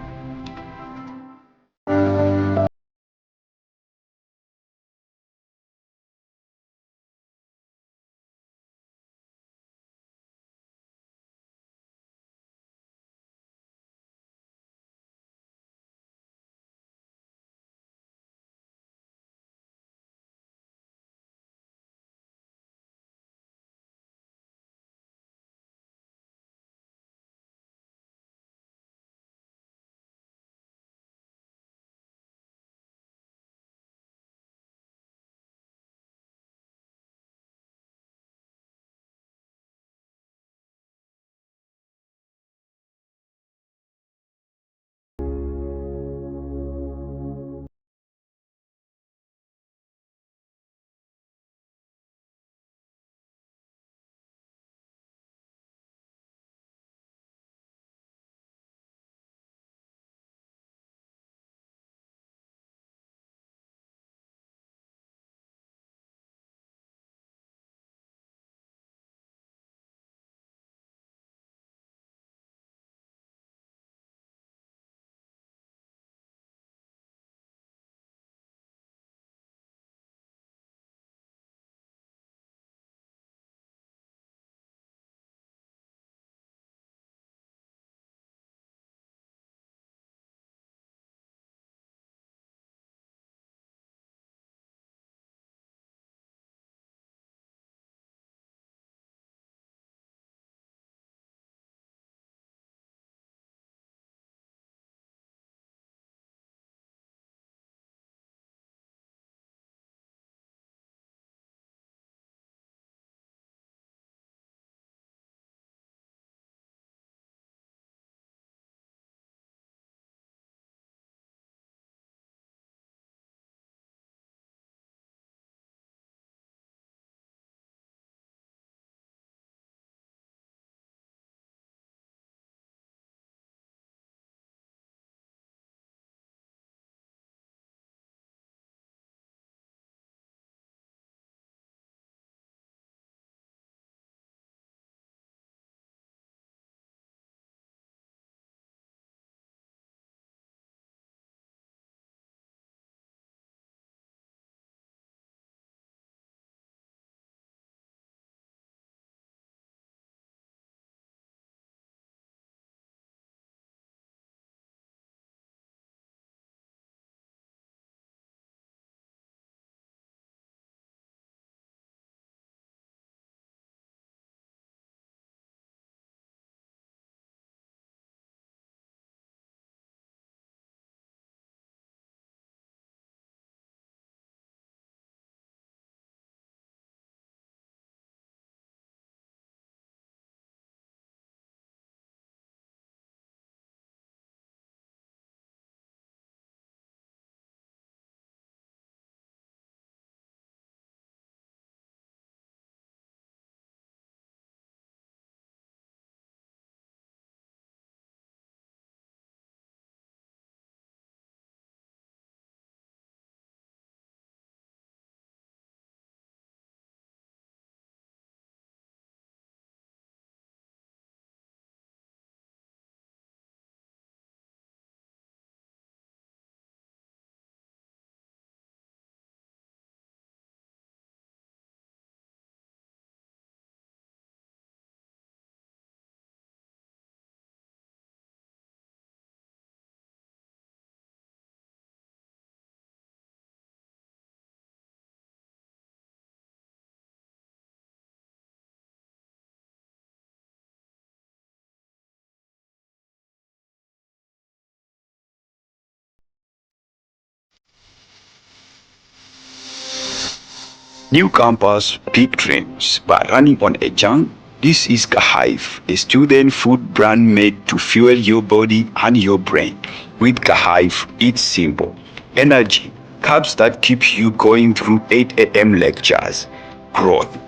New campus, big dreams, but running on a junk? This is Kahive, a student food brand made to fuel your body and your brain. With Kahive, it's simple. Energy, carbs that keep you going through 8 a.m. lectures. Growth,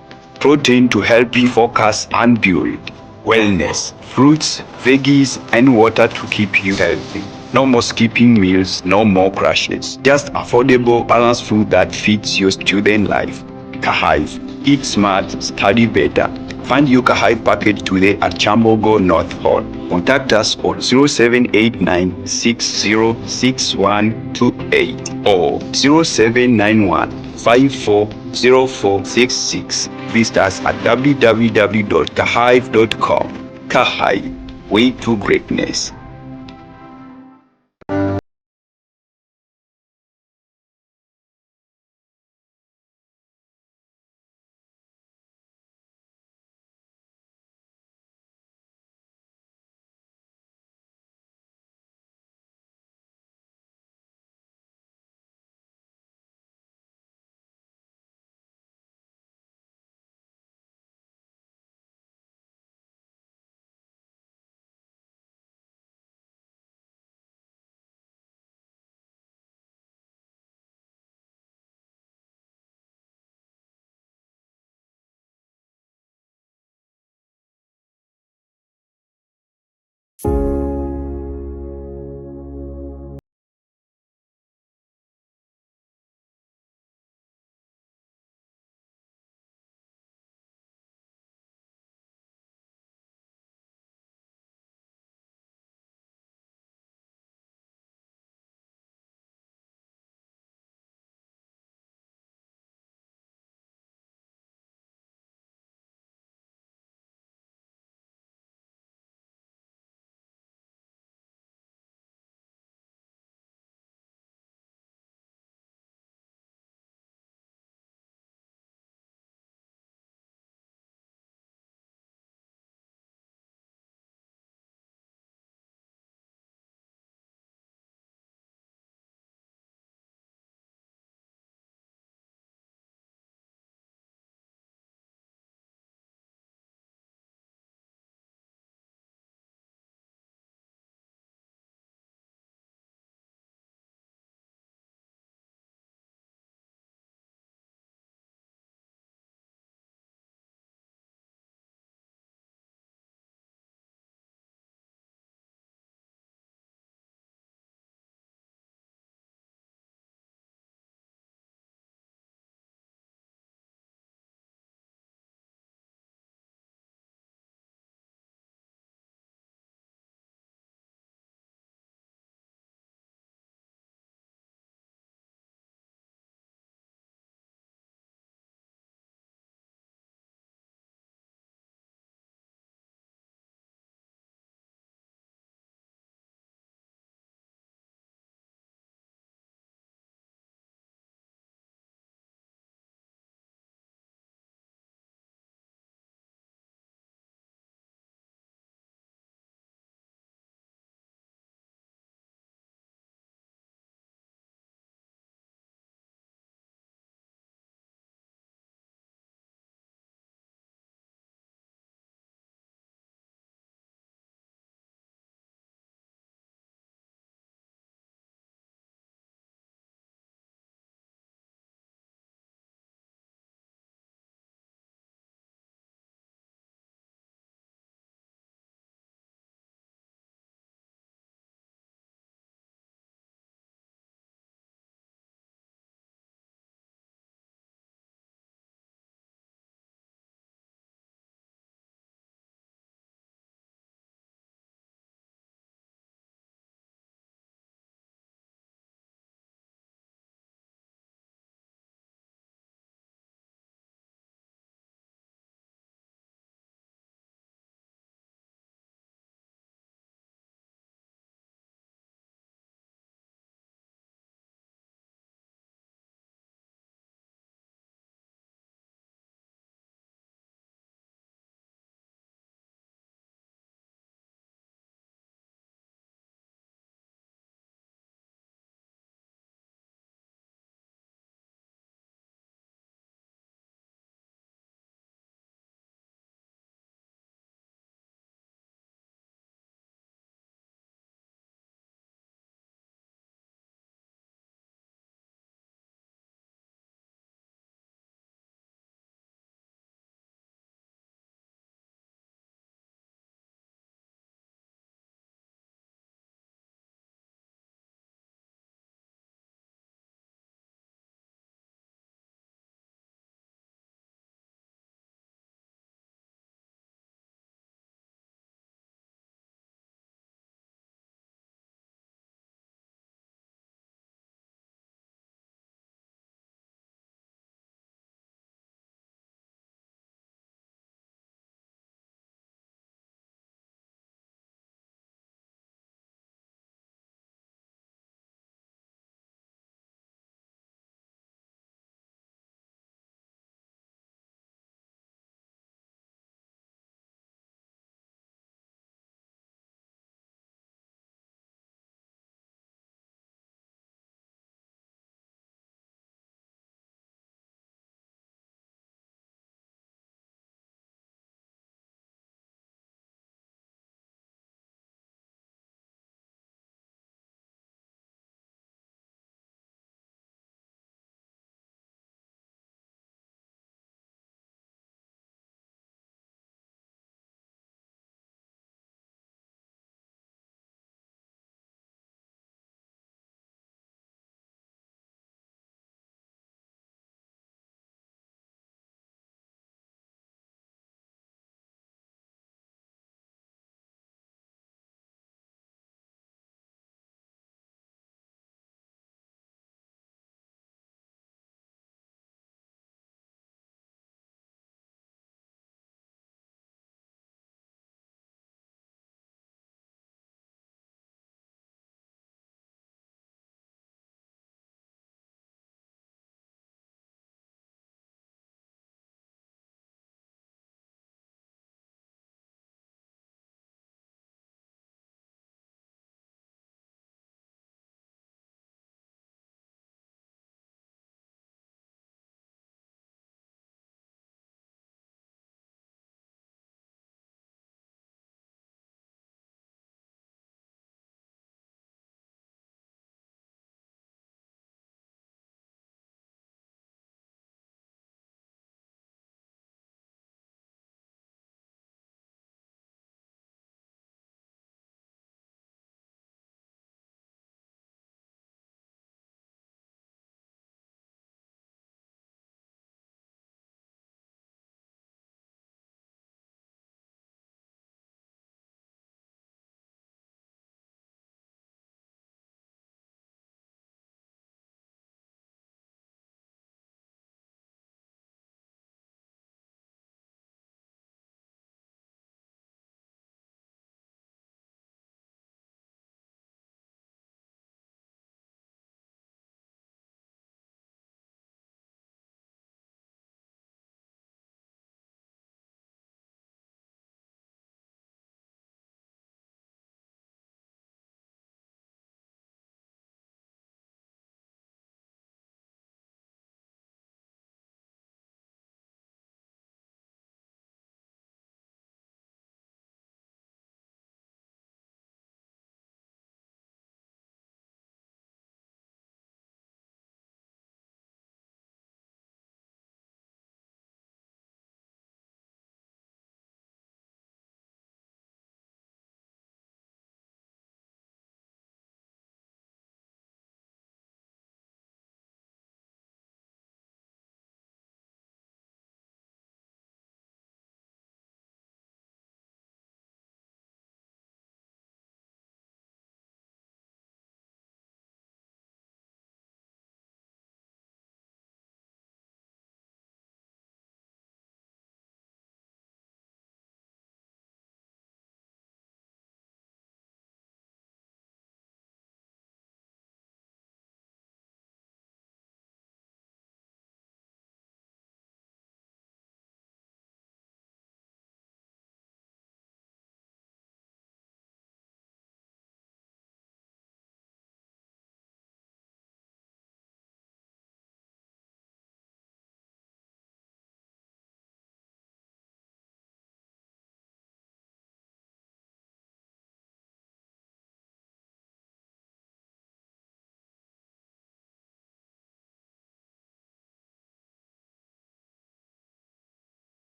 protein to help you focus and build. Wellness, fruits, veggies, and water to keep you healthy. No more skipping meals, no more crashes. Just affordable, balanced food that fits your student life. Kahive. Eat smart, study better. Find your Kahive package today at Kyambogo North Hall. Contact us on 0789 or 0791 540466. Visit us at www.kahive.com. Kahive, way to greatness.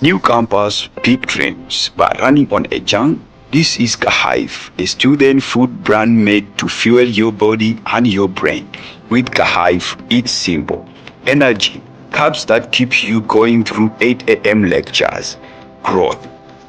New campus, big dreams, but running on a junk? This is Kahive, a student food brand made to fuel your body and your brain. With Kahive, it's simple. Energy, carbs that keep you going through 8 a.m. lectures. Growth,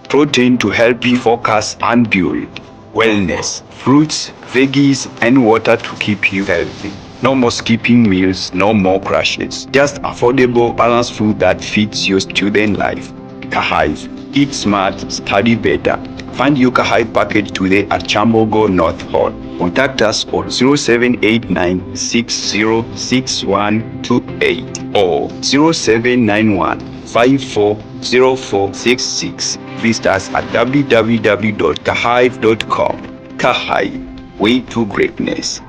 protein to help you focus and build. Wellness, fruits, veggies, and water to keep you healthy. No more skipping meals, no more crashes. Just affordable, balanced food that fits your student life. Kahive, eat smart, study better. Find your Kahive package today at Kyambogo North Hall. Contact us on 0789606128 or 0791540466. Visit us at www.kahive.com. Kahive, way to greatness.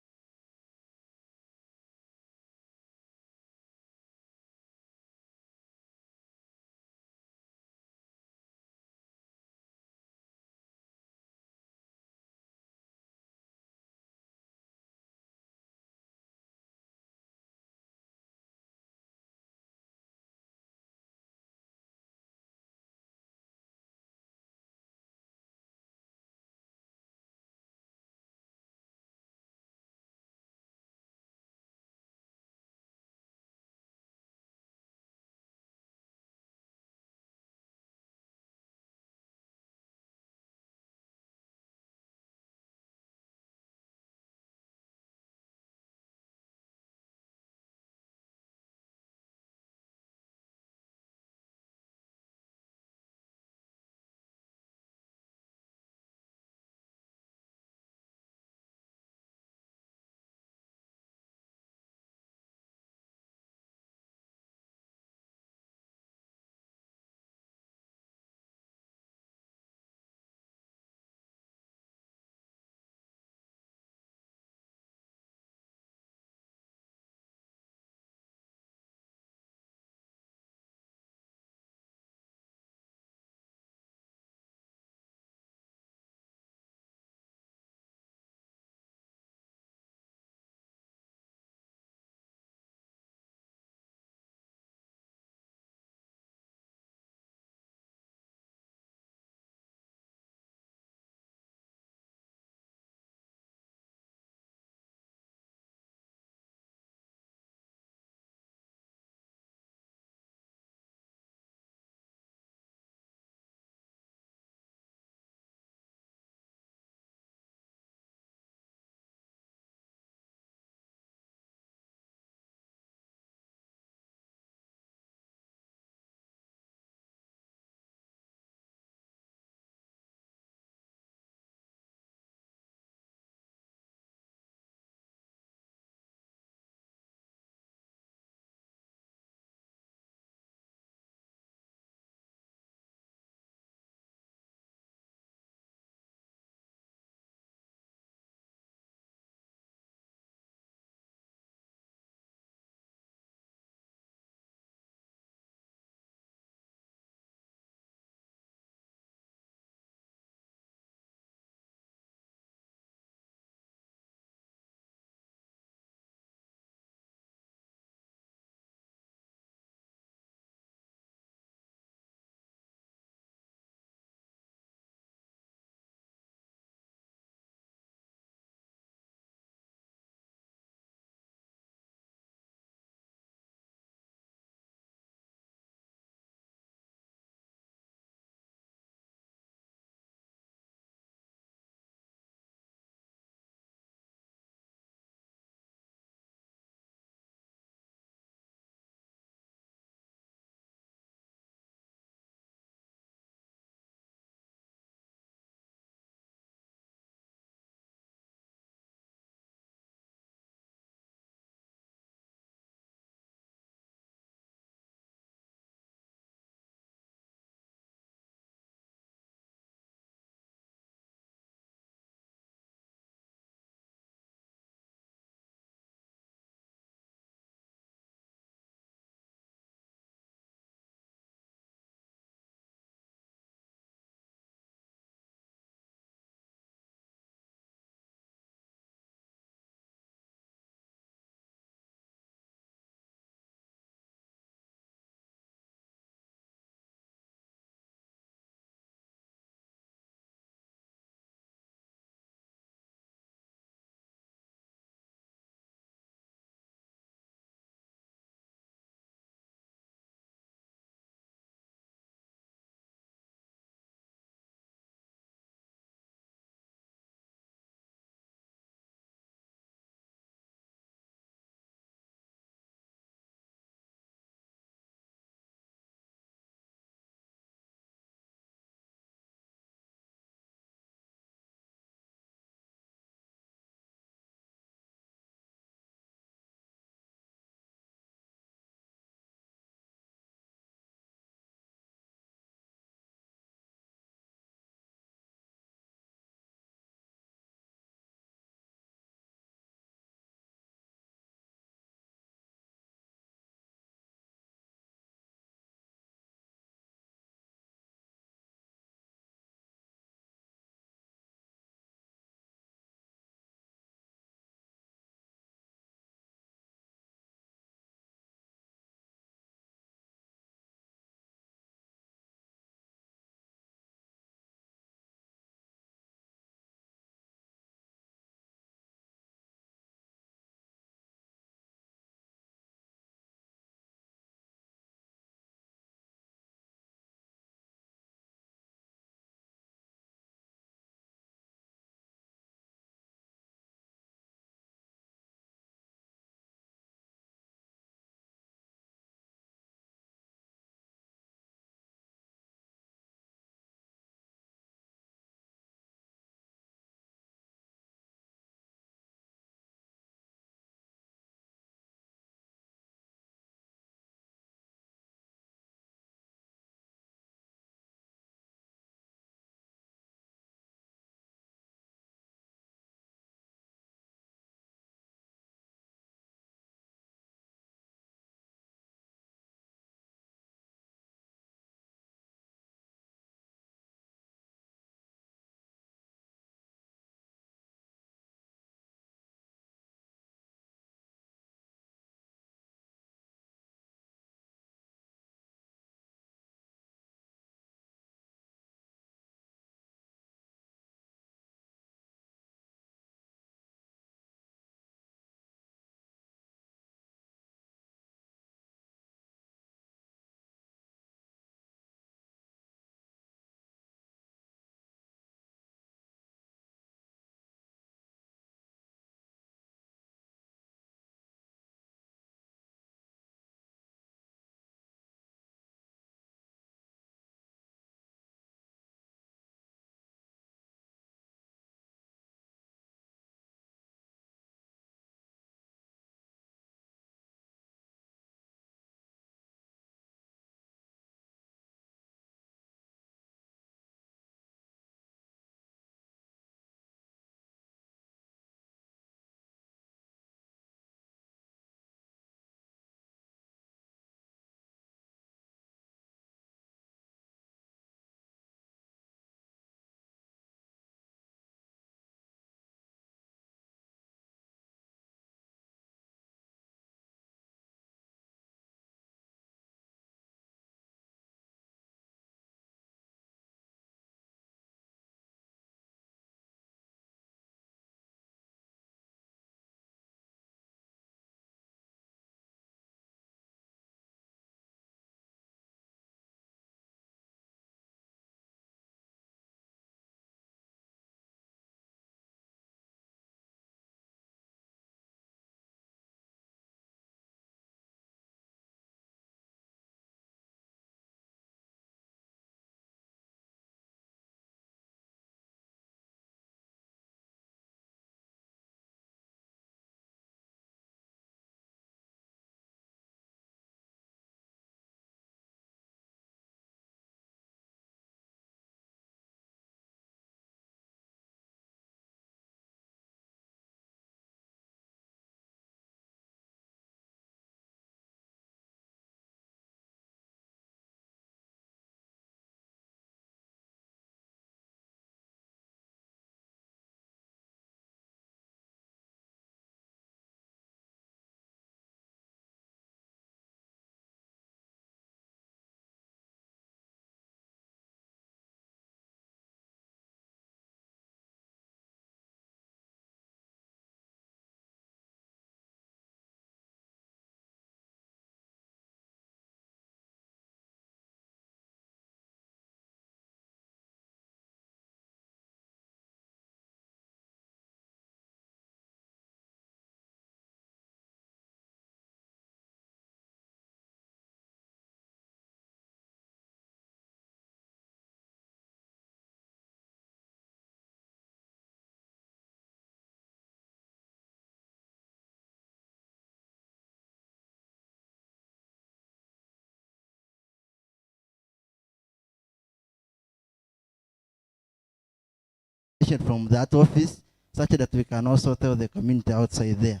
information from that office such that we can also tell the community outside there,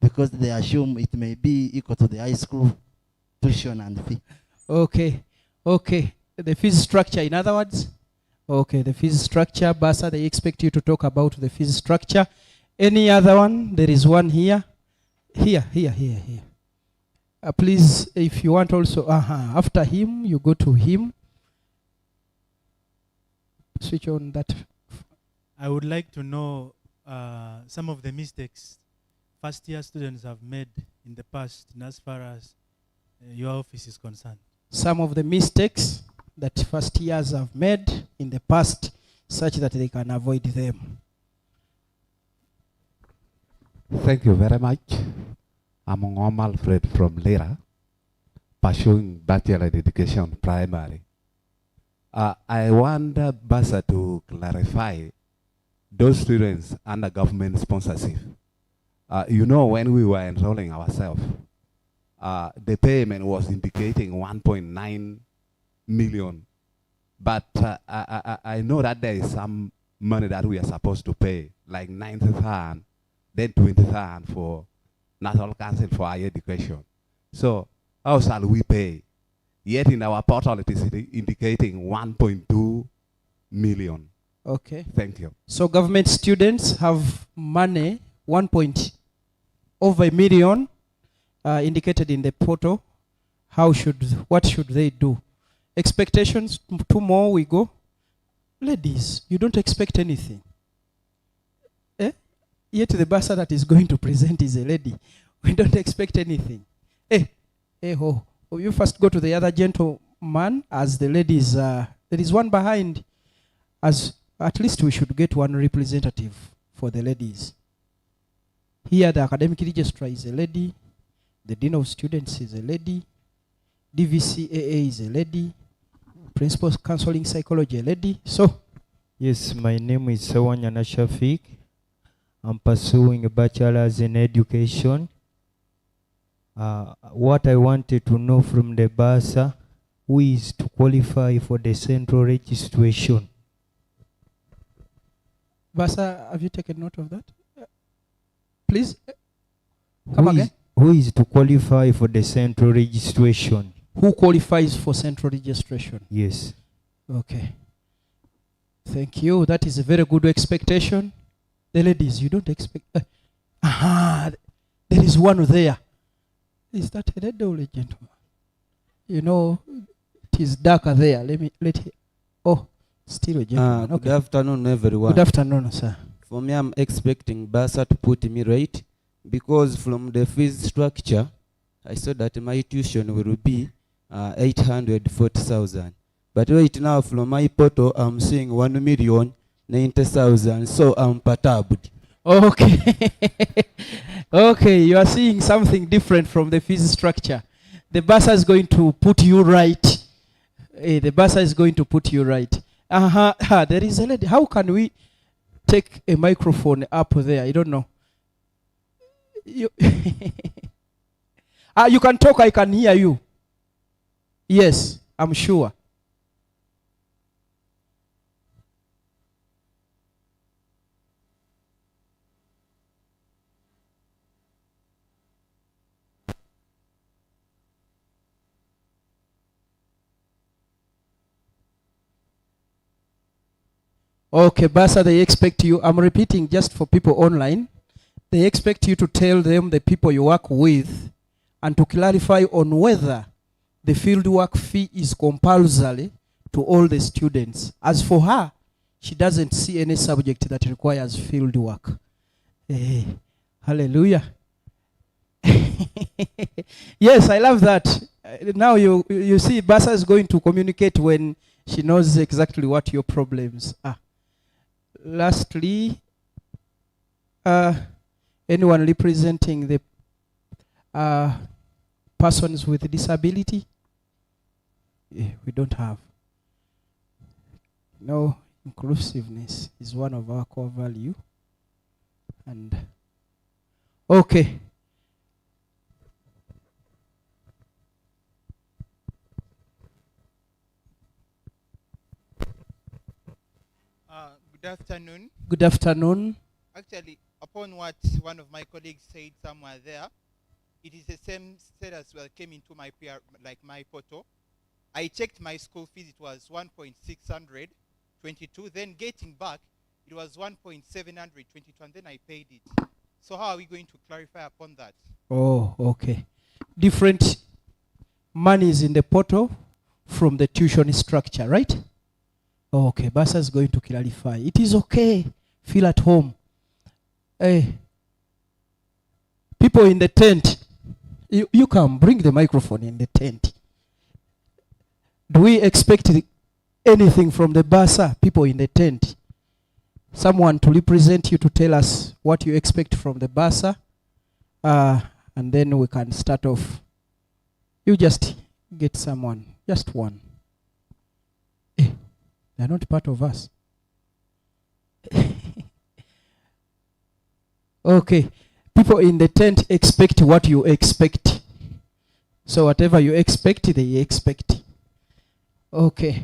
because they assume it may be equal to the high school tuition and fee. Okay, okay. The fees structure, in other words? Okay, the fees structure. Basa, they expect you to talk about the fees structure. Any other one? There is one here. Here. Please, if you want also, after him, you go to him. Switch on that. I would like to know some of the mistakes first-year students have made in the past, and as far as your office is concerned. Some of the mistakes that first years have made in the past, such that they can avoid them. Thank you very much. I'm Ngom Alfred from Lira, pursuing bachelor education primary. I want Basa to clarify those students under government sponsorship. You know, when we were enrolling ourselves, the payment was indicating 1.9 million. But I know that there is some money that we are supposed to pay, like 90,000, then 20,000 for National Council for Higher Education. So how shall we pay? Yet in our portal it is indicating 1.2 million. Okay. Thank you. So government students have money, over a million, indicated in the portal. What should they do? Expectations, 2 more, we go. Ladies, you don't expect anything. Yet the bursar that is going to present is a lady. We don't expect anything. You first go to the other gentleman, as the ladies, there is one behind. As at least we should get one representative for the ladies. Here the academic registrar is a lady, the dean of students is a lady, DVCAA is a lady, principal counseling psychology a lady. So yes, my name is Sawanyana Shafiq. I'm pursuing a bachelor's in education. What I wanted to know from the bursar, who is to qualify for the central registration? Bursar, have you taken note of that? Please, come again. Who is to qualify for the central registration? Who qualifies for central registration? Yes. Okay. Thank you. That is a very good expectation. The ladies, you don't expect. There is one there. Is that a lady or a gentleman? You know, it is darker there. Still a gentleman. Good afternoon, everyone. Good afternoon, sir. For me, I'm expecting bursar to put me right, because from the fees structure, I saw that my tuition will be 840,000. But right now, from my portal, I'm seeing 1,090,000. So I'm perturbed. Okay. Okay, you are seeing something different from the fees structure. The bursar is going to put you right. The bursar is going to put you right. There is a lady. How can we take a microphone up there? I don't know. You, you can talk, I can hear you. Yes, I'm sure. Okay, Basa, they expect you, I'm repeating just for people online, they expect you to tell them the people you work with and to clarify on whether the field work fee is compulsory to all the students. As for her, she doesn't see any subject that requires field work. Hallelujah. Yes, I love that. Now you see, Basa is going to communicate when she knows exactly what your problems are. Lastly, anyone representing the persons with disability? We don't have. No, inclusiveness is one of our core value. And okay. Good afternoon. Good afternoon. Actually, upon what one of my colleagues said somewhere there, it is the same status that came into my PR, like my portal. I checked my school fees, it was 1.622. Then getting back, it was 1.722, and then I paid it. So how are we going to clarify upon that? Oh, okay. Different monies in the portal from the tuition structure, right? Okay, Basa is going to clarify. It is okay. Feel at home. Hey, people in the tent, you can bring the microphone in the tent. Do we expect anything from the Basa people in the tent? Someone to represent you to tell us what you expect from the Basa, and then we can start off. You just get someone, just one. They're not part of us. Okay. People in the tent expect what you expect. So whatever you expect, they expect. Okay.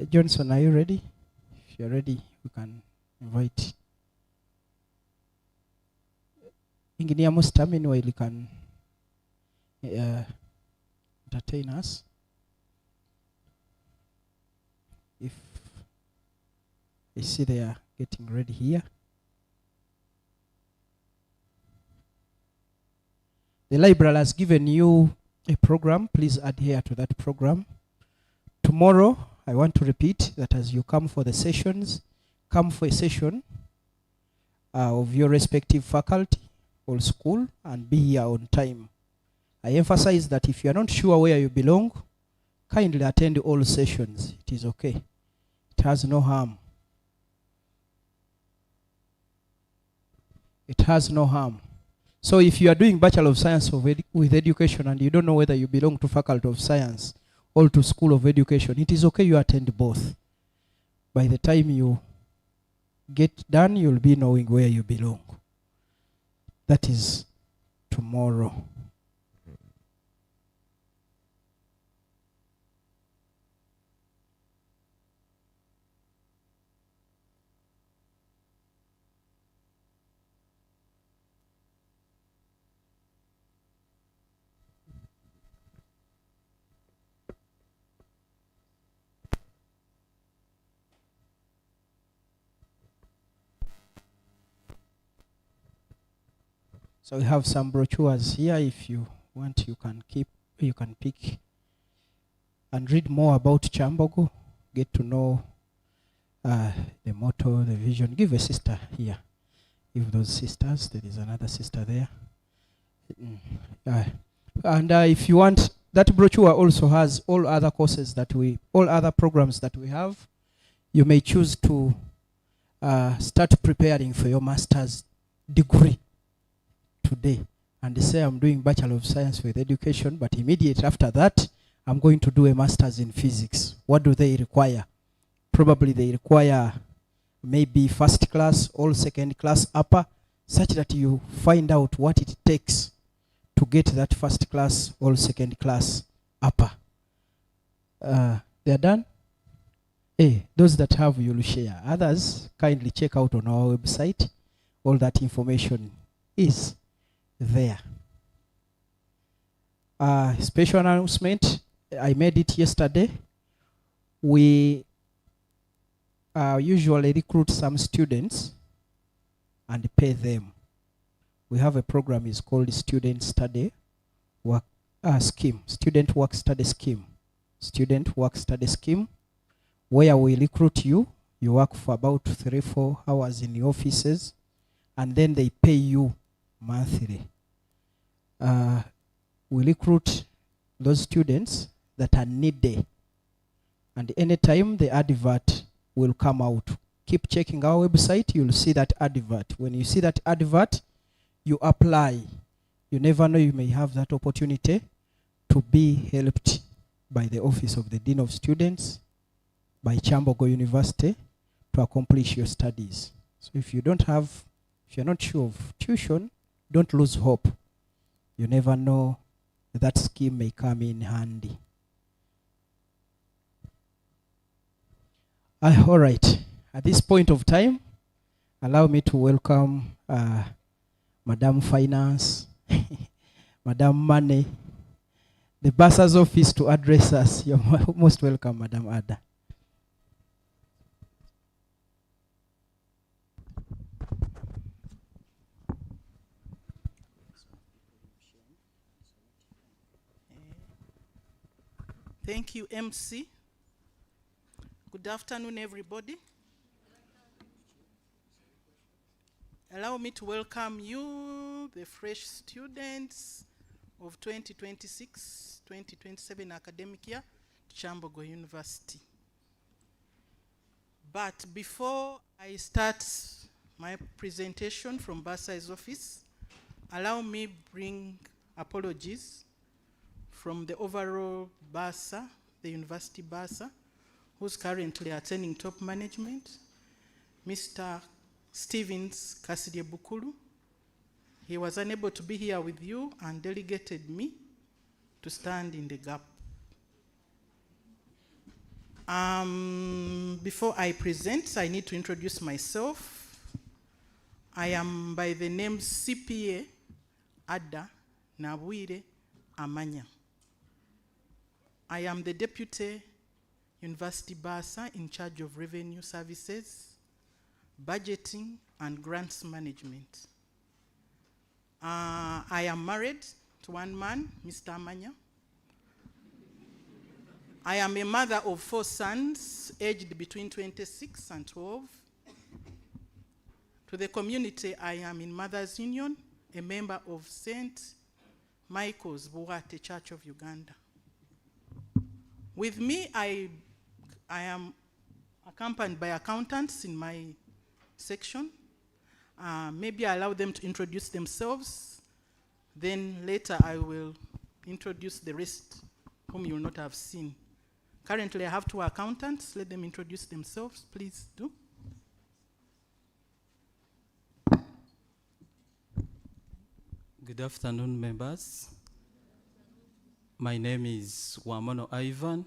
Johnson, are you ready? If you're ready, we can invite. Engineer Mustam, while you can entertain us. If I see they are getting ready here. The library has given you a program. Please adhere to that program. Tomorrow, I want to repeat that as you come for the sessions, come for a session of your respective faculty or school and be here on time. I emphasize that if you are not sure where you belong, kindly attend all sessions. It is okay. It has no harm. It has no harm. So if you are doing Bachelor of Science with Education and you don't know whether you belong to Faculty of Science or to School of Education, it is okay you attend both. By the time you get done, you'll be knowing where you belong. That is tomorrow. So we have some brochures here. If you want, you can pick and read more about Kyambogo. Get to know the motto, the vision. Give a sister here. Give those sisters. There is another sister there. And if you want, that brochure also has all other courses all other programs that we have. You may choose to start preparing for your master's degree today and say I'm doing Bachelor of Science with Education, but immediately after that I'm going to do a master's in physics. What do they require? Probably they require maybe first class or second class upper, such that you find out what it takes to get that first class or second class upper. They're done? Those that have, you'll share. Others, kindly check out on our website. All that information is there. Special announcement, I made it yesterday. We usually recruit some students and pay them. We have a program is called Student Study Work Scheme, Student Work Study Scheme. Student Work Study Scheme, where we recruit you. You work for about 3-4 hours in the offices, and then they pay you monthly. We recruit those students that are needy, and anytime the advert will come out, keep checking our website, you'll see that advert. When you see that advert, you apply. You never know, you may have that opportunity to be helped by the Office of the Dean of Students, by Kyambogo University, to accomplish your studies. So if you're not sure of tuition, don't lose hope. You never know, that scheme may come in handy. All right. At this point of time, allow me to welcome Madam Finance, Madam Money, the Bursar's office to address us. You're most welcome, Madam Ada. Thank you, MC. Good afternoon, everybody. Allow me to welcome you, the fresh students of 2026-2027 academic year to Kyambogo University. But before I start my presentation from Bursar's office, allow me bring apologies from the overall Bursar, the university Bursar, who's currently attending top management, Mr. Stevens Cassidy Bukulu. He was unable to be here with you and delegated me to stand in the gap. Before I present, I need to introduce myself. I am by the name CPA Ada Nabwire Amanya. I am the Deputy University Bursar in charge of Revenue Services, Budgeting, and Grants Management. I am married to one man, Mr. Amanya. I am a mother of 4 sons, aged between 26 and 12. To the community, I am in Mothers Union, a member of St. Michael's Buwate Church of Uganda. With me, I am accompanied by accountants in my section. Maybe I allow them to introduce themselves. Then later I will introduce the rest whom you will not have seen. Currently I have 2 accountants. Let them introduce themselves, please do. Good afternoon, members. My name is Wamono Ivan.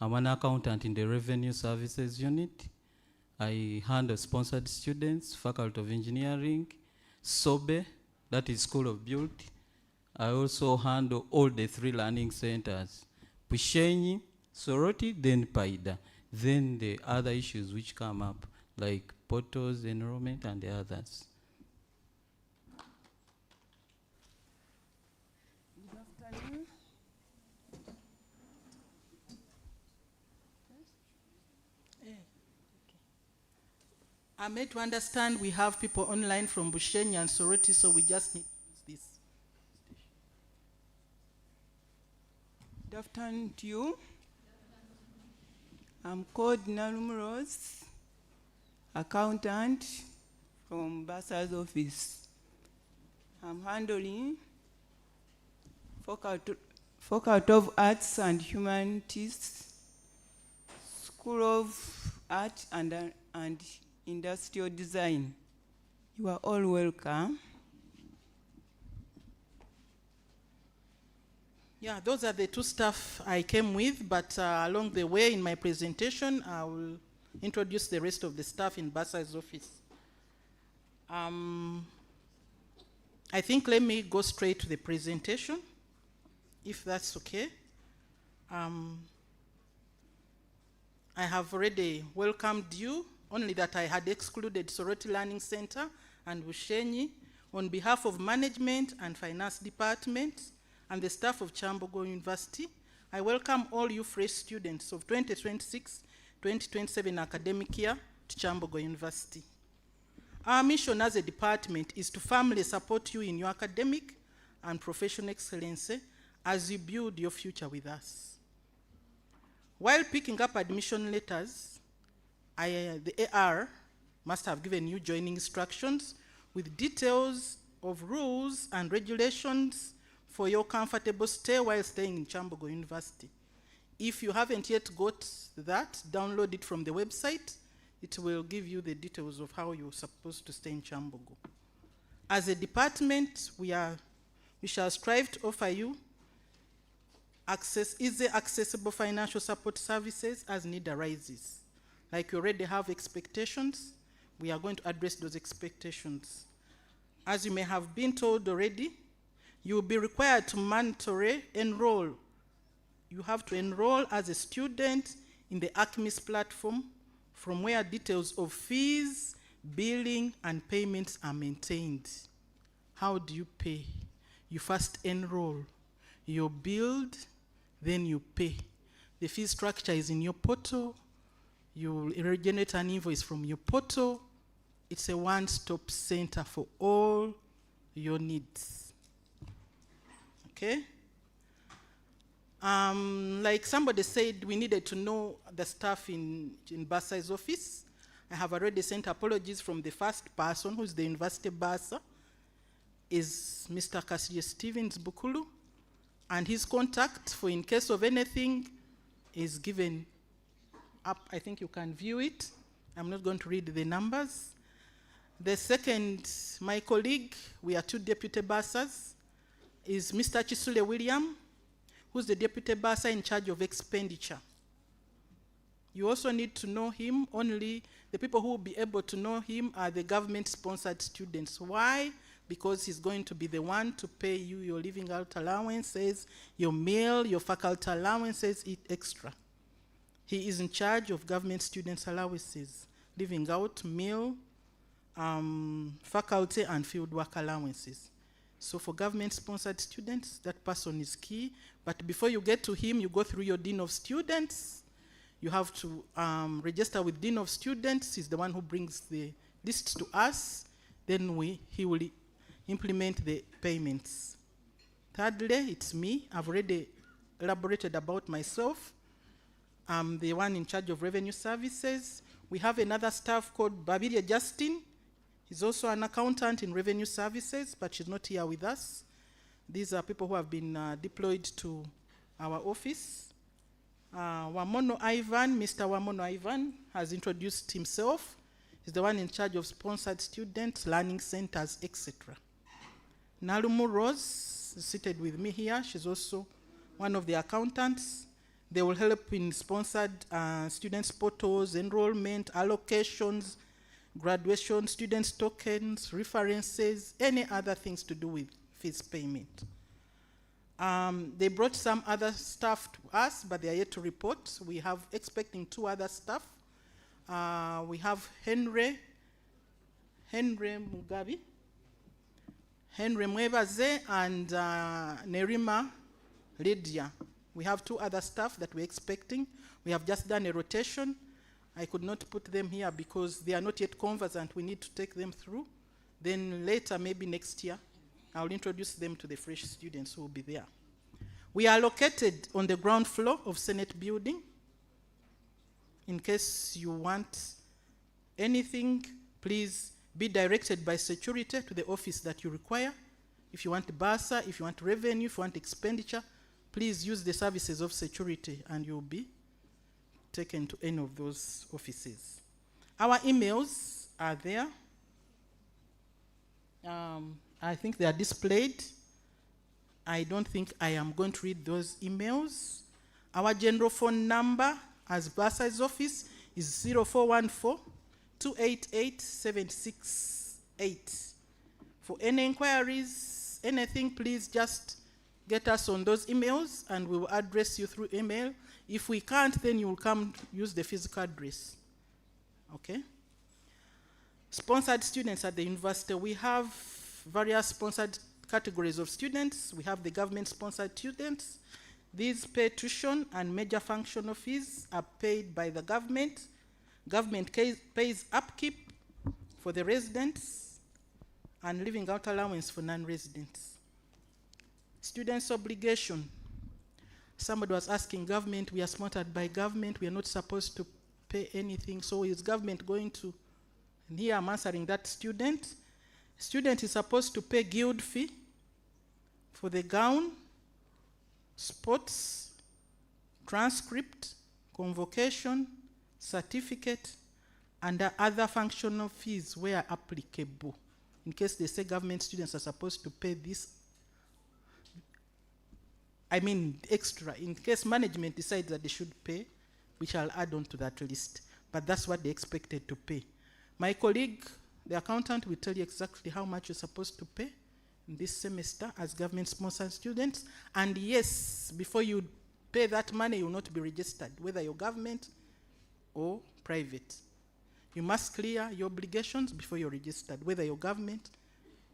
I'm an accountant in the Revenue Services Unit. I handle sponsored students, Faculty of Engineering, SOBE, that is School of Beauty. I also handle all the 3 learning centers, Pushenyi, Soroti, then Paida. Then the other issues which come up, like portals, enrollment, and the others. Good afternoon. I'm made to understand we have people online from Bushenyi and Soroti, so we just need to use this. Good afternoon to you. I'm called Nalum Rose, accountant from Bursar's office. I'm handling Faculty of Arts and Humanities, School of Art and Industrial Design. You are all welcome. Yeah, those are the 2 staff I came with, but along the way in my presentation, I will introduce the rest of the staff in Bursar's office. I think let me go straight to the presentation, if that's okay. I have already welcomed you, only that I had excluded Soroti Learning Center and Bushenyi. On behalf of management and finance department and the staff of Kyambogo University, I welcome all you fresh students of 2026-2027 academic year to Kyambogo University. Our mission as a department is to firmly support you in your academic and professional excellence as you build your future with us. While picking up admission letters, the AR must have given you joining instructions with details of rules and regulations for your comfortable stay while staying in Kyambogo University. If you haven't yet got that, download it from the website. It will give you the details of how you're supposed to stay in Kyambogo. As a department, we shall strive to offer you easy accessible financial support services as need arises. Like you already have expectations, we are going to address those expectations. As you may have been told already, you will be required to mandatory enroll. You have to enroll as a student in the ACMIS platform, from where details of fees, billing, and payments are maintained. How do you pay? You first enroll, you build, then you pay. The fee structure is in your portal. You generate an invoice from your portal. It's a one-stop center for all your needs. Okay? Like somebody said, we needed to know the staff in Bursa's office. I have already sent apologies from the first person, who's the university bursar, is Mr. Kasije Stevens Bukulu, and his contact for in case of anything is given up. I think you can view it. I'm not going to read the numbers. The second, my colleague, we are two deputy bursars, is Mr. Chisule William, who's the deputy bursar in charge of expenditure. You also need to know him. Only the people who will be able to know him are the government-sponsored students. Why? Because he's going to be the one to pay you your living out allowances, your meal, your faculty allowances, extra. He is in charge of government students' allowances, living out, meal, faculty, and fieldwork allowances. So for government-sponsored students, that person is key. But before you get to him, you go through your Dean of Students. You have to register with Dean of Students. He's the one who brings the list to us. Then he will implement the payments. Thirdly, it's me. I've already elaborated about myself. I'm the one in charge of revenue services. We have another staff called Babiria Justin. He's also an accountant in revenue services, but she's not here with us. These are people who have been deployed to our office. Wamono Ivan, Mr. Wamono Ivan, has introduced himself. He's the one in charge of sponsored students, learning centers, etc. Nalumu Rose is seated with me here. She's also one of the accountants. They will help in sponsored students' portals, enrollment, allocations, graduation, students' tokens, references, any other things to do with fees payment. They brought some other staff to us, but they are yet to report. We have expecting 2 other staff. We have Henry Mugabi, Henry Mwebaze, and Nerima Lydia. We have 2 other staff that we're expecting. We have just done a rotation. I could not put them here because they are not yet conversant. We need to take them through. Then later, maybe next year, I'll introduce them to the fresh students who will be there. We are located on the ground floor of Senate building. In case you want anything, please be directed by security to the office that you require. If you want bursar, if you want revenue, if you want expenditure, please use the services of security and you'll be taken to any of those offices. Our emails are there. I think they are displayed. I don't think I am going to read those emails. Our general phone number as Bursa's office is 0414-288-768. For any inquiries, anything, please just get us on those emails and we will address you through email. If we can't, then you will come use the physical address. Okay? Sponsored students at the university. We have various sponsored categories of students. We have the government-sponsored students. These pay tuition and major functional fees are paid by the government. Government pays upkeep for the residents and living out allowance for non-residents. Students' obligation. Somebody was asking government, we are sponsored by government, we are not supposed to pay anything, so is government going to? And here I'm answering that student. Student is supposed to pay guild fee for the gown, sports, transcript, convocation, certificate, and other functional fees where applicable. In case they say government students are supposed to pay this, I mean extra. In case management decides that they should pay, we shall add on to that list. but that's what they're expected to pay. My colleague, the accountant, will tell you exactly how much you're supposed to pay in this semester as government-sponsored students. And yes, before you pay that money, you will not be registered, whether you're government or private. You must clear your obligations before you're registered, whether you're government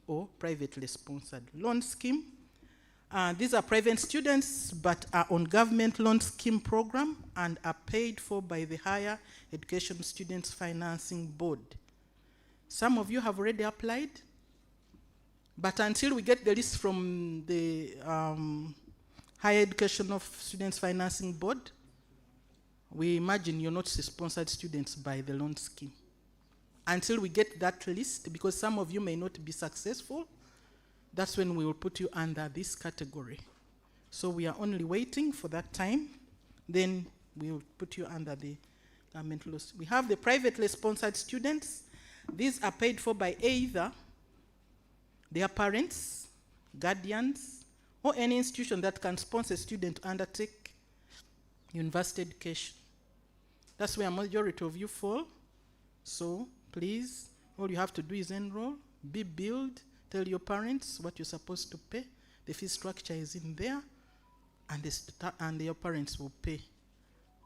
or privately sponsored. Loan scheme. These are private students, but are on government loan scheme program and are paid for by the Higher Education Students Financing Board. Some of you have already applied, but until we get the list from the Higher Education of Students Financing Board, we imagine you're not sponsored students by the loan scheme. Until we get that list, because some of you may not be successful, that's when we will put you under this category. So we are only waiting for that time, then we will put you under the government laws. We have the privately sponsored students. These are paid for by either their parents, guardians, or any institution that can sponsor a student to undertake university education. That's where a majority of you fall. So please, all you have to do is enroll, be billed, tell your parents what you're supposed to pay. The fee structure is in there, and your parents will pay.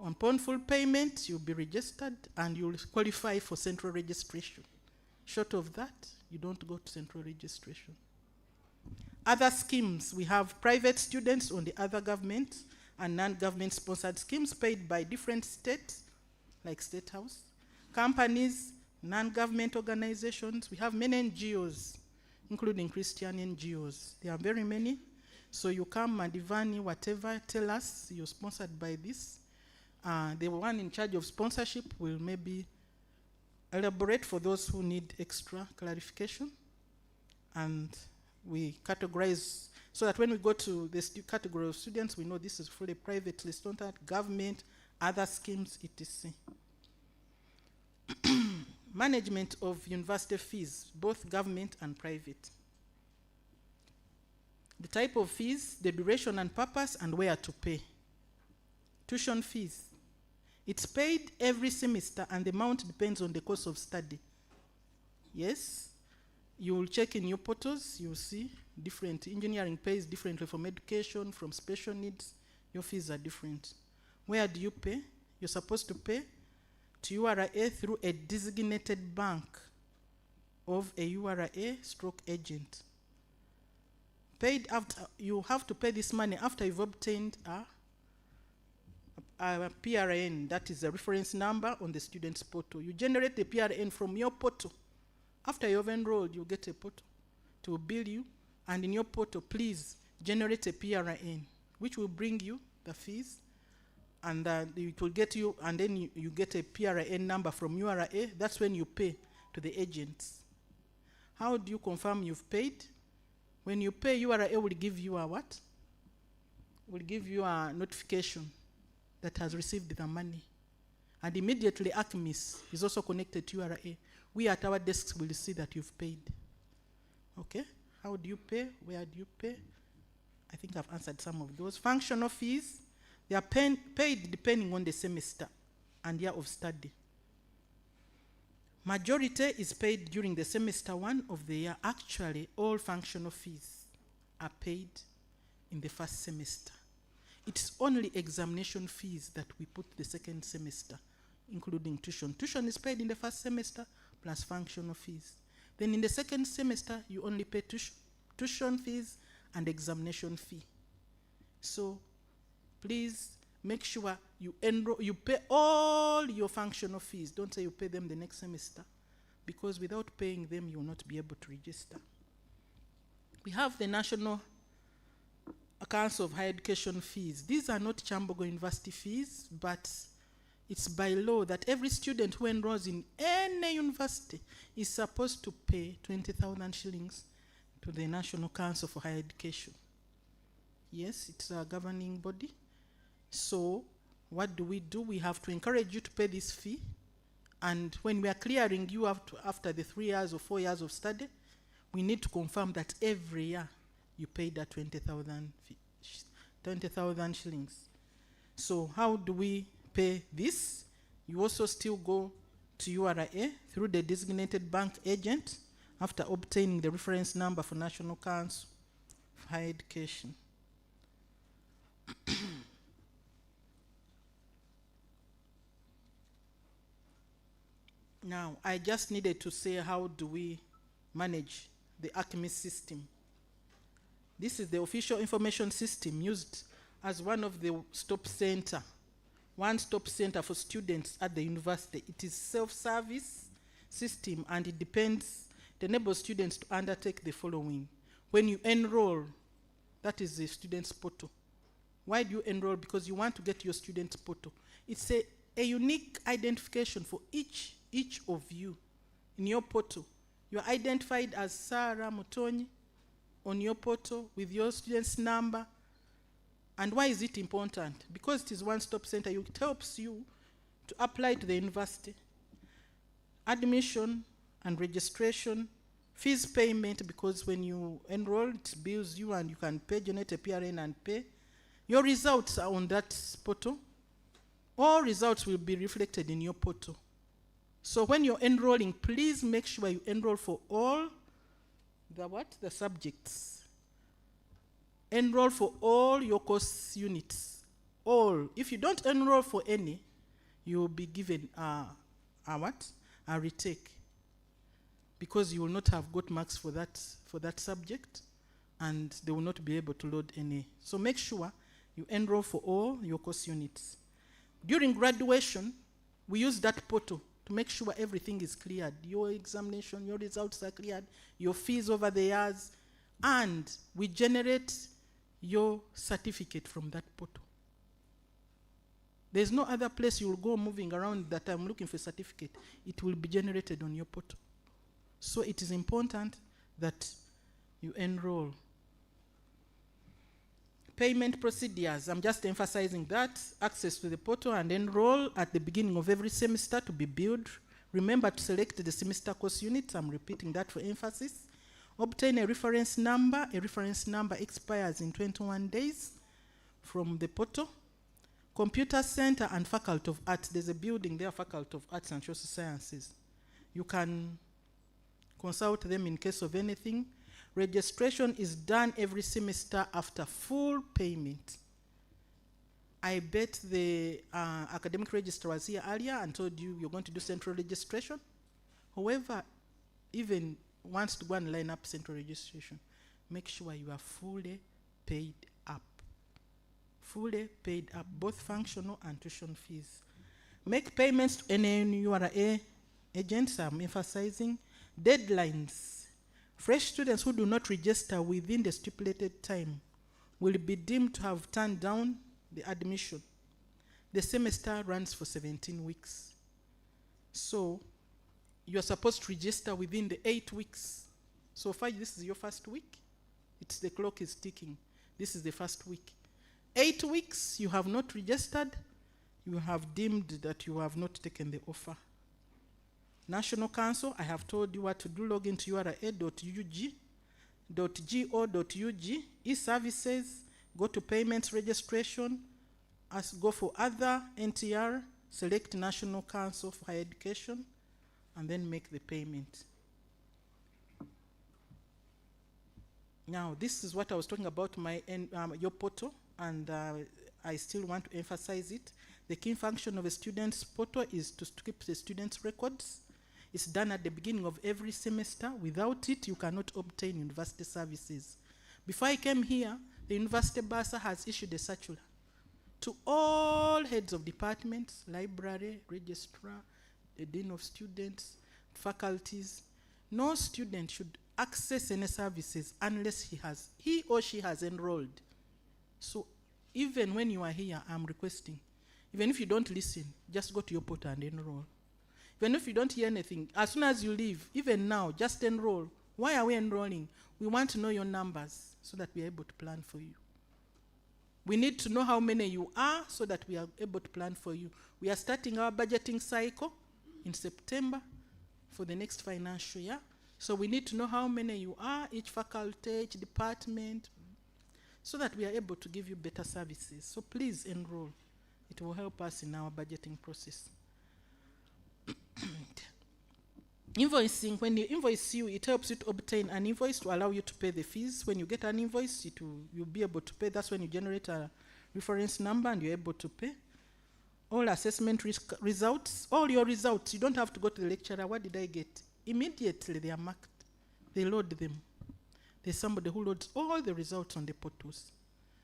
Upon full payment, you'll be registered and you'll qualify for central registration. Short of that, you don't go to central registration. Other schemes, we have private students on the other government and non-government sponsored schemes paid by different states, like State House, companies, non-government organizations. We have many NGOs, including Christian NGOs. There are very many. So you come, Madivani, whatever, tell us you're sponsored by this. The one in charge of sponsorship will maybe elaborate for those who need extra clarification. And we categorize so that when we go to the category of students, we know this is fully privately sponsored, government, other schemes, etc. Management of university fees, both government and private. The type of fees, the duration and purpose, and where to pay. Tuition fees. It's paid every semester and the amount depends on the course of study. Yes, you will check in your portals, you'll see different. Engineering pays differently from education, from special needs. Your fees are different. Where do you pay? You're supposed to pay to URA through a designated bank of a URA stroke agent. Paid after, you have to pay this money after you've obtained a PRN, that is a reference number on the student's portal. You generate the PRN from your portal. After you've enrolled, you get a portal to bill you, and in your portal, please generate a PRN, which will bring you the fees, and it will get you, and then you get a PRN number from URA. That's when you pay to the agents. How do you confirm you've paid? When you pay, URA will give you a what? Will give you a notification that has received the money. And immediately ACMIS is also connected to URA. We at our desks will see that you've paid. Okay? How do you pay? Where do you pay? I think I've answered some of those. Functional fees, they are paid depending on the semester and year of study. Majority is paid during the semester 1 of the year. Actually, all functional fees are paid in the first semester. It's only examination fees that we put the second semester, including tuition. Tuition is paid in the first semester plus functional fees. Then in the second semester, you only pay tuition fees and examination fee. So please make sure you enroll, you pay all your functional fees. Don't say you pay them the next semester, because without paying them, you will not be able to register. We have the National Accounts of Higher Education fees. These are not Kyambogo University fees, but it's by law that every student who enrolls in any university is supposed to pay 20,000 shillings to the National Council for Higher Education. Yes, it's a governing body. So what do? We have to encourage you to pay this fee. And when we are clearing you after the 3 years or 4 years of study, we need to confirm that every year you pay that 20,000 shillings. So how do we pay this? You also still go to URA through the designated bank agent after obtaining the reference number for National Council of Higher Education. Now, I just needed to say, how do we manage the ACME system? This is the official information system used as one of the one-stop center for students at the university. It is self-service system, and it enables students to undertake the following. When you enroll, that is the student's portal. Why do you enroll? Because you want to get your student's portal. It's a unique identification for each of you in your portal. You are identified as Sarah Mutonyi on your portal with your student's number. And why is it important? Because it is one-stop center. It helps you to apply to the university. Admission and registration, fees payment, because when you enroll, it bills you and you can pay, generate a PRN and pay. Your results are on that portal. All results will be reflected in your portal. So when you're enrolling, please make sure you enroll for all the subjects. Enroll for all your course units. All. If you don't enroll for any, you will be given a retake, because you will not have got marks for that subject, and they will not be able to load any. So make sure you enroll for all your course units. During graduation, we use that portal to make sure everything is cleared. Your examination, your results are cleared, your fees over the years, and we generate your certificate from that portal. There's no other place you will go moving around that I'm looking for a certificate. It will be generated on your portal. So it is important that you enroll. Payment procedures, I'm just emphasizing that. Access to the portal and enroll at the beginning of every semester to be billed. Remember to select the semester course units. I'm repeating that for emphasis. Obtain a reference number. A reference number expires in 21 days from the portal. Computer Center and Faculty of Arts. There's a building there, Faculty of Arts and Social Sciences. You can consult them in case of anything. Registration is done every semester after full payment. I bet the academic registrar was here earlier and told you you're going to do central registration. However, even wants to go and line up central registration, make sure you are fully paid up. Fully paid up, both functional and tuition fees. Make payments to any URA agents, I'm emphasizing. Deadlines. Fresh students who do not register within the stipulated time will be deemed to have turned down the admission. The semester runs for 17 weeks. So you're supposed to register within the 8 weeks. So far, this is your first week. The clock is ticking. This is the first week. 8 weeks, you have not registered. You have deemed that you have not taken the offer. National Council, I have told you what to do. Log into ura.ug.go.ug, e-services, go to payments registration, go for other NTR, select National Council for Higher Education, and then make the payment. Now, this is what I was talking about, your portal, and I still want to emphasize it. The key function of a student's portal is to keep the student's records. It's done at the beginning of every semester. Without it, you cannot obtain university services. Before I came here, the University Bursar has issued a circular to all heads of departments, library, registrar, the dean of students, faculties. No student should access any services unless he or she has enrolled. So even when you are here, I'm requesting, even if you don't listen, just go to your portal and enroll. Even if you don't hear anything, as soon as you leave, even now, just enroll. Why are we enrolling? We want to know your numbers so that we are able to plan for you. We need to know how many you are so that we are able to plan for you. We are starting our budgeting cycle in September for the next financial year. So we need to know how many you are, each faculty, each department, so that we are able to give you better services. So please enroll. It will help us in our budgeting process. Invoicing, when you invoice you, it helps you to obtain an invoice to allow you to pay the fees. When you get an invoice, you'll be able to pay. That's when you generate a reference number and you're able to pay. All assessment results, all your results, you don't have to go to the lecturer. What did I get? Immediately they are marked. They load them. There's somebody who loads all the results on the portals.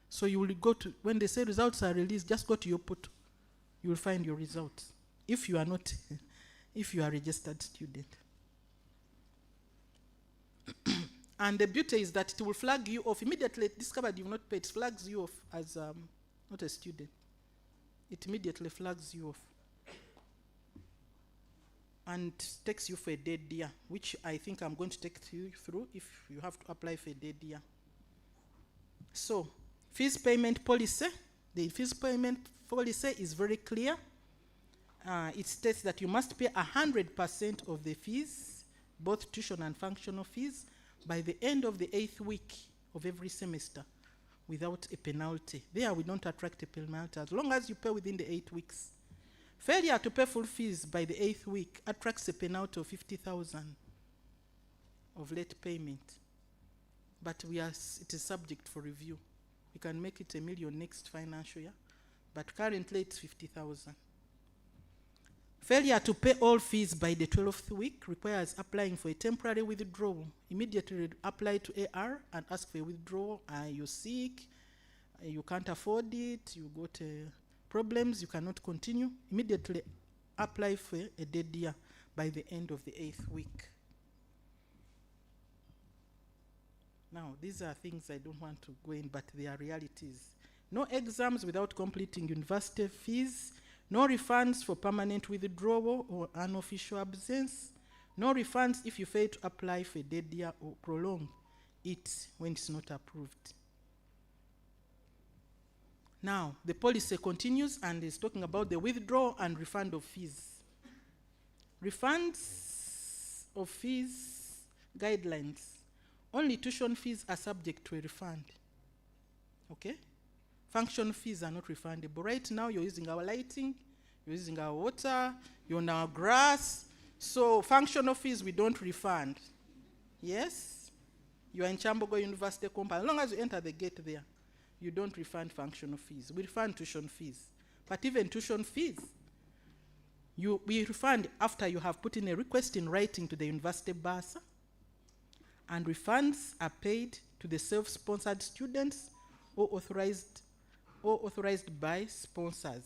So you will go to, when they say results are released, just go to your portal. You will find your results. If you are not, if you are a registered student. And the beauty is that it will flag you off. Immediately discovered you will not pay, it flags you off as not a student. It immediately flags you off. And takes you for a dead year, which I think I'm going to take you through if you have to apply for a dead year. So, fees payment policy. The fees payment policy is very clear. It states that you must pay 100% of the fees, both tuition and functional fees, by the end of the 8th week of every semester without a penalty. There we don't attract a penalty as long as you pay within the 8 weeks. Failure to pay full fees by the 8th week attracts a penalty of 50,000 of late payment. But it is subject for review. We can make it $1 million next financial year, but currently it's 50,000. Failure to pay all fees by the 12th week requires applying for a temporary withdrawal. Immediately apply to AR and ask for a withdrawal. You're sick, you can't afford it, you got problems, you cannot continue. Immediately apply for a dead year by the end of the 8th week. Now, these are things I don't want to go in, but they are realities. No exams without completing university fees. No refunds for permanent withdrawal or unofficial absence. No refunds if you fail to apply for a dead year or prolong it when it's not approved. Now, the policy continues and is talking about the withdrawal and refund of fees. Refunds of fees guidelines. Only tuition fees are subject to a refund. Okay? Function fees are not refundable. Right now, you're using our lighting, you're using our water, you're on our grass. So functional fees, we don't refund. Yes? You are in Kyambogo University compound. As long as you enter the gate there, you don't refund functional fees. We refund tuition fees. But even tuition fees, we refund after you have put in a request in writing to the university bursar, and refunds are paid to the self-sponsored students or authorized by sponsors.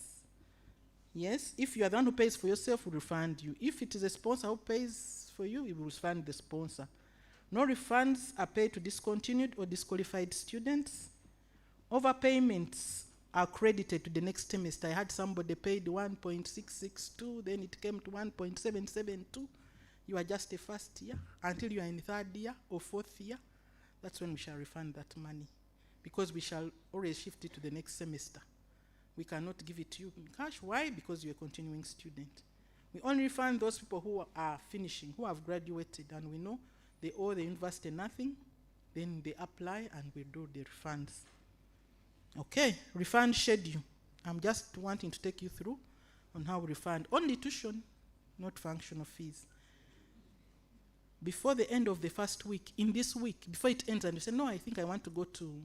Yes, if you are the one who pays for yourself, we refund you. If it is a sponsor who pays for you, we will refund the sponsor. No refunds are paid to discontinued or disqualified students. Overpayments are credited to the next semester. I had somebody paid 1.662, then it came to 1.772. You are just a first year. Until you are in third year or fourth year, that's when we shall refund that money. Because we shall always shift it to the next semester. We cannot give it to you in cash. Why? Because you're a continuing student. We only refund those people who are finishing, who have graduated, and we know they owe the university nothing. Then they apply and we do the refunds. Okay, refund schedule. I'm just wanting to take you through on how we refund. Only tuition, not functional fees. Before the end of the first week, in this week, before it ends, and you say, no, I think I want to go to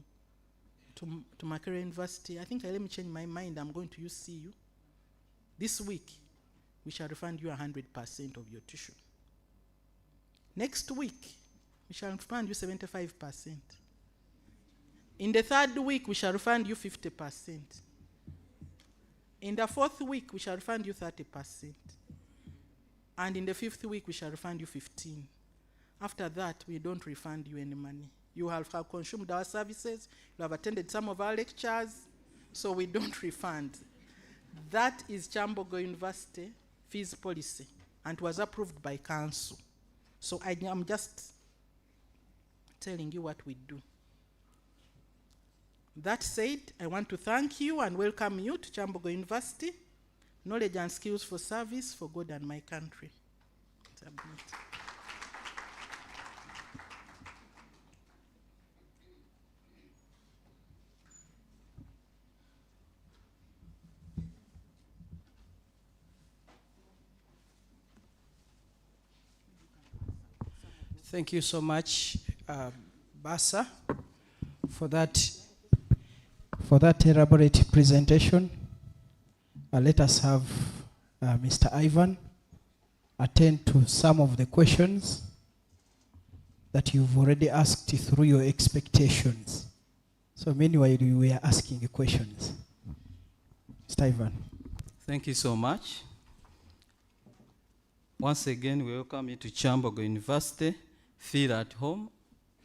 Makerere University. I think let me change my mind. I'm going to use CU. This week, we shall refund you 100% of your tuition. Next week, we shall refund you 75%. In the third week, we shall refund you 50%. In the fourth week, we shall refund you 30%. And in the fifth week, we shall refund you 15%. After that, we don't refund you any money. You have consumed our services, you have attended some of our lectures, so we don't refund. That is Kyambogo University fees policy, and was approved by council. So I'm just telling you what we do. That said, I want to thank you and welcome you to Kyambogo University. Knowledge and skills for service for God and my country. Submit. Thank you so much, Basa, for that elaborate presentation. Let us have Mr. Ivan attend to some of the questions that you've already asked through your expectations. So meanwhile, you were asking the questions. Mr. Ivan. Thank you so much. Once again, we welcome you to Kyambogo University. Feel at home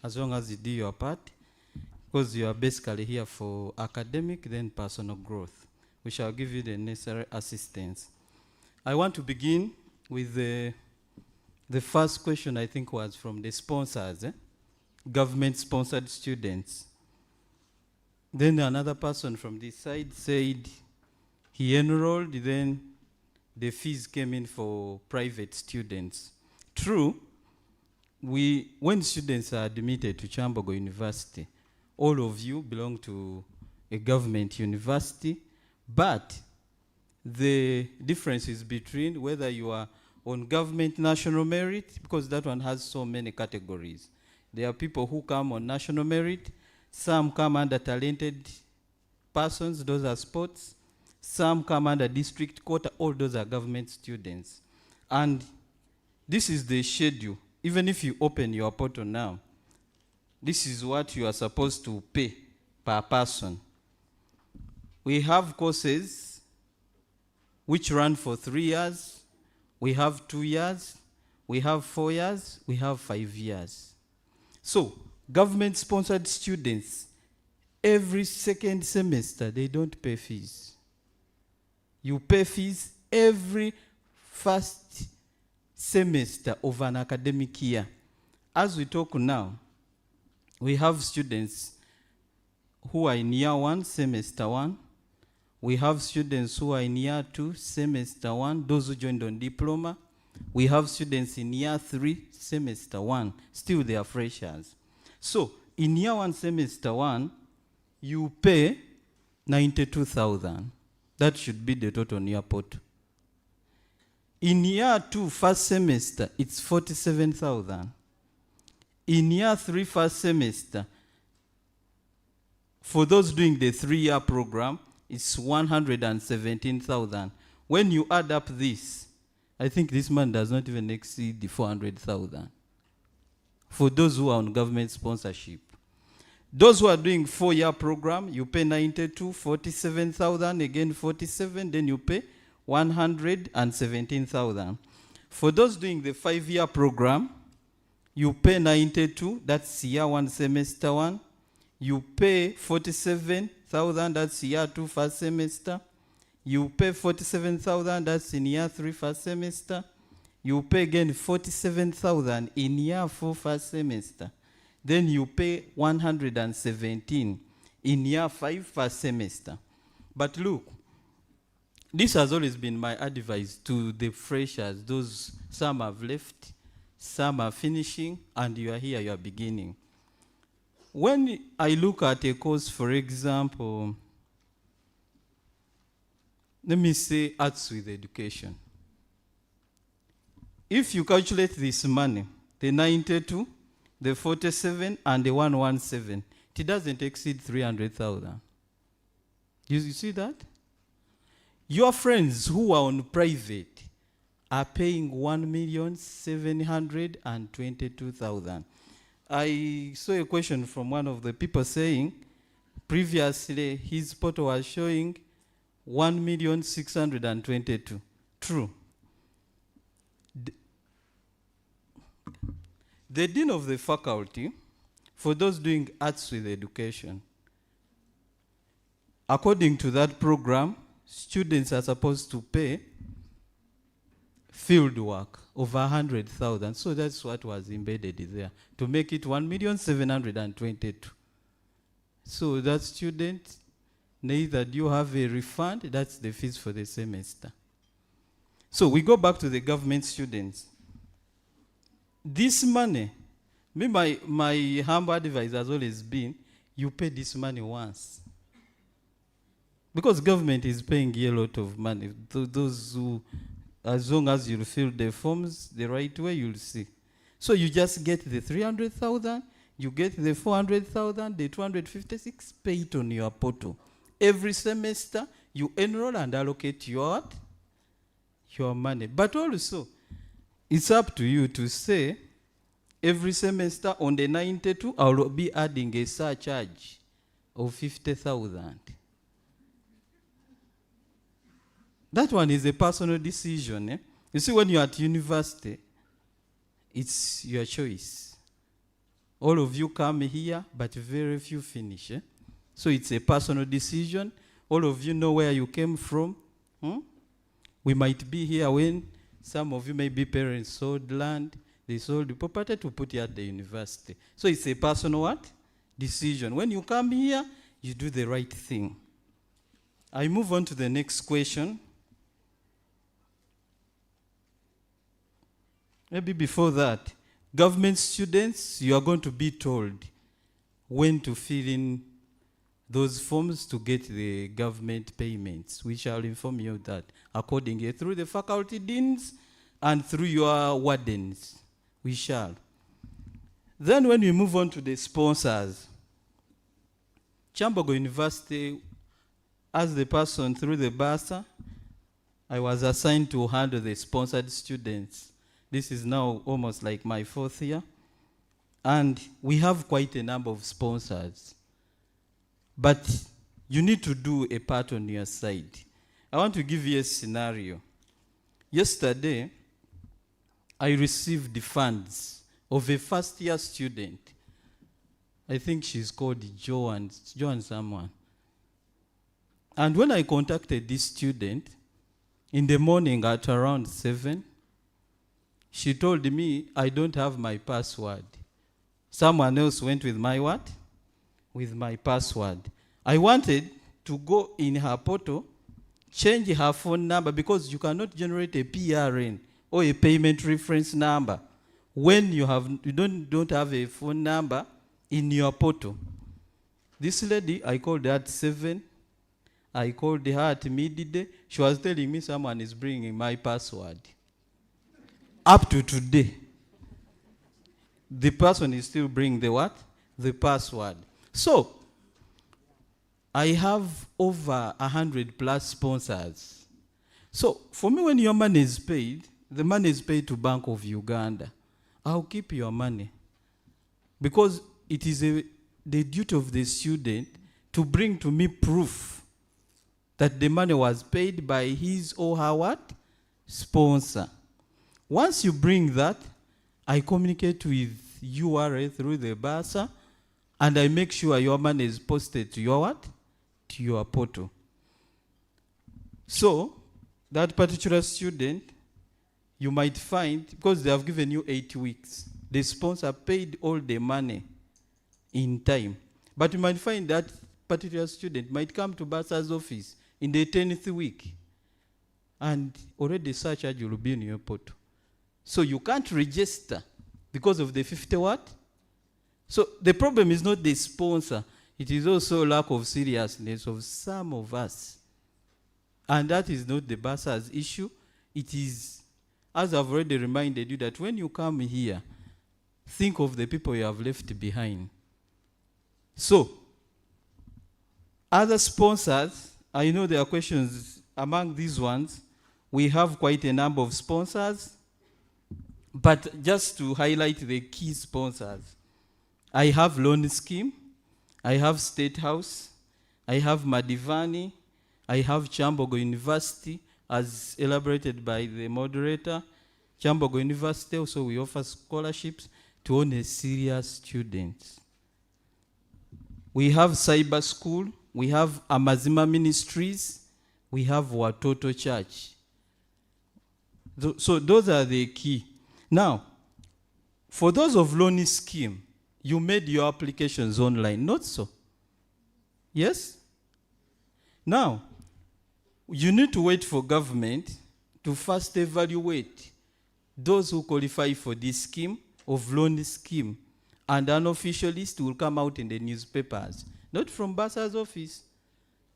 as long as you do your part, because you are basically here for academic, then personal growth. We shall give you the necessary assistance. I want to begin with the first question, I think, was from the sponsors, government-sponsored students. Then another person from this side said he enrolled, then the fees came in for private students. True, when students are admitted to Kyambogo University, all of you belong to a government university, but the difference is between whether you are on government national merit, because that one has so many categories. There are people who come on national merit, some come under talented persons, those are sports, some come under district quota, all those are government students. And this is the schedule. Even if you open your portal now, this is what you are supposed to pay per person. We have courses which run for 3 years, we have 2 years, we have 4 years, we have 5 years. So, government-sponsored students, every second semester, they don't pay fees. You pay fees every first semester of an academic year. As we talk now, we have students who are in year 1, semester 1. We have students who are in year 2, semester 1, those who joined on diploma. We have students in year 3, semester 1. Still, they are freshers. So, in year 1, semester 1, you pay 92,000. That should be the total on your portal. In year 2, first semester, it's 47,000. In year 3, first semester, for those doing the 3-year program, it's 117,000. When you add up this, I think this man does not even exceed the 400,000. For those who are on government sponsorship. Those who are doing 4-year program, you pay 92, 47,000, again 47, then you pay 117,000. For those doing the 5-year program, you pay 92, that's year 1, semester 1. You pay 47,000, that's year 2, first semester. You pay 47,000, that's in year 3, first semester. You pay again 47,000 in year 4, first semester. Then you pay 117 in year 5, first semester. But look, this has always been my advice to the freshers. Those, some have left, some are finishing, and you are here, you are beginning. When I look at a course, for example, let me say arts with education. If you calculate this money, the 92, the 47, and the 117, it doesn't exceed 300,000. You see that? Your friends who are on private are paying 1,722,000. I saw a question from one of the people saying, previously his portal was showing 1,622,000. True. The dean of the faculty, for those doing arts with education, according to that program, students are supposed to pay field work over 100,000. So that's what was embedded there, to make it 1,722,000. So that student, neither do you have a refund, that's the fees for the semester. So we go back to the government students. This money, my humble advice has always been, you pay this money once. Because government is paying a lot of money. Those who, as long as you fill the forms the right way, you'll see. So you just get the 300,000, you get the 400,000, the 256, pay it on your portal. Every semester, you enroll and allocate your money. But also, it's up to you to say, every semester on the 92, I will be adding a surcharge of 50,000. That one is a personal decision. You see, when you're at university, it's your choice. All of you come here, but very few finish. So it's a personal decision. All of you know where you came from. We might be here when some of you, maybe parents sold land, they sold the property to put you at the university. So it's a personal what? Decision. When you come here, you do the right thing. I move on to the next question. Maybe before that, government students, you are going to be told when to fill in those forms to get the government payments. We shall inform you of that accordingly through the faculty deans and through your wardens. We shall. Then when we move on to the sponsors, Kyambogo University, as the person through the BASA, I was assigned to handle the sponsored students. This is now almost like my 4th year. And we have quite a number of sponsors. But you need to do a part on your side. I want to give you a scenario. Yesterday, I received the funds of a first-year student. I think she's called Joan someone. And when I contacted this student, in the morning at around 7, she told me, I don't have my password. Someone else went with my what? With my password. I wanted to go in her portal, change her phone number, because you cannot generate a PRN or a payment reference number when you don't have a phone number in your portal. This lady, I called her at 7. I called her at midday. She was telling me someone is bringing my password. Up to today, the person is still bringing the what? The password. So, I have over 100+ sponsors. So, for me, when your money is paid, the money is paid to Bank of Uganda. I'll keep your money. Because it is the duty of the student to bring to me proof that the money was paid by his or her what? Sponsor. Once you bring that, I communicate with URA through the BASA, and I make sure your money is posted to your what? To your portal. So, that particular student, you might find, because they have given you 8 weeks, the sponsor paid all the money in time. But you might find that particular student might come to BASA's office in the 10th week, and already such charge will be in your portal. So you can't register because of the 50 what? So the problem is not the sponsor. It is also lack of seriousness of some of us. And that is not the BASA's issue. It is, as I've already reminded you, that when you come here, think of the people you have left behind. So, other sponsors, I know there are questions among these ones. We have quite a number of sponsors. But just to highlight the key sponsors, I have Loan Scheme, I have State House, I have Madivani, I have Kyambogo University, as elaborated by the moderator. Kyambogo University, also we offer scholarships to only serious students. We have Cyber School, we have Amazima Ministries, we have Watoto Church. So those are the key. Now, for those of Loan Scheme, you made your applications online, not so? Yes? Now, you need to wait for government to first evaluate those who qualify for this scheme of Loan Scheme, and an official list will come out in the newspapers, not from BASA's office.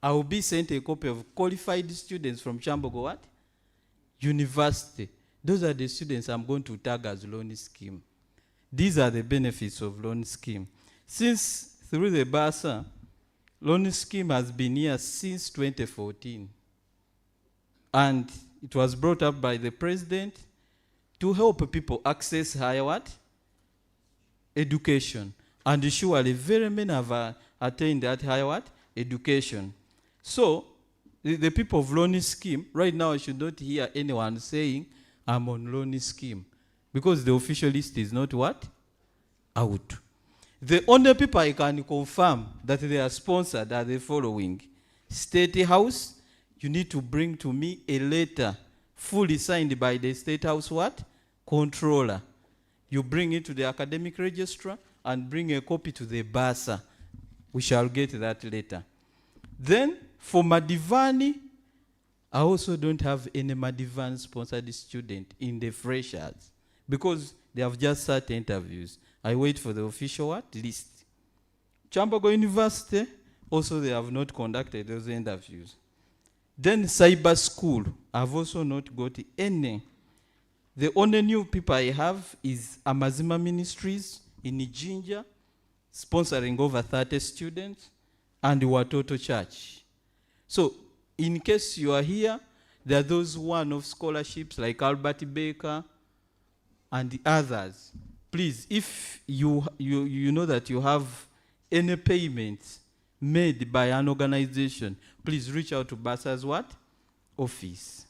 I will be sent a copy of qualified students from Kyambogo what? University. Those are the students I'm going to tag as Loan Scheme. These are the benefits of loan scheme. Since through the BASA, loan scheme has been here since 2014. And it was brought up by the president to help people access higher what? Education. And surely very many have attained that higher what? Education. So, the people of loan scheme, right now I should not hear anyone saying, I'm on loan scheme. Because the official list is not what? Out. The only people I can confirm that they are sponsored are the following. State House, you need to bring to me a letter fully signed by the State House what? Controller. You bring it to the academic registrar and bring a copy to the BASA. We shall get that later. Then, for Madivani, I also don't have any Madivan sponsored student in the freshers because they have just started interviews. I wait for the official what? List. Kyambogo University, also they have not conducted those interviews. Then cyber school, I've also not got any. The only new people I have is Amazima Ministries in Jinja, sponsoring over 30 students, and Watoto Church. So, in case you are here, there are those one of scholarships like Albert Baker and the others. Please, if you know that you have any payments made by an organization, please reach out to BASA's what? Office.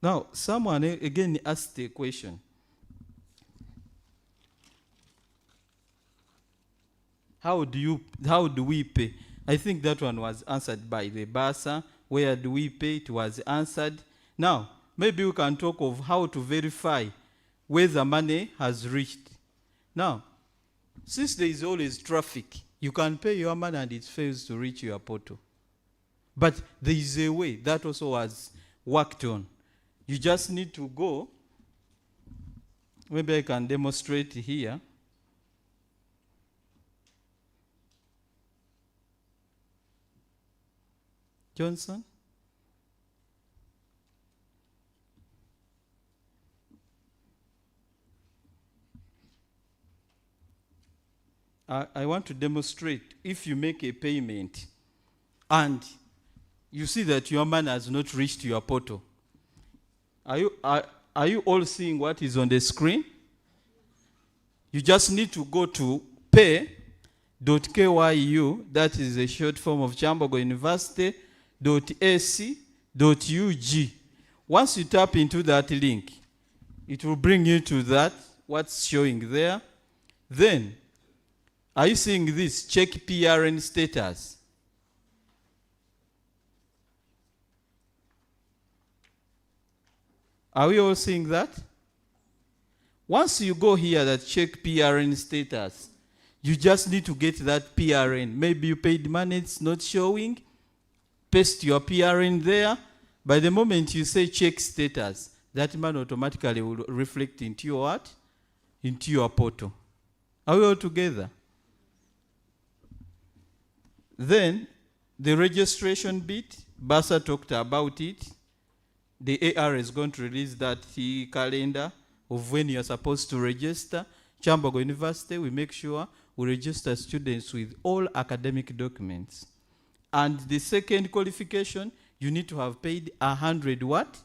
Now, someone again asked a question. How do we pay? I think that one was answered by the BASA. Where do we pay? It was answered. Now, maybe we can talk of how to verify where the money has reached. Now, since there is always traffic, you can pay your money and it fails to reach your portal. But there is a way that also was worked on. You just need to go. Maybe I can demonstrate here. Johnson? I want to demonstrate if you make a payment and you see that your money has not reached your portal. Are you all seeing what is on the screen? You just need to go to pay.kyu, that is a short form of Kyambogo University.ac.ug. Once you tap into that link, it will bring you to that, what's showing there. Then, are you seeing this? Check PRN status. Are we all seeing that? Once you go here that check PRN status, you just need to get that PRN. Maybe you paid money, it's not showing. Paste your PRN there. By the moment you say check status, that money automatically will reflect into your what? Into your portal. Are we all together? Then, the registration bit, BASA talked about it. The AR is going to release that calendar of when you are supposed to register. Kyambogo University, we make sure we register students with all academic documents. And the second qualification, you need to have paid 100 what?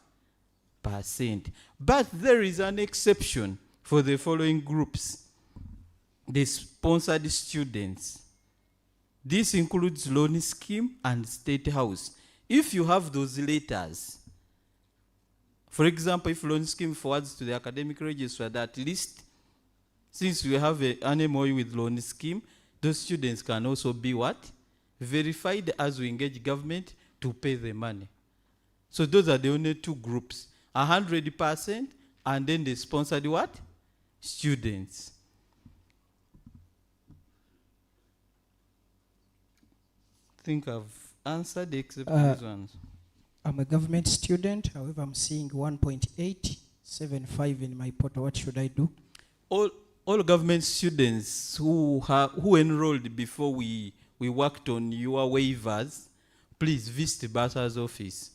%. But there is an exception for the following groups. The sponsored students. This includes loan scheme and state house. If you have those letters, for example, if loan scheme forwards to the academic register that list, since we have an MOU with loan scheme, those students can also be what? Verified as we engage government to pay the money. So those are the only two groups, 100% and then the sponsored what? Students. I think I've answered except these ones. I'm a government student, however, I'm seeing 1.875 in my portal. What should I do? All government students who enrolled before we worked on your waivers, please visit BASA's office.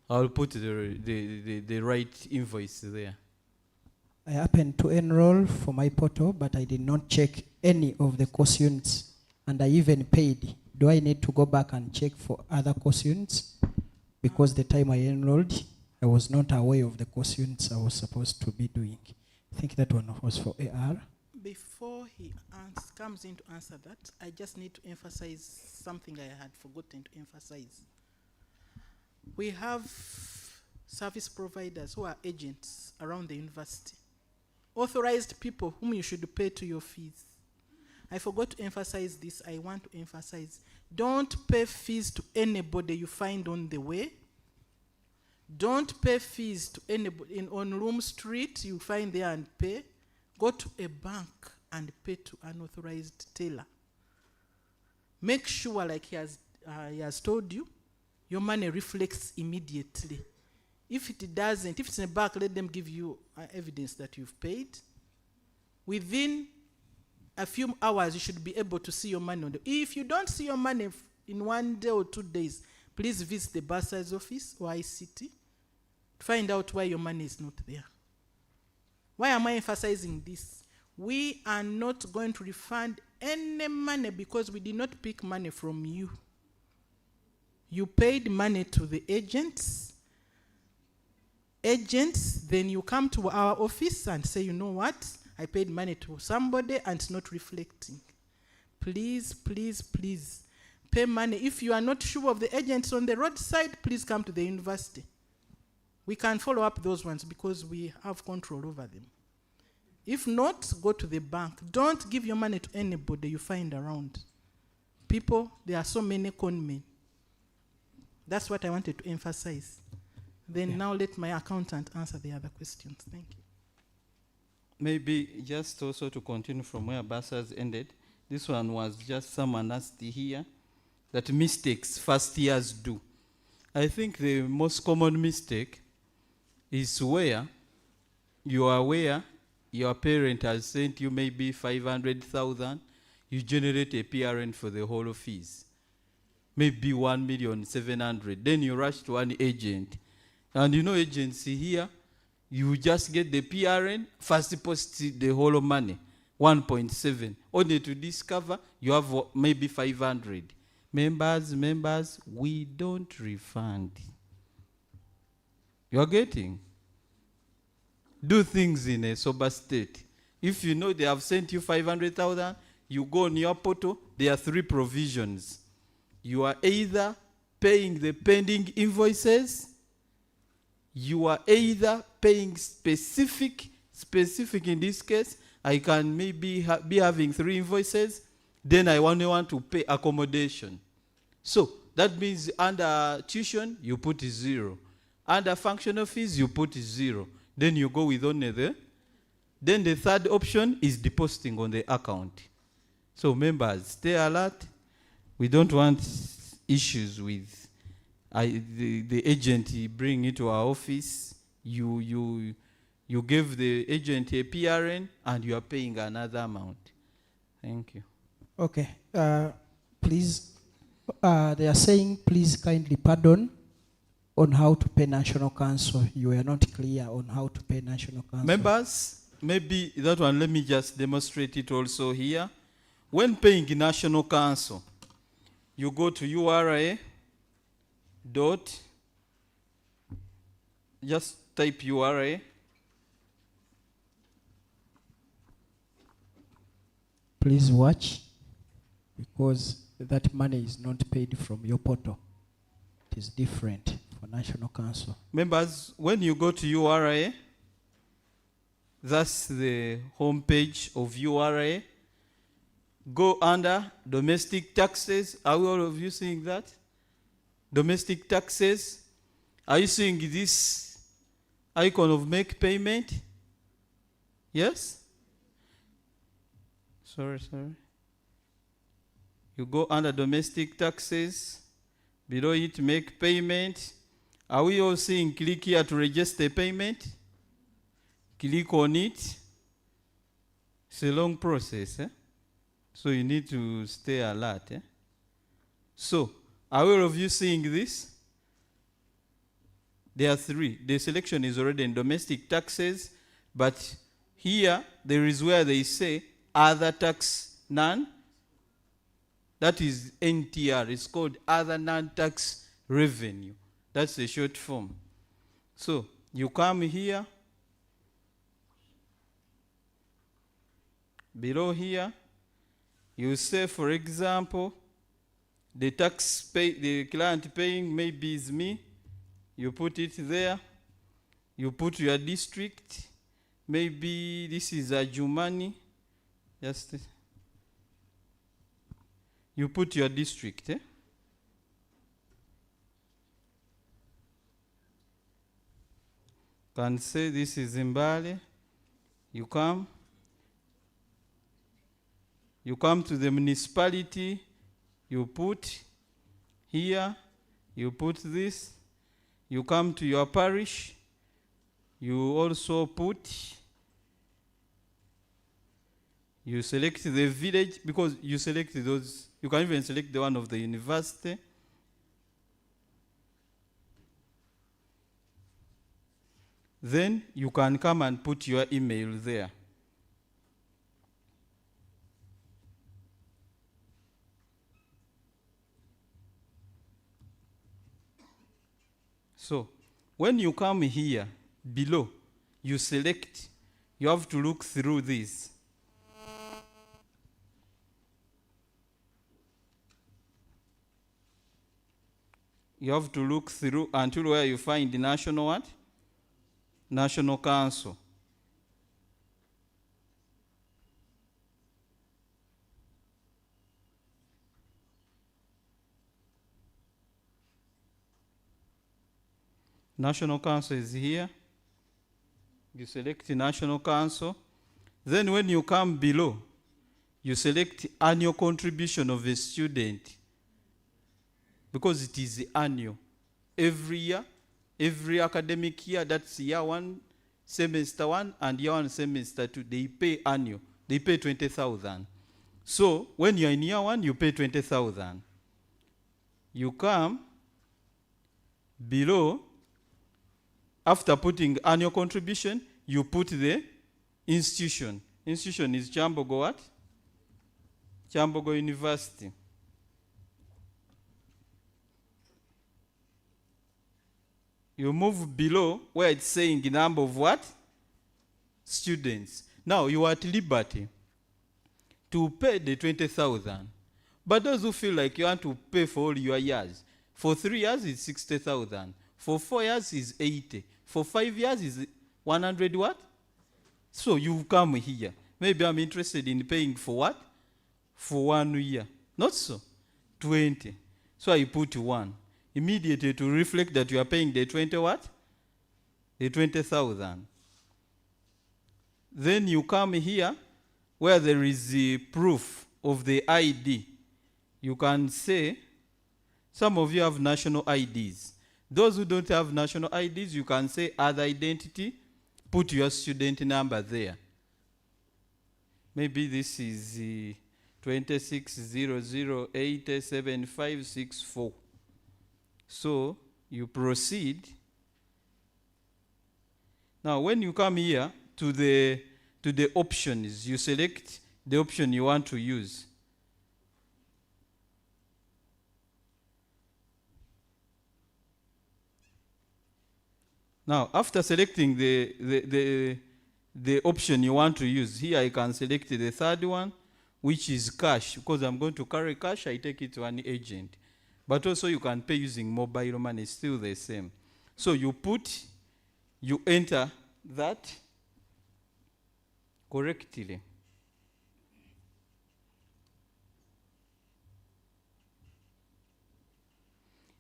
I'll put the right invoice there. I happened to enroll for my portal, but I did not check any of the course units, and I even paid. Do I need to go back and check for other course units? Because the time I enrolled, I was not aware of the course units I was supposed to be doing. I think that one was for AR. Before he comes in to answer that, I just need to emphasize something I had forgotten to emphasize. We have service providers who are agents around the university, authorized people whom you should pay to your fees. I forgot to emphasize this. I want to emphasize, don't pay fees to anybody you find on the way. Don't pay fees to anybody on Room Street you find there and pay. Go to a bank and pay to an authorized teller. Make sure, like he has told you, your money reflects immediately. If it doesn't, if it's in a bank, let them give you evidence that you've paid. Within a few hours, you should be able to see your money. If you don't see your money in 1 day or 2 days, please visit the bursar's office or ICT to find out why your money is not there. Why am I emphasizing this? We are not going to refund any money because we did not pick money from you. You paid money to the agents. Then you come to our office and say, you know what? I paid money to somebody and it's not reflecting. Please, please, please pay money. If you are not sure of the agents on the roadside, please come to the university. We can follow up those ones because we have control over them. If not, go to the bank. Don't give your money to anybody you find around. People, there are so many con men. That's what I wanted to emphasize. Then now let my accountant answer the other questions. Thank you. Maybe just also to continue from where Bassas ended, this one was just someone asked here that mistakes first years do. I think the most common mistake is where you are aware your parent has sent you maybe 500,000, you generate a PRN for the whole of fees. Maybe 1,700,000. Then you rush to an agent. And you know agency here, you just get the PRN, first deposit the whole of money, 1.7. Only to discover you have maybe 500. Members, we don't refund. You're getting? Do things in a sober state. If you know they have sent you 500,000, you go on your portal, there are 3 provisions. You are either paying the pending invoices, you are either paying specific in this case, I can maybe be having 3 invoices, then I only want to pay accommodation. So that means under tuition, you put 0. Under functional fees, you put 0. Then you go with only the. Then the third option is depositing on the account. So members, stay alert. We don't want issues with the agent bring it to our office. You give the agent a PRN and you are paying another amount. Thank you. Okay. Please, they are saying please kindly pardon on how to pay National Council. You are not clear on how to pay National Council. Members, maybe that one, let me just demonstrate it also here. When paying National Council, you go to URA dot, just type URA. Please watch, because that money is not paid from your portal. It is different for National Council. Members, when you go to URA, that's the home page of URA. Go under domestic taxes. Are all of you seeing that? Domestic taxes. Are you seeing this icon of make payment? Yes? Sorry. You go under domestic taxes. Below it, make payment. Are we all seeing click here to register payment? Click on it. It's a long process. So you need to stay alert. So, are all of you seeing this? There are three. The selection is already in domestic taxes, but here there is where they say other tax none. That is NTR. It's called other non-tax revenue. That's the short form. So you come here. Below here, you say, for example, the the client paying maybe is me. You put it there. You put your district. Maybe this is Ajumani. Just you put your district. Can say this is Zimbabwe. You come. You come to the municipality, you put here, you put this, you come to your parish, you also put, you select the village, because you select those, you can even select the one of the university. Then you can come and put your email there. So, when you come here, below, you select, you have to look through this. You have to look through until where you find the national what? National Council. National Council is here. You select the National Council. Then when you come below, you select annual contribution of a student. Because it is annual. Every year, every academic year, that's year one, semester one, and year one, semester two, they pay annual. They pay 20,000. So when you're in year one, you pay 20,000. You come below. After putting annual contribution, you put the institution. Institution is Kyambogo what? Kyambogo University. You move below where it's saying the number of what? Students. Now you are at liberty to pay the 20,000. But those who feel like you want to pay for all your years, for 3 years it's 60,000. For 4 years is 80. For 5 years is 100 what? So you come here. Maybe I'm interested in paying for what? For 1 year. Not so. 20. So I put 1. Immediately to reflect that you are paying the 20 what? The 20,000. Then you come here where there is the proof of the ID. You can say, some of you have national IDs. Those who don't have national IDs, you can say other identity, put your student number there. Maybe this is 2600807564. So you proceed. Now when you come here to the options, you select the option you want to use. Now, after selecting the option you want to use, here I can select the third one, which is cash. Because I'm going to carry cash, I take it to an agent. But also you can pay using mobile money, it's still the same. So you enter that correctly.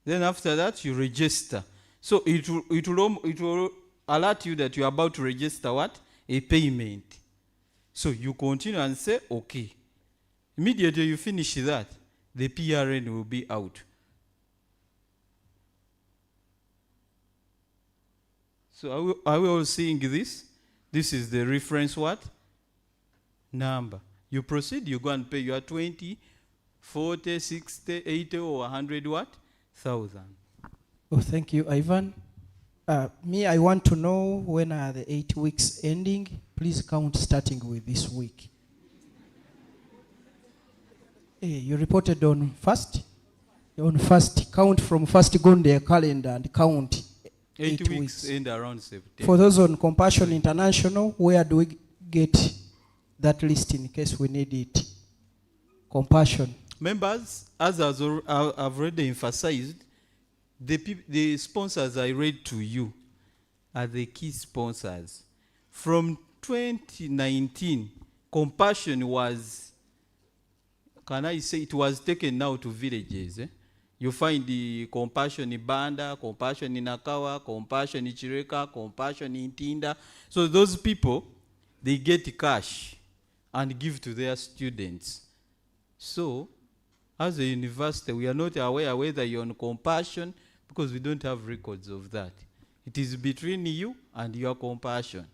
Then after that, you register. So it will alert you that you are about to register what? A payment. So you continue and say, okay. Immediately you finish that, the PRN will be out. So are we all seeing this? This is the reference what? Number. You proceed, you go and pay your 20, 40, 60, 80, or 100 what? 1,000. Oh, thank you, Ivan. Me, I want to know when are the 8 weeks ending. Please count starting with this week. You reported on first? On first, count from first, go on their calendar and count 8 weeks end around September. For those on Compassion International, where do we get that list in case we need it? Compassion. Members, as I've already emphasized, the sponsors I read to you are the key sponsors. From 2019, Compassion was, can I say, it was taken now to villages. You find the Compassion in Banda, Compassion in Akawa, Compassion in Chireka, Compassion in Tinda. So those people, they get cash and give to their students. So, as a university, we are not aware whether you're on Compassion because we don't have records of that. It is between you and your Compassion.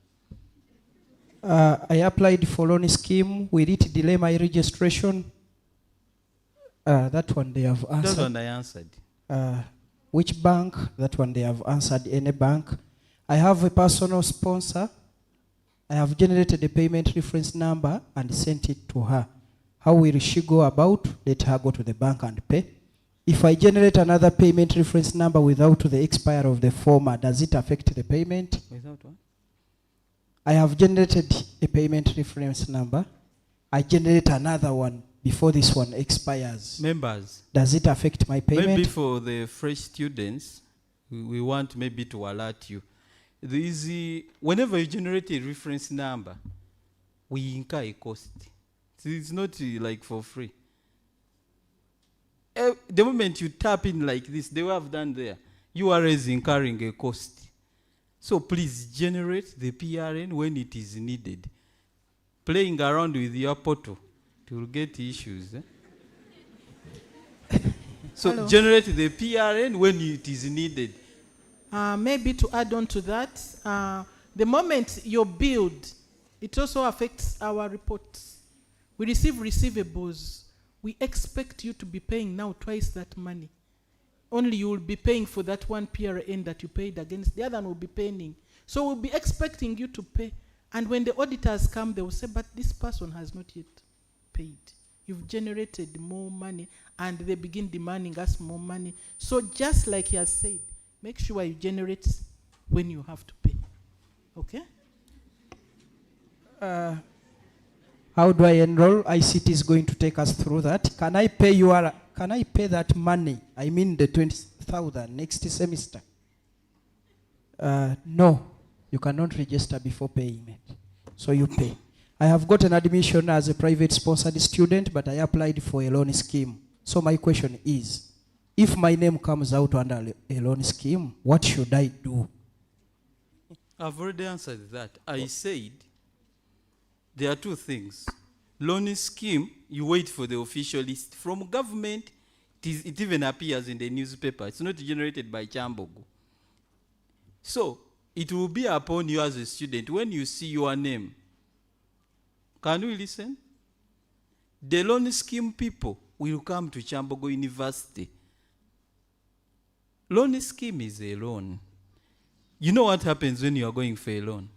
I applied for loan scheme. Will it delay my registration? That one they have answered. That one I answered. Which bank? That one they have answered. Any bank. I have a personal sponsor. I have generated a payment reference number and sent it to her. How will she go about? Let her go to the bank and pay. If I generate another payment reference number without the expire of the former, does it affect the payment? Without what? I have generated a payment reference number. I generate another one before this one expires. Members. Does it affect my payment? Maybe for the fresh students, we want maybe to alert you. Whenever you generate a reference number, we incur a cost. It's not like for free. The moment you tap in like this, they will have done there. You are incurring a cost. So please generate the PRN when it is needed. Playing around with your portal, it will get issues. So Hello. generate the PRN when it is needed. Maybe to add on to that, the moment you build, it also affects our reports. We receive receivables. We expect you to be paying now twice that money. Only you will be paying for that one PRN that you paid against. The other one will be paying. So we'll be expecting you to pay. And when the auditors come, they will say, but this person has not yet paid. You've generated more money, and they begin demanding us more money. So just like he has said, make sure you generate when you have to pay. Okay? How do I enroll? ICT is going to take us through that. Can I pay that money? I mean the 20,000 next semester. No, you cannot register before paying it. So you pay. I have got an admission as a private sponsored student, but I applied for a loan scheme. So my question is, if my name comes out under a loan scheme, what should I do? I've already answered that. I said there are two things. Loan scheme, you wait for the official list. From government, it even appears in the newspaper. It's not generated by Kyambogo. So, it will be upon you as a student when you see your name. Can we listen? The loan scheme people will come to Kyambogo University. Loan scheme is a loan. You know what happens when you are going for a loan?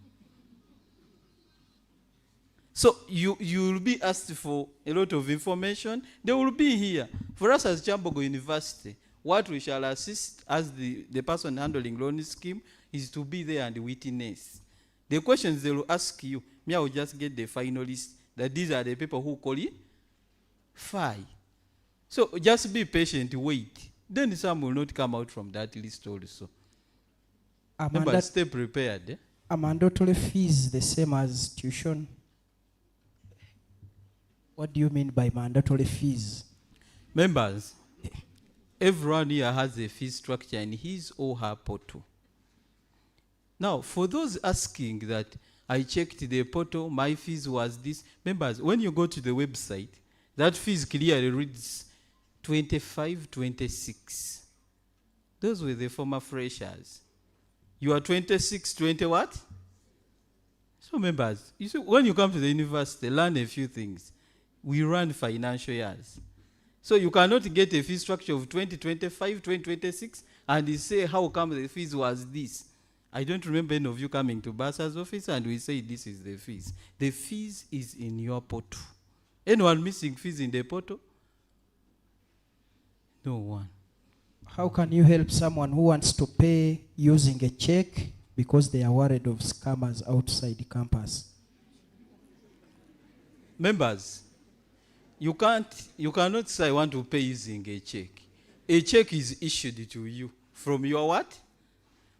So you will be asked for a lot of information. They will be here. For us as Kyambogo University, what we shall assist as the person handling loan scheme is to be there and witness. The questions they will ask you, me I will just get the final list that these are the people who call it fine. So just be patient, wait. Then some will not come out from that list also. Remember, stay prepared. Are mandatory fees the same as tuition? What do you mean by mandatory fees? Members, everyone here has a fee structure in his or her portal. Now, for those asking that I checked the portal, my fees was this. Members, when you go to the website, that fees clearly reads 25, 26. Those were the former freshers. You are 26, 20 what? So members, you see, when you come to the university, learn a few things. We run financial years. So you cannot get a fee structure of 2025, 2026, and you say, how come the fees was this? I don't remember any of you coming to Bursar's office and we say this is the fees. The fees is in your portal. Anyone missing fees in the portal? No one. How can you help someone who wants to pay using a check because they are worried of scammers outside the campus? Members, you cannot say I want to pay using a check. A check is issued to you from your what?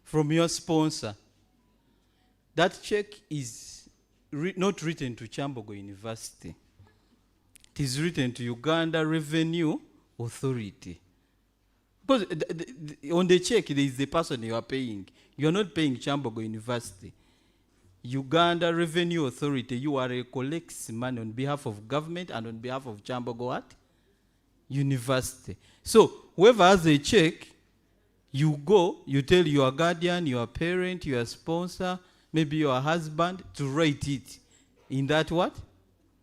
From your sponsor. That check is not written to Kyambogo University. It is written to Uganda Revenue Authority. Because on the check, there is the person you are paying. You are not paying Kyambogo University. Uganda Revenue Authority, you are collects money on behalf of government and on behalf of Kyambogo what? University. So whoever has a check, you go, you tell your guardian, your parent, your sponsor, maybe your husband, to write it in that what?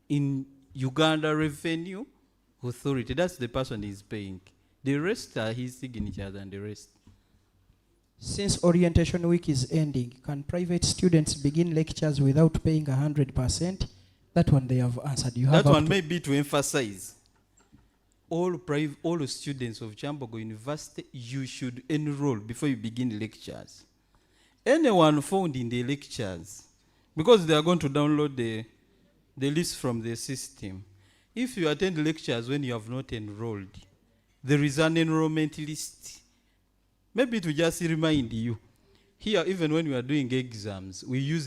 In Uganda Revenue Authority. That's the person he's paying. The rest are his signatures and the rest. Since orientation week is ending, can private students begin lectures without paying 100%? That one they have answered. You have that one may be to emphasize. All students of Kyambogo University, you should enroll before you begin lectures. Anyone found in the lectures, because they are going to download the list from the system. If you attend lectures when you have not enrolled, there is an enrollment list. Maybe to just remind you, here even when we are doing exams, we use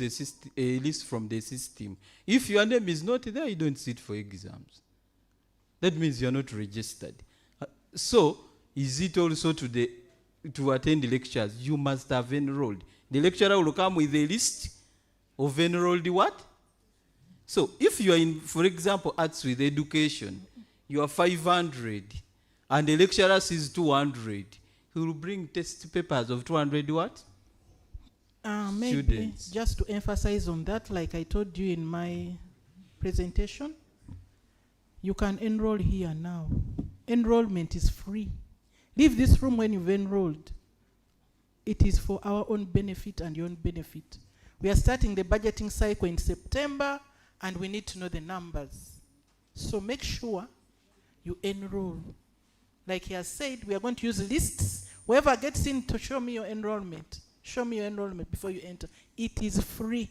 a list from the system. If your name is not there, you don't sit for exams. That means you are not registered. So, is it also to attend the lectures? You must have enrolled. The lecturer will come with a list of enrolled what? So, if you are in, for example, arts with education, you are 500, and the lecturer says 200, he will bring test papers of 200 what? Maybe Students. just to emphasize on that, like I told you in my presentation, you can enroll here now. Enrollment is free. Leave this room when you've enrolled. It is for our own benefit and your own benefit. We are starting the budgeting cycle in September, and we need to know the numbers. So make sure you enroll. Like he has said, we are going to use lists. Whoever gets in to show me your enrollment, show me your enrollment before you enter. It is free.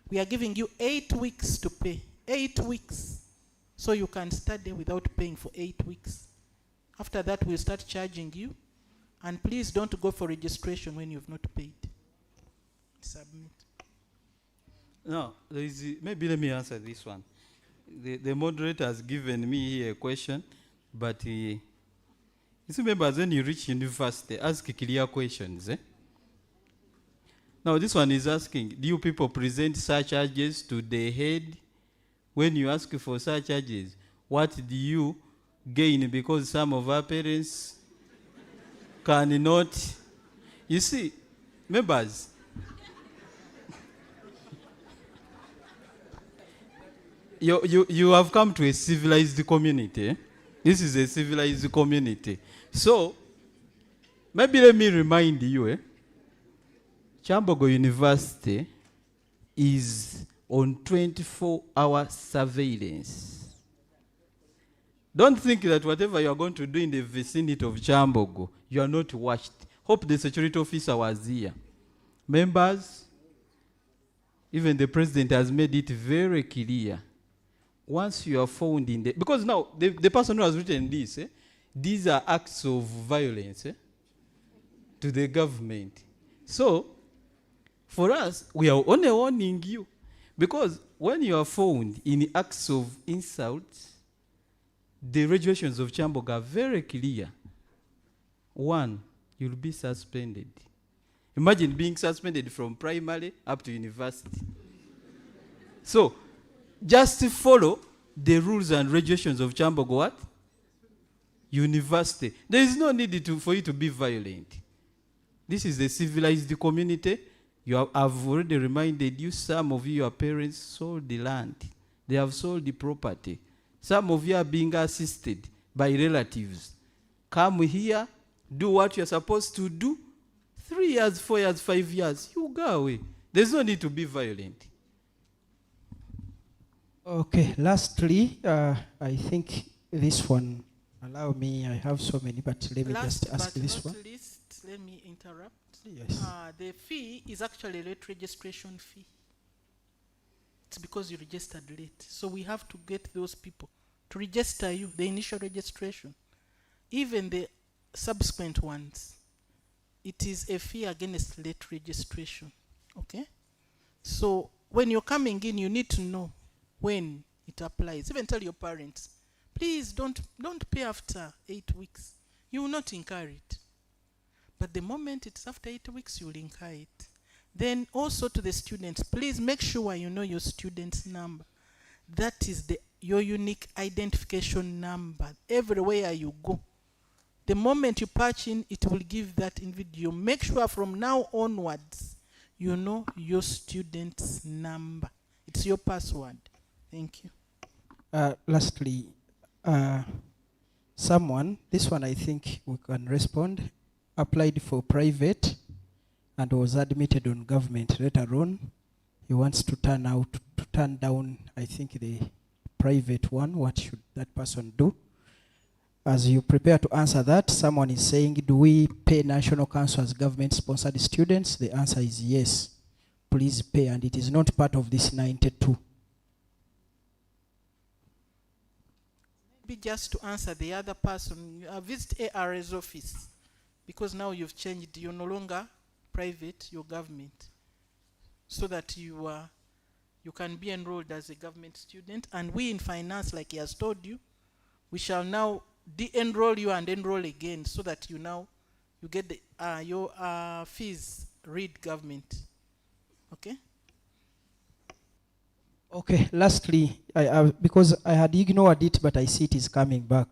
We are giving you 8 weeks to pay. 8 weeks. So you can study without paying for 8 weeks. After that, we'll start charging you. And please don't go for registration when you've not paid. Submit. No, maybe let me answer this one. The moderator has given me here a question, but you see, members, when you reach university, ask clear questions. Now, this one is asking, do you people present such charges to the head? When you ask for such charges, what do you gain? Because some of our parents cannot. You see, members, you have come to a civilized community. This is a civilized community. So, maybe let me remind you, Kyambogo University is on 24-hour surveillance. Don't think that whatever you are going to do in the vicinity of Kyambogo, you are not watched. Hope the security officer was here. Members, even the president has made it very clear. Once you are found in the... Because now, the person who has written this, these are acts of violence to the government. So, for us, we are only warning you. Because when you are found in acts of insult, the regulations of Kyambogo are very clear. 1, you'll be suspended. Imagine being suspended from primary up to university. So, just follow the rules and regulations of Kyambogo what? University. There is no need for you to be violent. This is a civilized community. I've already reminded you, some of you, your parents sold the land. They have sold the property. Some of you are being assisted by relatives. Come here, do what you're supposed to do. 3 years, 4 years, 5 years, you go away. There's no need to be violent. Okay, lastly, I think this one, allow me, I have so many, but let me Last just ask but this not one. least, let me interrupt. Yes. The fee is actually a late registration fee. It's because you registered late. So we have to get those people to register you, the initial registration. Even the subsequent ones, it is a fee against late registration. Okay? So when you're coming in, you need to know when it applies. Even tell your parents, please don't pay after 8 weeks. You will not incur it. But the moment it's after 8 weeks, you will incur it. Then also to the students, please make sure you know your student's number. That is your unique identification number. Everywhere you go, the moment you patch in, it will give that individual. Make sure from now onwards, you know your student's number. It's your password. Thank you. Lastly, someone, this one I think we can respond, applied for private and was admitted on government later on. He wants to turn down, I think, the private one. What should that person do? As you prepare to answer that, someone is saying, do we pay National Council as government-sponsored students? The answer is yes. Please pay, and it is not part of this 92. Maybe just to answer the other person, visit AR's office, because now you've changed. You're no longer private, you're government, so that you can be enrolled as a government student. And we in finance, like he has told you, we shall now de-enroll you and enroll again, so that you get your fees read government. Okay? Okay, lastly, because I had ignored it, but I see it is coming back.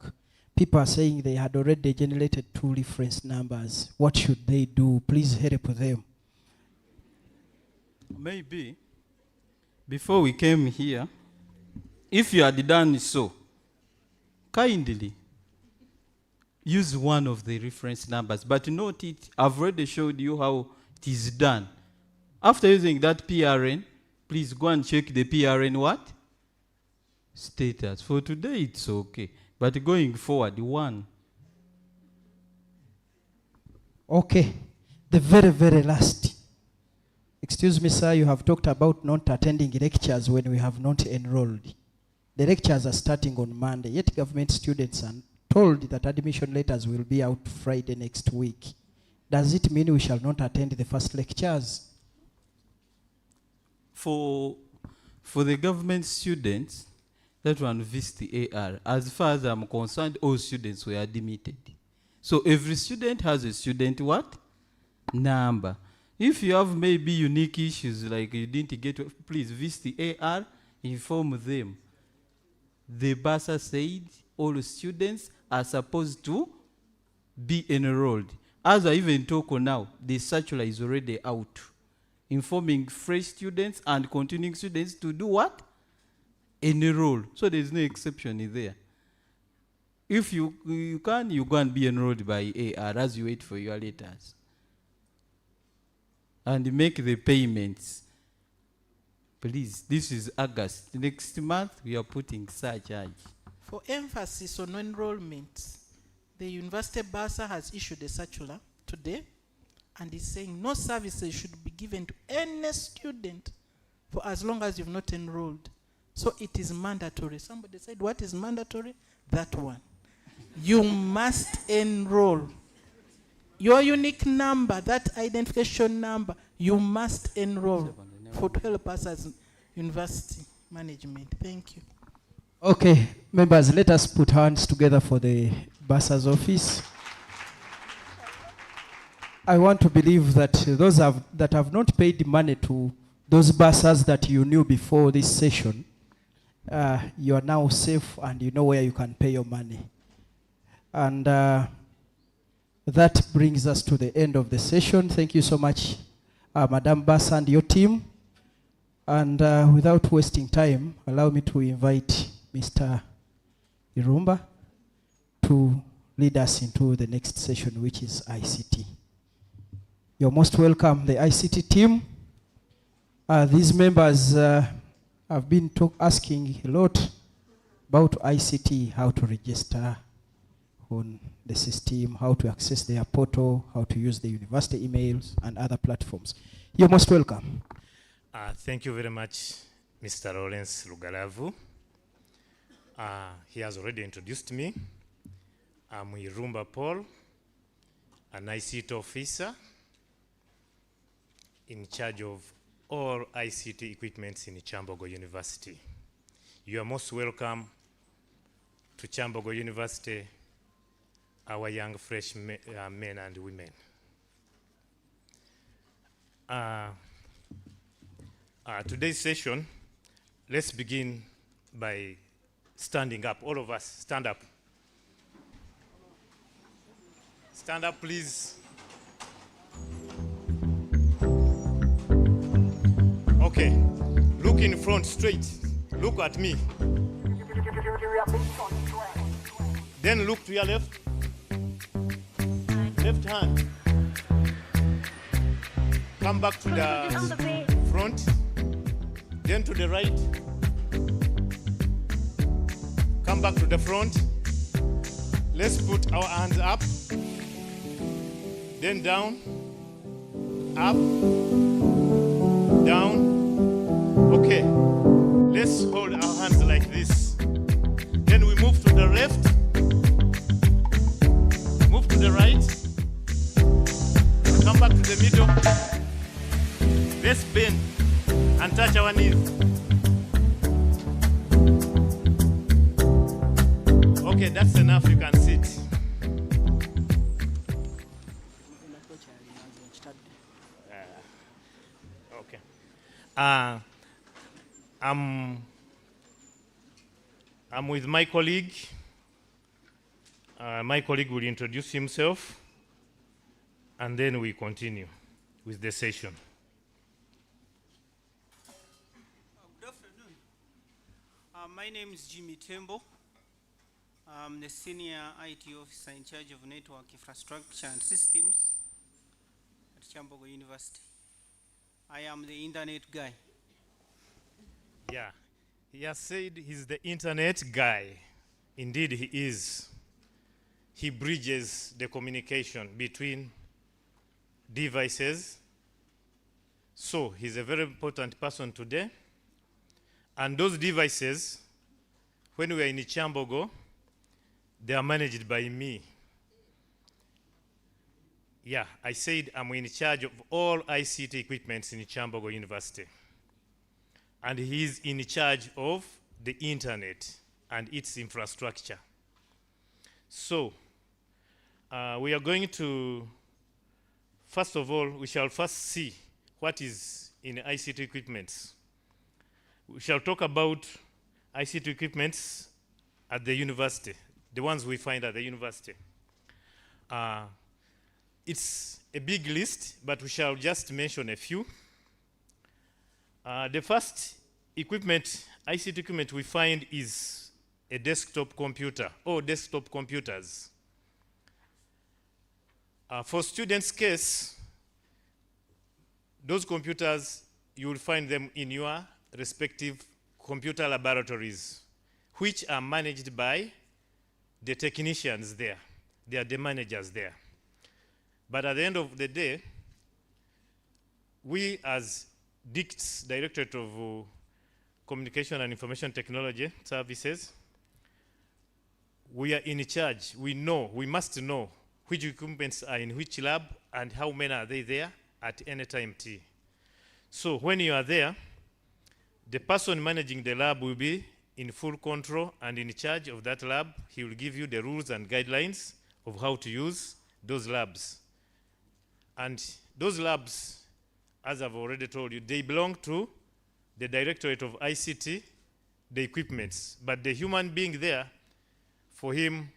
People are saying they had already generated 2 reference numbers. What should they do? Please help them. Maybe, before we came here, if you had done so, kindly use one of the reference numbers, but note it, I've already showed you how it is done. After using that PRN, please go and check the PRN what? Status. For today, it's okay. But going forward, one. Okay. The very, very last. Excuse me, sir, you have talked about not attending lectures when we have not enrolled. The lectures are starting on Monday, yet government students are told that admission letters will be out Friday next week. Does it mean we shall not attend the first lectures? For the government students, that one visit the AR. As far as I'm concerned, all students were admitted. So every student has a student what? Number. If you have maybe unique issues like you didn't get, please visit the AR, inform them. The BASA said all students are supposed to be enrolled. As I even talk now, the circular is already out, informing fresh students and continuing students to do what? Enroll. So there's no exception in there. If you can, you go and be enrolled by AR as you wait for your letters. And make the payments. Please, this is August. Next month, we are putting surcharge. For emphasis on enrollment, the University BASA has issued a circular today, and is saying no services should be given to any student for as long as you've not enrolled. So it is mandatory. Somebody said, what is mandatory? That one. You must enroll. Your unique number, that identification number, you must enroll for to help us as university management. Thank you. Okay, members, let us put hands together for the BASA's office. I want to believe that those that have not paid money to those BASAs that you knew before this session, you are now safe and you know where you can pay your money. And that brings us to the end of the session. Thank you so much, Madam Basa and your team. And without wasting time, allow me to invite Mr. Irumba to lead us into the next session, which is ICT. You're most welcome, the ICT team. These members have been asking a lot about ICT, how to register on the system, how to access their portal, how to use the university emails and other platforms. You're most welcome. Thank you very much, Mr. Lawrence Lugalavu. He has already introduced me. I'm Irumba Paul, an ICT officer in charge of all ICT equipments in Kyambogo University. You are most welcome to Kyambogo University, our young fresh men and women. Today's session, let's begin by standing up. All of us, stand up. Stand up, please. Okay, look in front straight. Look at me. Then look to your left. Left hand. Come back to the front. Then to the right. Come back to the front. Let's put our hands up. Then down. Up. Down. Okay. Let's hold our hands like this. Then we move to the left. Move to the right. Come back to the middle. Let's bend and touch our knees. Okay, that's enough. You can sit. Okay. I'm with my colleague. My colleague will introduce himself, and then we continue with the session. Good afternoon. My name is Jimmy Tembo. I'm the senior IT officer in charge of network infrastructure and systems at Kyambogo University. I am the internet guy. Yeah, he has said he's the internet guy. Indeed, he is. He bridges the communication between devices. So he's a very important person today. And those devices, when we are in Kyambogo, they are managed by me. Yeah, I said I'm in charge of all ICT equipments in Kyambogo University. And he's in charge of the internet and its infrastructure. So, we are going to, first of all, we shall first see what is in ICT equipments. We shall talk about ICT equipments at the university, the ones we find at the university. It's a big list, but we shall just mention a few. The first equipment, ICT equipment we find is a desktop computer or desktop computers. For students' case, those computers, you will find them in your respective computer laboratories, which are managed by the technicians there. They are the managers there. But at the end of the day, we as DICT's Directorate of Communication and Information Technology Services, we are in charge. We must know which equipments are in which lab and how many are they there at any time T. So when you are there, the person managing the lab will be in full control and in charge of that lab. He will give you the rules and guidelines of how to use those labs. And those labs, as I've already told you, they belong to the Directorate of ICT, the equipments. But the human being there, for him,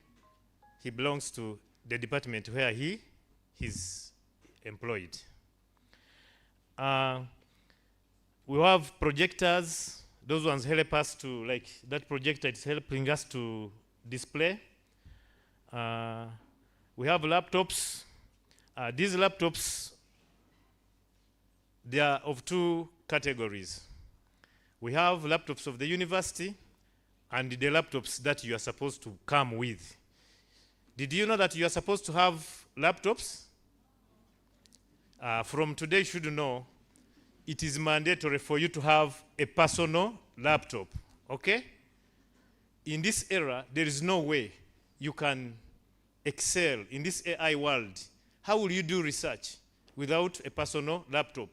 he belongs to the department where he is employed. We have projectors. Those ones help us to, like that projector is helping us to display. We have laptops. These laptops they are of two categories. We have laptops of the university and the laptops that you are supposed to come with. Did you know that you are supposed to have laptops? From today, you should know it is mandatory for you to have a personal laptop, okay? In this era, there is no way you can excel in this AI world. How will you do research without a personal laptop?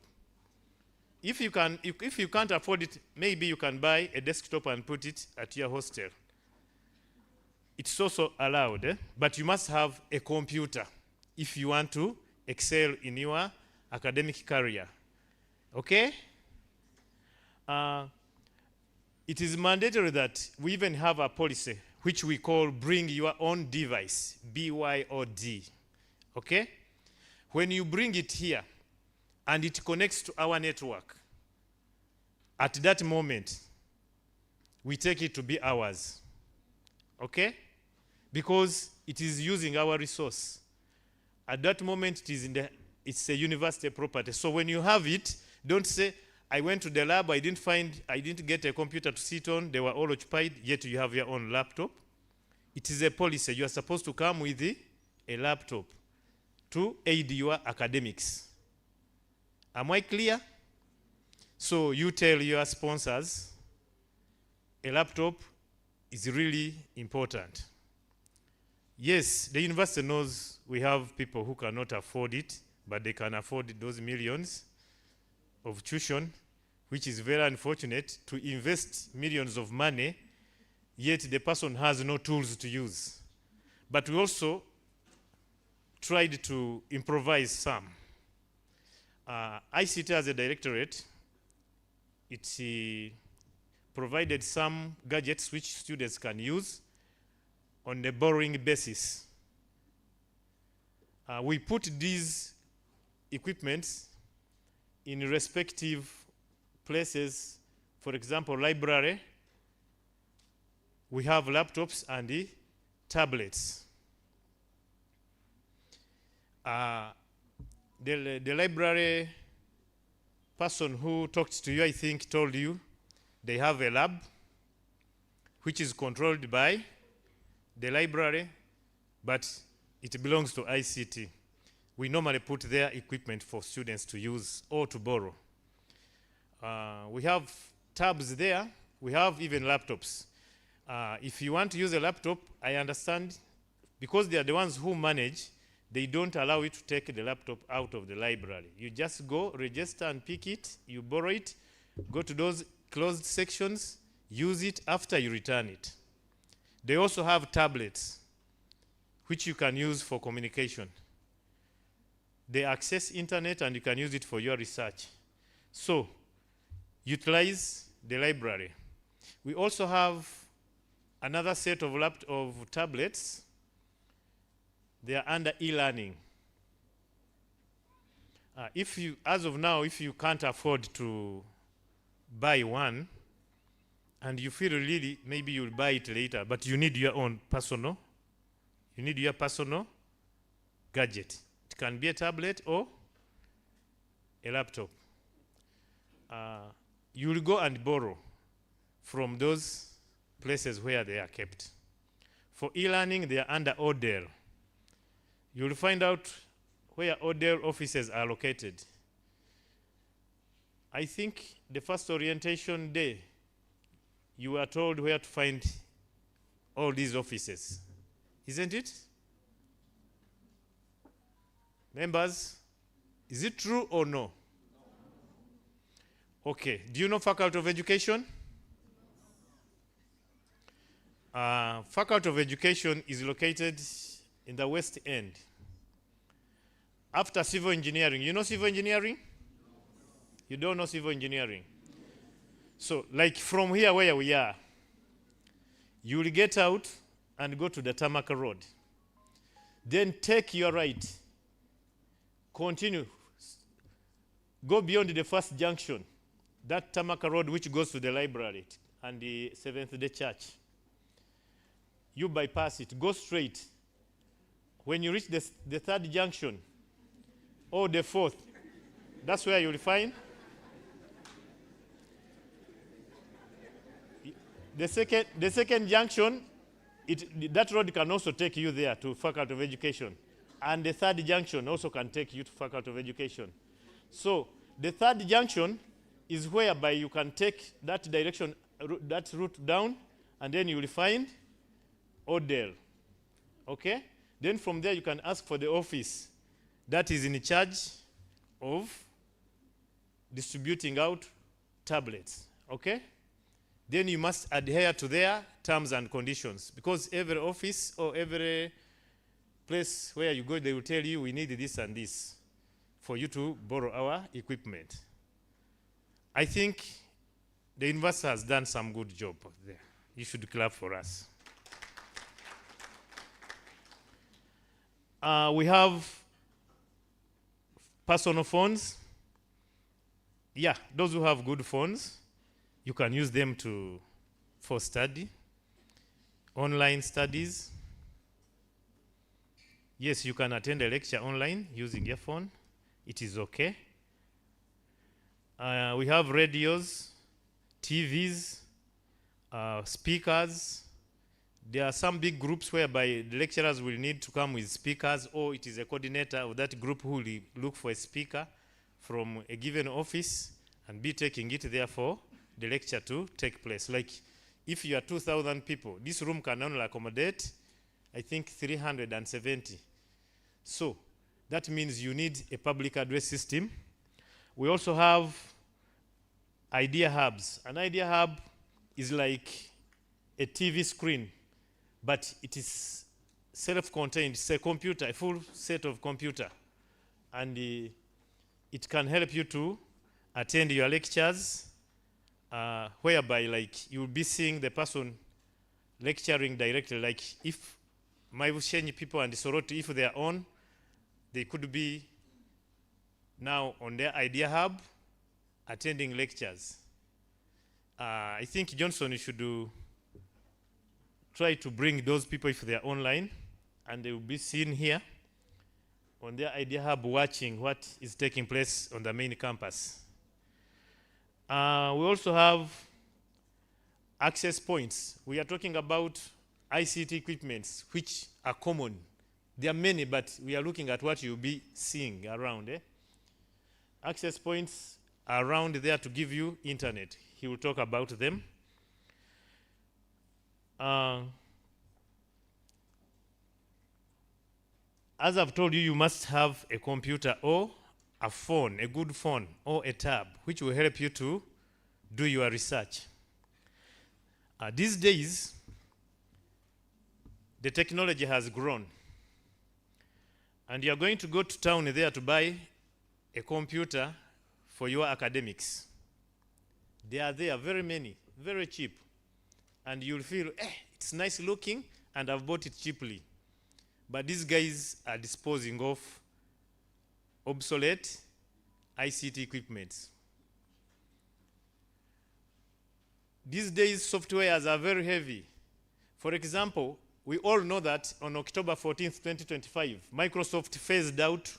If you can't afford it, maybe you can buy a desktop and put it at your hostel. It's also allowed, but you must have a computer if you want to excel in your academic career. Okay? It is mandatory that we even have a policy which we call bring your own device, BYOD. Okay? When you bring it here and it connects to our network, at that moment, we take it to be ours. Okay? Because it is using our resource. At that moment, it's a university property. So when you have it, don't say, I went to the lab, I didn't get a computer to sit on, they were all occupied, yet you have your own laptop. It is a policy. You are supposed to come with a laptop to aid your academics. Am I clear? So you tell your sponsors, a laptop is really important. Yes, the university knows we have people who cannot afford it, but they can afford those millions of tuition, which is very unfortunate, to invest millions of money, yet the person has no tools to use. But we also tried to improvise some. ICT as a directorate, it provided some gadgets which students can use on a borrowing basis. We put these equipments in respective places. For example, library, we have laptops and the tablets. The library person who talked to you, I think, told you they have a lab which is controlled by the library, but it belongs to ICT. We normally put their equipment for students to use or to borrow. We have tabs there. We have even laptops. If you want to use a laptop, I understand, because they are the ones who manage, they don't allow you to take the laptop out of the library. You just go, register and pick it, you borrow it, go to those closed sections, use it after you return it. They also have tablets, which you can use for communication. They access internet and you can use it for your research. So, utilize the library. We also have another set of tablets. They are under e-learning. As of now, if you can't afford to buy one, and you feel really, maybe you'll buy it later, but you need your own personal, gadget. It can be a tablet or a laptop. You will go and borrow from those places where they are kept. For e-learning, they are under ODEL. You'll find out where ODEL offices are located. I think the first orientation day, you were told where to find all these offices. Isn't it? Members, is it true or no? Okay. Do you know Faculty of Education? Faculty of Education is located in the West End. After civil engineering, you know civil engineering? You don't know civil engineering? So, like from here where we are, you will get out and go to the Tamaka Road. Then take your right. Continue. Go beyond the first junction. That Tamaka Road which goes to the library and the Seventh-day Church. You bypass it. Go straight. When you reach the third junction, or the fourth, That's where you'll find. The second junction, that road can also take you there to Faculty of Education. And the third junction also can take you to Faculty of Education. So the third junction is whereby you can take that direction, that route down, and then you will find Odell. Okay? Then from there you can ask for the office that is in charge of distributing out tablets. Okay? Then you must adhere to their terms and conditions, because every office or every place where you go, they will tell you we need this and this for you to borrow our equipment. I think the university has done some good job there. You should clap for us. We have personal phones. Yeah, those who have good phones, you can use them for study, online studies. Yes, you can attend a lecture online using your phone. It is okay. We have radios, TVs, speakers. There are some big groups whereby the lecturers will need to come with speakers, or it is a coordinator of that group who will look for a speaker from a given office and be taking it there for the lecture to take place. Like if you are 2,000 people, this room can only accommodate, I think, 370. So that means you need a public address system. We also have idea hubs. An idea hub is like a TV screen, but it is self-contained. It's a computer, a full set of computer. And it can help you to attend your lectures, whereby like you'll be seeing the person lecturing directly. Like if Maivushenyi people and Soroti, if they are on, they could be now on their idea hub attending lectures. I think Johnson, you should try to bring those people if they are online, and they will be seen here on their idea hub watching what is taking place on the main campus. We also have access points. We are talking about ICT equipments, which are common. There are many, but we are looking at what you'll be seeing around. Access points are around there to give you internet. He will talk about them. As I've told you, you must have a computer or a phone, a good phone, or a tab, which will help you to do your research. These days, the technology has grown. And you're going to go to town there to buy a computer for your academics. They are there, very many, very cheap. And you'll feel, it's nice looking, and I've bought it cheaply. But these guys are disposing of obsolete ICT equipment. These days, softwares are very heavy. For example, we all know that on October 14th, 2025, Microsoft phased out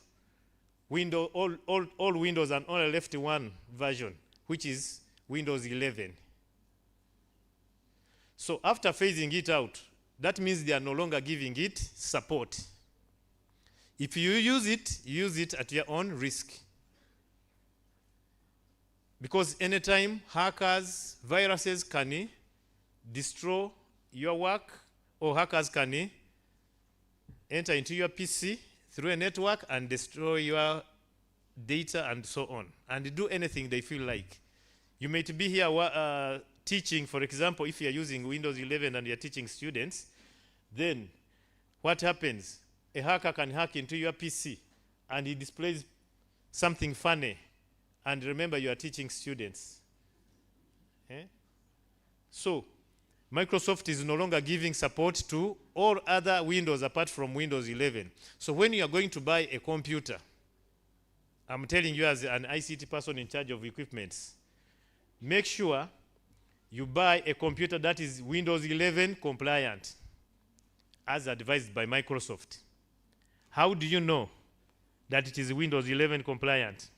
Windows, all Windows, and only left one version, which is Windows 11. So after phasing it out, that means they are no longer giving it support. If you use it at your own risk. Because anytime hackers, viruses can destroy your work, or hackers can enter into your PC through a network and destroy your data and so on, and do anything they feel like. You might be here teaching, for example, if you're using Windows 11 and you're teaching students, then what happens? A hacker can hack into your PC and he displays something funny. And remember, you are teaching students. So, Microsoft is no longer giving support to all other Windows apart from Windows 11. So when you are going to buy a computer, I'm telling you as an ICT person in charge of equipment, make sure you buy a computer that is Windows 11 compliant, as advised by Microsoft. How do you know that it is Windows 11 compliant?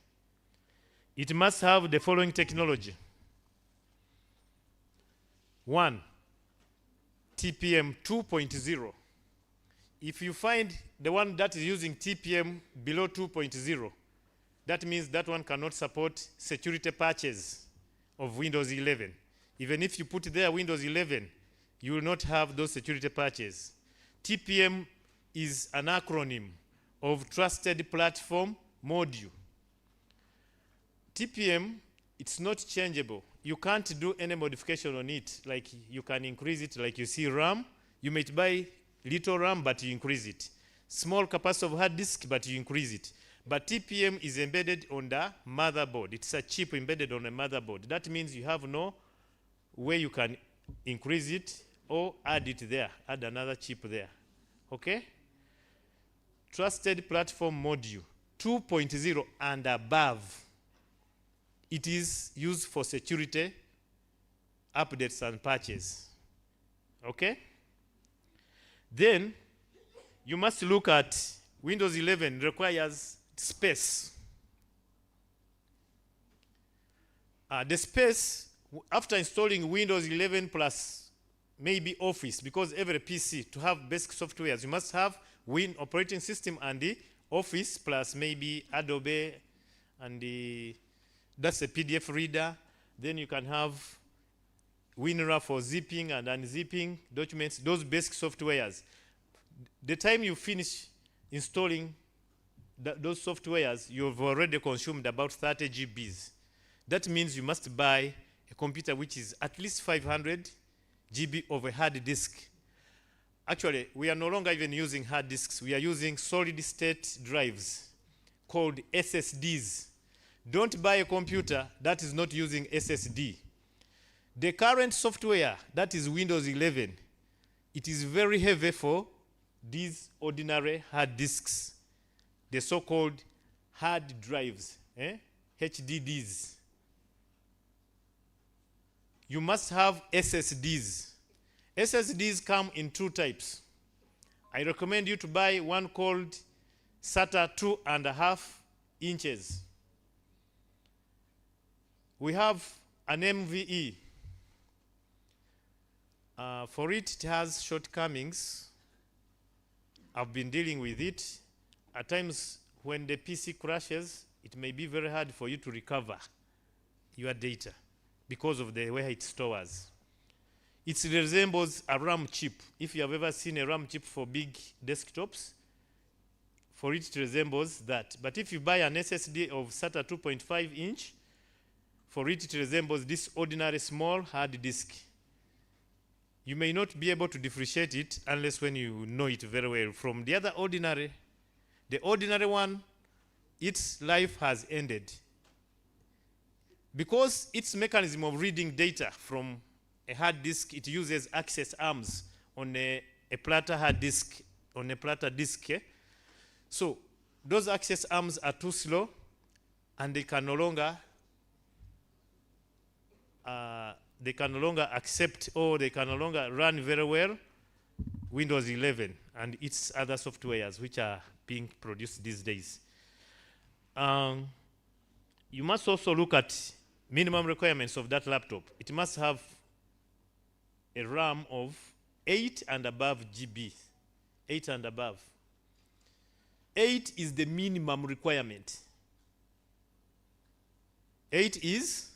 it must have the following technology. 1, TPM 2.0. If you find the one that is using TPM below 2.0, that means that one cannot support security patches of Windows 11. Even if you put there Windows 11, you will not have those security patches. TPM is an acronym of Trusted Platform Module. TPM, it's not changeable. You can't do any modification on it. Like you can increase it, like you see RAM. You might buy little RAM, but you increase it. Small capacity of hard disk, but you increase it. But TPM is embedded on the motherboard. It's a chip embedded on a motherboard. That means you have no way you can increase it or add it there, add another chip there. Okay? Trusted Platform Module 2.0 and above. It is used for security updates and patches. Okay? Then you must look at Windows 11 requires space. The space, after installing Windows 11 plus maybe Office, because every PC to have basic softwares, you must have Win operating system and the Office plus maybe Adobe and that's a PDF reader. Then you can have WinRAR for zipping and unzipping documents, those basic softwares. The time you finish installing those softwares, you've already consumed about 30 GBs. That means you must buy a computer which is at least 500 GB of a hard disk. Actually, we are no longer even using hard disks. We are using solid state drives called SSDs. Don't buy a computer that is not using SSD. The current software, that is Windows 11, it is very heavy for these ordinary hard disks, the so-called hard drives, HDDs. You must have SSDs. SSDs come in 2 types. I recommend you to buy one called SATA 2.5 inches. We have an MVE. For it, it has shortcomings. I've been dealing with it. At times, when the PC crashes, it may be very hard for you to recover your data because of the way it stores. It resembles a RAM chip. If you have ever seen a RAM chip for big desktops, for it resembles that. But if you buy an SSD of SATA 2.5 inch, for it resembles this ordinary small hard disk. You may not be able to differentiate it unless when you know it very well from the other ordinary. The ordinary one, its life has ended. Because its mechanism of reading data from a hard disk, it uses access arms on a platter hard disk, on a platter disk. So those access arms are too slow and they can no longer accept, or they can no longer run very well Windows 11 and its other softwares which are being produced these days. You must also look at minimum requirements of that laptop. It must have a RAM of 8 and above GB. 8 and above. 8 is the minimum requirement. 8 is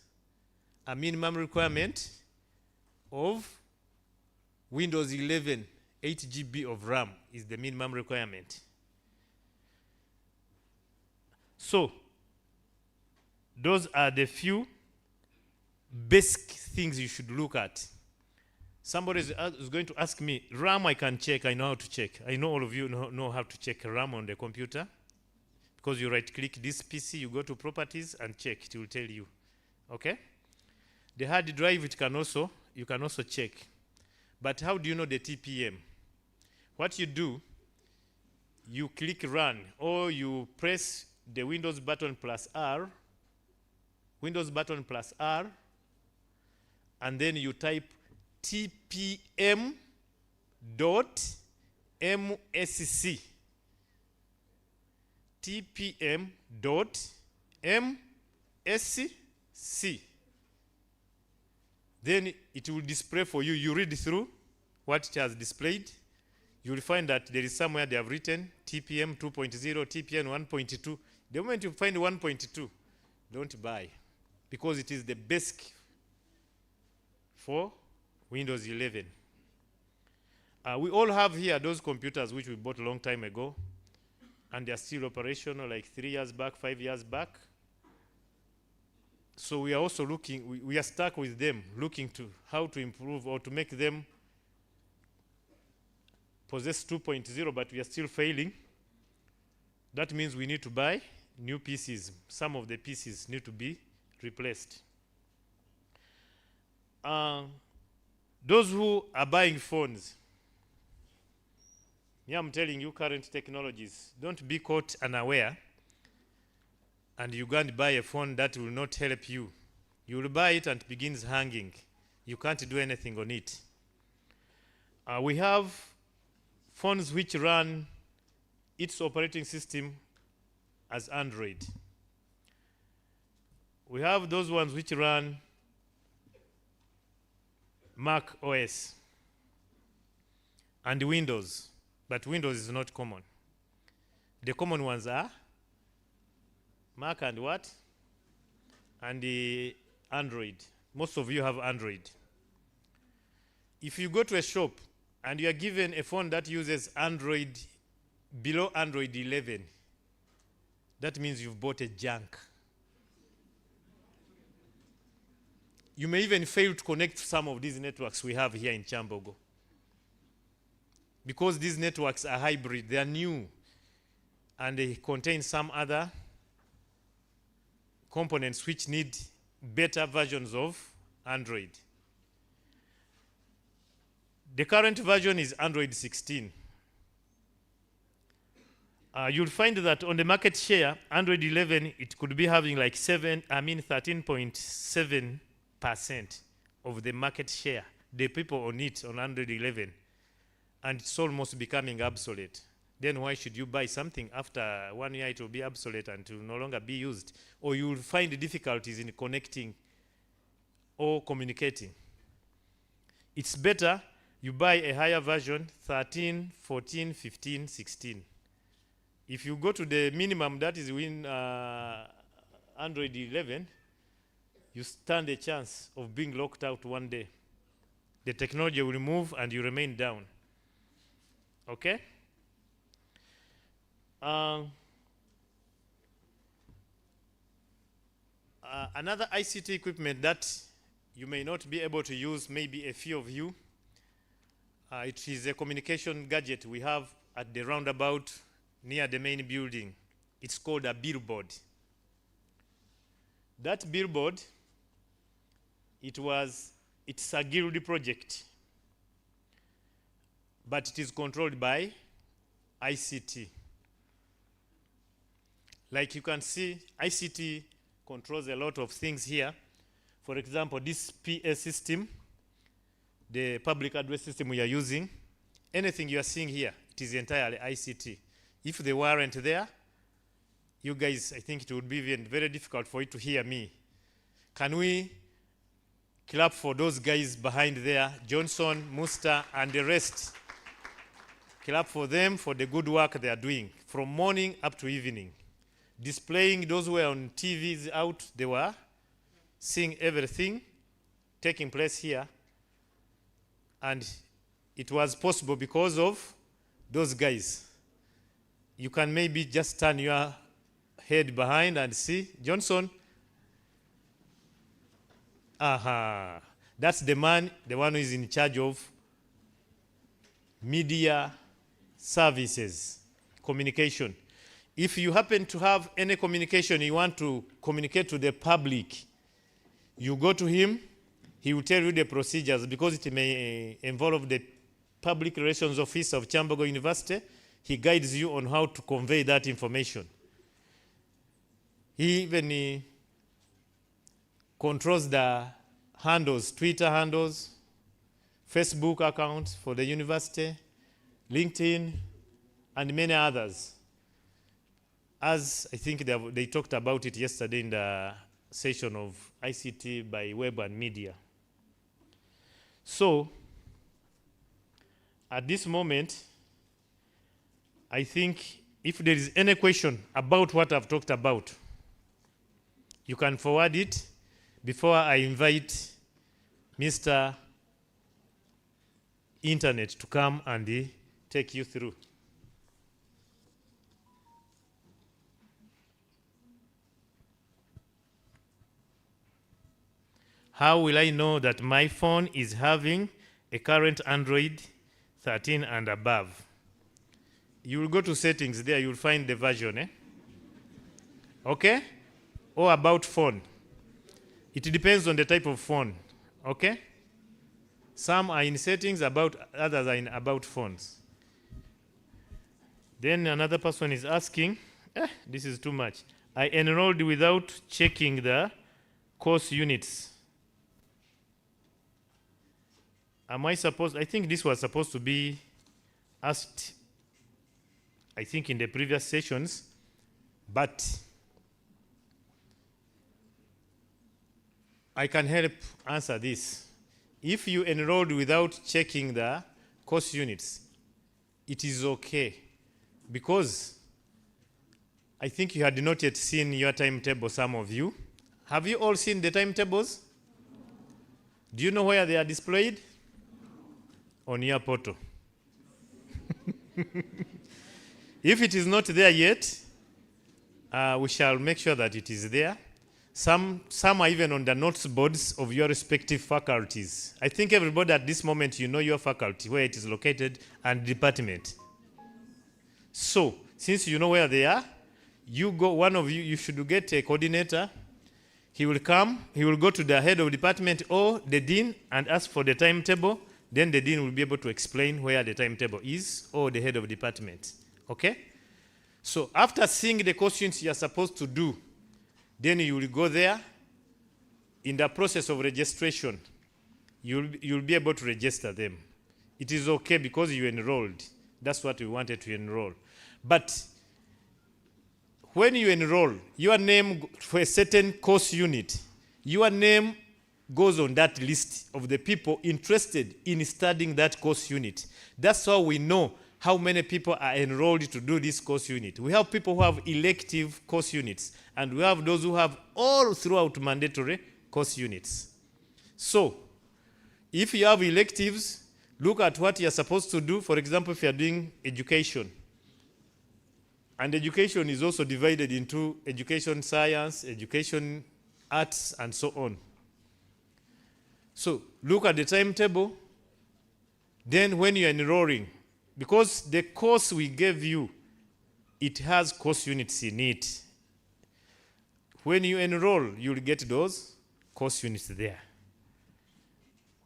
a minimum requirement of Windows 11. 8 GB of RAM is the minimum requirement. So, those are the few basic things you should look at. Somebody is going to ask me, RAM I can check, I know how to check. I know all of you know how to check RAM on the computer. Because you right-click this PC, you go to Properties and check, it will tell you. Okay? The hard drive, you can also check. But how do you know the TPM? What you do, you click Run, or you press the Windows button plus R, and then you type TPM.MSC. TPM.MSC. SC. Then it will display for you. You read through what it has displayed. You will find that there is somewhere they have written TPM 2.0, TPM 1.2. The moment you find 1.2, don't buy, because it is the basic for Windows 11. We all have here those computers which we bought a long time ago, and they are still operational, like 3 years back, 5 years back. So we are also looking, we are stuck with them, looking to how to improve or to make them possess 2.0, but we are still failing. That means we need to buy new PCs. Some of the PCs need to be replaced. Those who are buying phones, yeah, I'm telling you, current technologies, don't be caught unaware and you go and buy a phone that will not help you. You will buy it and it begins hanging. You can't do anything on it. We have phones which run its operating system as Android. We have those ones which run Mac OS and Windows, but Windows is not common. The common ones are Mac and what? And the Android. Most of you have Android. If you go to a shop and you are given a phone that uses Android below Android 11, that means you've bought a junk. You may even fail to connect some of these networks we have here in Kyambogo. Because these networks are hybrid, they are new, and they contain some other components which need better versions of Android. The current version is Android 16. You'll find that on the market share, Android 11, it could be having like 13.7% of the market share, the people on it on Android 11, and it's almost becoming obsolete. Then why should you buy something after 1 year it will be obsolete and it will no longer be used, or you will find difficulties in connecting or communicating? It's better you buy a higher version, 13, 14, 15, 16. If you go to the minimum that is in Android 11, you stand a chance of being locked out one day. The technology will move and you remain down. Okay? Another ICT equipment that you may not be able to use, maybe a few of you, it is a communication gadget we have at the roundabout near the main building. It's called a billboard. That billboard, it's a guild project, but it is controlled by ICT. Like you can see, ICT controls a lot of things here. For example, this PA system, the public address system we are using, anything you are seeing here, it is entirely ICT. If they weren't there, you guys, I think it would be even very difficult for you to hear me. Can we clap for those guys behind there, Johnson, Musta, and the rest? Clap for them for the good work they are doing, from morning up to evening. Displaying those who were on TVs out, they were seeing everything taking place here. And it was possible because of those guys. You can maybe just turn your head behind and see Johnson. Aha. That's the man, the one who is in charge of media services, communication. If you happen to have any communication you want to communicate to the public, you go to him, he will tell you the procedures, because it may involve the Public Relations Office of Kyambogo University. He guides you on how to convey that information. He even controls the handles, Twitter handles, Facebook accounts for the university, LinkedIn, and many others. As I think they talked about it yesterday in the session of ICT by web and media. So, at this moment, I think if there is any question about what I've talked about, you can forward it before I invite Mr. Internet to come and take you through. How will I know that my phone is having a current Android 13 and above? You will go to settings there, you'll find the version, okay? Or about phone. It depends on the type of phone, okay? Some are in settings, others are in about phones. Then another person is asking, this is too much. I enrolled without checking the course units. I think this was supposed to be asked, I think, in the previous sessions, but I can help answer this. If you enrolled without checking the course units, it is okay, because I think you had not yet seen your timetable, some of you. Have you all seen the timetables? Do you know where they are displayed? On your portal. If it is not there yet, we shall make sure that it is there. Some are even on the notes boards of your respective faculties. I think everybody at this moment, you know your faculty, where it is located, and department. So, since you know where they are, one of you should get a coordinator. He will come, he will go to the head of department or the dean and ask for the timetable. Then the dean will be able to explain where the timetable is, or the head of department. Okay? So after seeing the questions you are supposed to do, then you will go there. In the process of registration, you'll be able to register them. It is okay because you enrolled. That's what we wanted to enroll. But when you enroll, your name for a certain course unit, your name goes on that list of the people interested in studying that course unit. That's how we know how many people are enrolled to do this course unit. We have people who have elective course units, and we have those who have all throughout mandatory course units. So, if you have electives, look at what you're supposed to do. For example, if you're doing education, and education is also divided into education science, education arts, and so on. So look at the timetable. Then when you're enrolling, because the course we gave you, it has course units in it. When you enroll, you'll get those course units there.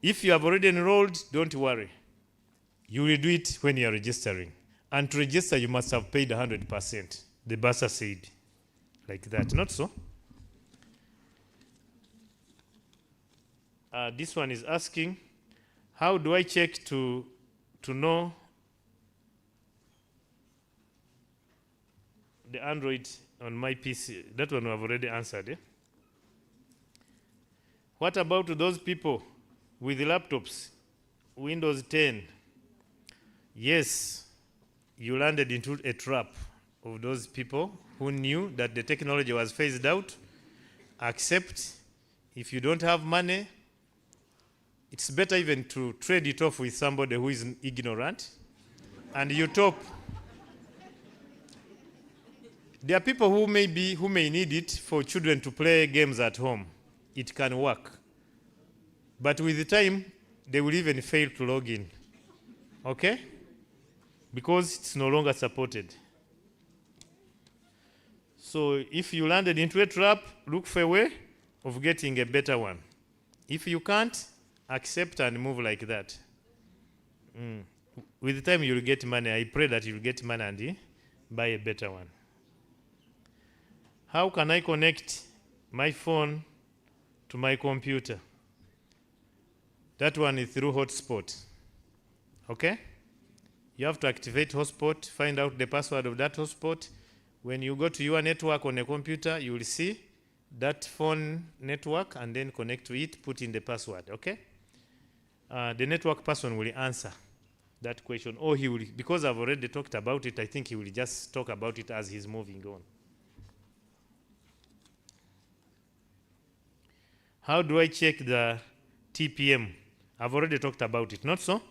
If you have already enrolled, don't worry. You will do it when you are registering. And to register, you must have paid 100%. The bursar said, like that. Not so? This one is asking, how do I check to know the Android on my PC? That one we have already answered. What about those people with laptops, Windows 10? Yes, you landed into a trap of those people who knew that the technology was phased out. Except if you don't have money, it's better even to trade it off with somebody who is ignorant, and you top. There are people who may need it for children to play games at home. It can work. But with the time, they will even fail to log in. Okay? Because it's no longer supported. So if you landed into a trap, look for a way of getting a better one. If you can't, accept and move like that. With the time you'll get money. I pray that you'll get money and buy a better one. How can I connect my phone to my computer? That one is through hotspot. Okay? You have to activate hotspot, find out the password of that hotspot. When you go to your network on a computer, you will see that phone network and then connect to it, put in the password, okay? The network person will answer that question, or he will, because I've already talked about it, I think he will just talk about it as he's moving on. How do I check the TPM? I've already talked about it, not so?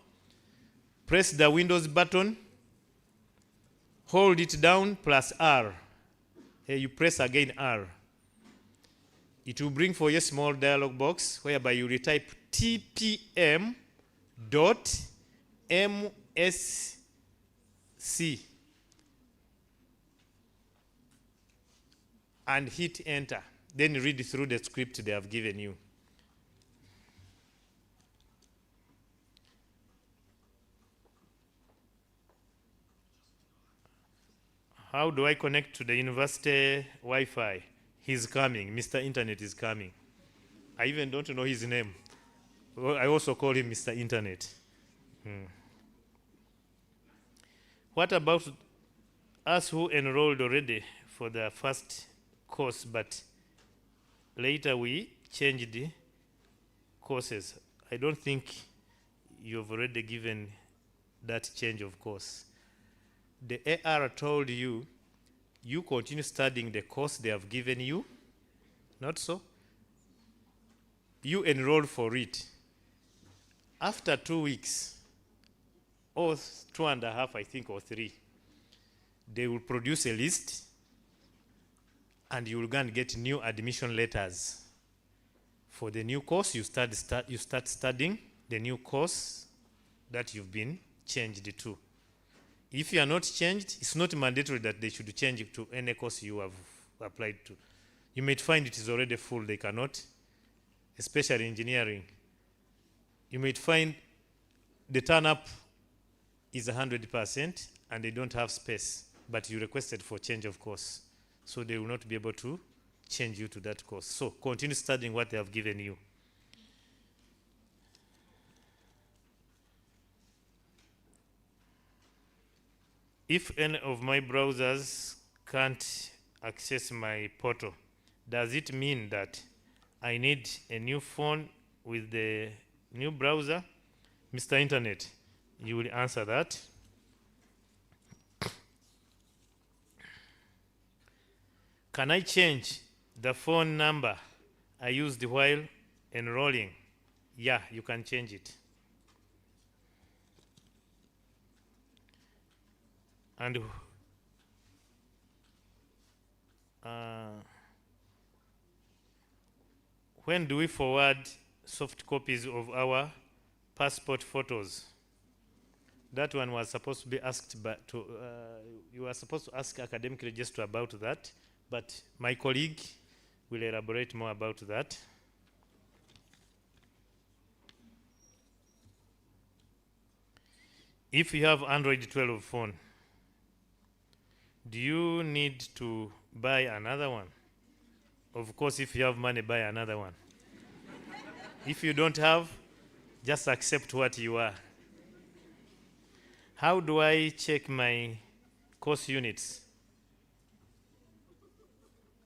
Press the Windows button, hold it down, plus R. You press again R. It will bring for you a small dialog box whereby you will type tpm.msc and hit enter. Then read through the script they have given you. How do I connect to the university Wi-Fi? He's coming. Mr. Internet is coming. I even don't know his name. I also call him Mr. Internet. What about us who enrolled already for the first course, but later we changed the courses? I don't think you've already given that change of course. The AR told you, you continue studying the course they have given you, not so? You enroll for it. After 2 weeks, or 2.5, I think, or 3, they will produce a list and you will go and get new admission letters. For the new course, you start studying the new course that you've been changed to. If you are not changed, it's not mandatory that they should change it to any course you have applied to. You might find it is already full, they cannot, especially engineering. You might find the turn-up is 100% and they don't have space, but you requested for change of course. So they will not be able to change you to that course. So continue studying what they have given you. If any of my browsers can't access my portal, does it mean that I need a new phone with the new browser? Mr. Internet, you will answer that. Can I change the phone number I used while enrolling? Yeah, you can change it. And when do we forward soft copies of our passport photos? That one was supposed to be asked, but you were supposed to ask academic register about that, but my colleague will elaborate more about that. If you have Android 12 phone, do you need to buy another one? Of course, if you have money, buy another one. If you don't have, just accept what you are. How do I check my course units?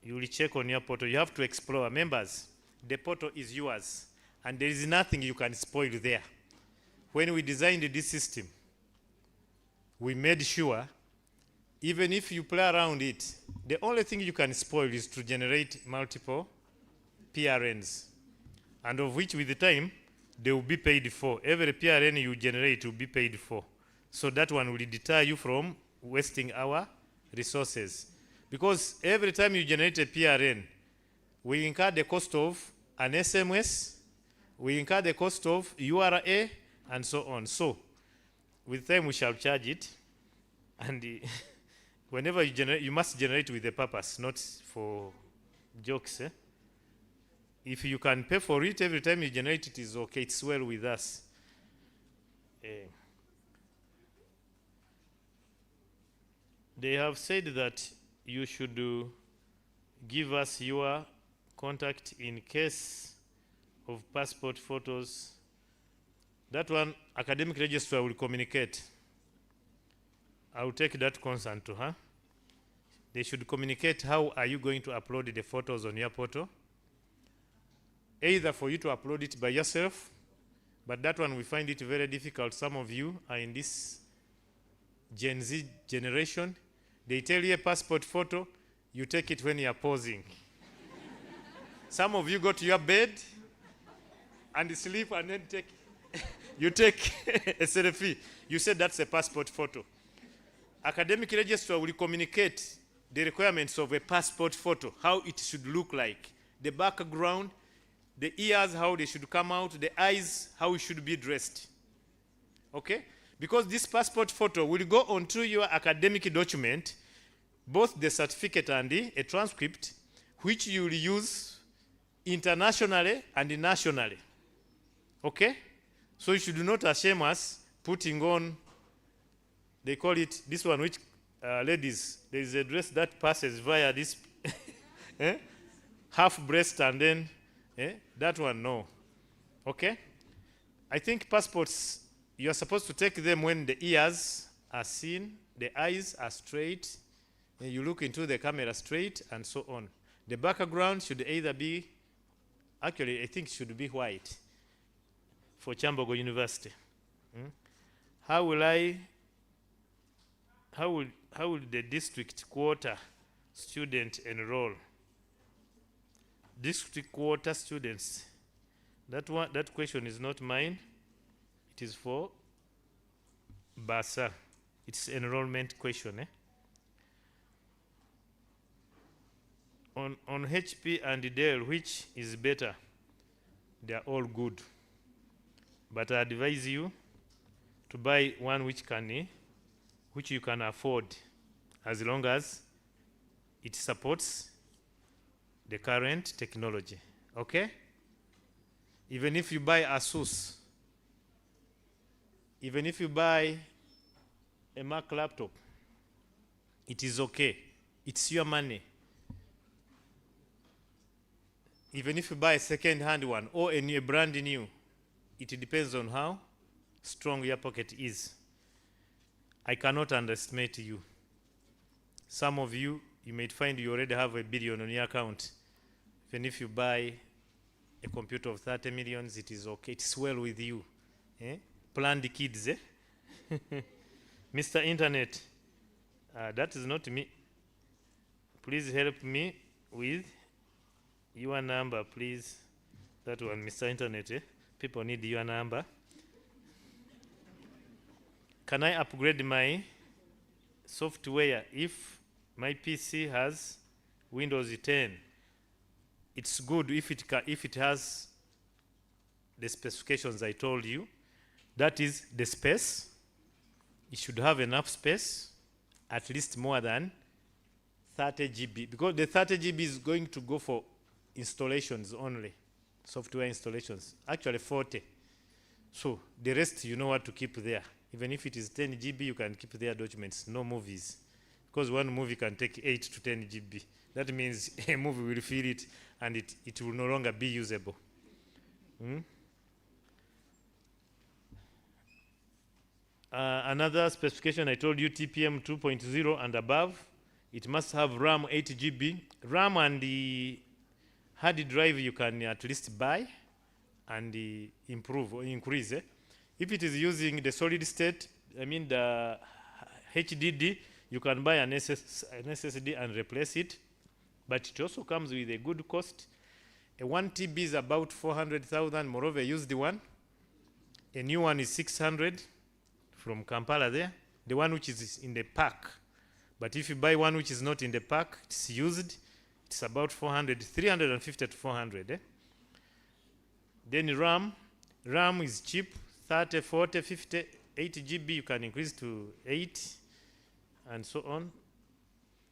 You will check on your portal. You have to explore. Members, the portal is yours, and there is nothing you can spoil there. When we designed this system, we made sure even if you play around it, the only thing you can spoil is to generate multiple PRNs, and of which with the time, they will be paid for. Every PRN you generate will be paid for. So that one will deter you from wasting our resources. Because every time you generate a PRN, we incur the cost of an SMS, we incur the cost of URA, and so on. So with time we shall charge it, and whenever you generate, you must generate with a purpose, not for jokes. If you can pay for it every time you generate, it is okay. It's well with us. They have said that you should give us your contact in case of passport photos. That one, academic registrar will communicate. I will take that concern to her. They should communicate how are you going to upload the photos on your portal. Either for you to upload it by yourself, but that one we find it very difficult. Some of you are in this Gen Z generation. They tell you a passport photo, you take it when you are posing. Some of you go to your bed and sleep and then you take a selfie. You said that's a passport photo. Academic registrar will communicate the requirements of a passport photo, how it should look like, the background, the ears, how they should come out, the eyes, how it should be dressed. Okay? Because this passport photo will go onto your academic document, both the certificate and a transcript, which you will use internationally and nationally. Okay? So you should not ashame us putting on, they call it, this one, which ladies, there is a dress that passes via this half breast and then that one, no. Okay? I think passports, you are supposed to take them when the ears are seen, the eyes are straight, you look into the camera straight, and so on. The background should either be, actually, I think it should be white for Kyambogo University. How will the district quota student enroll? District quota students. That question is not mine. It is for BASA. It's enrollment question. On HP and Dell, which is better? They are all good. But I advise you to buy one which you can afford, as long as it supports the current technology. Okay? Even if you buy ASUS, even if you buy a Mac laptop, it is okay. It's your money. Even if you buy a second-hand one or a brand new, it depends on how strong your pocket is. I cannot underestimate you. Some of you, you might find you already have $1 billion on your account. Even if you buy a computer of 30 millions, it is okay. It's well with you. Planned kids, Mr. Internet, that is not me. Please help me with your number, please. That one, Mr. Internet, people need your number. Can I upgrade my software if my PC has Windows 10? It's good if it has the specifications I told you. That is the space. It should have enough space, at least more than 30 GB, because the 30 GB is going to go for installations only, software installations, actually 40. So the rest you know what to keep there. Even if it is 10 GB, you can keep there documents, no movies. Because one movie can take 8 to 10 GB. That means a movie will fill it and it will no longer be usable. Another specification I told you, TPM 2.0 and above, it must have RAM 8 GB. RAM and the hard drive you can at least buy and improve or increase. If it is using the solid state, I mean the HDD, you can buy an SSD and replace it. But it also comes with a good cost. A 1 TB is about 400,000, moreover used one. A new one is 600 from Kampala there. The one which is in the pack. But if you buy one which is not in the pack, it's used, it's about 400, 350 to 400. Then RAM is cheap, 30, 40, 50, 80 GB, you can increase to 8, and so on.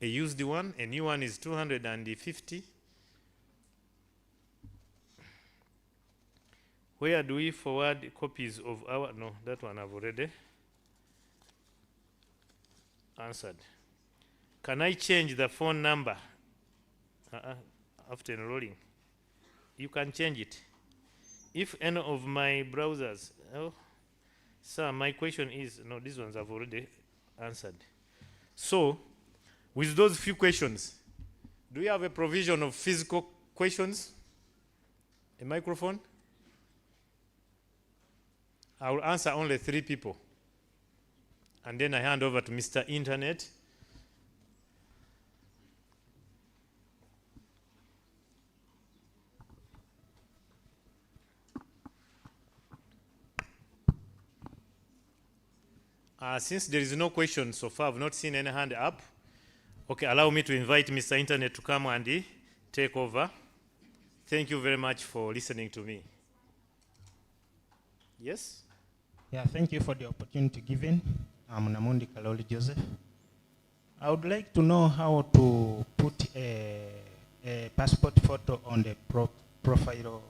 A used one, a new one is 250. Where do we forward copies of our, no, that one I've already answered. Can I change the phone number after enrolling? You can change it. If any of my browsers, sir, my question is, no, these ones I've already answered. So, With those few questions, do you have a provision of physical questions? A microphone? I will answer only 3 people. And then I hand over to Mr. Internet. Since there is no question so far, I've not seen any hand up. Okay, allow me to invite Mr. Internet to come and take over. Thank you very much for listening to me. Yes? Yeah, thank you for the opportunity given. I'm Namundi Kaloli Joseph. I would like to know how to put a passport photo on the profile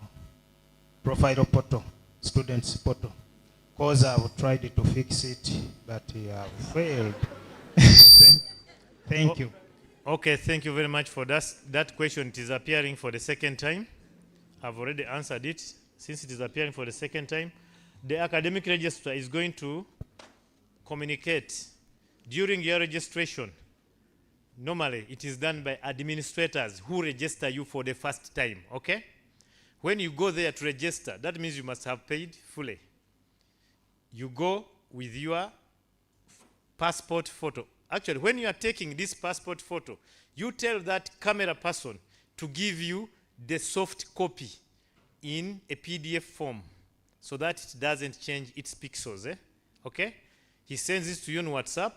photo, student's photo. Because I've tried to fix it, but I have failed. Thank you. Okay, thank you very much for that question. It is appearing for the second time. I've already answered it. Since it is appearing for the second time, the academic registrar is going to communicate during your registration. Normally, it is done by administrators who register you for the first time, okay? When you go there to register, that means you must have paid fully. You go with your passport photo. Actually, when you are taking this passport photo, you tell that camera person to give you the soft copy in a PDF form so that it doesn't change its pixels, okay? He sends this to you on WhatsApp.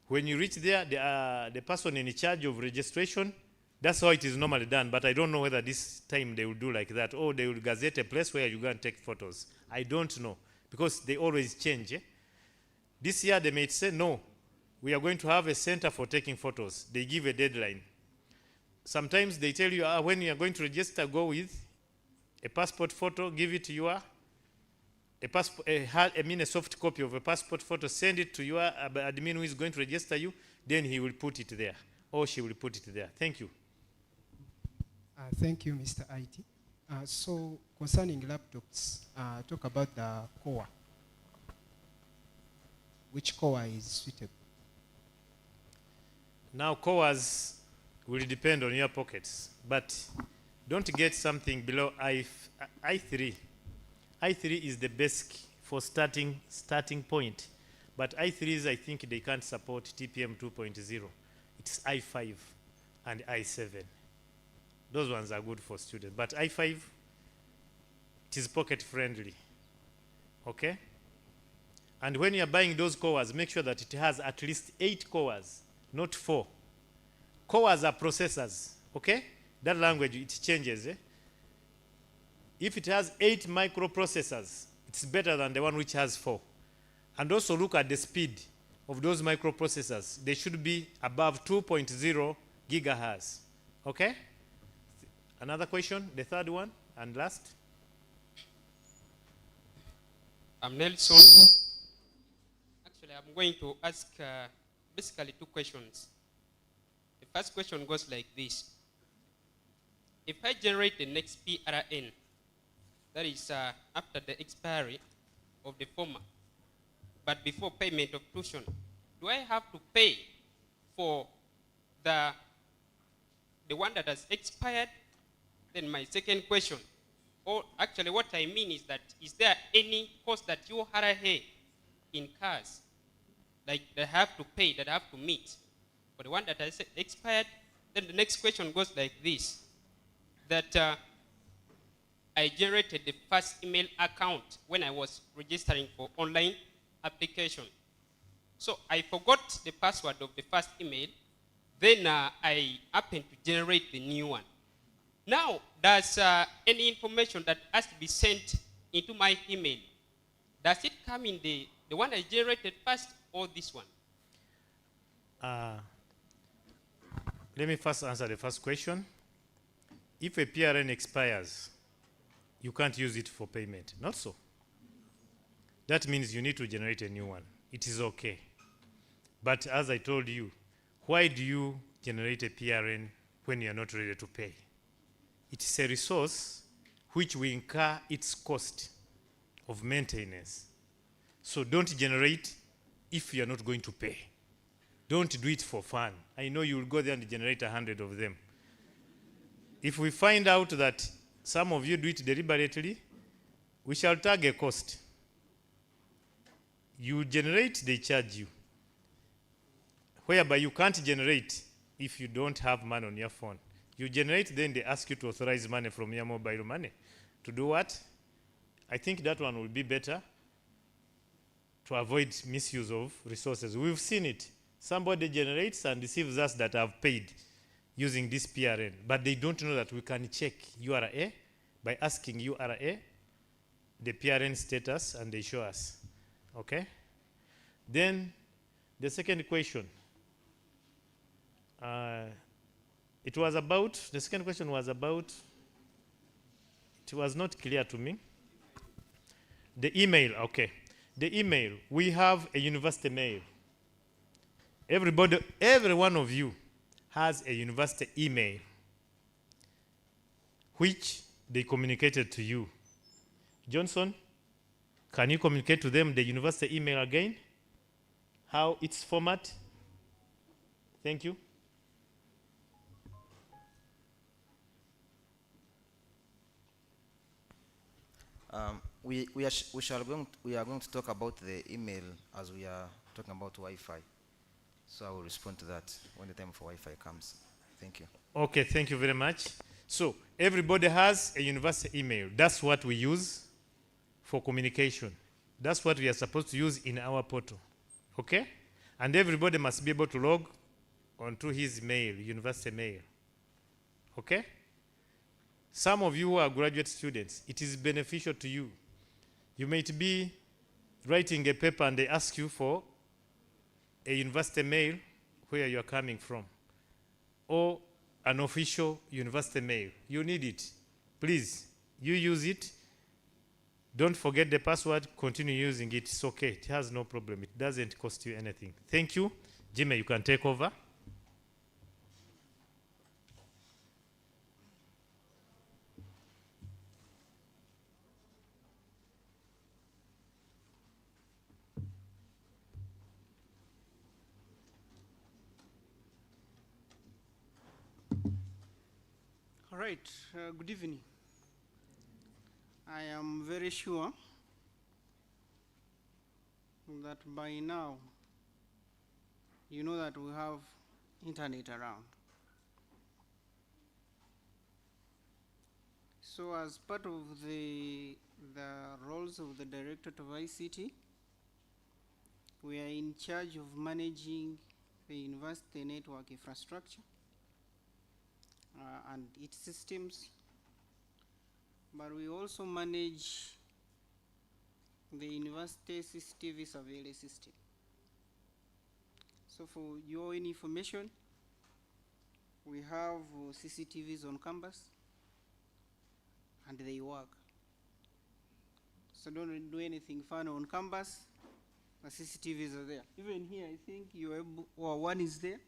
When you reach there, the person in charge of registration, that's how it is normally done, but I don't know whether this time they will do like that, or they will gazette a place where you go and take photos. I don't know, because they always change. This year they may say, no, we are going to have a center for taking photos. They give a deadline. Sometimes they tell you, when you are going to register, go with a passport photo, give it to your, a soft copy of a passport photo, send it to your admin who is going to register you, then he will put it there, or she will put it there. Thank you. Thank you, Mr. IT. So concerning laptops, talk about the core. Which core is suitable? Now, cores will depend on your pockets, but don't get something below i3. i3 is the best for starting point, but i3s, I think they can't support TPM 2.0. It's i5 and i7. Those ones are good for students, but i5, it is pocket friendly, okay? And when you're buying those cores, make sure that it has at least 8 cores, not 4. Cores are processors, okay? That language, it changes. If it has 8 microprocessors, it's better than the one which has 4. And also look at the speed of those microprocessors. They should be above 2.0 gigahertz, okay? Another question, the third one, and last. I'm Nelson. Actually, I'm going to ask basically 2 questions. The first question goes like this. If I generate the next PRN, that is after the expiry of the former, but before payment of tuition, do I have to pay for the one that has expired? Then my second question, or actually what I mean is that, is there any cost that you in cars, like that have to pay, that have to meet for the one that has expired? Then the next question goes like this, that I generated the first email account when I was registering for online application. So I forgot the password of the first email, then I happened to generate the new one. Now, does any information that has to be sent into my email, does it come in the one I generated first, or this one? Let me first answer the first question. If a PRN expires, you can't use it for payment. Not so. That means you need to generate a new one. It is okay. But as I told you, why do you generate a PRN when you are not ready to pay? It is a resource which will incur its cost of maintenance. So don't generate if you are not going to pay. Don't do it for fun. I know you will go there and generate 100 of them. If we find out that some of you do it deliberately, we shall tag a cost. You generate, they charge you. Whereby you can't generate if you don't have money on your phone. You generate, then they ask you to authorize money from your mobile money. To do what? I think that one will be better to avoid misuse of resources. We've seen it. Somebody generates and deceives us that have paid using this PRN, but they don't know that we can check URA by asking URA the PRN status, and they show us. Okay? Then the second question. The second question was about, it was not clear to me. The email, okay. The email, we have a university mail. Every one of you has a university email, which they communicated to you. Johnson, can you communicate to them the university email again? How its format? Thank you. We are going to talk about the email as we are talking about Wi-Fi. So I will respond to that when the time for Wi-Fi comes. Thank you. Okay, thank you very much. So everybody has a university email. That's what we use for communication. That's what we are supposed to use in our portal. Okay? And everybody must be able to log onto his mail, university mail. Okay? Some of you who are graduate students, it is beneficial to you. You might be writing a paper and they ask you for a university mail where you are coming from, or an official university mail. You need it. Please, you use it. Don't forget the password. Continue using it. It's okay. It has no problem. It doesn't cost you anything. Thank you. Jimmy, you can take over. All right, good evening. I am very sure that by now you know that we have internet around. So as part of the roles of the Directorate of ICT, we are in charge of managing the university network infrastructure and its systems, but we also manage the university CCTV surveillance system. So for your information, we have CCTVs on campus and they work. So don't do anything fun on campus, the CCTVs are there. Even here, I think one is there.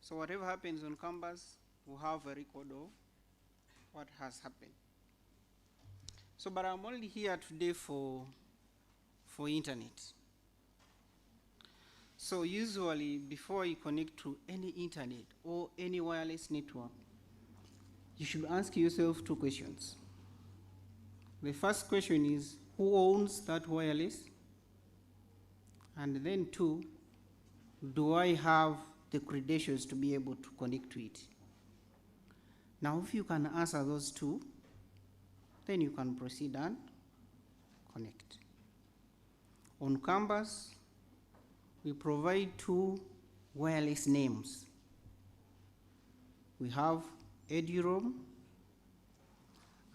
So whatever happens on campus, we'll have a record of what has happened. So, but I'm only here today for internet. So usually, before you connect to any internet or any wireless network, you should ask yourself two questions. The first question is, who owns that wireless? And then two, do I have the credentials to be able to connect to it? Now, if you can answer those two, then you can proceed and connect. On campus, we provide two wireless names. We have EduRoam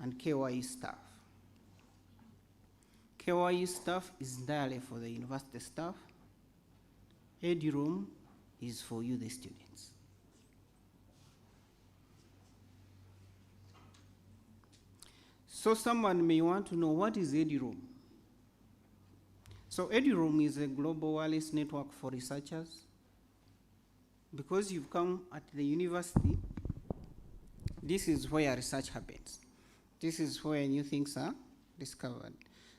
and KYU staff. KYU staff is entirely for the university staff. EduRoam is for you, the students. So someone may want to know, what is EduRoam? So EduRoam is a global wireless network for researchers. Because you've come at the university, this is where research happens. This is where new things are discovered.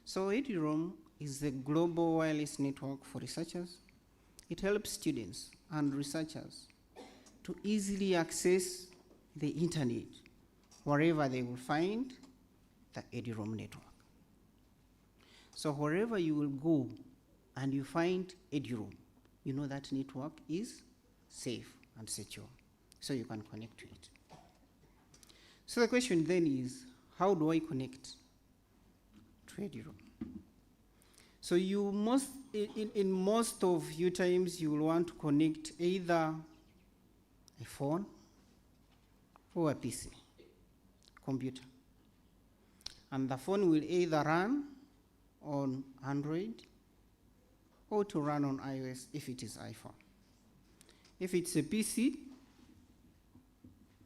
So EduRoam is a global wireless network for researchers, It helps students and researchers to easily access the internet wherever they will find the EduRoam network. So wherever you will go and you find EduRoam, you know that network is safe and secure, so you can connect to it. So the question then is, how do I connect to EduRoam? So you in most of your times, you will want to connect either a phone or a PC, computer. And the phone will either run on Android or to run on iOS if it is iPhone. If it's a PC,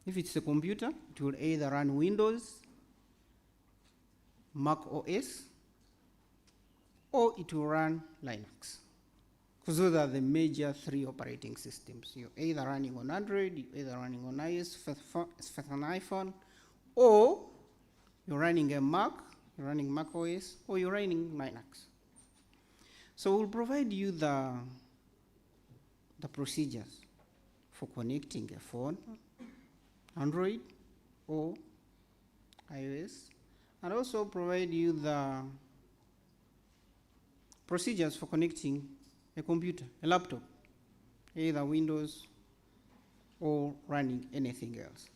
if it's a computer, it will either run Windows, Mac OS, or it will run Linux. Because those are the major 3 operating systems. You're either running on Android, you're either running on iOS for an iPhone, or you're running a Mac, you're running Mac OS, or you're running Linux. So we'll provide you the procedures for connecting a phone, Android, or iOS, and also provide you the procedures for connecting a computer, a laptop, either Windows or running anything else.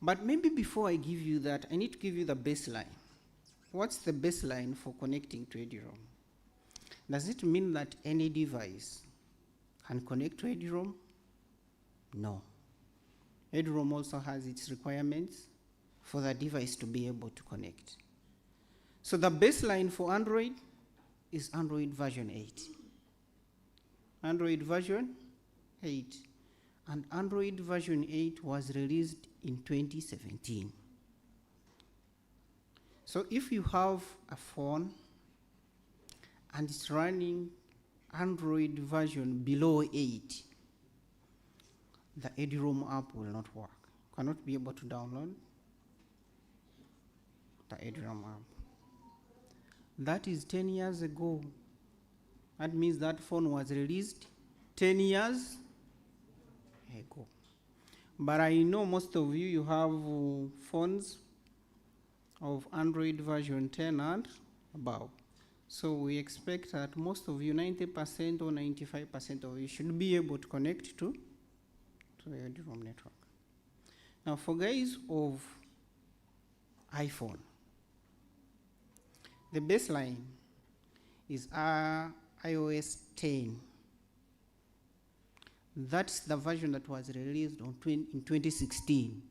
But maybe before I give you that, I need to give you the baseline. What's the baseline for connecting to EduRoam? Does it mean that any device can connect to EduRoam? No. EduRoam also has its requirements for the device to be able to connect. So the baseline for Android is Android version 8. Android version 8. And Android version 8 was released in 2017. So if you have a phone and it's running Android version below 8, the EduRoam app will not work. Cannot be able to download the EduRoam app. That is 10 years ago. That means that phone was released 10 years ago. But I know most of you have phones of Android version 10 and above. So we expect that most of you, 90% or 95% of you, should be able to connect to the EduRoam network. Now for guys of iPhone, the baseline is iOS 10. That's the version that was released in 2016.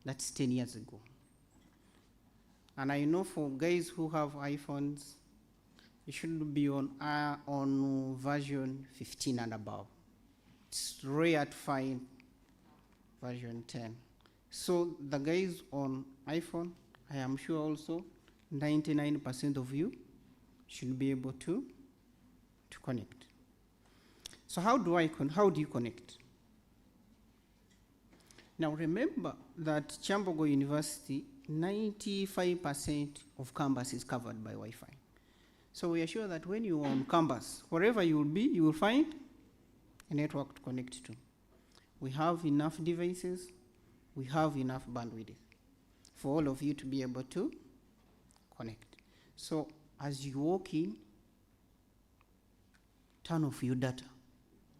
That's 10 years ago. And I know for guys who have iPhones, it should be on version 15 and above. It's rare to find version 10. So the guys on iPhone, I am sure also 99% of you should be able to connect. So how do you connect? Now remember that Kyambogo University, 95% of campus is covered by Wi-Fi. So we are sure that when you're on campus, wherever you will be, you will find a network to connect to. We have enough devices, we have enough bandwidth for all of you to be able to connect. So as you walk in, turn off your data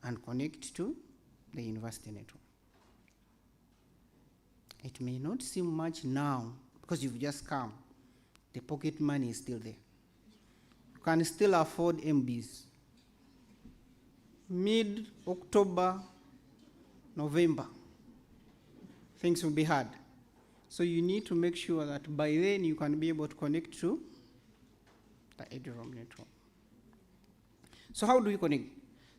and connect to the university network. It may not seem much now because you've just come. The pocket money is still there. You can still afford MBs. Mid-October, November, things will be hard. So you need to make sure that by then you can be able to connect to the EduRoam network. So how do you connect?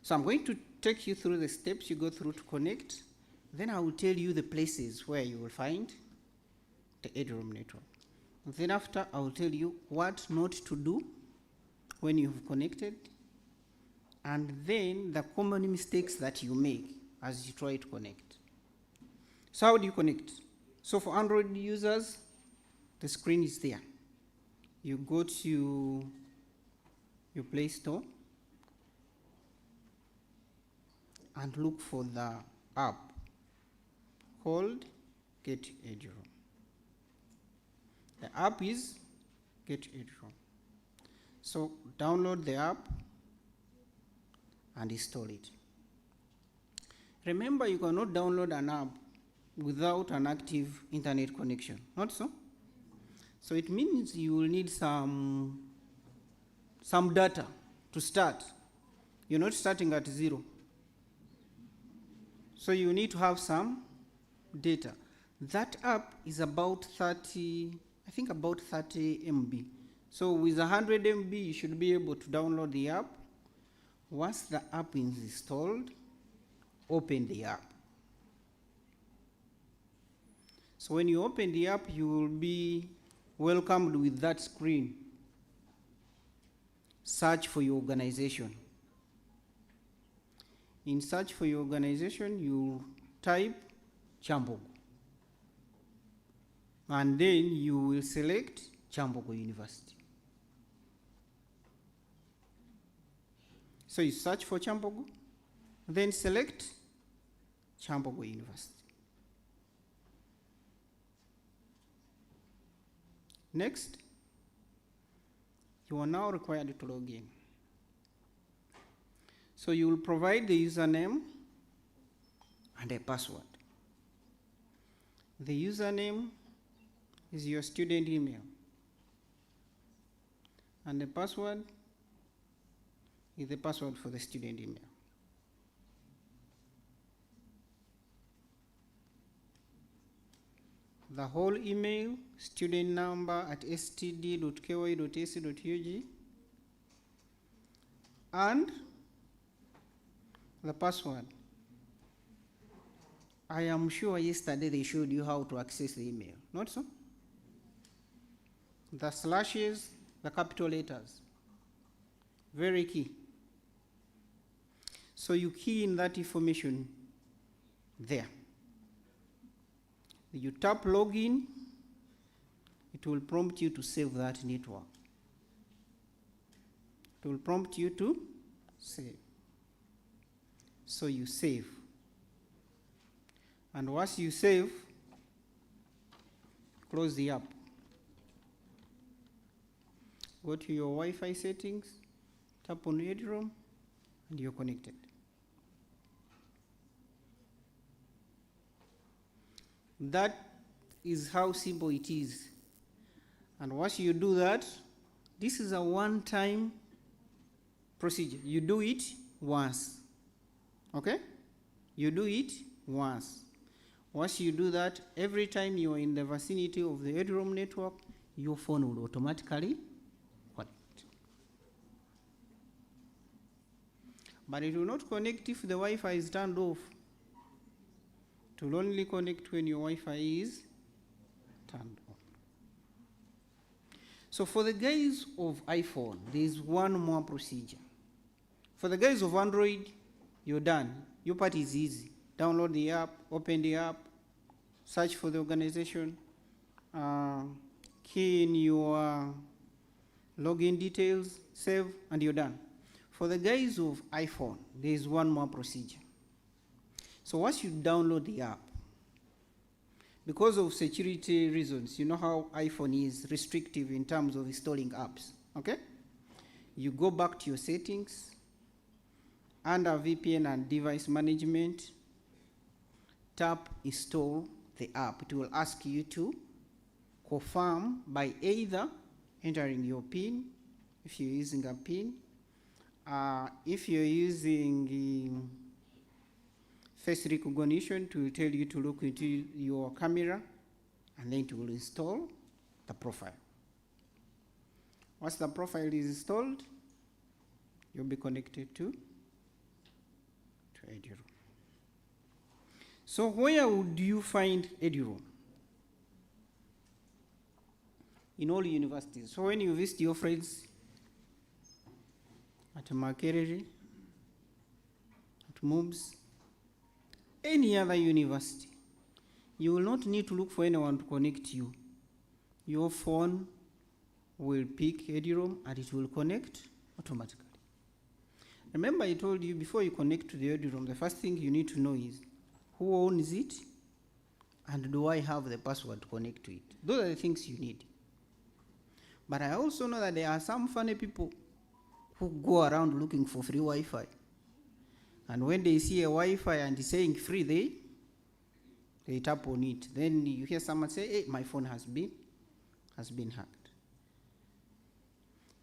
So I'm going to take you through the steps you go through to connect. Then I will tell you the places where you will find the EduRoam network. Then after, I will tell you what not to do when you've connected, and then the common mistakes that you make as you try to connect. So how do you connect? So for Android users, the screen is there. You go to your Play Store, and look for the app called Get Eduroam. The app is Get Eduroam. So download the app and install it. Remember, you cannot download an app without an active internet connection, not so? So it means you will need some data to start. You're not starting at zero. So you need to have some data. That app is about 30 MB. So with 100 MB, you should be able to download the app. Once the app is installed, open the app. So when you open the app, you will be welcomed with that screen. Search for your organization. In search for your organization, you type Kyambogo. And then you will select Kyambogo University. So you search for Kyambogo, then select Kyambogo University. Next, you are now required to log in. So you will provide the username and a password. The username is your student email, and the password is the password for the student email. The whole email, student number at std.ky.ac.ug, and the password. I am sure yesterday they showed you how to access the email, not so? The slashes, the capital letters, very key. So you key in that information there. You tap login, it will prompt you to save that network. It will prompt you to save. So you save. And once you save, close the app. Go to your Wi-Fi settings, tap on Eduroam, and you're connected. That is how simple it is. And once you do that, this is a one-time procedure. You do it once. Okay? You do it once. Once you do that, every time you are in the vicinity of the Eduroam network, your phone will automatically connect. But it will not connect if the Wi-Fi is turned off. It will only connect when your Wi-Fi is turned on. So for the guys of iPhone, there is one more procedure. For the guys of Android, you're done. Your part is easy. Download the app, open the app, search for the organization, key in your login details, save, and you're done. For the guys of iPhone, there is one more procedure. So once you download the app, because of security reasons, you know how iPhone is restrictive in terms of installing apps, okay? You go back to your settings, under VPN and device management, tap install the app. It will ask you to confirm by either entering your PIN, if you're using a PIN, if you're using face recognition, to tell you to look into your camera, and then it will install the profile. Once the profile is installed, you'll be connected to Eduroam. So where would you find Eduroam? In all universities. So when you visit your friends at Makerere, at MUBS, any other university, you will not need to look for anyone to connect you. Your phone will pick Eduroam and it will connect automatically. Remember I told you before you connect to the audio room, the first thing you need to know is who owns it and do I have the password to connect to it? Those are the things you need. But I also know that there are some funny people who go around looking for free Wi-Fi. And when they see a Wi-Fi and it's saying free, they tap on it. Then you hear someone say, hey, my phone has been hacked.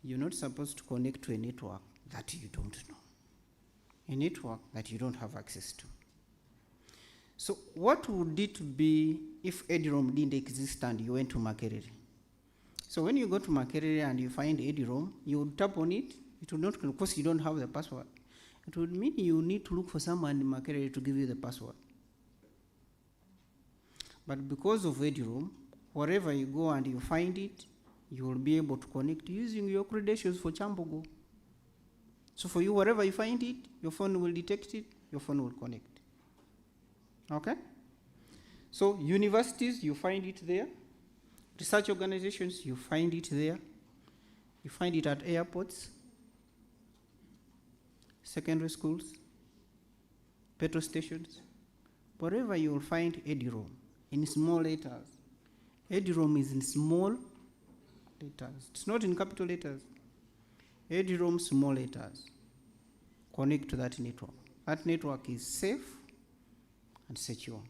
You're not supposed to connect to a network that you don't know. A network that you don't have access to. So what would it be if EDROM didn't exist and you went to Makerere? So when you go to Makerere and you find EDROM, you would tap on it. It would not, because you don't have the password. It would mean you need to look for someone in Makerere to give you the password. But because of EDROM, wherever you go and you find it, you will be able to connect using your credentials for Kyambogo. So for you, wherever you find it, your phone will detect it, your phone will connect. Okay? So universities, you find it there. Research organizations, you find it there. You find it at airports, secondary schools, petrol stations. Wherever you will find EDROM in small letters. EDROM is in small letters. It's not in capital letters. EDROM small letters. Connect to that network. That network is safe and secure,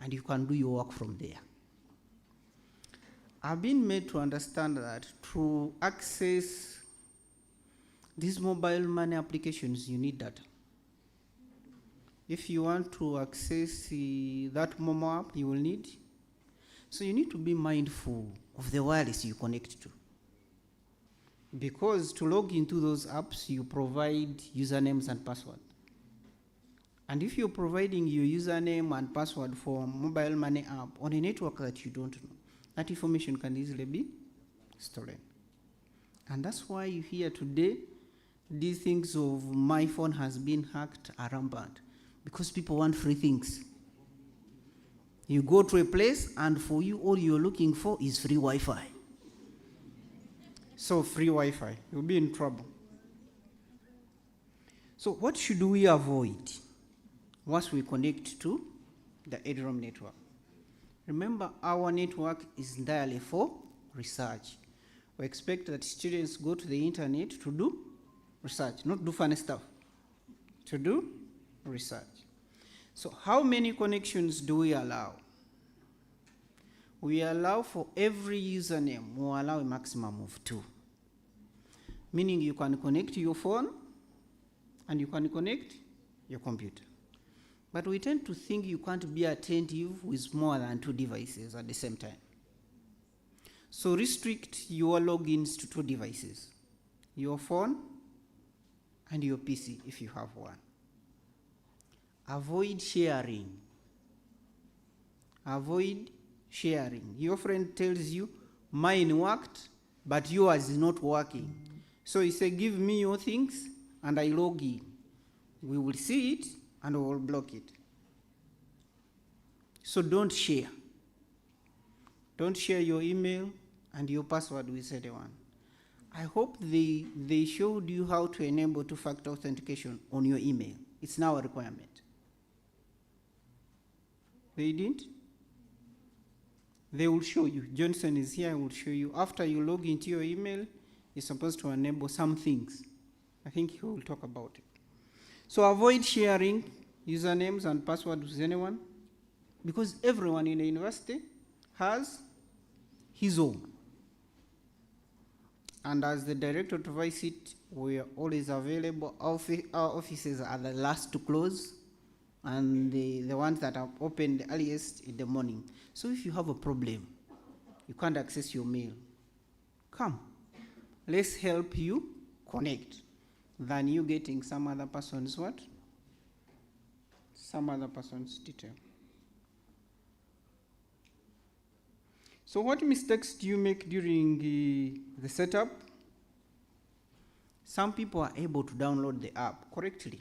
and you can do your work from there. I've been made to understand that to access these mobile money applications, you need data. If you want to access that Momo app, you will need. So you need to be mindful of the wireless you connect to. Because to log into those apps, you provide usernames and password. And if you're providing your username and password for a mobile money app on a network that you don't know, that information can easily be stolen. And that's why you hear today, these things of my phone has been hacked are rampant. Because people want free things. You go to a place and for you, all you're looking for is free Wi-Fi. So free Wi-Fi, you'll be in trouble. So what should we avoid once we connect to the EDROM network? Remember, our network is entirely for research. We expect that students go to the internet to do research, not do funny stuff, to do research. So how many connections do we allow? We allow for every username, we allow a maximum of 2. Meaning you can connect your phone and you can connect your computer. But we tend to think you can't be attentive with more than 2 devices at the same time. So restrict your logins to 2 devices, your phone and your PC if you have one. Avoid sharing. Avoid sharing. Your friend tells you, mine worked, but yours is not working. So you say, give me your things, and I log in. We will see it, and we will block it. So don't share. Don't share your email and your password with anyone. I hope they showed you how to enable 2-factor authentication on your email. It's now a requirement. They didn't? They will show you. Johnson is here, I will show you. After you log into your email, you're supposed to enable some things. I think he will talk about it. So avoid sharing usernames and passwords with anyone, because everyone in the university has his own. And as the director of ICT, we are always available. Our offices are the last to close, and the ones that are open the earliest in the morning. So if you have a problem, you can't access your mail, come. Let's help you connect than you getting some other person's what? Some other person's detail. So what mistakes do you make during the setup? Some people are able to download the app correctly.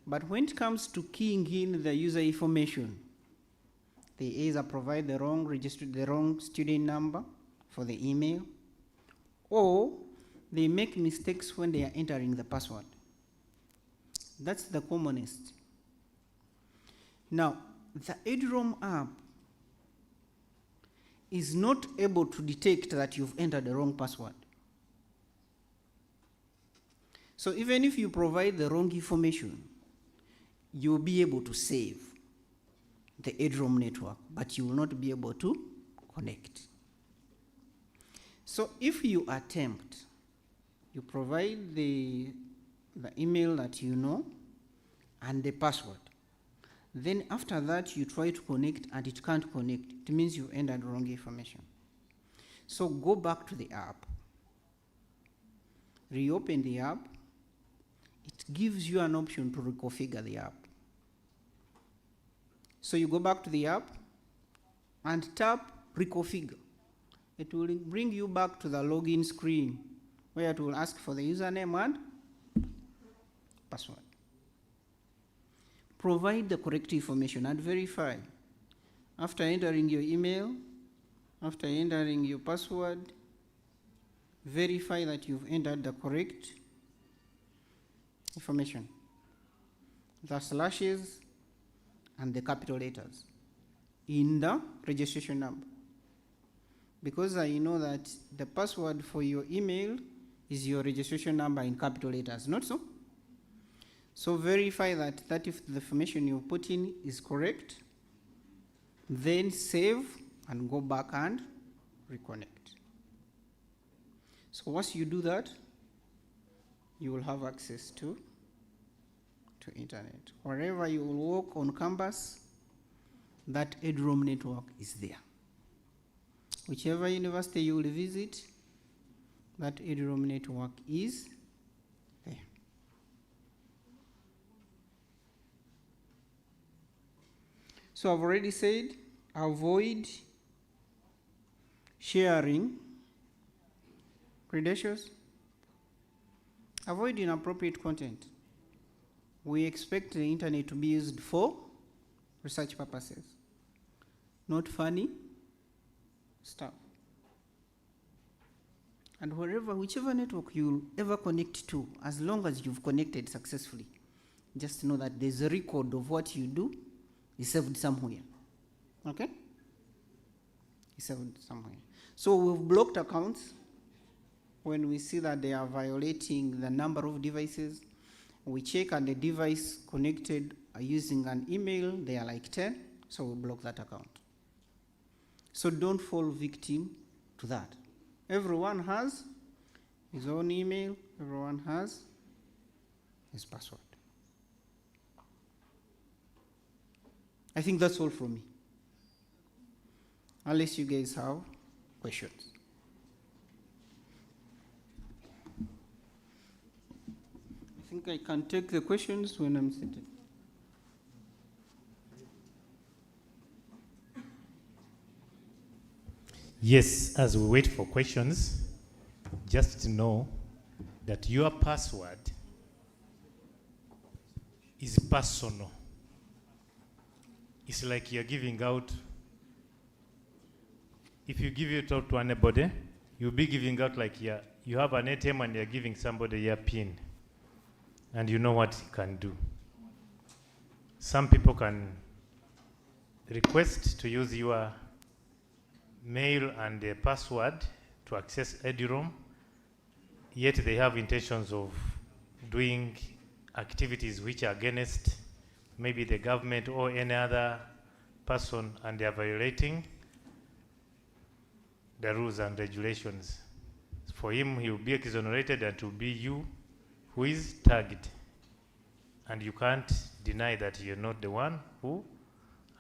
But when it comes to keying in the user information, they either provide the wrong student number for the email, or they make mistakes when they are entering the password. That's the commonest. Now, the EduRoam app is not able to detect that you've entered the wrong password. So even if you provide the wrong information, you'll be able to save the EduRoam network, but you will not be able to connect. So if you attempt, you provide the email that you know and the password. Then after that, you try to connect and it can't connect. It means you entered wrong information. So go back to the app, reopen the app. It gives you an option to reconfigure the app. So you go back to the app and tap reconfigure. It will bring you back to the login screen where it will ask for the username and password. Provide the correct information and verify. After entering your email, after entering your password, verify that you've entered the correct information. The slashes and the capital letters in the registration number. Because I know that the password for your email is your registration number in capital letters, not so? So verify that if the information you put in is correct, then save and go back and reconnect. So once you do that, you will have access to internet. Wherever you will walk on campus, that EduRoam network is there. Whichever university you will visit, that EduRoam network is there. So I've already said, avoid sharing credentials, avoid inappropriate content. We expect the internet to be used for research purposes, not funny stuff. And whichever network you'll ever connect to, as long as you've connected successfully, just know that there's a record of what you do is saved somewhere. Okay? It's saved somewhere. So we've blocked accounts when we see that they are violating the number of devices. We check and the device connected are using an email, they are like 10, so we block that account. So don't fall victim to that. Everyone has his own email, everyone has his password. I think that's all from me. Unless you guys have questions. I think I can take the questions when I'm seated. Yes, as we wait for questions, just know that your password is personal. It's like you're giving out, if you give it out to anybody, you'll be giving out like you have an ATM and you're giving somebody your PIN, and you know what you can do. Some people can request to use your mail and a password to access EduRoam, yet they have intentions of doing activities which are against maybe the government or any other person, and they are violating the rules and regulations. For him, he will be exonerated, and it will be you who is tagged. And you can't deny that you're not the one who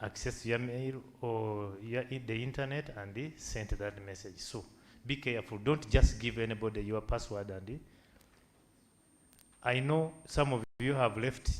accessed your mail or the internet and they sent that message. So be careful. Don't just give anybody your password. And I know some of you have left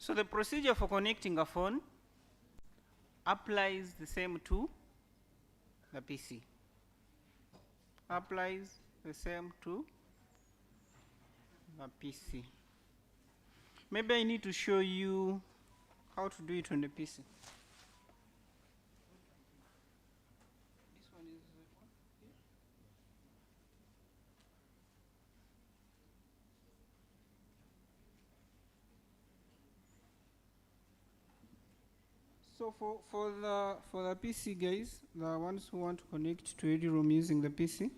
So the procedure for connecting a phone applies the same to the PC. Applies the same to the PC. Maybe I need to show you how to do it on the PC. So for the PC guys, the ones who want to connect to EduRoom using the PC,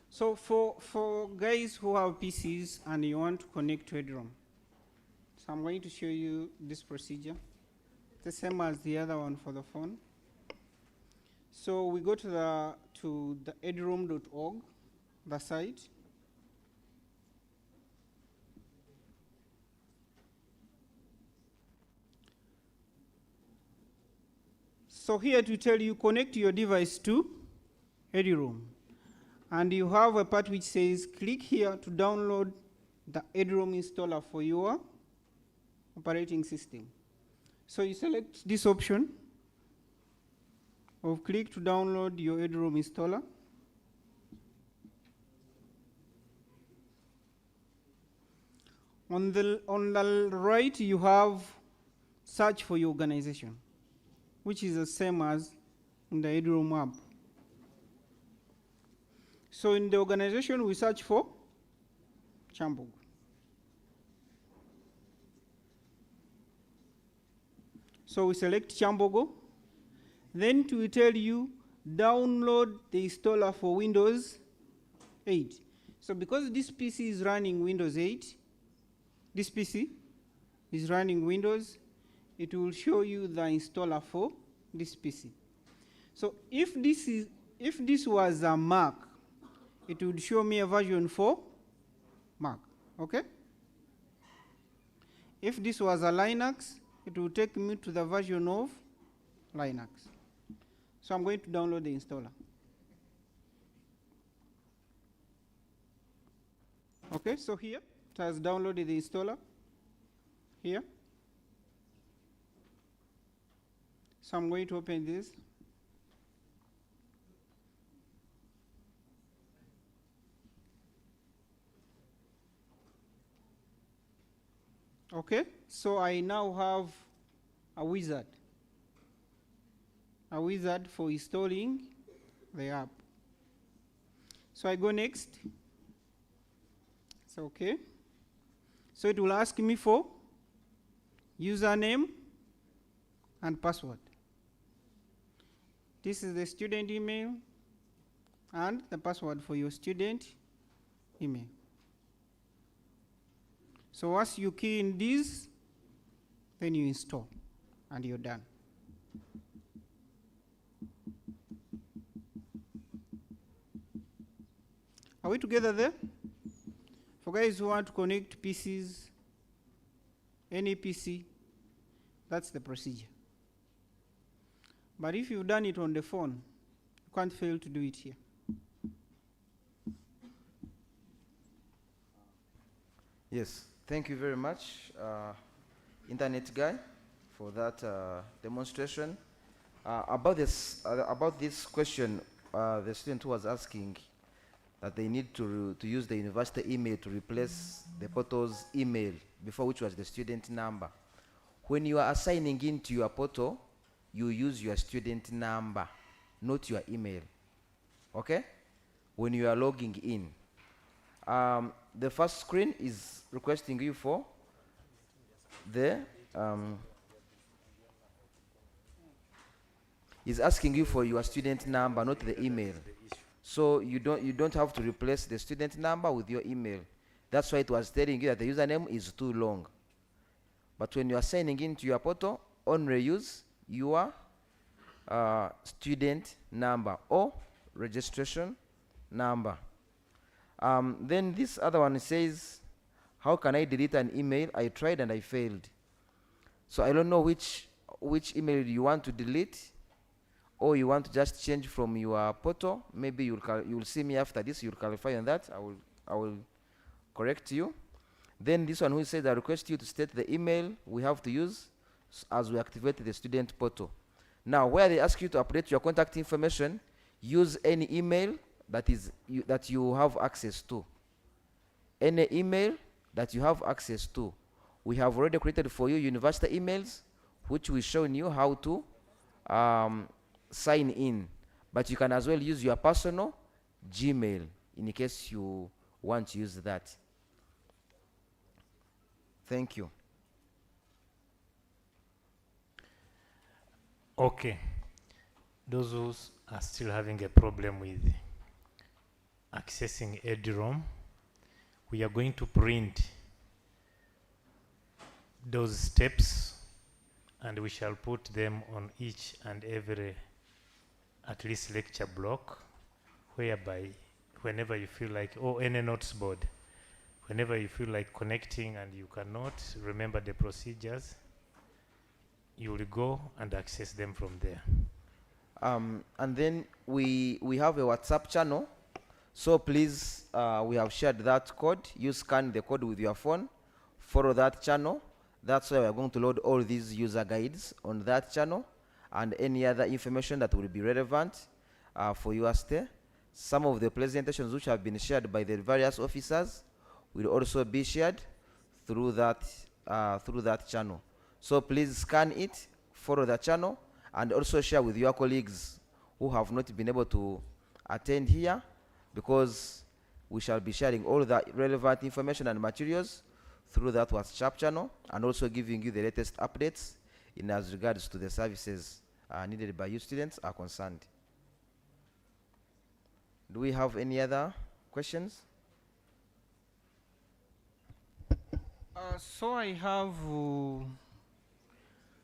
so for guys who have PCs and you want to connect to EduRoom, so I'm going to show you this procedure, the same as the other one for the phone. So we go to the eduroom.org, the site. So here to tell you, connect your device to EduRoom. And you have a part which says, click here to download the EduRoom installer for your operating system. So you select this option of click to download your EduRoom installer. On the right, you have search for your organization, which is the same as in the EduRoom app. So in the organization, we search for Kyambogo. So we select Kyambogo. Then it will tell you download the installer for Windows 8. So because this PC is running Windows 8, this PC is running Windows, it will show you the installer for this PC. So if this was a Mac, it would show me a version for Mac, okay? If this was a Linux, it will take me to the version of Linux. So I'm going to download the installer. Okay, so here, it has downloaded the installer, here. So I'm going to open this. Okay, so I now have a wizard for installing the app. So I go next. It's okay. So it will ask me for username and password. This is the student email and the password for your student email. So once you key in this, then you install and you're done. Are we together there? For guys who want to connect PCs, any PC, that's the procedure. But if you've done it on the phone, you can't fail to do it here. Yes, thank you very much, Internet guy, for that demonstration. About this question, the student was asking that they need to use the university email to replace the portal's email before, which was the student number. When you are assigning into your portal, you use your student number, not your email. Okay? When you are logging in. The first screen is requesting you for the is asking you for your student number, not the email. So you don't have to replace the student number with your email. That's why it was telling you that the username is too long. But when you are signing into your portal, only use your student number or registration number. Then this other one says, how can I delete an email? I tried and I failed. So I don't know which email you want to delete, or you want to just change from your portal. Maybe you'll see me after this. You'll clarify on that. I will correct you. Then this one who says, I request you to state the email we have to use as we activate the student portal. Now, where they ask you to update your contact information, use any email that you have access to. Any email that you have access to. We have already created for you university emails, which we've shown you how to sign in. But you can as well use your personal Gmail in case you want to use that. Thank you. Okay. Those who are still having a problem with accessing EduRoam, we are going to print those steps and we shall put them on each and every at least lecture block, whereby whenever you feel like, or any notes board, whenever you feel like connecting and you cannot remember the procedures, you will go and access them from there. And then we have a WhatsApp channel. So please, we have shared that code. You scan the code with your phone, follow that channel. That's why we're going to load all these user guides on that channel and any other information that will be relevant for your stay. Some of the presentations which have been shared by the various officers will also be shared through that channel. So please scan it, follow the channel, and also share with your colleagues who have not been able to attend here, because we shall be sharing all the relevant information and materials through that WhatsApp channel, and also giving you the latest updates in as regards to the services needed by you students are concerned. Do we have any other questions? So I have,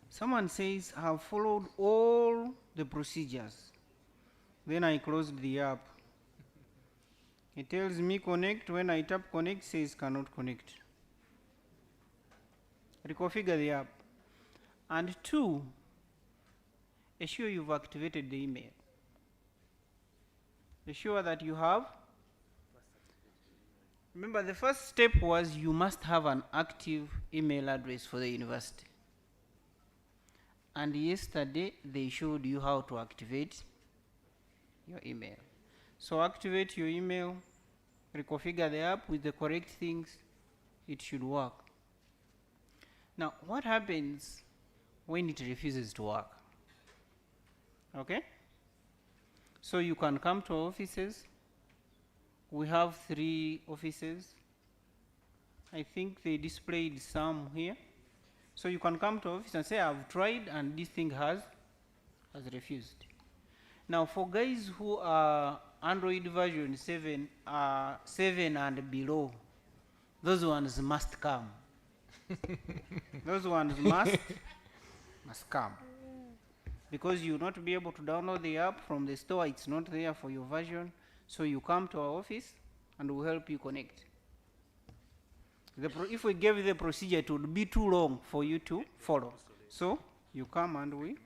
someone says, I have followed all the procedures. Then I closed the app. It tells me connect. When I tap connect, it says cannot connect. Reconfigure the app. And 2, ensure you've activated the email. Ensure that you have. Remember, the first step was you must have an active email address for the university. And yesterday, they showed you how to activate your email. So activate your email, reconfigure the app with the correct things, it should work. Now, what happens when it refuses to work? Okay? So you can come to our offices. We have 3 offices. I think they displayed some here. So you can come to our office and say, I've tried and this thing has refused. Now, for guys who are Android version 7 and below, those ones must come. Those ones must come. Because you will not be able to download the app from the store, it's not there for your version. So you come to our office and we'll help you connect. If we gave you the procedure, it would be too long for you to follow. So you come and we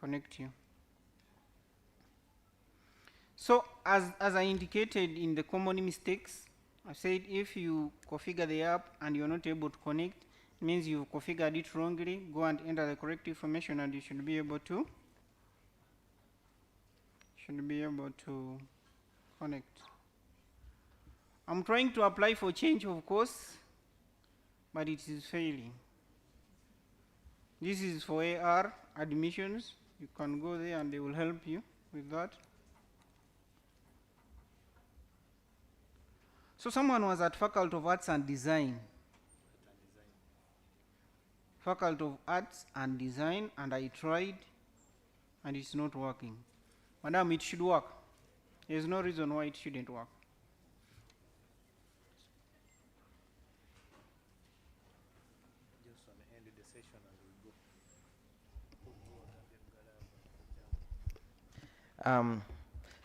connect you. So as I indicated in the common mistakes, I said if you configure the app and you're not able to connect, it means you've configured it wrongly. Go and enter the correct information and you should be able to connect. I'm trying to apply for change of course, but it is failing. This is for AR admissions. You can go there and they will help you with that. So someone was at Faculty of Arts and Design. Faculty of Arts and Design, and I tried, and it's not working. Madam, it should work. There's no reason why it shouldn't work.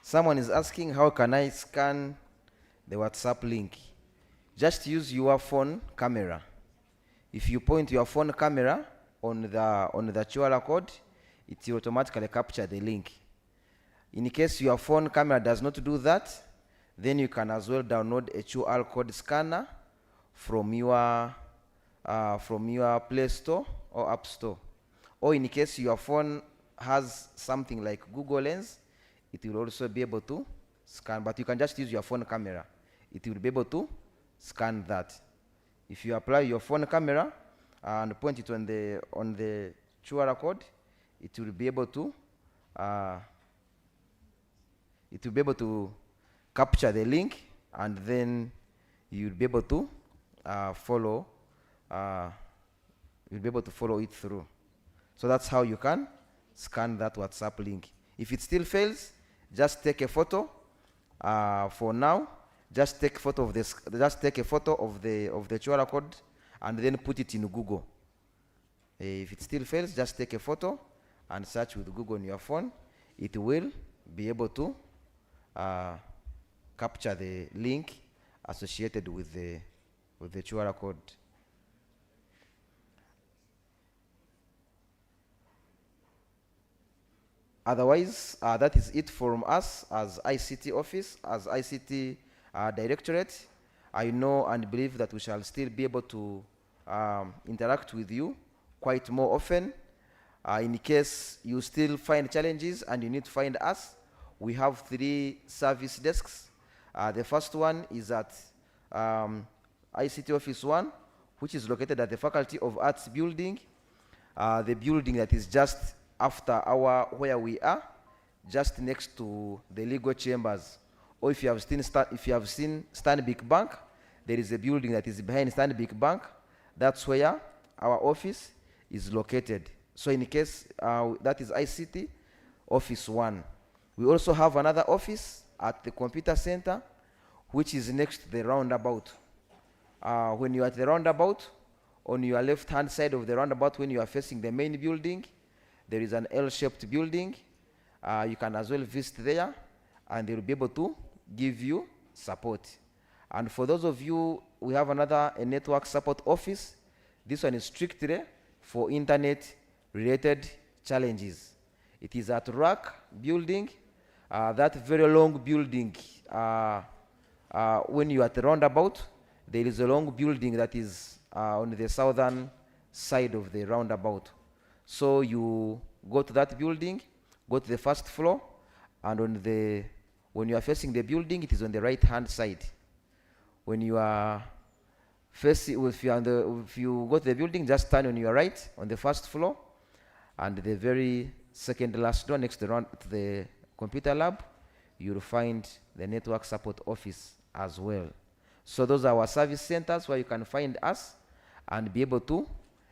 Someone is asking, how can I scan the WhatsApp link? Just use your phone camera. If you point your phone camera on the QR code, it will automatically capture the link. In case your phone camera does not do that, then you can as well download a QR code scanner from your Play Store or App Store. Or in case your phone has something like Google Lens, it will also be able to scan, but you can just use your phone camera. It will be able to scan that. If you apply your phone camera and point it on the QR code, it will be able to capture the link, and then you'll be able to follow it through. So that's how you can scan that WhatsApp link. If it still fails, just take a photo. For now, just take a photo of the QR code and then put it in Google. If it still fails, just take a photo and search with Google on your phone. It will be able to capture the link associated with the QR code. Otherwise, that is it from us as ICT office, as ICT directorate. I know and believe that we shall still be able to interact with you quite more often. In case you still find challenges and you need to find us, we have 3 service desks. The first one is at ICT Office 1, which is located at the Faculty of Arts building, the building that is just after where we are, just next to the legal chambers. Or if you have seen Stanbic Bank, there is a building that is behind Stanbic Bank. That's where our office is located. So in case that is ICT Office 1. We also have another office at the computer center, which is next to the roundabout. When you are at the roundabout, on your left hand side of the roundabout, when you are facing the main building, there is an L-shaped building. You can as well visit there, and they will be able to give you support. And for those of you, we have a network support office. This one is strictly for internet-related challenges. It is at RAC building, that very long building. When you are at the roundabout, there is a long building that is on the southern side of the roundabout. So you go to that building, go to the first floor, and when you are facing the building, it is on the right-hand side. When you are facing, if you go to the building, just turn on your right on the first floor, and the very second last door next to the computer lab, you'll find the network support office as well. So those are our service centers where you can find us and be able to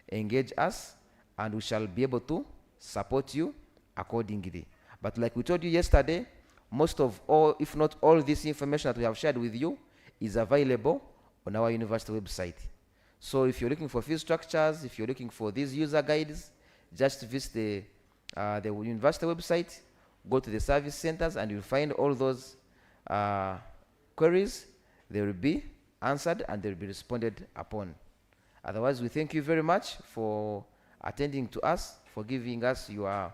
engage us, and we shall be able to support you accordingly. But like we told you yesterday, most of all, if not all, this information that we have shared with you is available on our university website. So if you're looking for fee structures, if you're looking for these user guides, just visit the university website, go to the service centers, and you'll find all those queries. They will be answered and they will be responded upon. Otherwise, we thank you very much for attending to us, for giving us your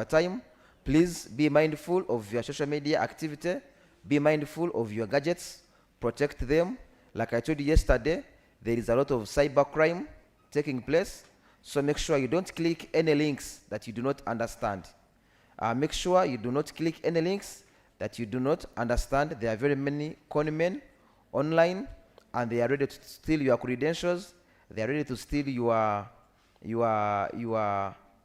time. Please be mindful of your social media activity. Be mindful of your gadgets. Protect them. Like I told you yesterday, there is a lot of cybercrime taking place. So make sure you don't click any links that you do not understand. Make sure you do not click any links that you do not understand. There are very many conmen online, and they are ready to steal your credentials. They are ready to steal your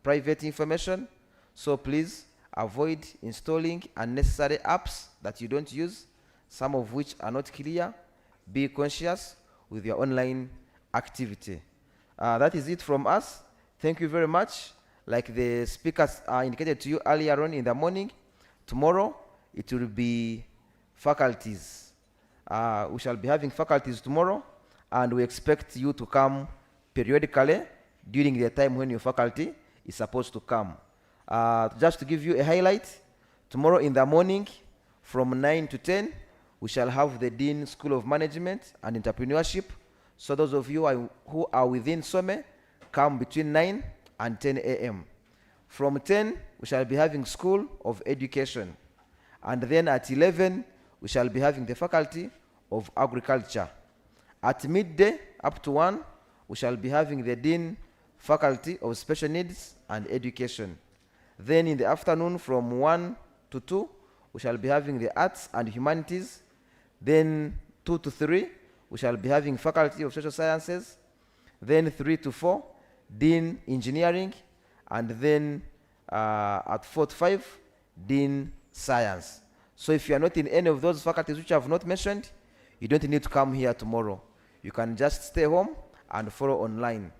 private information. So please avoid installing unnecessary apps that you don't use, some of which are not clear, be conscious with your online activity. That is it from us. Thank you very much. Like the speakers indicated to you earlier on in the morning, tomorrow it will be faculties. We shall be having faculties tomorrow, and we expect you to come periodically during the time when your faculty is supposed to come. Just to give you a highlight, tomorrow in the morning from 9 to 10, we shall have the Dean School of Management and Entrepreneurship. So those of you who are within Some, come between 9 and 10 a.m. From 10, we shall be having School of Education. And then at 11, we shall be having the Faculty of Agriculture. At midday, up to 1, we shall be having the Dean Faculty of Special Needs and Education. Then in the afternoon, from 1 to 2, we shall be having the Arts and Humanities. Then 2 to 3, we shall be having Faculty of Social Sciences. Then 3 to 4, Dean Engineering. And then at 4 to 5, Dean Science. So if you are not in any of those faculties which I have not mentioned, you don't need to come here tomorrow. You can just stay home and follow online.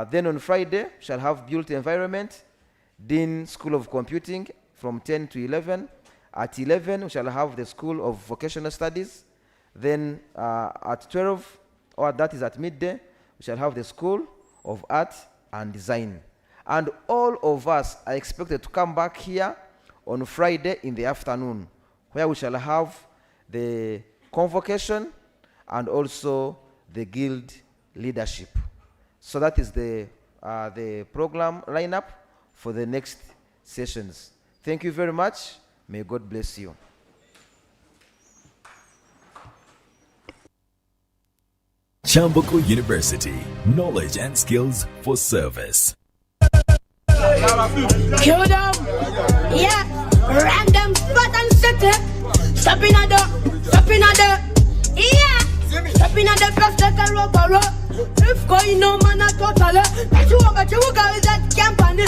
Then on Friday, we shall have Built Environment, Dean School of Computing from 10 to 11. At 11, we shall have the School of Vocational Studies. Then at 12, or that is at midday, we shall have the School of Art and Design. And all of us are expected to come back here on Friday in the afternoon, where we shall have the convocation and also the guild leadership. So that is the program lineup for the next sessions. Thank you very much. May God bless you. Kyambogo University, knowledge and skills for service. Kill them, yeah, random spot and city. Stop in at the, yeah. Stop in at the first letter of a row. If going no man at total, but you guys that campaign.